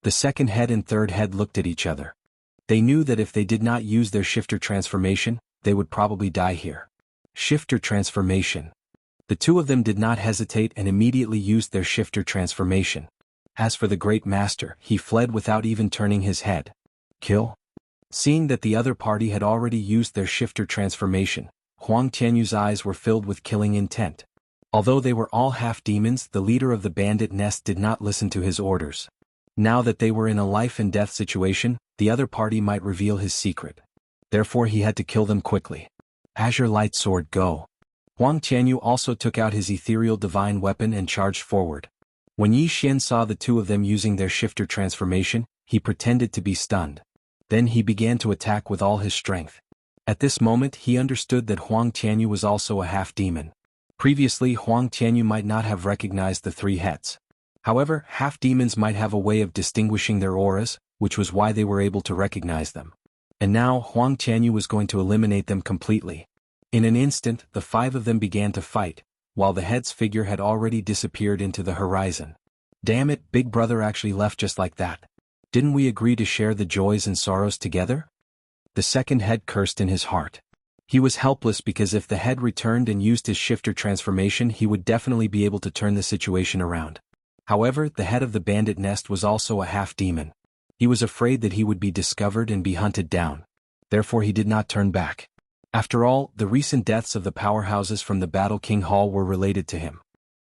The second head and third head looked at each other. They knew that if they did not use their shifter transformation, they would probably die here. Shifter transformation. The two of them did not hesitate and immediately used their shifter transformation. As for the great master, he fled without even turning his head. Kill? Seeing that the other party had already used their shifter transformation, Huang Tianyu's eyes were filled with killing intent. Although they were all half-demons, the leader of the bandit nest did not listen to his orders. Now that they were in a life-and-death situation, the other party might reveal his secret. Therefore he had to kill them quickly. Azure Light Sword, go. Huang Tianyu also took out his ethereal divine weapon and charged forward. When Yi Xian saw the two of them using their shifter transformation, he pretended to be stunned. Then he began to attack with all his strength. At this moment he understood that Huang Tianyu was also a half-demon. Previously Huang Tianyu might not have recognized the three heads. However, half-demons might have a way of distinguishing their auras, which was why they were able to recognize them. And now Huang Tianyu was going to eliminate them completely. In an instant, the five of them began to fight, while the head's figure had already disappeared into the horizon. Damn it, Big Brother actually left just like that. Didn't we agree to share the joys and sorrows together? The second head cursed in his heart. He was helpless because if the head returned and used his shifter transformation, he would definitely be able to turn the situation around. However, the head of the bandit nest was also a half-demon. He was afraid that he would be discovered and be hunted down. Therefore he did not turn back. After all, the recent deaths of the powerhouses from the Battle King Hall were related to him.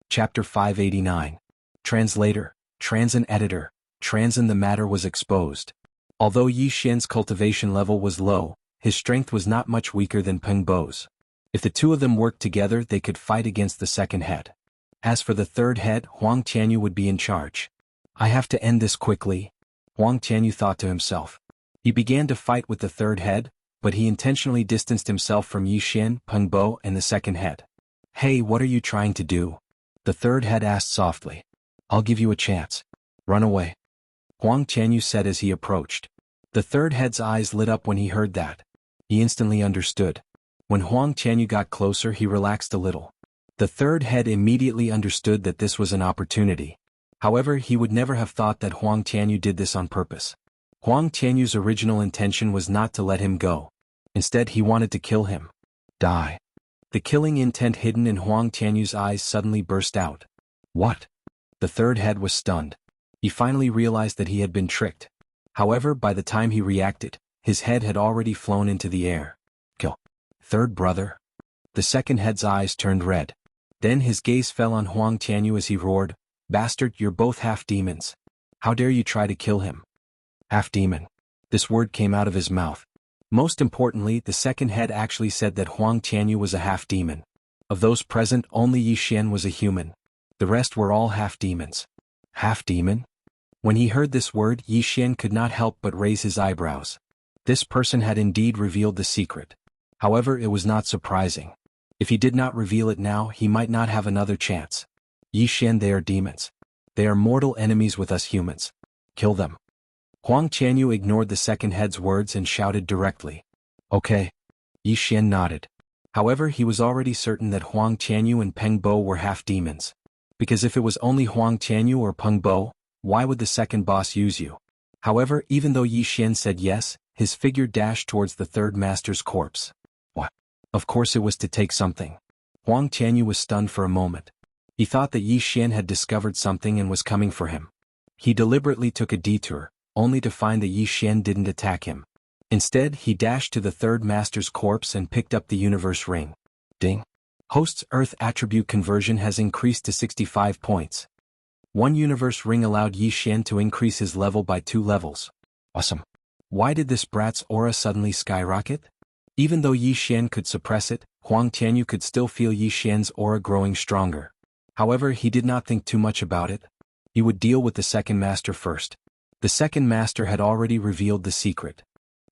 Chapter 589. Translator, Transin Editor, Transin. The matter was exposed. Although Yi Xian's cultivation level was low, his strength was not much weaker than Peng Bo's. If the two of them worked together, they could fight against the second head. As for the third head, Huang Tianyu would be in charge. I have to end this quickly, Huang Tianyu thought to himself. He began to fight with the third head, but he intentionally distanced himself from Yi Xian, Peng Bo, and the second head. Hey, what are you trying to do? The third head asked softly. I'll give you a chance. Run away. Huang Tianyu said as he approached. The third head's eyes lit up when he heard that. He instantly understood. When Huang Tianyu got closer, he relaxed a little. The third head immediately understood that this was an opportunity. However, he would never have thought that Huang Tianyu did this on purpose. Huang Tianyu's original intention was not to let him go. Instead, he wanted to kill him. Die. The killing intent hidden in Huang Tianyu's eyes suddenly burst out. What? The third head was stunned. He finally realized that he had been tricked. However, by the time he reacted, his head had already flown into the air. Kill. Third brother? The second head's eyes turned red. Then his gaze fell on Huang Tianyu as he roared, Bastard, you're both half-demons. How dare you try to kill him? Half-demon. This word came out of his mouth. Most importantly, the second head actually said that Huang Tianyu was a half-demon. Of those present, only Yi Xian was a human. The rest were all half-demons. Half-demon? When he heard this word, Yi Xian could not help but raise his eyebrows. This person had indeed revealed the secret. However, it was not surprising. If he did not reveal it now, he might not have another chance. Yi Xian, they are demons. They are mortal enemies with us humans. Kill them. Huang Tianyu ignored the second head's words and shouted directly. Okay. Yi Xian nodded. However, he was already certain that Huang Tianyu and Peng Bo were half-demons. Because if it was only Huang Tianyu or Peng Bo, why would the second boss use you? However, even though Yi Xian said yes, his figure dashed towards the third master's corpse. What? Of course it was to take something. Huang Tianyu was stunned for a moment. He thought that Yi Xian had discovered something and was coming for him. He deliberately took a detour, only to find that Yi Xian didn't attack him. Instead, he dashed to the third master's corpse and picked up the universe ring. Ding. Host's Earth attribute conversion has increased to 65 points. One universe ring allowed Yi Xian to increase his level by 2 levels. Awesome. Why did this brat's aura suddenly skyrocket? Even though Yi Xian could suppress it, Huang Tianyu could still feel Yi Xian's aura growing stronger. However, he did not think too much about it. He would deal with the second master first. The second master had already revealed the secret.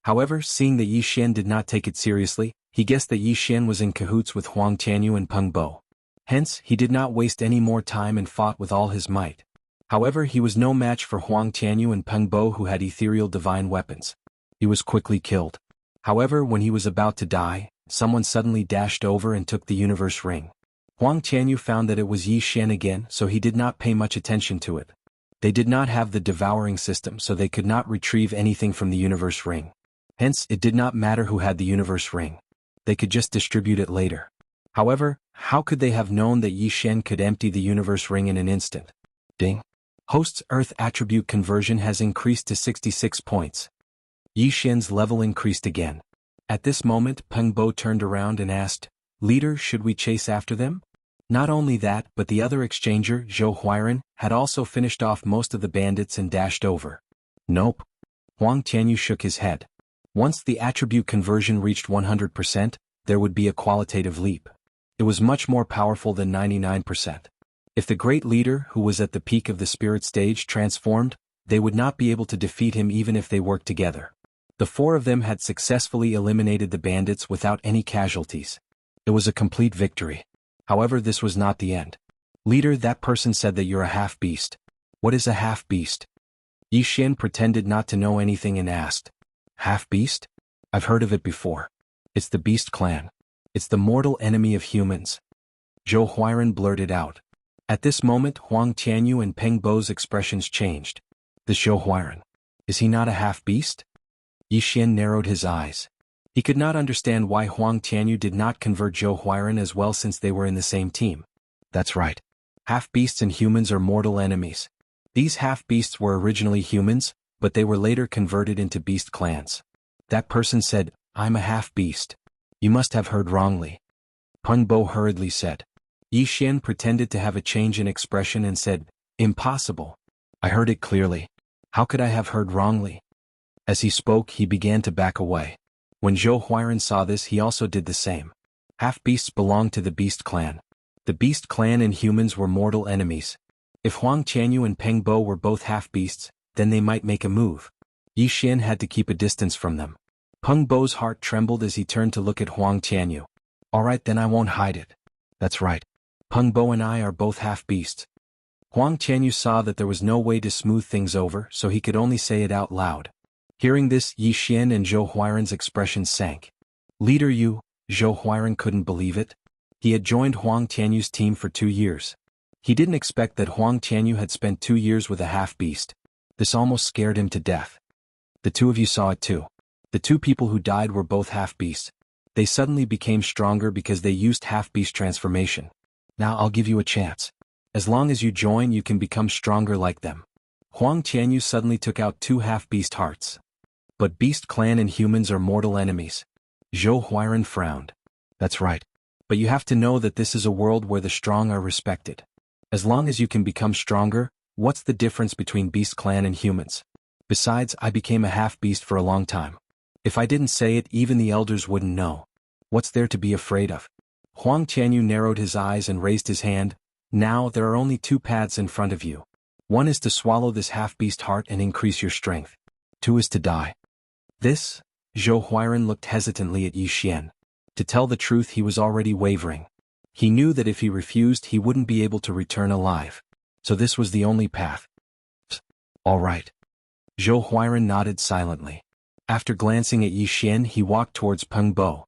However, seeing that Yi Xian did not take it seriously, he guessed that Yi Xian was in cahoots with Huang Tianyu and Peng Bo. Hence, he did not waste any more time and fought with all his might. However, he was no match for Huang Tianyu and Peng Bo, who had ethereal divine weapons. He was quickly killed. However, when he was about to die, someone suddenly dashed over and took the universe ring. Huang Tianyu found that it was Yi Xian again, so he did not pay much attention to it. They did not have the devouring system, so they could not retrieve anything from the universe ring. Hence, it did not matter who had the universe ring. They could just distribute it later. However, how could they have known that Yi Xian could empty the universe ring in an instant? Ding. Host's Earth attribute conversion has increased to 66 points. Yi Xian's level increased again. At this moment, Peng Bo turned around and asked, "Leader, should we chase after them?" Not only that, but the other exchanger, Zhou Huairan, had also finished off most of the bandits and dashed over. Nope. Huang Tianyu shook his head. Once the attribute conversion reached 100%, there would be a qualitative leap. It was much more powerful than 99%. If the great leader, who was at the peak of the spirit stage, transformed, they would not be able to defeat him even if they worked together. The four of them had successfully eliminated the bandits without any casualties. It was a complete victory. However, this was not the end. "Leader, that person said that you're a half-beast." "What is a half-beast?" Yi Xian pretended not to know anything and asked. "Half-beast? I've heard of it before. It's the Beast Clan. It's the mortal enemy of humans." Zhou Huairan blurted out. At this moment, Huang Tianyu and Peng Bo's expressions changed. "The Zhou Huairan. Is he not a half-beast?" Yi Xian narrowed his eyes. He could not understand why Huang Tianyu did not convert Zhou Huairan as well, since they were in the same team. That's right. Half-beasts and humans are mortal enemies. These half-beasts were originally humans, but they were later converted into beast clans. That person said, "I'm a half-beast." "You must have heard wrongly," Peng Bo hurriedly said. Yi Xian pretended to have a change in expression and said, "Impossible. I heard it clearly. How could I have heard wrongly?" As he spoke, he began to back away. When Zhou Huairan saw this, he also did the same. Half-beasts belonged to the Beast Clan. The Beast Clan and humans were mortal enemies. If Huang Tianyu and Peng Bo were both half-beasts, then they might make a move. Yi Xian had to keep a distance from them. Peng Bo's heart trembled as he turned to look at Huang Tianyu. "Alright, then I won't hide it. That's right. Peng Bo and I are both half-beasts." Huang Tianyu saw that there was no way to smooth things over, so he could only say it out loud. Hearing this, Yi Xian and Zhou Huairan's expressions sank. "Leader, you..." Zhou Huairan couldn't believe it. He had joined Huang Tianyu's team for 2 years. He didn't expect that Huang Tianyu had spent 2 years with a half-beast. This almost scared him to death. "The two of you saw it too. The 2 people who died were both half-beasts. They suddenly became stronger because they used half-beast transformation. Now I'll give you a chance. As long as you join, you can become stronger like them." Huang Tianyu suddenly took out 2 half-beast hearts. "But Beast Clan and humans are mortal enemies." Zhou Huairan frowned. "That's right. But you have to know that this is a world where the strong are respected. As long as you can become stronger, what's the difference between Beast Clan and humans? Besides, I became a half-beast for a long time. If I didn't say it, even the elders wouldn't know. What's there to be afraid of?" Huang Tianyu narrowed his eyes and raised his hand. "Now, there are only 2 paths in front of you. One is to swallow this half-beast heart and increase your strength. 2 is to die." This? Zhou Huairan looked hesitantly at Yi Xian. To tell the truth, he was already wavering. He knew that if he refused, he wouldn't be able to return alive. So this was the only path. "All right." Zhou Huairan nodded silently. After glancing at Yi Xian, he walked towards Peng Bo.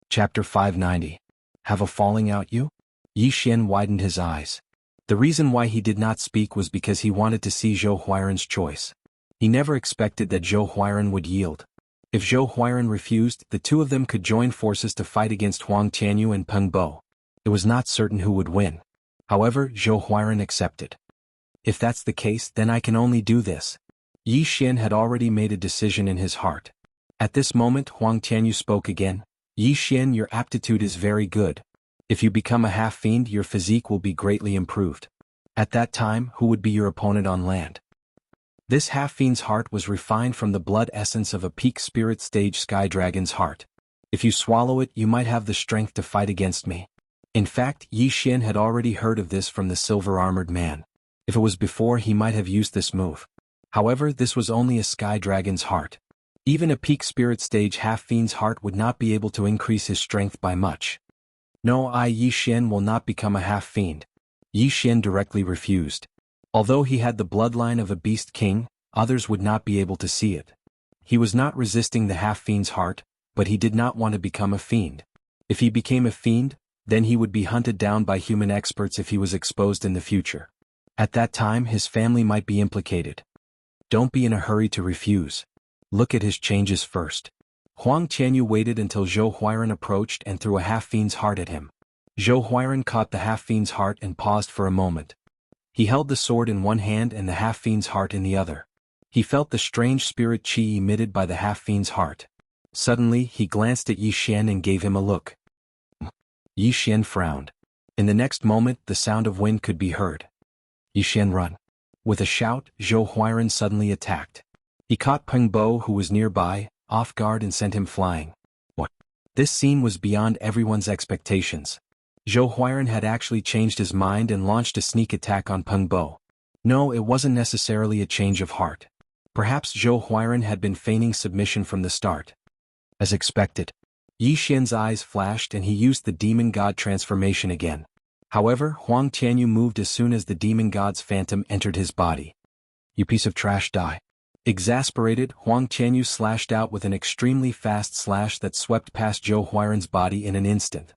Chapter 590. Have a falling out, you? Yi Xian widened his eyes. The reason why he did not speak was because he wanted to see Zhou Huairan's choice. He never expected that Zhou Huairan would yield. If Zhou Huairan refused, the 2 of them could join forces to fight against Huang Tianyu and Peng Bo. It was not certain who would win. However, Zhou Huairan accepted. "If that's the case, then I can only do this." Yi Xian had already made a decision in his heart. At this moment Huang Tianyu spoke again. Yi Xian, your aptitude is very good. If you become a half-fiend your physique will be greatly improved. At that time, who would be your opponent on land? This half-fiend's heart was refined from the blood essence of a peak spirit stage sky dragon's heart. If you swallow it you might have the strength to fight against me. In fact, Yi Xian had already heard of this from the silver-armored man. If it was before he might have used this move. However, this was only a sky dragon's heart. Even a peak spirit stage half-fiend's heart would not be able to increase his strength by much. No, I Yi Xian will not become a half-fiend. Yi Xian directly refused. Although he had the bloodline of a beast king, others would not be able to see it. He was not resisting the half-fiend's heart, but he did not want to become a fiend. If he became a fiend, then he would be hunted down by human experts if he was exposed in the future. At that time his family might be implicated. Don't be in a hurry to refuse. Look at his changes first. Huang Tianyu waited until Zhou Huiran approached and threw a half-fiend's heart at him. Zhou Huiran caught the half-fiend's heart and paused for a moment. He held the sword in one hand and the half-fiend's heart in the other. He felt the strange spirit qi emitted by the half-fiend's heart. Suddenly he glanced at Yi Xian and gave him a look. Yi Xian frowned. In the next moment the sound of wind could be heard. Yi Xian, run. With a shout, Zhou Huiran suddenly attacked. He caught Peng Bo, who was nearby, off guard and sent him flying. What? This scene was beyond everyone's expectations. Zhou Huiran had actually changed his mind and launched a sneak attack on Peng Bo. No, it wasn't necessarily a change of heart. Perhaps Zhou Huiran had been feigning submission from the start. As expected, Yi Xian's eyes flashed and he used the demon god transformation again. However, Huang Tianyu moved as soon as the demon god's phantom entered his body. You piece of trash, die. Exasperated, Huang Tianyu slashed out with an extremely fast slash that swept past Zhou Huiran's body in an instant.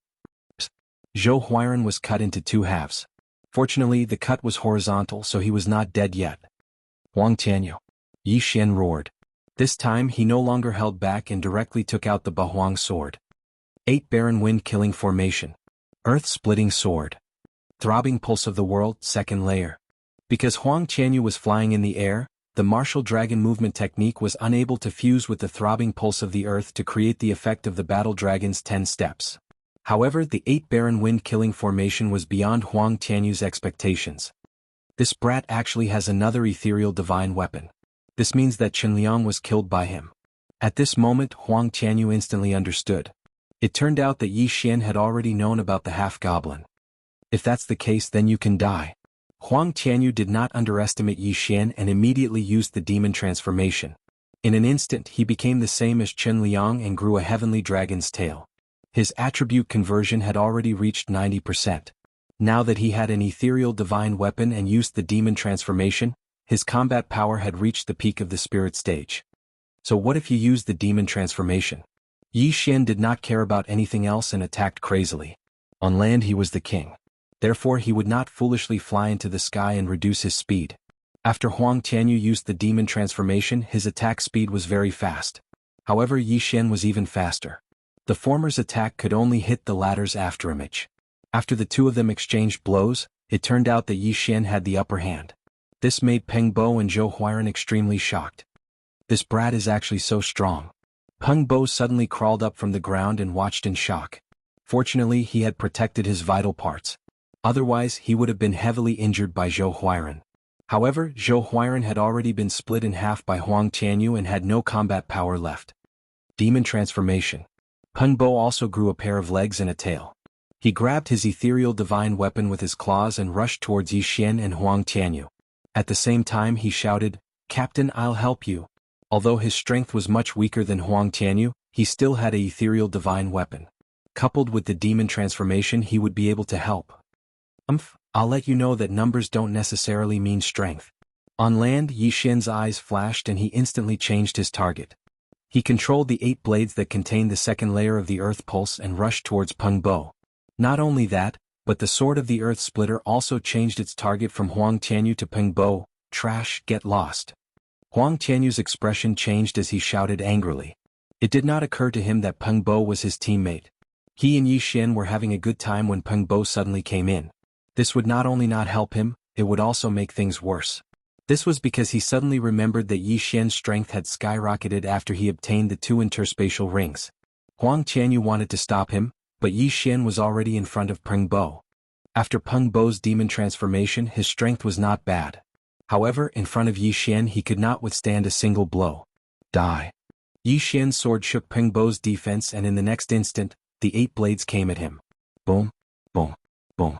Zhou Huiran was cut into two halves. Fortunately, the cut was horizontal, so he was not dead yet. Huang Tianyu. Yi Xian roared. This time he no longer held back and directly took out the Bahuang sword. 8 Barren Wind Killing Formation. Earth-splitting sword. Throbbing Pulse of the World, second layer. Because Huang Tianyu was flying in the air, the martial dragon movement technique was unable to fuse with the throbbing pulse of the earth to create the effect of the battle dragon's 10 steps. However, the 8 Barren Wind Killing Formation was beyond Huang Tianyu's expectations. This brat actually has another ethereal divine weapon. This means that Qinliang was killed by him. At this moment Huang Tianyu instantly understood. It turned out that Yi Xian had already known about the half-goblin. If that's the case then you can die. Huang Tianyu did not underestimate Yi Xian and immediately used the demon transformation. In an instant he became the same as Qinliang and grew a heavenly dragon's tail. His attribute conversion had already reached 90%. Now that he had an ethereal divine weapon and used the demon transformation, his combat power had reached the peak of the spirit stage. So what if you used the demon transformation? Yi Xian did not care about anything else and attacked crazily. On land he was the king. Therefore he would not foolishly fly into the sky and reduce his speed. After Huang Tianyu used the demon transformation his attack speed was very fast. However, Yi Xian was even faster. The former's attack could only hit the latter's afterimage. After the two of them exchanged blows, it turned out that Yi Xian had the upper hand. This made Peng Bo and Zhou Huiran extremely shocked. This brat is actually so strong. Peng Bo suddenly crawled up from the ground and watched in shock. Fortunately he had protected his vital parts. Otherwise he would have been heavily injured by Zhou Huiran. However, Zhou Huiran had already been split in half by Huang Tianyu and had no combat power left. Demon transformation. Peng Bo also grew a pair of legs and a tail. He grabbed his ethereal divine weapon with his claws and rushed towards Yi Xian and Huang Tianyu. At the same time he shouted, "Captain, I'll help you." Although his strength was much weaker than Huang Tianyu, he still had an ethereal divine weapon. Coupled with the demon transformation he would be able to help. I'll let you know that numbers don't necessarily mean strength. On land Yi Xian's eyes flashed and he instantly changed his target. He controlled the 8 blades that contained the second layer of the earth pulse and rushed towards Peng Bo. Not only that, but the sword of the earth splitter also changed its target from Huang Tianyu to Peng Bo. Trash, get lost. Huang Tianyu's expression changed as he shouted angrily. It did not occur to him that Peng Bo was his teammate. He and Yi Xian were having a good time when Peng Bo suddenly came in. This would not only not help him, it would also make things worse. This was because he suddenly remembered that Yi Xian's strength had skyrocketed after he obtained the 2 interspatial rings. Huang Qianyu wanted to stop him, but Yi Xian was already in front of Peng Bo. After Peng Bo's demon transformation, his strength was not bad. However, in front of Yi Xian he could not withstand a single blow. Die. Yi Xian's sword shook Peng Bo's defense, and in the next instant, the 8 blades came at him. Boom, boom, boom.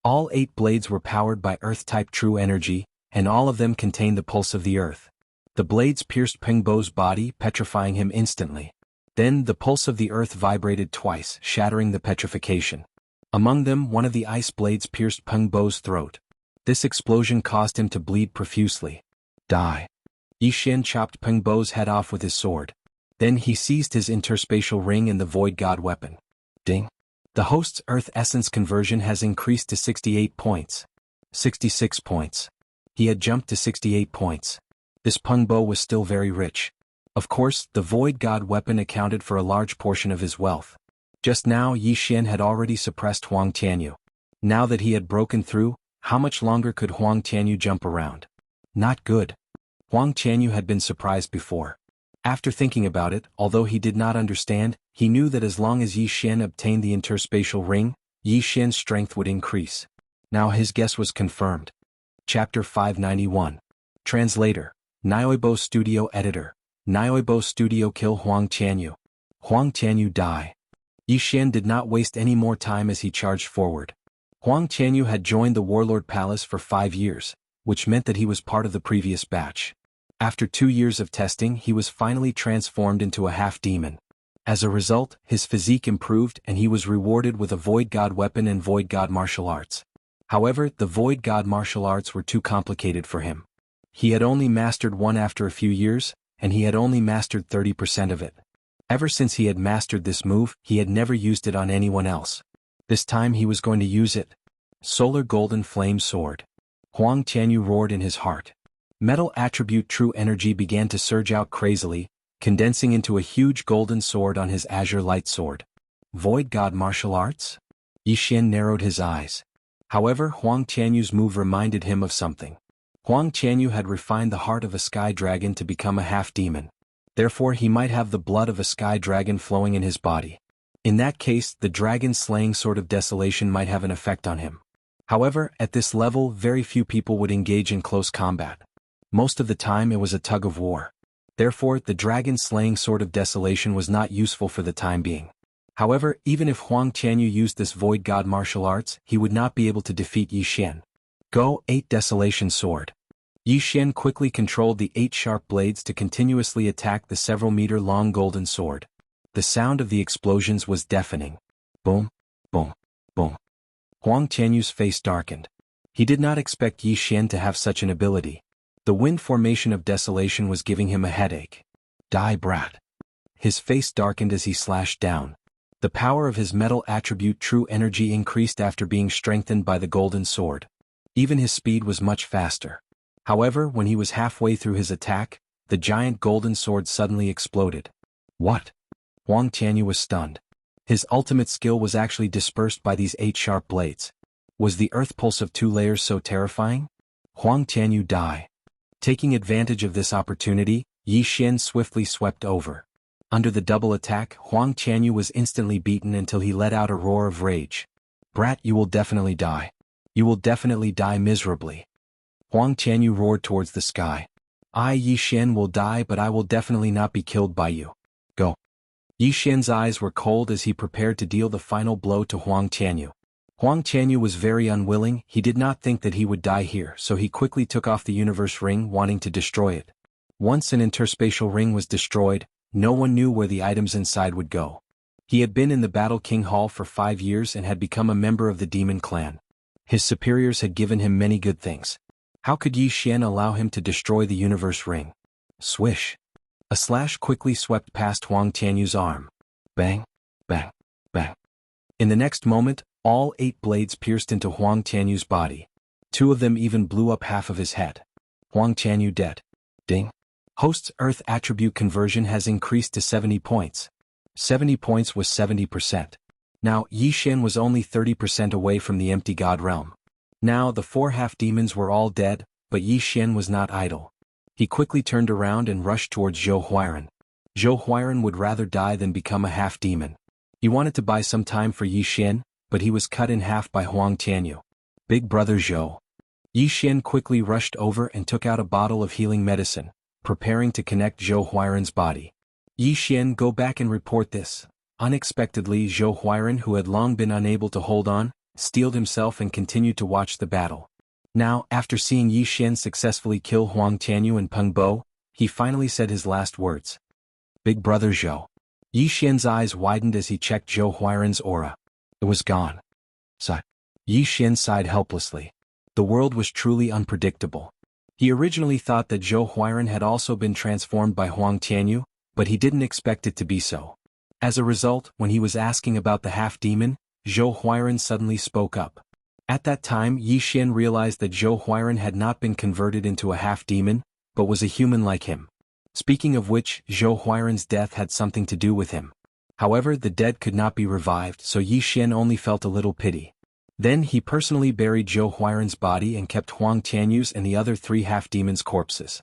All 8 blades were powered by Earth-type true energy, and all of them contained the pulse of the Earth. The blades pierced Peng Bo's body, petrifying him instantly. Then the pulse of the Earth vibrated twice, shattering the petrification. Among them, one of the ice blades pierced Peng Bo's throat. This explosion caused him to bleed profusely. Die. Yi Xian chopped Peng Bo's head off with his sword. Then he seized his interspatial ring and the Void God weapon. Ding. The host's Earth essence conversion has increased to 68 points. 66 points. He had jumped to 68 points. This Peng Bo was still very rich. Of course, the Void God weapon accounted for a large portion of his wealth. Just now Yi Xian had already suppressed Huang Tianyu. Now that he had broken through, how much longer could Huang Tianyu jump around? Not good. Huang Tianyu had been surprised before. After thinking about it, although he did not understand, he knew that as long as Yi Xian obtained the interspatial ring, Yi Xian's strength would increase. Now his guess was confirmed. Chapter 591. Translator. Nioibo Studio Editor. Nioibo Studio kill Huang Tianyu. Huang Tianyu die. Yi Xian did not waste any more time as he charged forward. Huang Tianyu had joined the Warlord Palace for 5 years, which meant that he was part of the previous batch. After 2 years of testing, he was finally transformed into a half-demon. As a result, his physique improved and he was rewarded with a Void God weapon and Void God martial arts. However, the Void God martial arts were too complicated for him. He had only mastered one after a few years, and he had only mastered 30% of it. Ever since he had mastered this move, he had never used it on anyone else. This time he was going to use it. Solar Golden Flame Sword. Huang Tianyu roared in his heart. Metal attribute true energy began to surge out crazily, condensing into a huge golden sword on his azure light sword. Void God martial arts? Yi Xian narrowed his eyes. However, Huang Tianyu's move reminded him of something. Huang Tianyu had refined the heart of a sky dragon to become a half-demon. Therefore he might have the blood of a sky dragon flowing in his body. In that case, the dragon-slaying sword of desolation might have an effect on him. However, at this level, very few people would engage in close combat. Most of the time it was a tug of war. Therefore, the dragon-slaying sword of desolation was not useful for the time being. However, even if Huang Tianyu used this Void God martial arts, he would not be able to defeat Yi Xian. Go, 8 Desolation Sword. Yi Xian quickly controlled the 8 sharp blades to continuously attack the several-meter-long golden sword. The sound of the explosions was deafening. Boom, boom, boom. Huang Tianyu's face darkened. He did not expect Yi Xian to have such an ability. The wind formation of desolation was giving him a headache. Die, brat. His face darkened as he slashed down. The power of his metal attribute true energy increased after being strengthened by the golden sword. Even his speed was much faster. However, when he was halfway through his attack, the giant golden sword suddenly exploded. What? Huang Tianyu was stunned. His ultimate skill was actually dispersed by these 8 sharp blades. Was the earth pulse of 2 layers so terrifying? Huang Tianyu die. Taking advantage of this opportunity, Yi Xian swiftly swept over. Under the double attack, Huang Tianyu was instantly beaten until he let out a roar of rage. Brat, you will definitely die. You will definitely die miserably. Huang Tianyu roared towards the sky. I, Yi Xian, will die, but I will definitely not be killed by you. Go. Yi Xian's eyes were cold as he prepared to deal the final blow to Huang Tianyu. Huang Tianyu was very unwilling. He did not think that he would die here, so he quickly took off the universe ring, wanting to destroy it. Once an interspatial ring was destroyed, no one knew where the items inside would go. He had been in the Battle King Hall for 5 years and had become a member of the Demon Clan. His superiors had given him many good things. How could Yi Xian allow him to destroy the universe ring? Swish. A slash quickly swept past Huang Tianyu's arm. Bang, bang, bang. In the next moment, all 8 blades pierced into Huang Tianyu's body. 2 of them even blew up half of his head. Huang Tianyu dead. Ding. Host's Earth attribute conversion has increased to 70 points. 70 points was 70%. Now, Yi Xian was only 30% away from the empty god realm. Now, the 4 half-demons were all dead, but Yi Xian was not idle. He quickly turned around and rushed towards Zhou Huiran. Zhou Huiran would rather die than become a half-demon. He wanted to buy some time for Yi Xian, but he was cut in half by Huang Tianyu. Big brother Zhou. Yi Xian quickly rushed over and took out a bottle of healing medicine, preparing to connect Zhou Huiran's body. Yi Xian, go back and report this. Unexpectedly, Zhou Huiran, who had long been unable to hold on, steeled himself and continued to watch the battle. Now, after seeing Yi Xian successfully kill Huang Tianyu and Peng Bo, he finally said his last words. Big brother Zhou. Yi Xian's eyes widened as he checked Zhou Huiran's aura. It was gone. Sigh. Yi Xian sighed helplessly. The world was truly unpredictable. He originally thought that Zhou Huiran had also been transformed by Huang Tianyu, but he didn't expect it to be so. As a result, when he was asking about the half-demon, Zhou Huiran suddenly spoke up. At that time, Yi Xian realized that Zhou Huiran had not been converted into a half-demon, but was a human like him. Speaking of which, Zhou Huiran's death had something to do with him. However, the dead could not be revived, so Yi Xian only felt a little pity. Then he personally buried Zhou Huiran's body and kept Huang Tianyu's and the other 3 half-demons' corpses.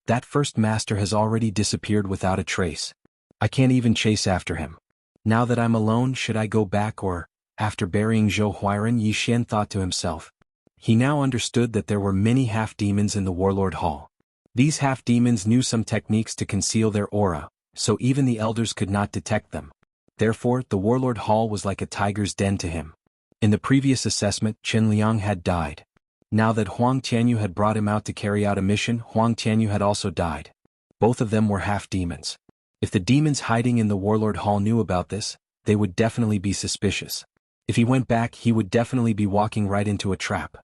That first master has already disappeared without a trace. I can't even chase after him. Now that I'm alone, should I go back or... After burying Zhou Huiran, Yi Xian thought to himself. He now understood that there were many half-demons in the Warlord Hall. These half-demons knew some techniques to conceal their aura, so even the elders could not detect them. Therefore, the Warlord Hall was like a tiger's den to him. In the previous assessment, Chen Liang had died. Now that Huang Tianyu had brought him out to carry out a mission, Huang Tianyu had also died. Both of them were half-demons. If the demons hiding in the Warlord Hall knew about this, they would definitely be suspicious. If he went back, he would definitely be walking right into a trap.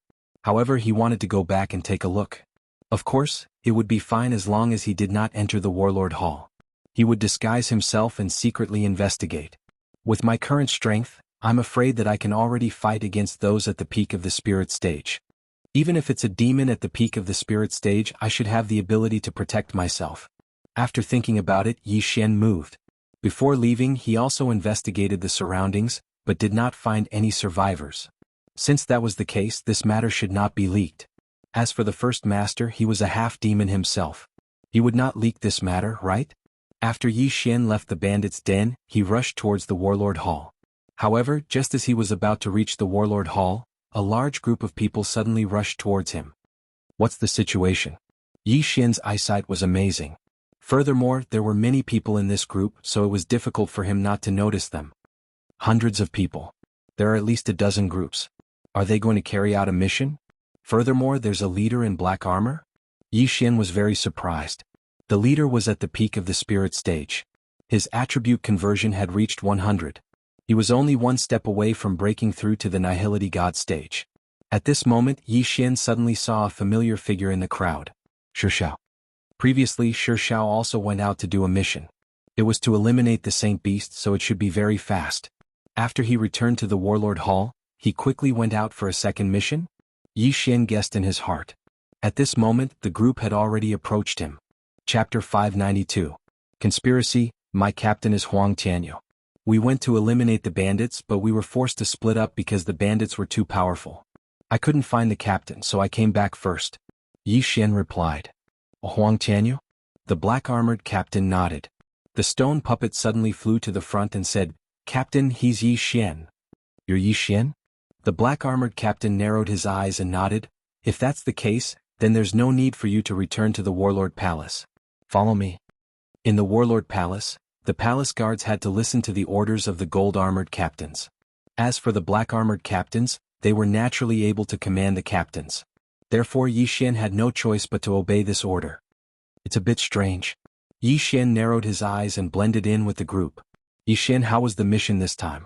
However, he wanted to go back and take a look. Of course, it would be fine as long as he did not enter the Warlord Hall. He would disguise himself and secretly investigate. With my current strength, I'm afraid that I can already fight against those at the peak of the spirit stage. Even if it's a demon at the peak of the spirit stage, I should have the ability to protect myself. After thinking about it, Yi Xian moved. Before leaving, he also investigated the surroundings, but did not find any survivors. Since that was the case, this matter should not be leaked. As for the first master, he was a half-demon himself. He would not leak this matter, right? After Yi Xian left the bandits' den, he rushed towards the Warlord Hall. However, just as he was about to reach the Warlord Hall, a large group of people suddenly rushed towards him. What's the situation? Yi Xian's eyesight was amazing. Furthermore, there were many people in this group, so it was difficult for him not to notice them. Hundreds of people. There are at least a dozen groups. Are they going to carry out a mission? Furthermore, there's a leader in black armor? Yi Xian was very surprised. The leader was at the peak of the spirit stage. His attribute conversion had reached 100. He was only one step away from breaking through to the Nihility God stage. At this moment, Yi Xian suddenly saw a familiar figure in the crowd. Shao. Previously, Shao also went out to do a mission. It was to eliminate the Saint Beast, so it should be very fast. After he returned to the Warlord Hall, he quickly went out for a second mission? Yi Xian guessed in his heart. At this moment, the group had already approached him. Chapter 592. Conspiracy, my captain is Huang Tianyu. We went to eliminate the bandits, but we were forced to split up because the bandits were too powerful. I couldn't find the captain, so I came back first. Yi Xian replied. Huang Tianyu? The black-armored captain nodded. The stone puppet suddenly flew to the front and said, Captain, he's Yi Xian. You're Yi Xian? The black-armored captain narrowed his eyes and nodded. If that's the case, then there's no need for you to return to the Warlord Palace. Follow me. In the Warlord Palace, the palace guards had to listen to the orders of the gold-armored captains. As for the black-armored captains, they were naturally able to command the captains. Therefore Yi Xian had no choice but to obey this order. It's a bit strange. Yi Xian narrowed his eyes and blended in with the group. Yi Xian, how was the mission this time?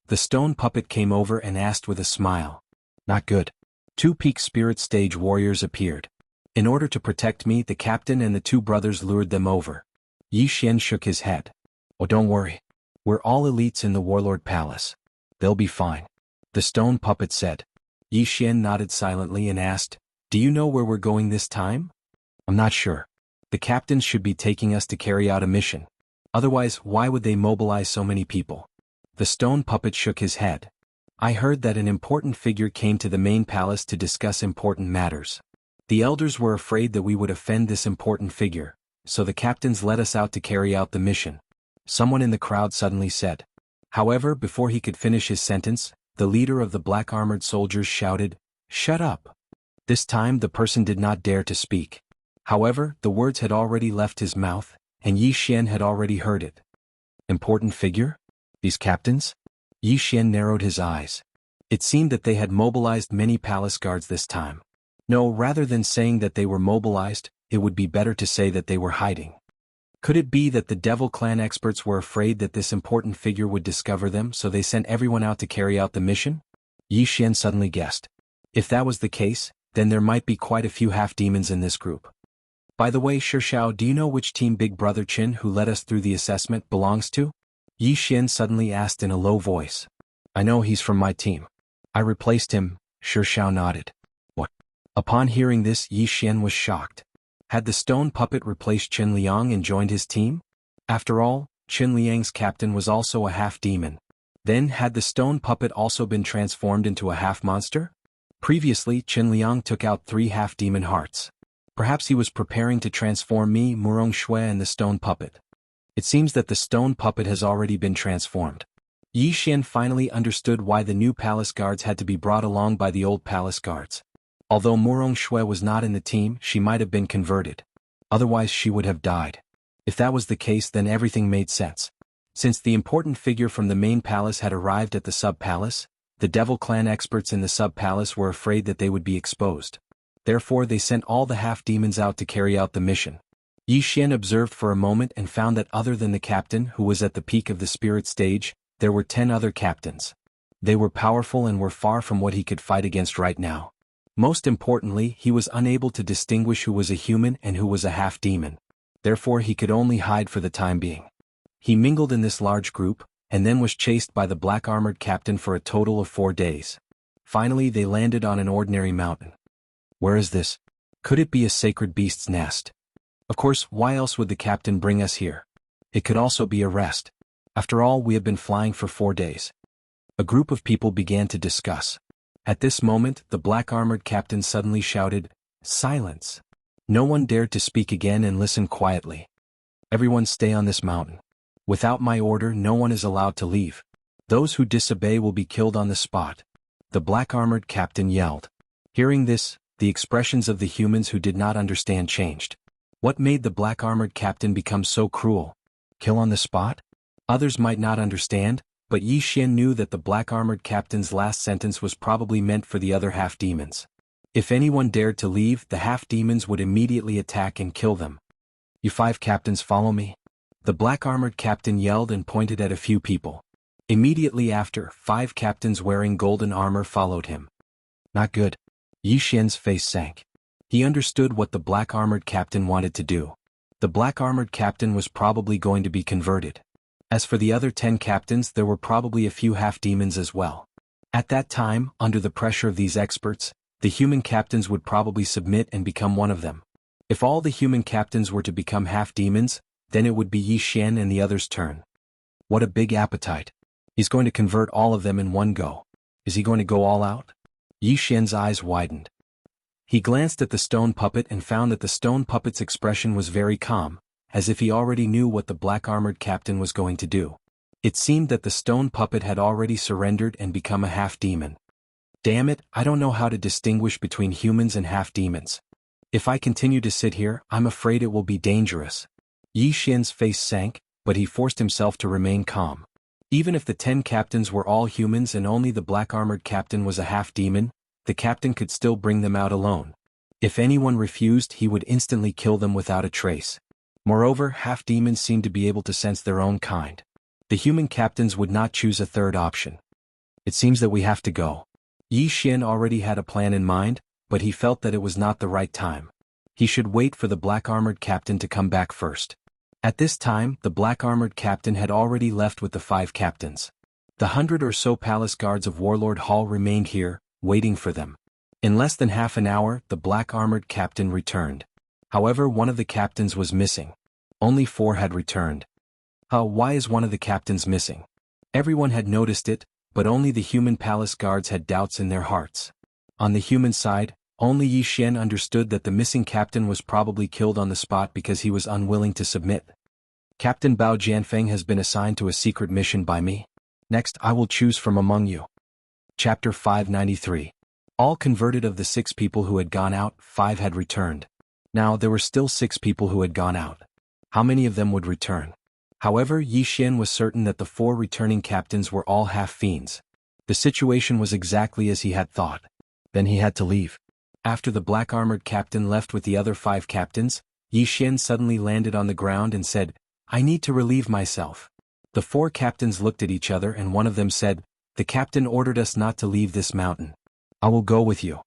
The stone puppet came over and asked with a smile. Not good. 2 peak spirit stage warriors appeared. In order to protect me, the captain and the 2 brothers lured them over. Yi Xian shook his head. Oh, don't worry. We're all elites in the Warlord Palace. They'll be fine. The stone puppet said. Yi Xian nodded silently and asked, Do you know where we're going this time? I'm not sure. The captains should be taking us to carry out a mission. Otherwise, why would they mobilize so many people? The stone puppet shook his head. I heard that an important figure came to the main palace to discuss important matters. The elders were afraid that we would offend this important figure, so the captains let us out to carry out the mission. Someone in the crowd suddenly said. However, before he could finish his sentence, the leader of the black-armored soldiers shouted, "Shut up!" This time the person did not dare to speak. However, the words had already left his mouth, and Yi Xian had already heard it. Important figure? These captains? Yi Xian narrowed his eyes. It seemed that they had mobilized many palace guards this time. No, rather than saying that they were mobilized, it would be better to say that they were hiding. Could it be that the Devil Clan experts were afraid that this important figure would discover them, so they sent everyone out to carry out the mission? Yi Xian suddenly guessed. If that was the case, then there might be quite a few half-demons in this group. By the way, Shishao, do you know which team Big Brother Qin, who led us through the assessment, belongs to? Yi Xian suddenly asked in a low voice. I know he's from my team. I replaced him, Shishao nodded. What? Upon hearing this, Yi Xian was shocked. Had the stone puppet replaced Qin Liang and joined his team? After all, Qin Liang's captain was also a half-demon. Then had the stone puppet also been transformed into a half-monster? Previously, Qin Liang took out 3 half-demon hearts. Perhaps he was preparing to transform me, Murong Shui, and the stone puppet. It seems that the stone puppet has already been transformed. Yi Xian finally understood why the new palace guards had to be brought along by the old palace guards. Although Murong Shui was not in the team, she might have been converted. Otherwise she would have died. If that was the case, then everything made sense. Since the important figure from the main palace had arrived at the sub-palace, the Devil Clan experts in the sub-palace were afraid that they would be exposed. Therefore they sent all the half-demons out to carry out the mission. Yi Xian observed for a moment and found that other than the captain who was at the peak of the spirit stage, there were 10 other captains. They were powerful and were far from what he could fight against right now. Most importantly, he was unable to distinguish who was a human and who was a half-demon. Therefore he could only hide for the time being. He mingled in this large group, and then was chased by the black-armored captain for a total of 4 days. Finally they landed on an ordinary mountain. Where is this? Could it be a sacred beast's nest? Of course, why else would the captain bring us here? It could also be a rest. After all, we have been flying for 4 days. A group of people began to discuss. At this moment, the black-armored captain suddenly shouted, "Silence!" No one dared to speak again and listen quietly. Everyone stay on this mountain. Without my order, no one is allowed to leave. Those who disobey will be killed on the spot. The black-armored captain yelled. Hearing this, the expressions of the humans who did not understand changed. What made the black-armored captain become so cruel? Kill on the spot? Others might not understand, but Yi Xian knew that the black-armored captain's last sentence was probably meant for the other half-demons. If anyone dared to leave, the half-demons would immediately attack and kill them. You 5 captains follow me? The black-armored captain yelled and pointed at a few people. Immediately after, 5 captains wearing golden armor followed him. Not good. Yi Xian's face sank. He understood what the black-armored captain wanted to do. The black-armored captain was probably going to be converted. As for the other 10 captains, there were probably a few half-demons as well. At that time, under the pressure of these experts, the human captains would probably submit and become one of them. If all the human captains were to become half-demons, then it would be Yi Xian and the others' turn. What a big appetite. He's going to convert all of them in one go. Is he going to go all out? Yi Xian's eyes widened. He glanced at the stone puppet and found that the stone puppet's expression was very calm, as if he already knew what the black-armored captain was going to do. It seemed that the stone puppet had already surrendered and become a half-demon. Damn it, I don't know how to distinguish between humans and half-demons. If I continue to sit here, I'm afraid it will be dangerous. Yi Xian's face sank, but he forced himself to remain calm. Even if the 10 captains were all humans and only the black-armored captain was a half-demon, the captain could still bring them out alone. If anyone refused, he would instantly kill them without a trace. Moreover, half-demons seemed to be able to sense their own kind. The human captains would not choose a third option. It seems that we have to go. Yi Xian already had a plan in mind, but he felt that it was not the right time. He should wait for the black-armored captain to come back first. At this time, the black-armored captain had already left with the 5 captains. The 100 or so palace guards of Warlord Hall remained here, waiting for them. In less than half an hour, the black-armored captain returned. However, one of the captains was missing. Only 4 had returned. Why is one of the captains missing? Everyone had noticed it, but only the human palace guards had doubts in their hearts. On the human side, Only Yi Xian understood that the missing captain was probably killed on the spot because he was unwilling to submit. Captain Bao Jianfeng has been assigned to a secret mission by me. Next, I will choose from among you. Chapter 593. All converted. Of the 6 people who had gone out, 5 had returned. Now there were still 6 people who had gone out. How many of them would return? However, Yi Xian was certain that the 4 returning captains were all half-fiends. The situation was exactly as he had thought. Then he had to leave. After the black-armored captain left with the other 5 captains, Yi Xian suddenly landed on the ground and said, "I need to relieve myself." The 4 captains looked at each other and one of them said, "The captain ordered us not to leave this mountain. I will go with you.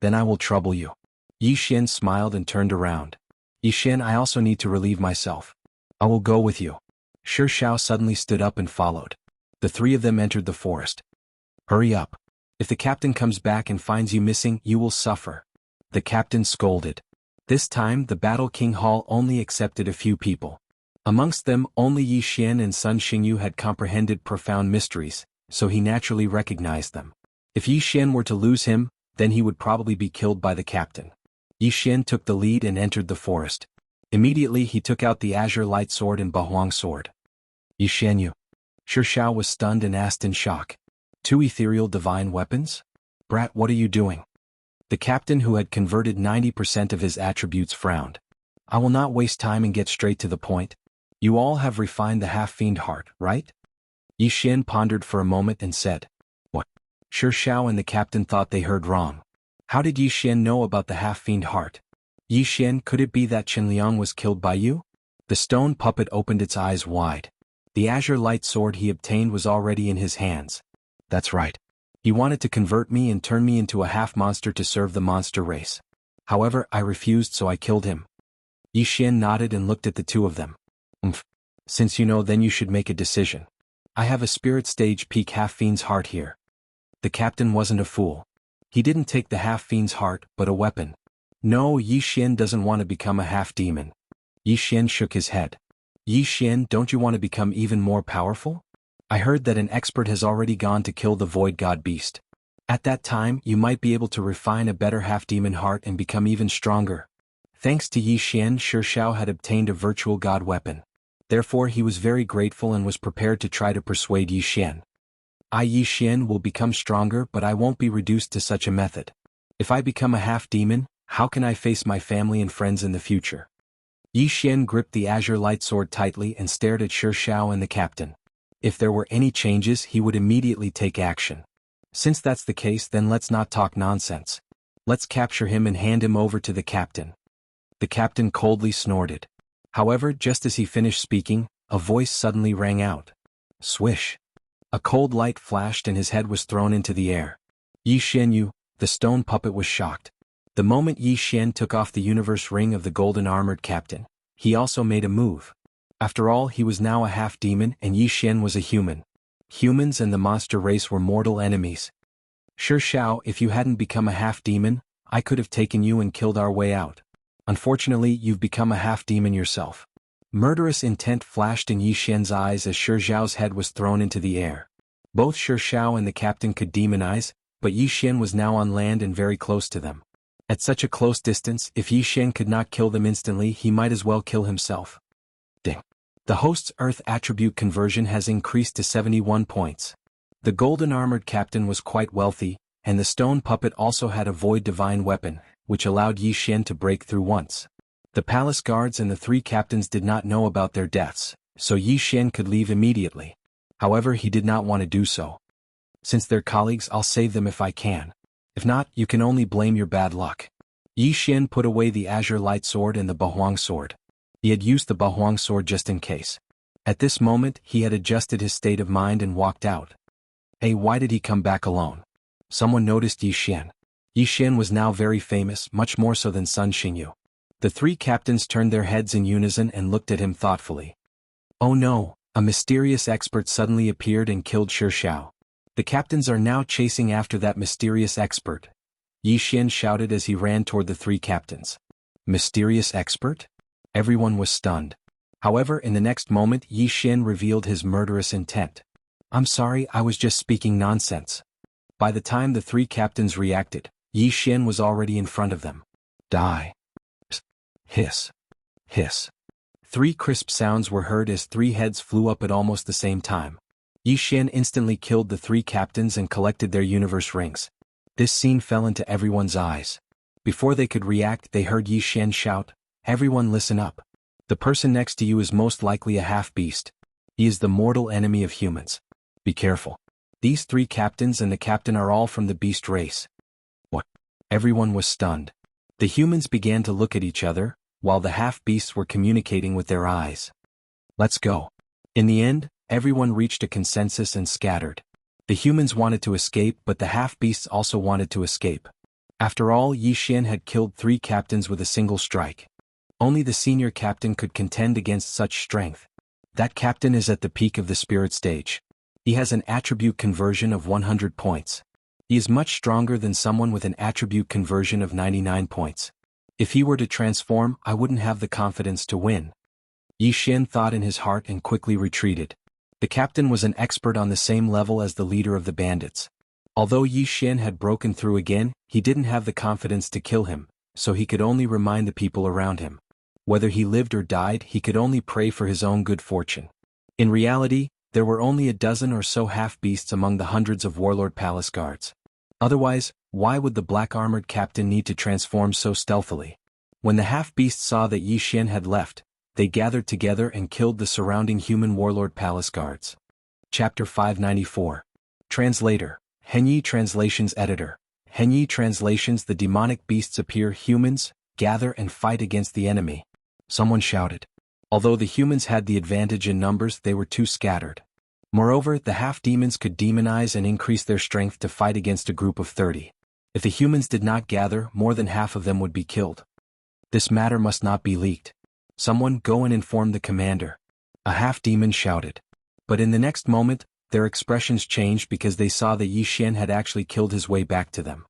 Then I will trouble you." Yi Xian smiled and turned around. "Yi Xian, I also need to relieve myself. I will go with you." Shi Shao suddenly stood up and followed. The 3 of them entered the forest. "Hurry up. If the captain comes back and finds you missing, you will suffer." The captain scolded. This time the Battle King Hall only accepted a few people. Amongst them, only Yi Xian and Sun Xingyu had comprehended profound mysteries, so he naturally recognized them. If Yi Xian were to lose him, then he would probably be killed by the captain. Yi Xian took the lead and entered the forest. Immediately he took out the azure light sword and Bahuang sword. "Yi Xian, you." Shi Shao was stunned and asked in shock. 2 ethereal divine weapons? Brat, what are you doing? The captain, who had converted 90% of his attributes, frowned. "I will not waste time and get straight to the point. You all have refined the half-fiend heart, right?" Yi Xian pondered for a moment and said, "What?" Shi Shao and the captain thought they heard wrong. How did Yi Xian know about the half-fiend heart? "Yi Xian, could it be that Qin Liang was killed by you?" The stone puppet opened its eyes wide. The azure light sword he obtained was already in his hands. "That's right. He wanted to convert me and turn me into a half-monster to serve the monster race. However, I refused, so I killed him." Yi Xian nodded and looked at the 2 of them. Since you know, then you should make a decision. I have a spirit stage peak half-fiend's heart here." The captain wasn't a fool. He didn't take the half-fiend's heart, but a weapon. "No, Yi Xian doesn't want to become a half-demon." Yi Xian shook his head. "Yi Xian, don't you want to become even more powerful? I heard that an expert has already gone to kill the void god beast. At that time, you might be able to refine a better half-demon heart and become even stronger." Thanks to Yi Xian, Shi Shao had obtained a virtual god weapon. Therefore he was very grateful and was prepared to try to persuade Yi Xian. Yi Xian will become stronger, but I won't be reduced to such a method. If I become a half-demon, how can I face my family and friends in the future?" Yi Xian gripped the azure light sword tightly and stared at Shi Shao and the captain. If there were any changes, he would immediately take action. Since that's the case, then let's not talk nonsense. Let's capture him and hand him over to the captain. The captain coldly snorted. However, just as he finished speaking, a voice suddenly rang out. Swish! A cold light flashed and his head was thrown into the air. Yi Xian, the stone puppet, was shocked. The moment Yi Xian took off the universe ring of the golden armored captain, he also made a move. After all, he was now a half-demon and Yi Xian was a human. Humans and the monster race were mortal enemies. Shi Shao, if you hadn't become a half-demon, I could have taken you and killed our way out. Unfortunately, you've become a half-demon yourself. Murderous intent flashed in Yi Xian's eyes as Shi Zhao's head was thrown into the air. Both Shi Shao and the captain could demonize, but Yi Xian was now on land and very close to them. At such a close distance, if Yi Xian could not kill them instantly, he might as well kill himself. Ding. The host's Earth attribute conversion has increased to 71 points. The golden armored captain was quite wealthy, and the stone puppet also had a void divine weapon, which allowed Yi Xian to break through once. The palace guards and the 3 captains did not know about their deaths, so Yi Xian could leave immediately. However, he did not want to do so. Since they're colleagues, I'll save them if I can. If not, you can only blame your bad luck. Yi Xian put away the azure light sword and the Bahuang sword. He had used the Bahuang sword just in case. At this moment, he had adjusted his state of mind and walked out. Hey, why did he come back alone? Someone noticed Yi Xian. Yi Xian was now very famous, much more so than Sun Xingyu. The 3 captains turned their heads in unison and looked at him thoughtfully. Oh no, a mysterious expert suddenly appeared and killed Shi Shao. The captains are now chasing after that mysterious expert. Yi Xian shouted as he ran toward the 3 captains. Mysterious expert? Everyone was stunned. However, in the next moment, Yi Xian revealed his murderous intent. I'm sorry, I was just speaking nonsense. By the time the 3 captains reacted, Yi Xian was already in front of them. Die. Hiss. Hiss. 3 crisp sounds were heard as 3 heads flew up at almost the same time. Yi Xian instantly killed the 3 captains and collected their universe rings. This scene fell into everyone's eyes. Before they could react, they heard Yi Xian shout, "Everyone listen up. The person next to you is most likely a half-beast. He is the mortal enemy of humans. Be careful. These 3 captains and the captain are all from the beast race." What? Everyone was stunned. The humans began to look at each other, while the half-beasts were communicating with their eyes. Let's go. In the end, everyone reached a consensus and scattered. The humans wanted to escape, but the half-beasts also wanted to escape. After all, Yi Xian had killed 3 captains with a single strike. Only the senior captain could contend against such strength. That captain is at the peak of the spirit stage. He has an attribute conversion of 100 points. He is much stronger than someone with an attribute conversion of 99 points. If he were to transform, I wouldn't have the confidence to win. Yi Xian thought in his heart and quickly retreated. The captain was an expert on the same level as the leader of the bandits. Although Yi Xian had broken through again, he didn't have the confidence to kill him, so he could only remind the people around him. Whether he lived or died, he could only pray for his own good fortune. In reality, there were only a dozen or so half-beasts among the hundreds of warlord palace guards. Otherwise, why would the black-armored captain need to transform so stealthily? When the half-beasts saw that Yi Xian had left, they gathered together and killed the surrounding human warlord palace guards. Chapter 594. Translator. Henyi Translations Editor. Henyi Translations. The demonic beasts appear. Humans, gather and fight against the enemy. Someone shouted. Although the humans had the advantage in numbers, they were too scattered. Moreover, the half-demons could demonize and increase their strength to fight against a group of 30. If the humans did not gather, more than half of them would be killed. This matter must not be leaked. Someone go and inform the commander. A half-demon shouted. But in the next moment, their expressions changed because they saw that Yi Xian had actually killed his way back to them.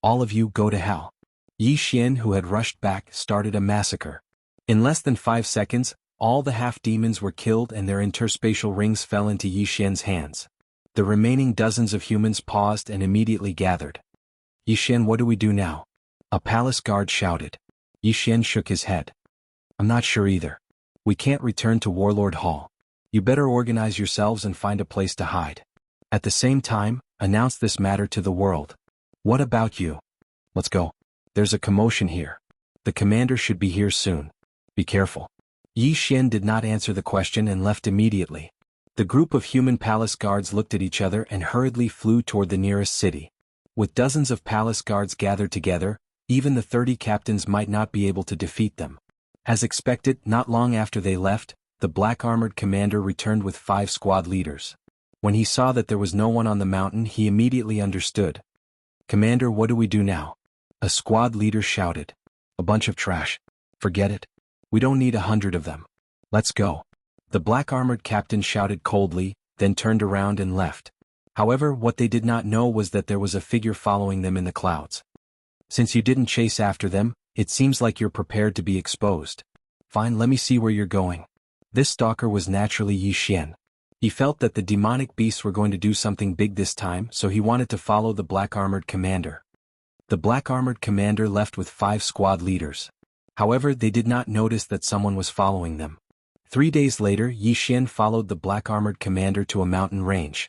All of you go to hell. Yi Xian, who had rushed back, started a massacre. In less than 5 seconds, all the half-demons were killed and their interspatial rings fell into Yi Xian's hands. The remaining dozens of humans paused and immediately gathered. Yi Xian, what do we do now? A palace guard shouted. Yi Xian shook his head. I'm not sure either. We can't return to Warlord Hall. You better organize yourselves and find a place to hide. At the same time, announce this matter to the world. What about you? Let's go. There's a commotion here. The commander should be here soon. Be careful. Yi Xian did not answer the question and left immediately. The group of human palace guards looked at each other and hurriedly flew toward the nearest city. With dozens of palace guards gathered together, even the 30 captains might not be able to defeat them. As expected, not long after they left, the black-armored commander returned with 5 squad leaders. When he saw that there was no one on the mountain, he immediately understood. Commander, what do we do now? A squad leader shouted. A bunch of trash. Forget it. We don't need 100 of them. Let's go. The black-armored captain shouted coldly, then turned around and left. However, what they did not know was that there was a figure following them in the clouds. Since you didn't chase after them, it seems like you're prepared to be exposed. Fine, let me see where you're going. This stalker was naturally Yi Xian. He felt that the demonic beasts were going to do something big this time, so he wanted to follow the black-armored commander. The black-armored commander left with 5 squad leaders. However, they did not notice that someone was following them. 3 days later, Yi Xian followed the black-armored commander to a mountain range.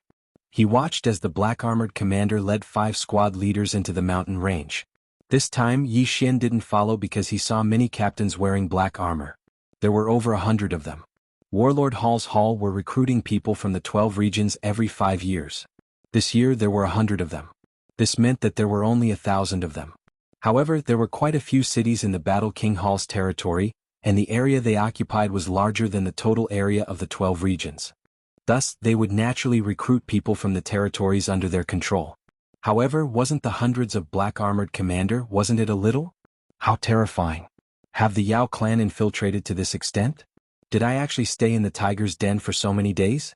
He watched as the black-armored commander led 5 squad leaders into the mountain range. This time, Yi Xian didn't follow because he saw many captains wearing black armor. There were over 100 of them. Warlord Hall's Hall were recruiting people from the 12 regions every 5 years. This year there were 100 of them. This meant that there were only 1,000 of them. However, there were quite a few cities in the Battle King Hall's territory, and the area they occupied was larger than the total area of the 12 regions. Thus, they would naturally recruit people from the territories under their control. However, wasn't the hundreds of black-armored commander, wasn't it a little? How terrifying. Have the Yao clan infiltrated to this extent? Did I actually stay in the tiger's den for so many days?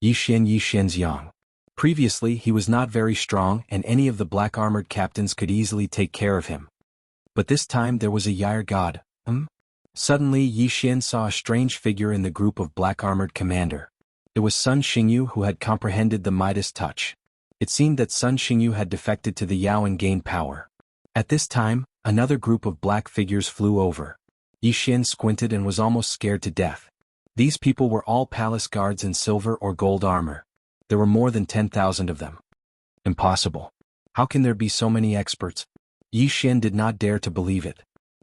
Yi Xian's young. Previously, he was not very strong and any of the black-armored captains could easily take care of him. But this time there was a Yair god. Suddenly, Yi Xian saw a strange figure in the group of black-armored commander. It was Sun Xingyu who had comprehended the Midas touch. It seemed that Sun Xingyu had defected to the Yao and gained power. At this time, another group of black figures flew over. Yi Xian squinted and was almost scared to death. These people were all palace guards in silver or gold armor. There were more than 10,000 of them. Impossible. How can there be so many experts? Yi Xian did not dare to believe it.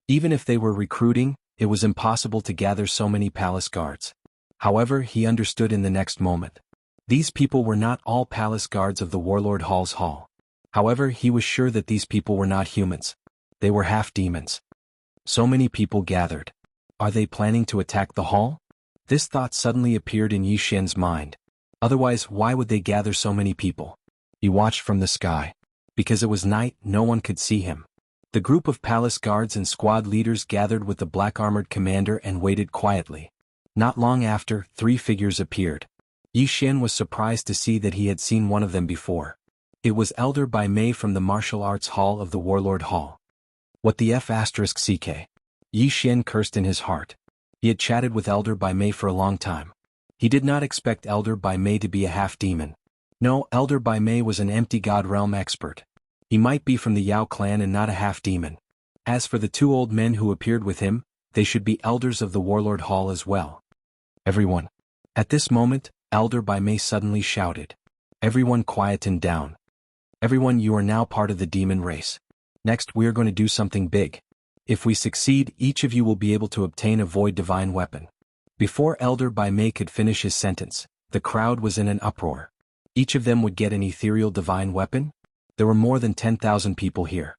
Even if they were recruiting, it was impossible to gather so many palace guards. However, he understood in the next moment. These people were not all palace guards of the Warlord Hall's hall. However, he was sure that these people were not humans. They were half-demons. So many people gathered. Are they planning to attack the hall? This thought suddenly appeared in Yi Xian's mind. Otherwise, why would they gather so many people? He watched from the sky. Because it was night, no one could see him. The group of palace guards and squad leaders gathered with the black-armored commander and waited quietly. Not long after, 3 figures appeared. Yi Xian was surprised to see that he had seen one of them before. It was Elder Bai Mei from the Martial Arts Hall of the Warlord Hall. What the F***ck? Yi Xian cursed in his heart. He had chatted with Elder Bai Mei for a long time. He did not expect Elder Bai Mei to be a half-demon. No, Elder Bai Mei was an empty god realm expert. He might be from the Yao clan and not a half-demon. As for the 2 old men who appeared with him, they should be elders of the Warlord Hall as well. Everyone. At this moment, Elder Bai Mei suddenly shouted. Everyone quietened down. Everyone, you are now part of the demon race. Next we are going to do something big. If we succeed, each of you will be able to obtain a void divine weapon. Before Elder Bai Mei could finish his sentence, the crowd was in an uproar. Each of them would get an ethereal divine weapon? There were more than 10,000 people here.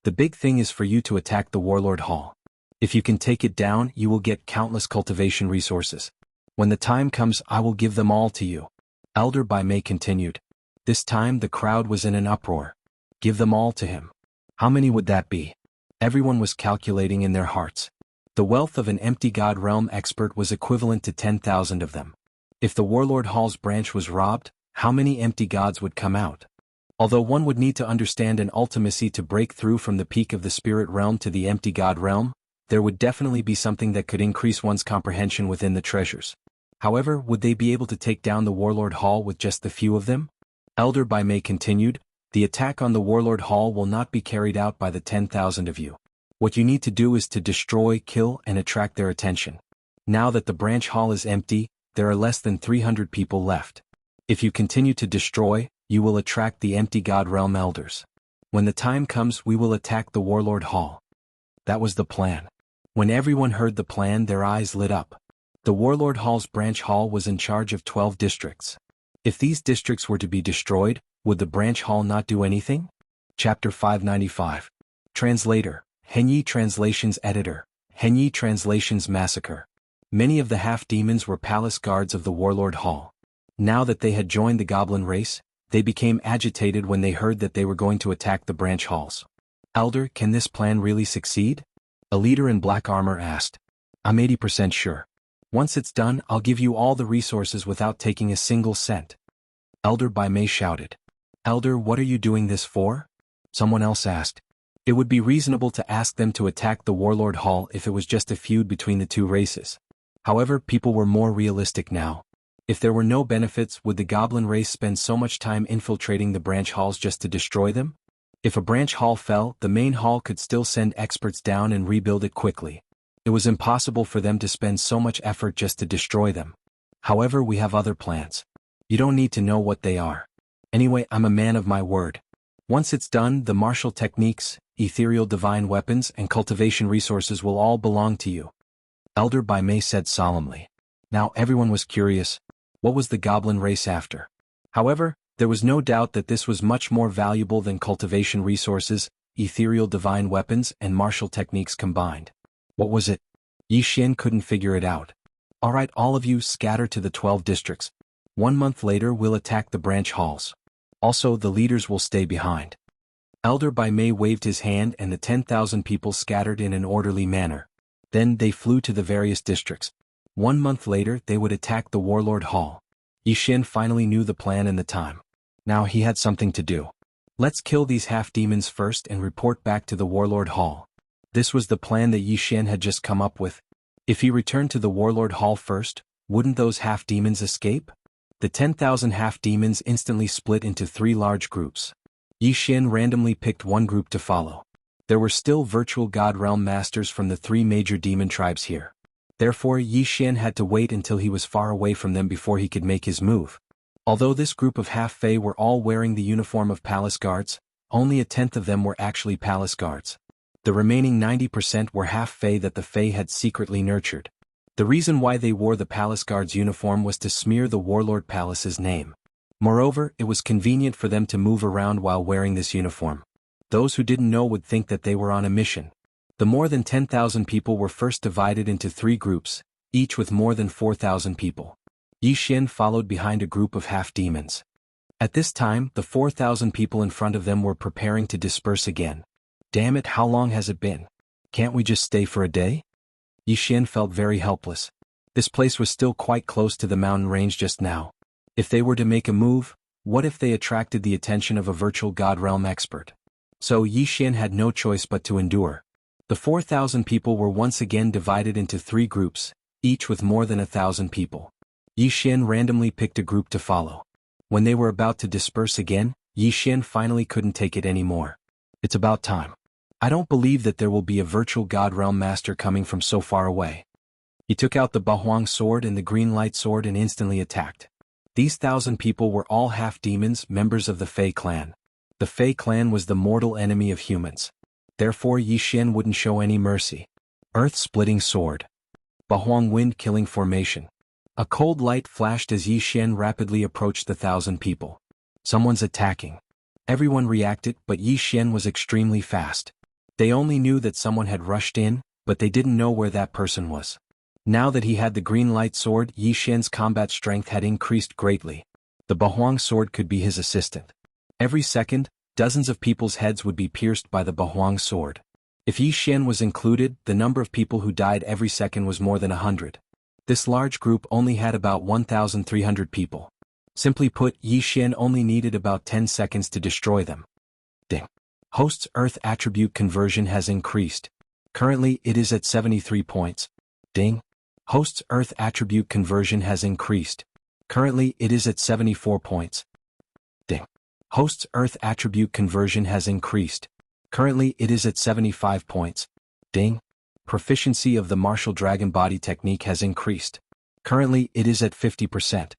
The big thing is for you to attack the Warlord Hall. If you can take it down, you will get countless cultivation resources. When the time comes, I will give them all to you. Elder Bai Mei continued. This time the crowd was in an uproar. Give them all to him. How many would that be? Everyone was calculating in their hearts. The wealth of an empty god realm expert was equivalent to 10,000 of them. If the Warlord Hall's branch was robbed, how many empty gods would come out? Although one would need to understand an ultimacy to break through from the peak of the spirit realm to the empty god realm, there would definitely be something that could increase one's comprehension within the treasures. However, would they be able to take down the Warlord Hall with just the few of them? Elder Bai Mei continued, the attack on the Warlord Hall will not be carried out by the 10,000 of you. What you need to do is to destroy, kill, and attract their attention. Now that the branch hall is empty, there are less than 300 people left. If you continue to destroy, you will attract the empty god realm elders. When the time comes, we will attack the Warlord Hall. That was the plan. When everyone heard the plan, their eyes lit up. The Warlord Hall's branch hall was in charge of 12 districts. If these districts were to be destroyed, would the branch hall not do anything? Chapter 595. Translator, Henyi Translations Editor, Henyi Translations Massacre. Many of the half-demons were palace guards of the Warlord Hall. Now that they had joined the goblin race, they became agitated when they heard that they were going to attack the branch halls. Elder, can this plan really succeed? A leader in black armor asked. I'm 80% sure. Once it's done, I'll give you all the resources without taking a single cent. Elder Bai Mei shouted. Elder, what are you doing this for? Someone else asked. It would be reasonable to ask them to attack the Warlord Hall if it was just a feud between the 2 races. However, people were more realistic now. If there were no benefits, would the goblin race spend so much time infiltrating the branch halls just to destroy them? If a branch hall fell, the main hall could still send experts down and rebuild it quickly. It was impossible for them to spend so much effort just to destroy them. However, we have other plans. You don't need to know what they are. Anyway, I'm a man of my word. Once it's done, the martial techniques, ethereal divine weapons, and cultivation resources will all belong to you. Elder Bai Mei said solemnly. Now everyone was curious. What was the goblin race after? However, there was no doubt that this was much more valuable than cultivation resources, ethereal divine weapons, and martial techniques combined. What was it? Yi Xian couldn't figure it out. Alright, all of you scatter to the 12 districts. 1 month later we'll attack the branch halls. Also, the leaders will stay behind. Elder Bai Mei waved his hand and the 10,000 people scattered in an orderly manner. Then they flew to the various districts. 1 month later they would attack the Warlord Hall. Yi Xian finally knew the plan and the time. Now he had something to do. Let's kill these half-demons first and report back to the Warlord Hall. This was the plan that Yi Xian had just come up with. If he returned to the Warlord Hall first, wouldn't those half-demons escape? The 10,000 half-demons instantly split into 3 large groups. Yi Xian randomly picked one group to follow. There were still virtual God Realm masters from the 3 major demon tribes here. Therefore Yi Xian had to wait until he was far away from them before he could make his move. Although this group of half-fae were all wearing the uniform of palace guards, only a tenth of them were actually palace guards. The remaining 90% were half-fae that the fae had secretly nurtured. The reason why they wore the palace guard's uniform was to smear the warlord palace's name. Moreover, it was convenient for them to move around while wearing this uniform. Those who didn't know would think that they were on a mission. The more than 10,000 people were first divided into 3 groups, each with more than 4,000 people. Yi Xian followed behind a group of half-demons. At this time, the 4,000 people in front of them were preparing to disperse again. Damn it, how long has it been? Can't we just stay for a day? Yi Xian felt very helpless. This place was still quite close to the mountain range just now. If they were to make a move, what if they attracted the attention of a virtual God Realm expert? So Yi Xian had no choice but to endure. The 4,000 people were once again divided into 3 groups, each with more than 1,000 people. Yi Xian randomly picked a group to follow. When they were about to disperse again, Yi Xian finally couldn't take it anymore. It's about time. I don't believe that there will be a virtual God Realm master coming from so far away. He took out the Bahuang sword and the green light sword and instantly attacked. These 1,000 people were all half-demons, members of the Fei clan. The Fei clan was the mortal enemy of humans. Therefore Yi Xian wouldn't show any mercy. Earth-splitting sword. Bahuang wind-killing formation. A cold light flashed as Yi Xian rapidly approached the 1,000 people. Someone's attacking. Everyone reacted, but Yi Xian was extremely fast. They only knew that someone had rushed in, but they didn't know where that person was. Now that he had the green light sword, Yi Xian's combat strength had increased greatly. The Bahuang sword could be his assistant. Every second, dozens of people's heads would be pierced by the Bahuang sword. If Yi Xian was included, the number of people who died every second was more than 100. This large group only had about 1,300 people. Simply put, Yi Xian only needed about 10 seconds to destroy them. Ding. Host's Earth attribute conversion has increased. Currently, it is at 73 points. Ding. Host's Earth attribute conversion has increased. Currently, it is at 74 points. Ding. Host's Earth attribute conversion has increased. Currently, it is at 75 points. Ding. Proficiency of the martial dragon body technique has increased. Currently, it is at 50%.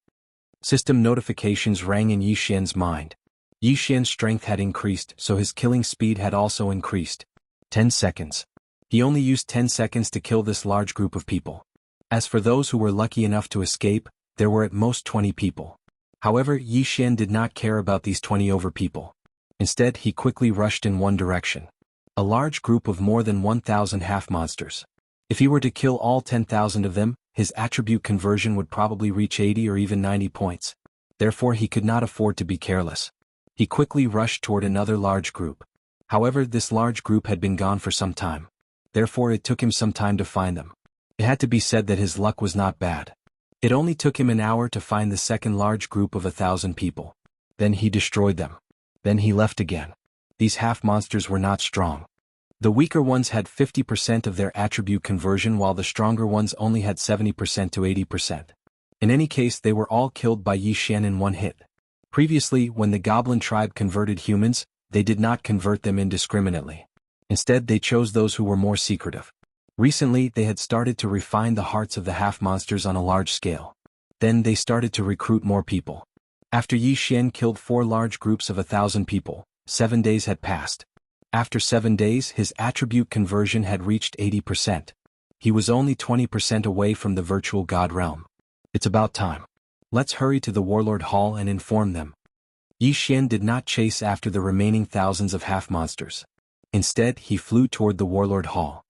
System notifications rang in Yi Xian's mind. Yi Xian's strength had increased, so his killing speed had also increased. 10 seconds. He only used 10 seconds to kill this large group of people. As for those who were lucky enough to escape, there were at most 20 people. However, Yi Xian did not care about these 20 over people. Instead, he quickly rushed in one direction. A large group of more than 1,000 half-monsters. If he were to kill all 10,000 of them, his attribute conversion would probably reach 80 or even 90 points. Therefore he could not afford to be careless. He quickly rushed toward another large group. However, this large group had been gone for some time. Therefore it took him some time to find them. It had to be said that his luck was not bad. It only took him an hour to find the second large group of 1,000 people. Then he destroyed them. Then he left again. These half-monsters were not strong. The weaker ones had 50% of their attribute conversion while the stronger ones only had 70% to 80%. In any case, they were all killed by Yi Xian in one hit. Previously, when the goblin tribe converted humans, they did not convert them indiscriminately. Instead, they chose those who were more secretive. Recently, they had started to refine the hearts of the half-monsters on a large scale. Then they started to recruit more people. After Yi Xian killed 4 large groups of 1,000 people, 7 days had passed. After 7 days, his attribute conversion had reached 80%. He was only 20% away from the virtual god realm. It's about time. Let's hurry to the Warlord Hall and inform them. Yi Xian did not chase after the remaining thousands of half-monsters. Instead, he flew toward the Warlord Hall.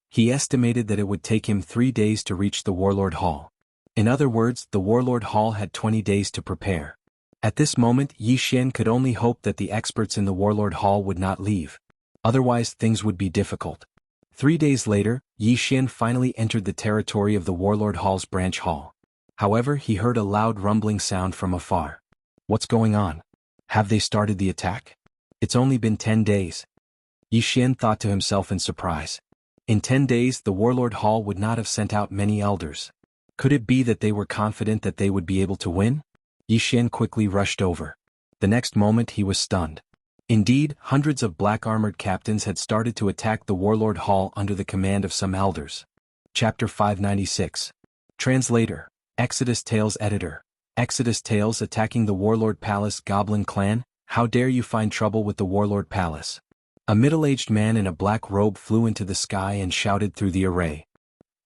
He estimated that it would take him 3 days to reach the Warlord Hall. In other words, the Warlord Hall had 20 days to prepare. At this moment, Yi Xian could only hope that the experts in the Warlord Hall would not leave. Otherwise, things would be difficult. 3 days later, Yi Xian finally entered the territory of the Warlord Hall's branch hall. However, he heard a loud rumbling sound from afar. What's going on? Have they started the attack? It's only been 10 days. Yi Xian thought to himself in surprise. In 10 days, the Warlord Hall would not have sent out many elders. Could it be that they were confident that they would be able to win? Xian quickly rushed over. The next moment he was stunned. Indeed, hundreds of black-armored captains had started to attack the Warlord Hall under the command of some elders. Chapter 596. Translator. Exodus Tales Editor. Exodus Tales attacking the Warlord Palace Goblin Clan. How dare you find trouble with the Warlord Palace? A middle-aged man in a black robe flew into the sky and shouted through the array.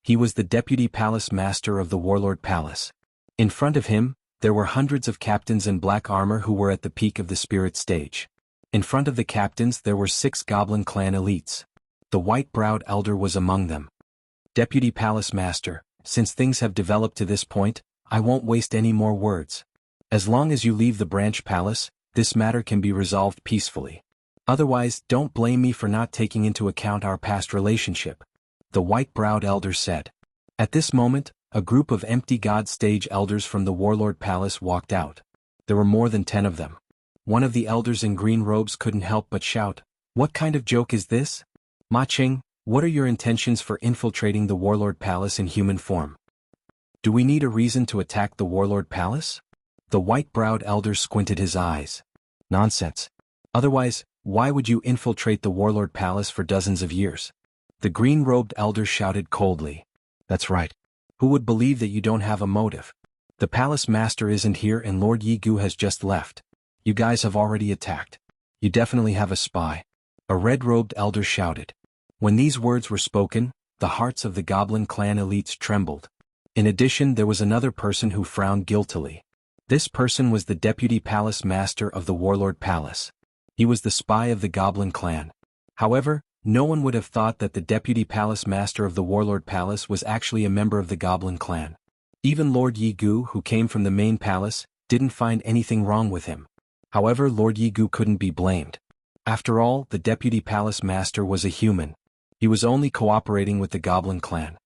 He was the Deputy Palace Master of the Warlord Palace. In front of him, there were hundreds of captains in black armor who were at the peak of the spirit stage. In front of the captains there were 6 Goblin Clan elites. The white-browed elder was among them. Deputy Palace Master, since things have developed to this point, I won't waste any more words. As long as you leave the branch palace, this matter can be resolved peacefully. Otherwise, don't blame me for not taking into account our past relationship, the white-browed elder said. At this moment, a group of empty God stage elders from the Warlord Palace walked out. There were more than 10 of them. One of the elders in green robes couldn't help but shout, "What kind of joke is this? Ma Qing, what are your intentions for infiltrating the Warlord Palace in human form? Do we need a reason to attack the Warlord Palace?" The white-browed elder squinted his eyes. Nonsense. Otherwise, why would you infiltrate the Warlord Palace for dozens of years? The green-robed elder shouted coldly. That's right. Who would believe that you don't have a motive? The Palace Master isn't here and Lord Yigu has just left. You guys have already attacked. You definitely have a spy. A red-robed elder shouted. When these words were spoken, the hearts of the Goblin Clan elites trembled. In addition, there was another person who frowned guiltily. This person was the Deputy Palace Master of the Warlord Palace. He was the spy of the Goblin Clan. However, no one would have thought that the Deputy Palace Master of the Warlord Palace was actually a member of the Goblin Clan. Even Lord Yigu, who came from the main palace, didn't find anything wrong with him. However, Lord Yigu couldn't be blamed. After all, the Deputy Palace Master was a human. He was only cooperating with the Goblin Clan.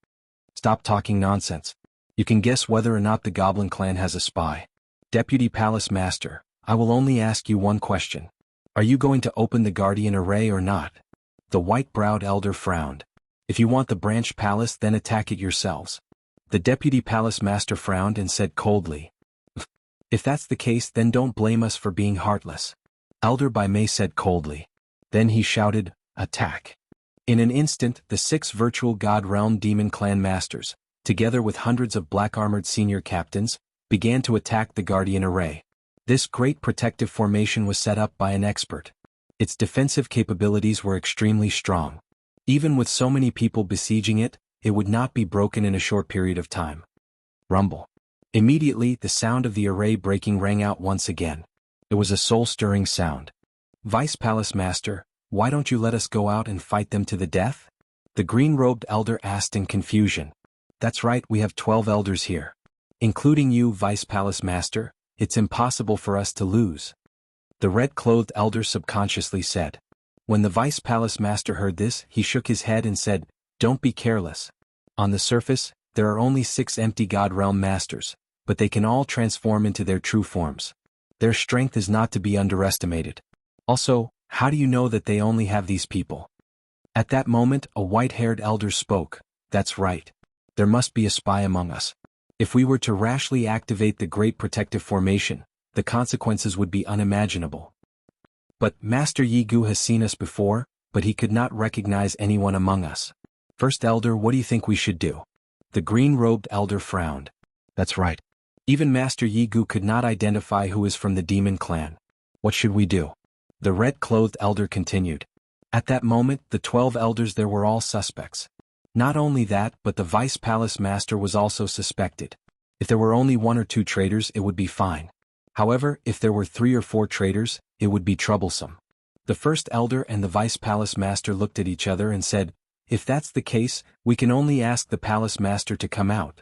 Stop talking nonsense. You can guess whether or not the Goblin Clan has a spy. Deputy Palace Master, I will only ask you one question. Are you going to open the Guardian Array or not? The white-browed elder frowned. If you want the branch palace, then attack it yourselves. The Deputy Palace Master frowned and said coldly. If that's the case, then don't blame us for being heartless. Elder Bai Mei said coldly. Then he shouted, attack. In an instant, the 6 virtual God Realm Demon Clan Masters, together with hundreds of black-armored senior captains, began to attack the Guardian Array. This great protective formation was set up by an expert. Its defensive capabilities were extremely strong. Even with so many people besieging it, it would not be broken in a short period of time. Rumble. Immediately, the sound of the array breaking rang out once again. It was a soul-stirring sound. Vice Palace Master, why don't you let us go out and fight them to the death? The green-robed elder asked in confusion. That's right, we have 12 elders here. Including you, Vice Palace Master, it's impossible for us to lose. The red-clothed elder subconsciously said. When the Vice Palace Master heard this, he shook his head and said, Don't be careless. On the surface, there are only 6 empty God Realm Masters, but they can all transform into their true forms. Their strength is not to be underestimated. Also, how do you know that they only have these people? At that moment, a white-haired elder spoke. That's right. There must be a spy among us. If we were to rashly activate the Great Protective Formation, the consequences would be unimaginable. But Master Yigu has seen us before, but he could not recognize anyone among us. First Elder, what do you think we should do? The green-robed elder frowned. That's right. Even Master Yigu could not identify who is from the demon clan. What should we do? The red-clothed elder continued. At that moment, the 12 elders there were all suspects. Not only that, but the Vice Palace Master was also suspected. If there were only 1 or 2 traitors, it would be fine. However, if there were 3 or 4 traitors, it would be troublesome. The first elder and the Vice Palace Master looked at each other and said, If that's the case, we can only ask the Palace Master to come out.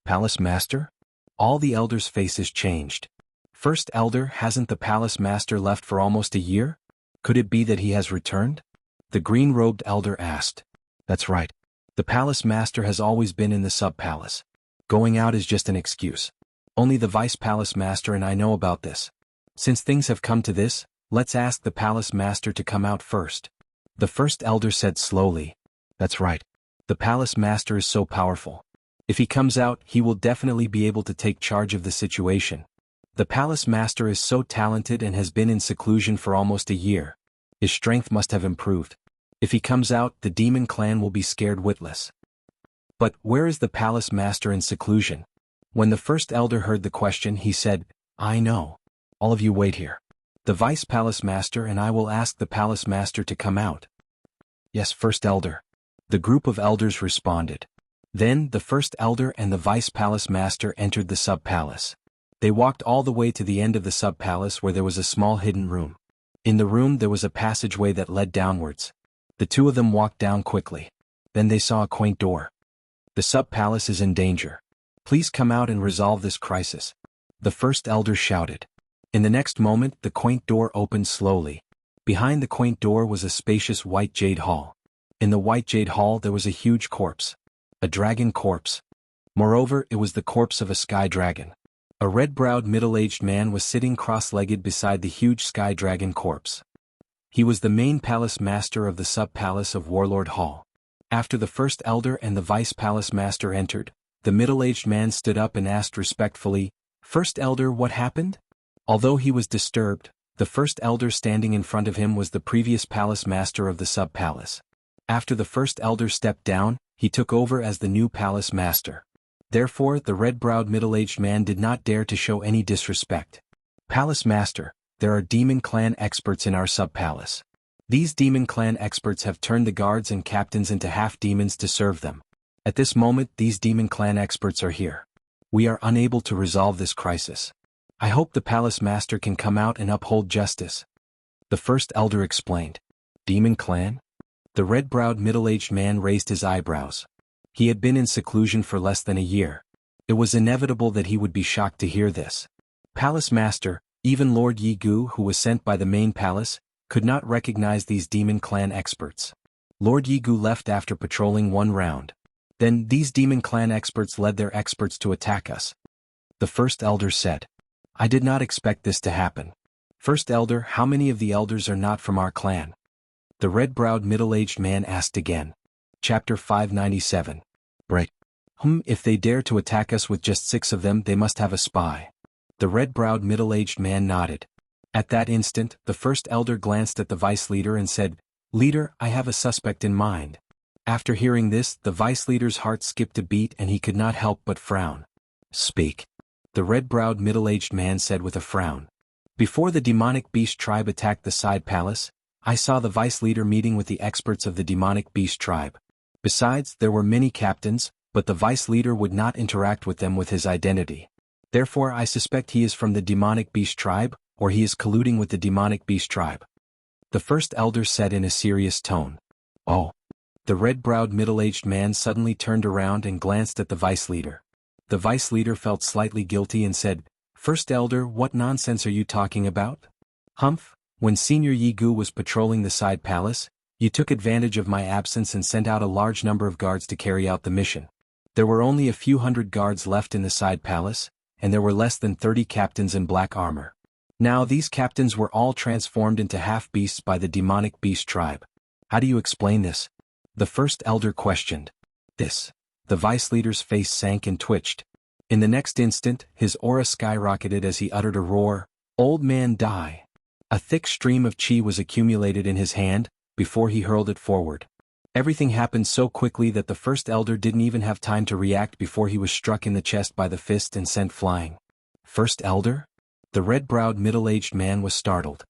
Palace Master? All the elders' faces changed. First Elder, hasn't the Palace Master left for almost a year? Could it be that he has returned? The green-robed elder asked. That's right. The Palace Master has always been in the sub-palace. Going out is just an excuse. Only the Vice Palace Master and I know about this. Since things have come to this, let's ask the Palace Master to come out first. The first elder said slowly. That's right. The Palace Master is so powerful. If he comes out, he will definitely be able to take charge of the situation. The palace master is so talented and has been in seclusion for almost a year. His strength must have improved. If he comes out, the demon clan will be scared witless. But where is the palace master in seclusion? When the first elder heard the question, he said, I know. All of you wait here. The vice palace master and I will ask the palace master to come out. Yes, first elder. The group of elders responded. Then the first elder and the vice palace master entered the sub-palace. They walked all the way to the end of the sub-palace where there was a small hidden room. In the room there was a passageway that led downwards. The two of them walked down quickly. Then they saw a quaint door. The sub-palace is in danger. Please come out and resolve this crisis. The first elder shouted. In the next moment the quaint door opened slowly. Behind the quaint door was a spacious white jade hall. In the white jade hall there was a huge corpse. A dragon corpse. Moreover, it was the corpse of a sky dragon. A red-browed middle-aged man was sitting cross-legged beside the huge sky dragon corpse. He was the main palace master of the sub-palace of Warlord Hall. After the first elder and the vice palace master entered, the middle-aged man stood up and asked respectfully, First elder, what happened? Although he was disturbed, the first elder standing in front of him was the previous palace master of the sub-palace. After the first elder stepped down, he took over as the new palace master. Therefore, the red-browed middle-aged man did not dare to show any disrespect. Palace master, there are demon clan experts in our sub-palace. These demon clan experts have turned the guards and captains into half-demons to serve them. At this moment, these demon clan experts are here. We are unable to resolve this crisis. I hope the palace master can come out and uphold justice. The first elder explained. Demon clan? The red-browed middle-aged man raised his eyebrows. He had been in seclusion for less than a year. It was inevitable that he would be shocked to hear this. Palace master, even Lord Jianghu, who was sent by the main palace, could not recognize these demon clan experts. Lord Jianghu left after patrolling one round. Then these demon clan experts led their experts to attack us. The first elder said. I did not expect this to happen. First elder, how many of the elders are not from our clan? The red-browed middle-aged man asked again. Chapter 597. Break. If they dare to attack us with just 6 of them, they must have a spy. The red-browed middle-aged man nodded. At that instant, the first elder glanced at the vice leader and said, Leader, I have a suspect in mind. After hearing this, the vice leader's heart skipped a beat and he could not help but frown. Speak. The red-browed middle-aged man said with a frown. Before the demonic beast tribe attacked the side palace, I saw the vice leader meeting with the experts of the demonic beast tribe. Besides, there were many captains, but the vice leader would not interact with them with his identity. Therefore I suspect he is from the demonic beast tribe, or he is colluding with the demonic beast tribe. The first elder said in a serious tone. Oh. The red-browed middle-aged man suddenly turned around and glanced at the vice leader. The vice leader felt slightly guilty and said, First elder, what nonsense are you talking about? Humph, when Senior Jianghu was patrolling the side palace, you took advantage of my absence and sent out a large number of guards to carry out the mission. There were only a few hundred guards left in the side palace, and there were less than 30 captains in black armor. Now these captains were all transformed into half-beasts by the demonic beast tribe. How do you explain this? The first elder questioned. This. The vice leader's face sank and twitched. In the next instant, his aura skyrocketed as he uttered a roar, Old man die. A thick stream of chi was accumulated in his hand, before he hurled it forward. Everything happened so quickly that the first elder didn't even have time to react before he was struck in the chest by the fist and sent flying. First elder? The red-browed middle-aged man was startled.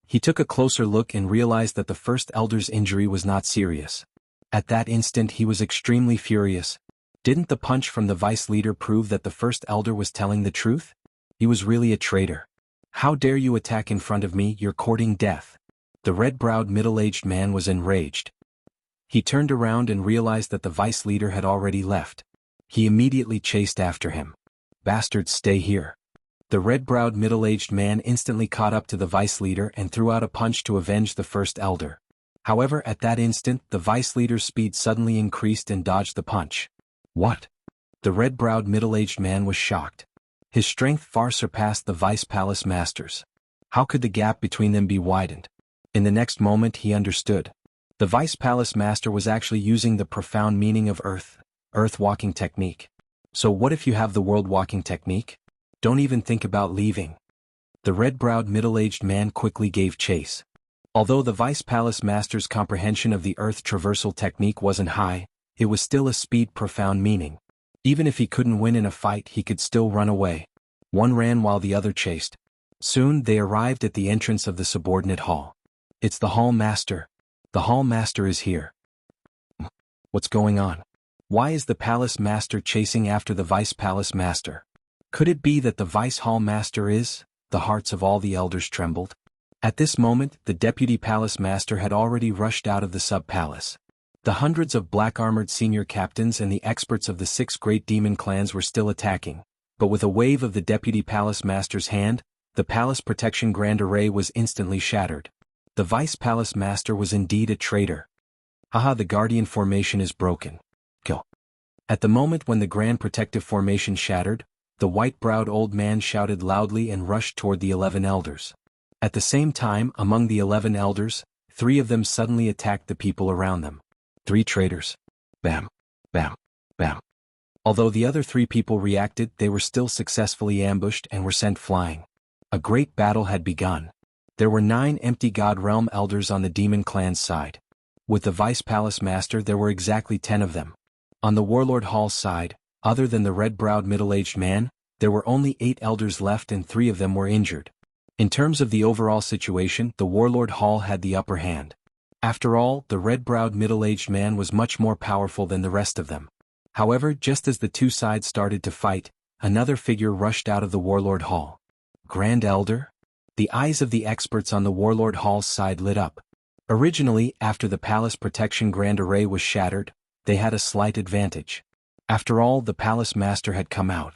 He took a closer look and realized that the first elder's injury was not serious. At that instant he was extremely furious. Didn't the punch from the vice leader prove that the first elder was telling the truth? He was really a traitor. How dare you attack in front of me, you're courting death. The red-browed middle-aged man was enraged. He turned around and realized that the vice leader had already left. He immediately chased after him. Bastards, stay here. The red-browed middle-aged man instantly caught up to the vice leader and threw out a punch to avenge the first elder. However, at that instant, the vice leader's speed suddenly increased and dodged the punch. What? The red-browed middle-aged man was shocked. His strength far surpassed the vice palace master's. How could the gap between them be widened? In the next moment he understood. The vice palace master was actually using the profound meaning of earth walking technique. So what if you have the world walking technique? Don't even think about leaving. The red-browed middle-aged man quickly gave chase. Although the Vice Palace Master's comprehension of the Earth traversal technique wasn't high, it was still a speed profound meaning. Even if he couldn't win in a fight, he could still run away. One ran while the other chased. Soon they arrived at the entrance of the subordinate hall. It's the hall master. The hall master is here. What's going on? Why is the palace master chasing after the vice palace master? Could it be that the vice hall master is? The hearts of all the elders trembled. At this moment, the deputy palace master had already rushed out of the sub-palace. The hundreds of black-armored senior captains and the experts of the 6 great demon clans were still attacking, but with a wave of the deputy palace master's hand, the palace protection grand array was instantly shattered. The vice palace master was indeed a traitor. Haha, the guardian formation is broken. Kill. At the moment when the grand protective formation shattered, the white-browed old man shouted loudly and rushed toward the 11 elders. At the same time, among the 11 elders, 3 of them suddenly attacked the people around them. 3 traitors. Bam, bam, bam. Although the other 3 people reacted, they were still successfully ambushed and were sent flying. A great battle had begun. There were 9 empty God Realm elders on the demon clan's side. With the Vice Palace Master there were exactly 10 of them. On the Warlord Hall's side, other than the red-browed middle-aged man, there were only 8 elders left and 3 of them were injured. In terms of the overall situation, the Warlord Hall had the upper hand. After all, the red-browed middle-aged man was much more powerful than the rest of them. However, just as the 2 sides started to fight, another figure rushed out of the Warlord Hall. Grand Elder? The eyes of the experts on the Warlord Hall's side lit up. Originally, after the Palace Protection Grand Array was shattered, they had a slight advantage. After all, the Palace Master had come out.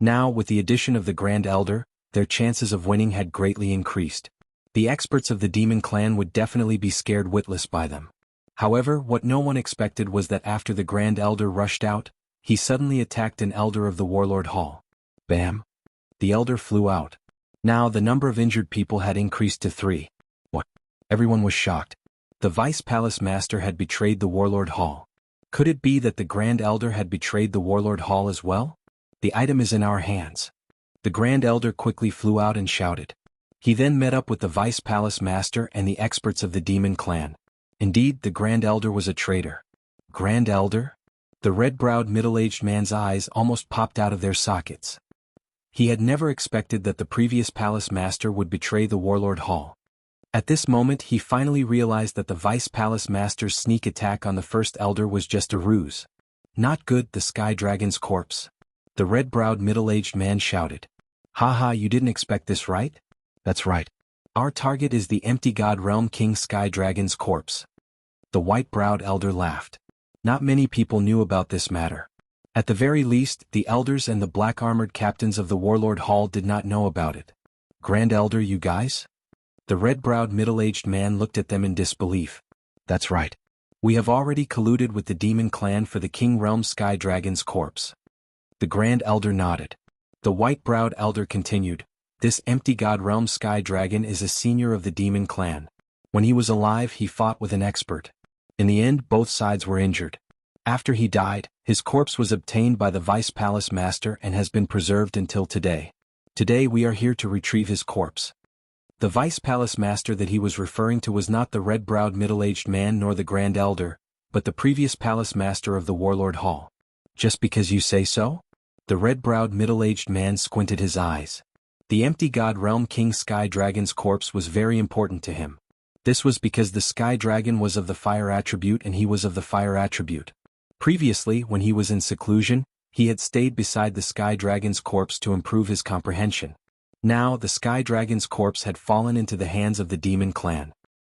Now, with the addition of the Grand Elder, their chances of winning had greatly increased. The experts of the Demon Clan would definitely be scared witless by them. However, what no one expected was that after the Grand Elder rushed out, he suddenly attacked an Elder of the Warlord Hall. Bam! The Elder flew out. Now the number of injured people had increased to 3. What? Everyone was shocked. The Vice Palace Master had betrayed the Warlord Hall. Could it be that the Grand Elder had betrayed the Warlord Hall as well? The item is in our hands. The Grand Elder quickly flew out and shouted. He then met up with the Vice Palace Master and the experts of the Demon Clan. Indeed, the Grand Elder was a traitor. Grand Elder? The red-browed middle-aged man's eyes almost popped out of their sockets. He had never expected that the previous Palace Master would betray the Warlord Hall. At this moment he finally realized that the Vice Palace Master's sneak attack on the First Elder was just a ruse. Not good, the Sky Dragon's corpse. The red-browed middle-aged man shouted. Haha, you didn't expect this, right? That's right. Our target is the empty God Realm King Sky Dragon's corpse. The white-browed elder laughed. Not many people knew about this matter. At the very least, the elders and the black-armored captains of the Warlord Hall did not know about it. Grand Elder, you guys? The red-browed middle-aged man looked at them in disbelief. That's right. We have already colluded with the Demon Clan for the King Realm Sky Dragon's corpse. The Grand Elder nodded. The white-browed elder continued. This empty God Realm Sky Dragon is a senior of the Demon Clan. When he was alive, he fought with an expert. In the end, both sides were injured. After he died, his corpse was obtained by the Vice Palace Master and has been preserved until today. Today we are here to retrieve his corpse. The Vice Palace Master that he was referring to was not the red-browed middle-aged man nor the Grand Elder, but the previous Palace Master of the Warlord Hall. Just because you say so? The red-browed middle-aged man squinted his eyes. The empty God Realm King Sky Dragon's corpse was very important to him. This was because the Sky Dragon was of the fire attribute and he was of the fire attribute. Previously, when he was in seclusion, he had stayed beside the Sky Dragon's corpse to improve his comprehension. Now, the Sky Dragon's corpse had fallen into the hands of the Demon Clan.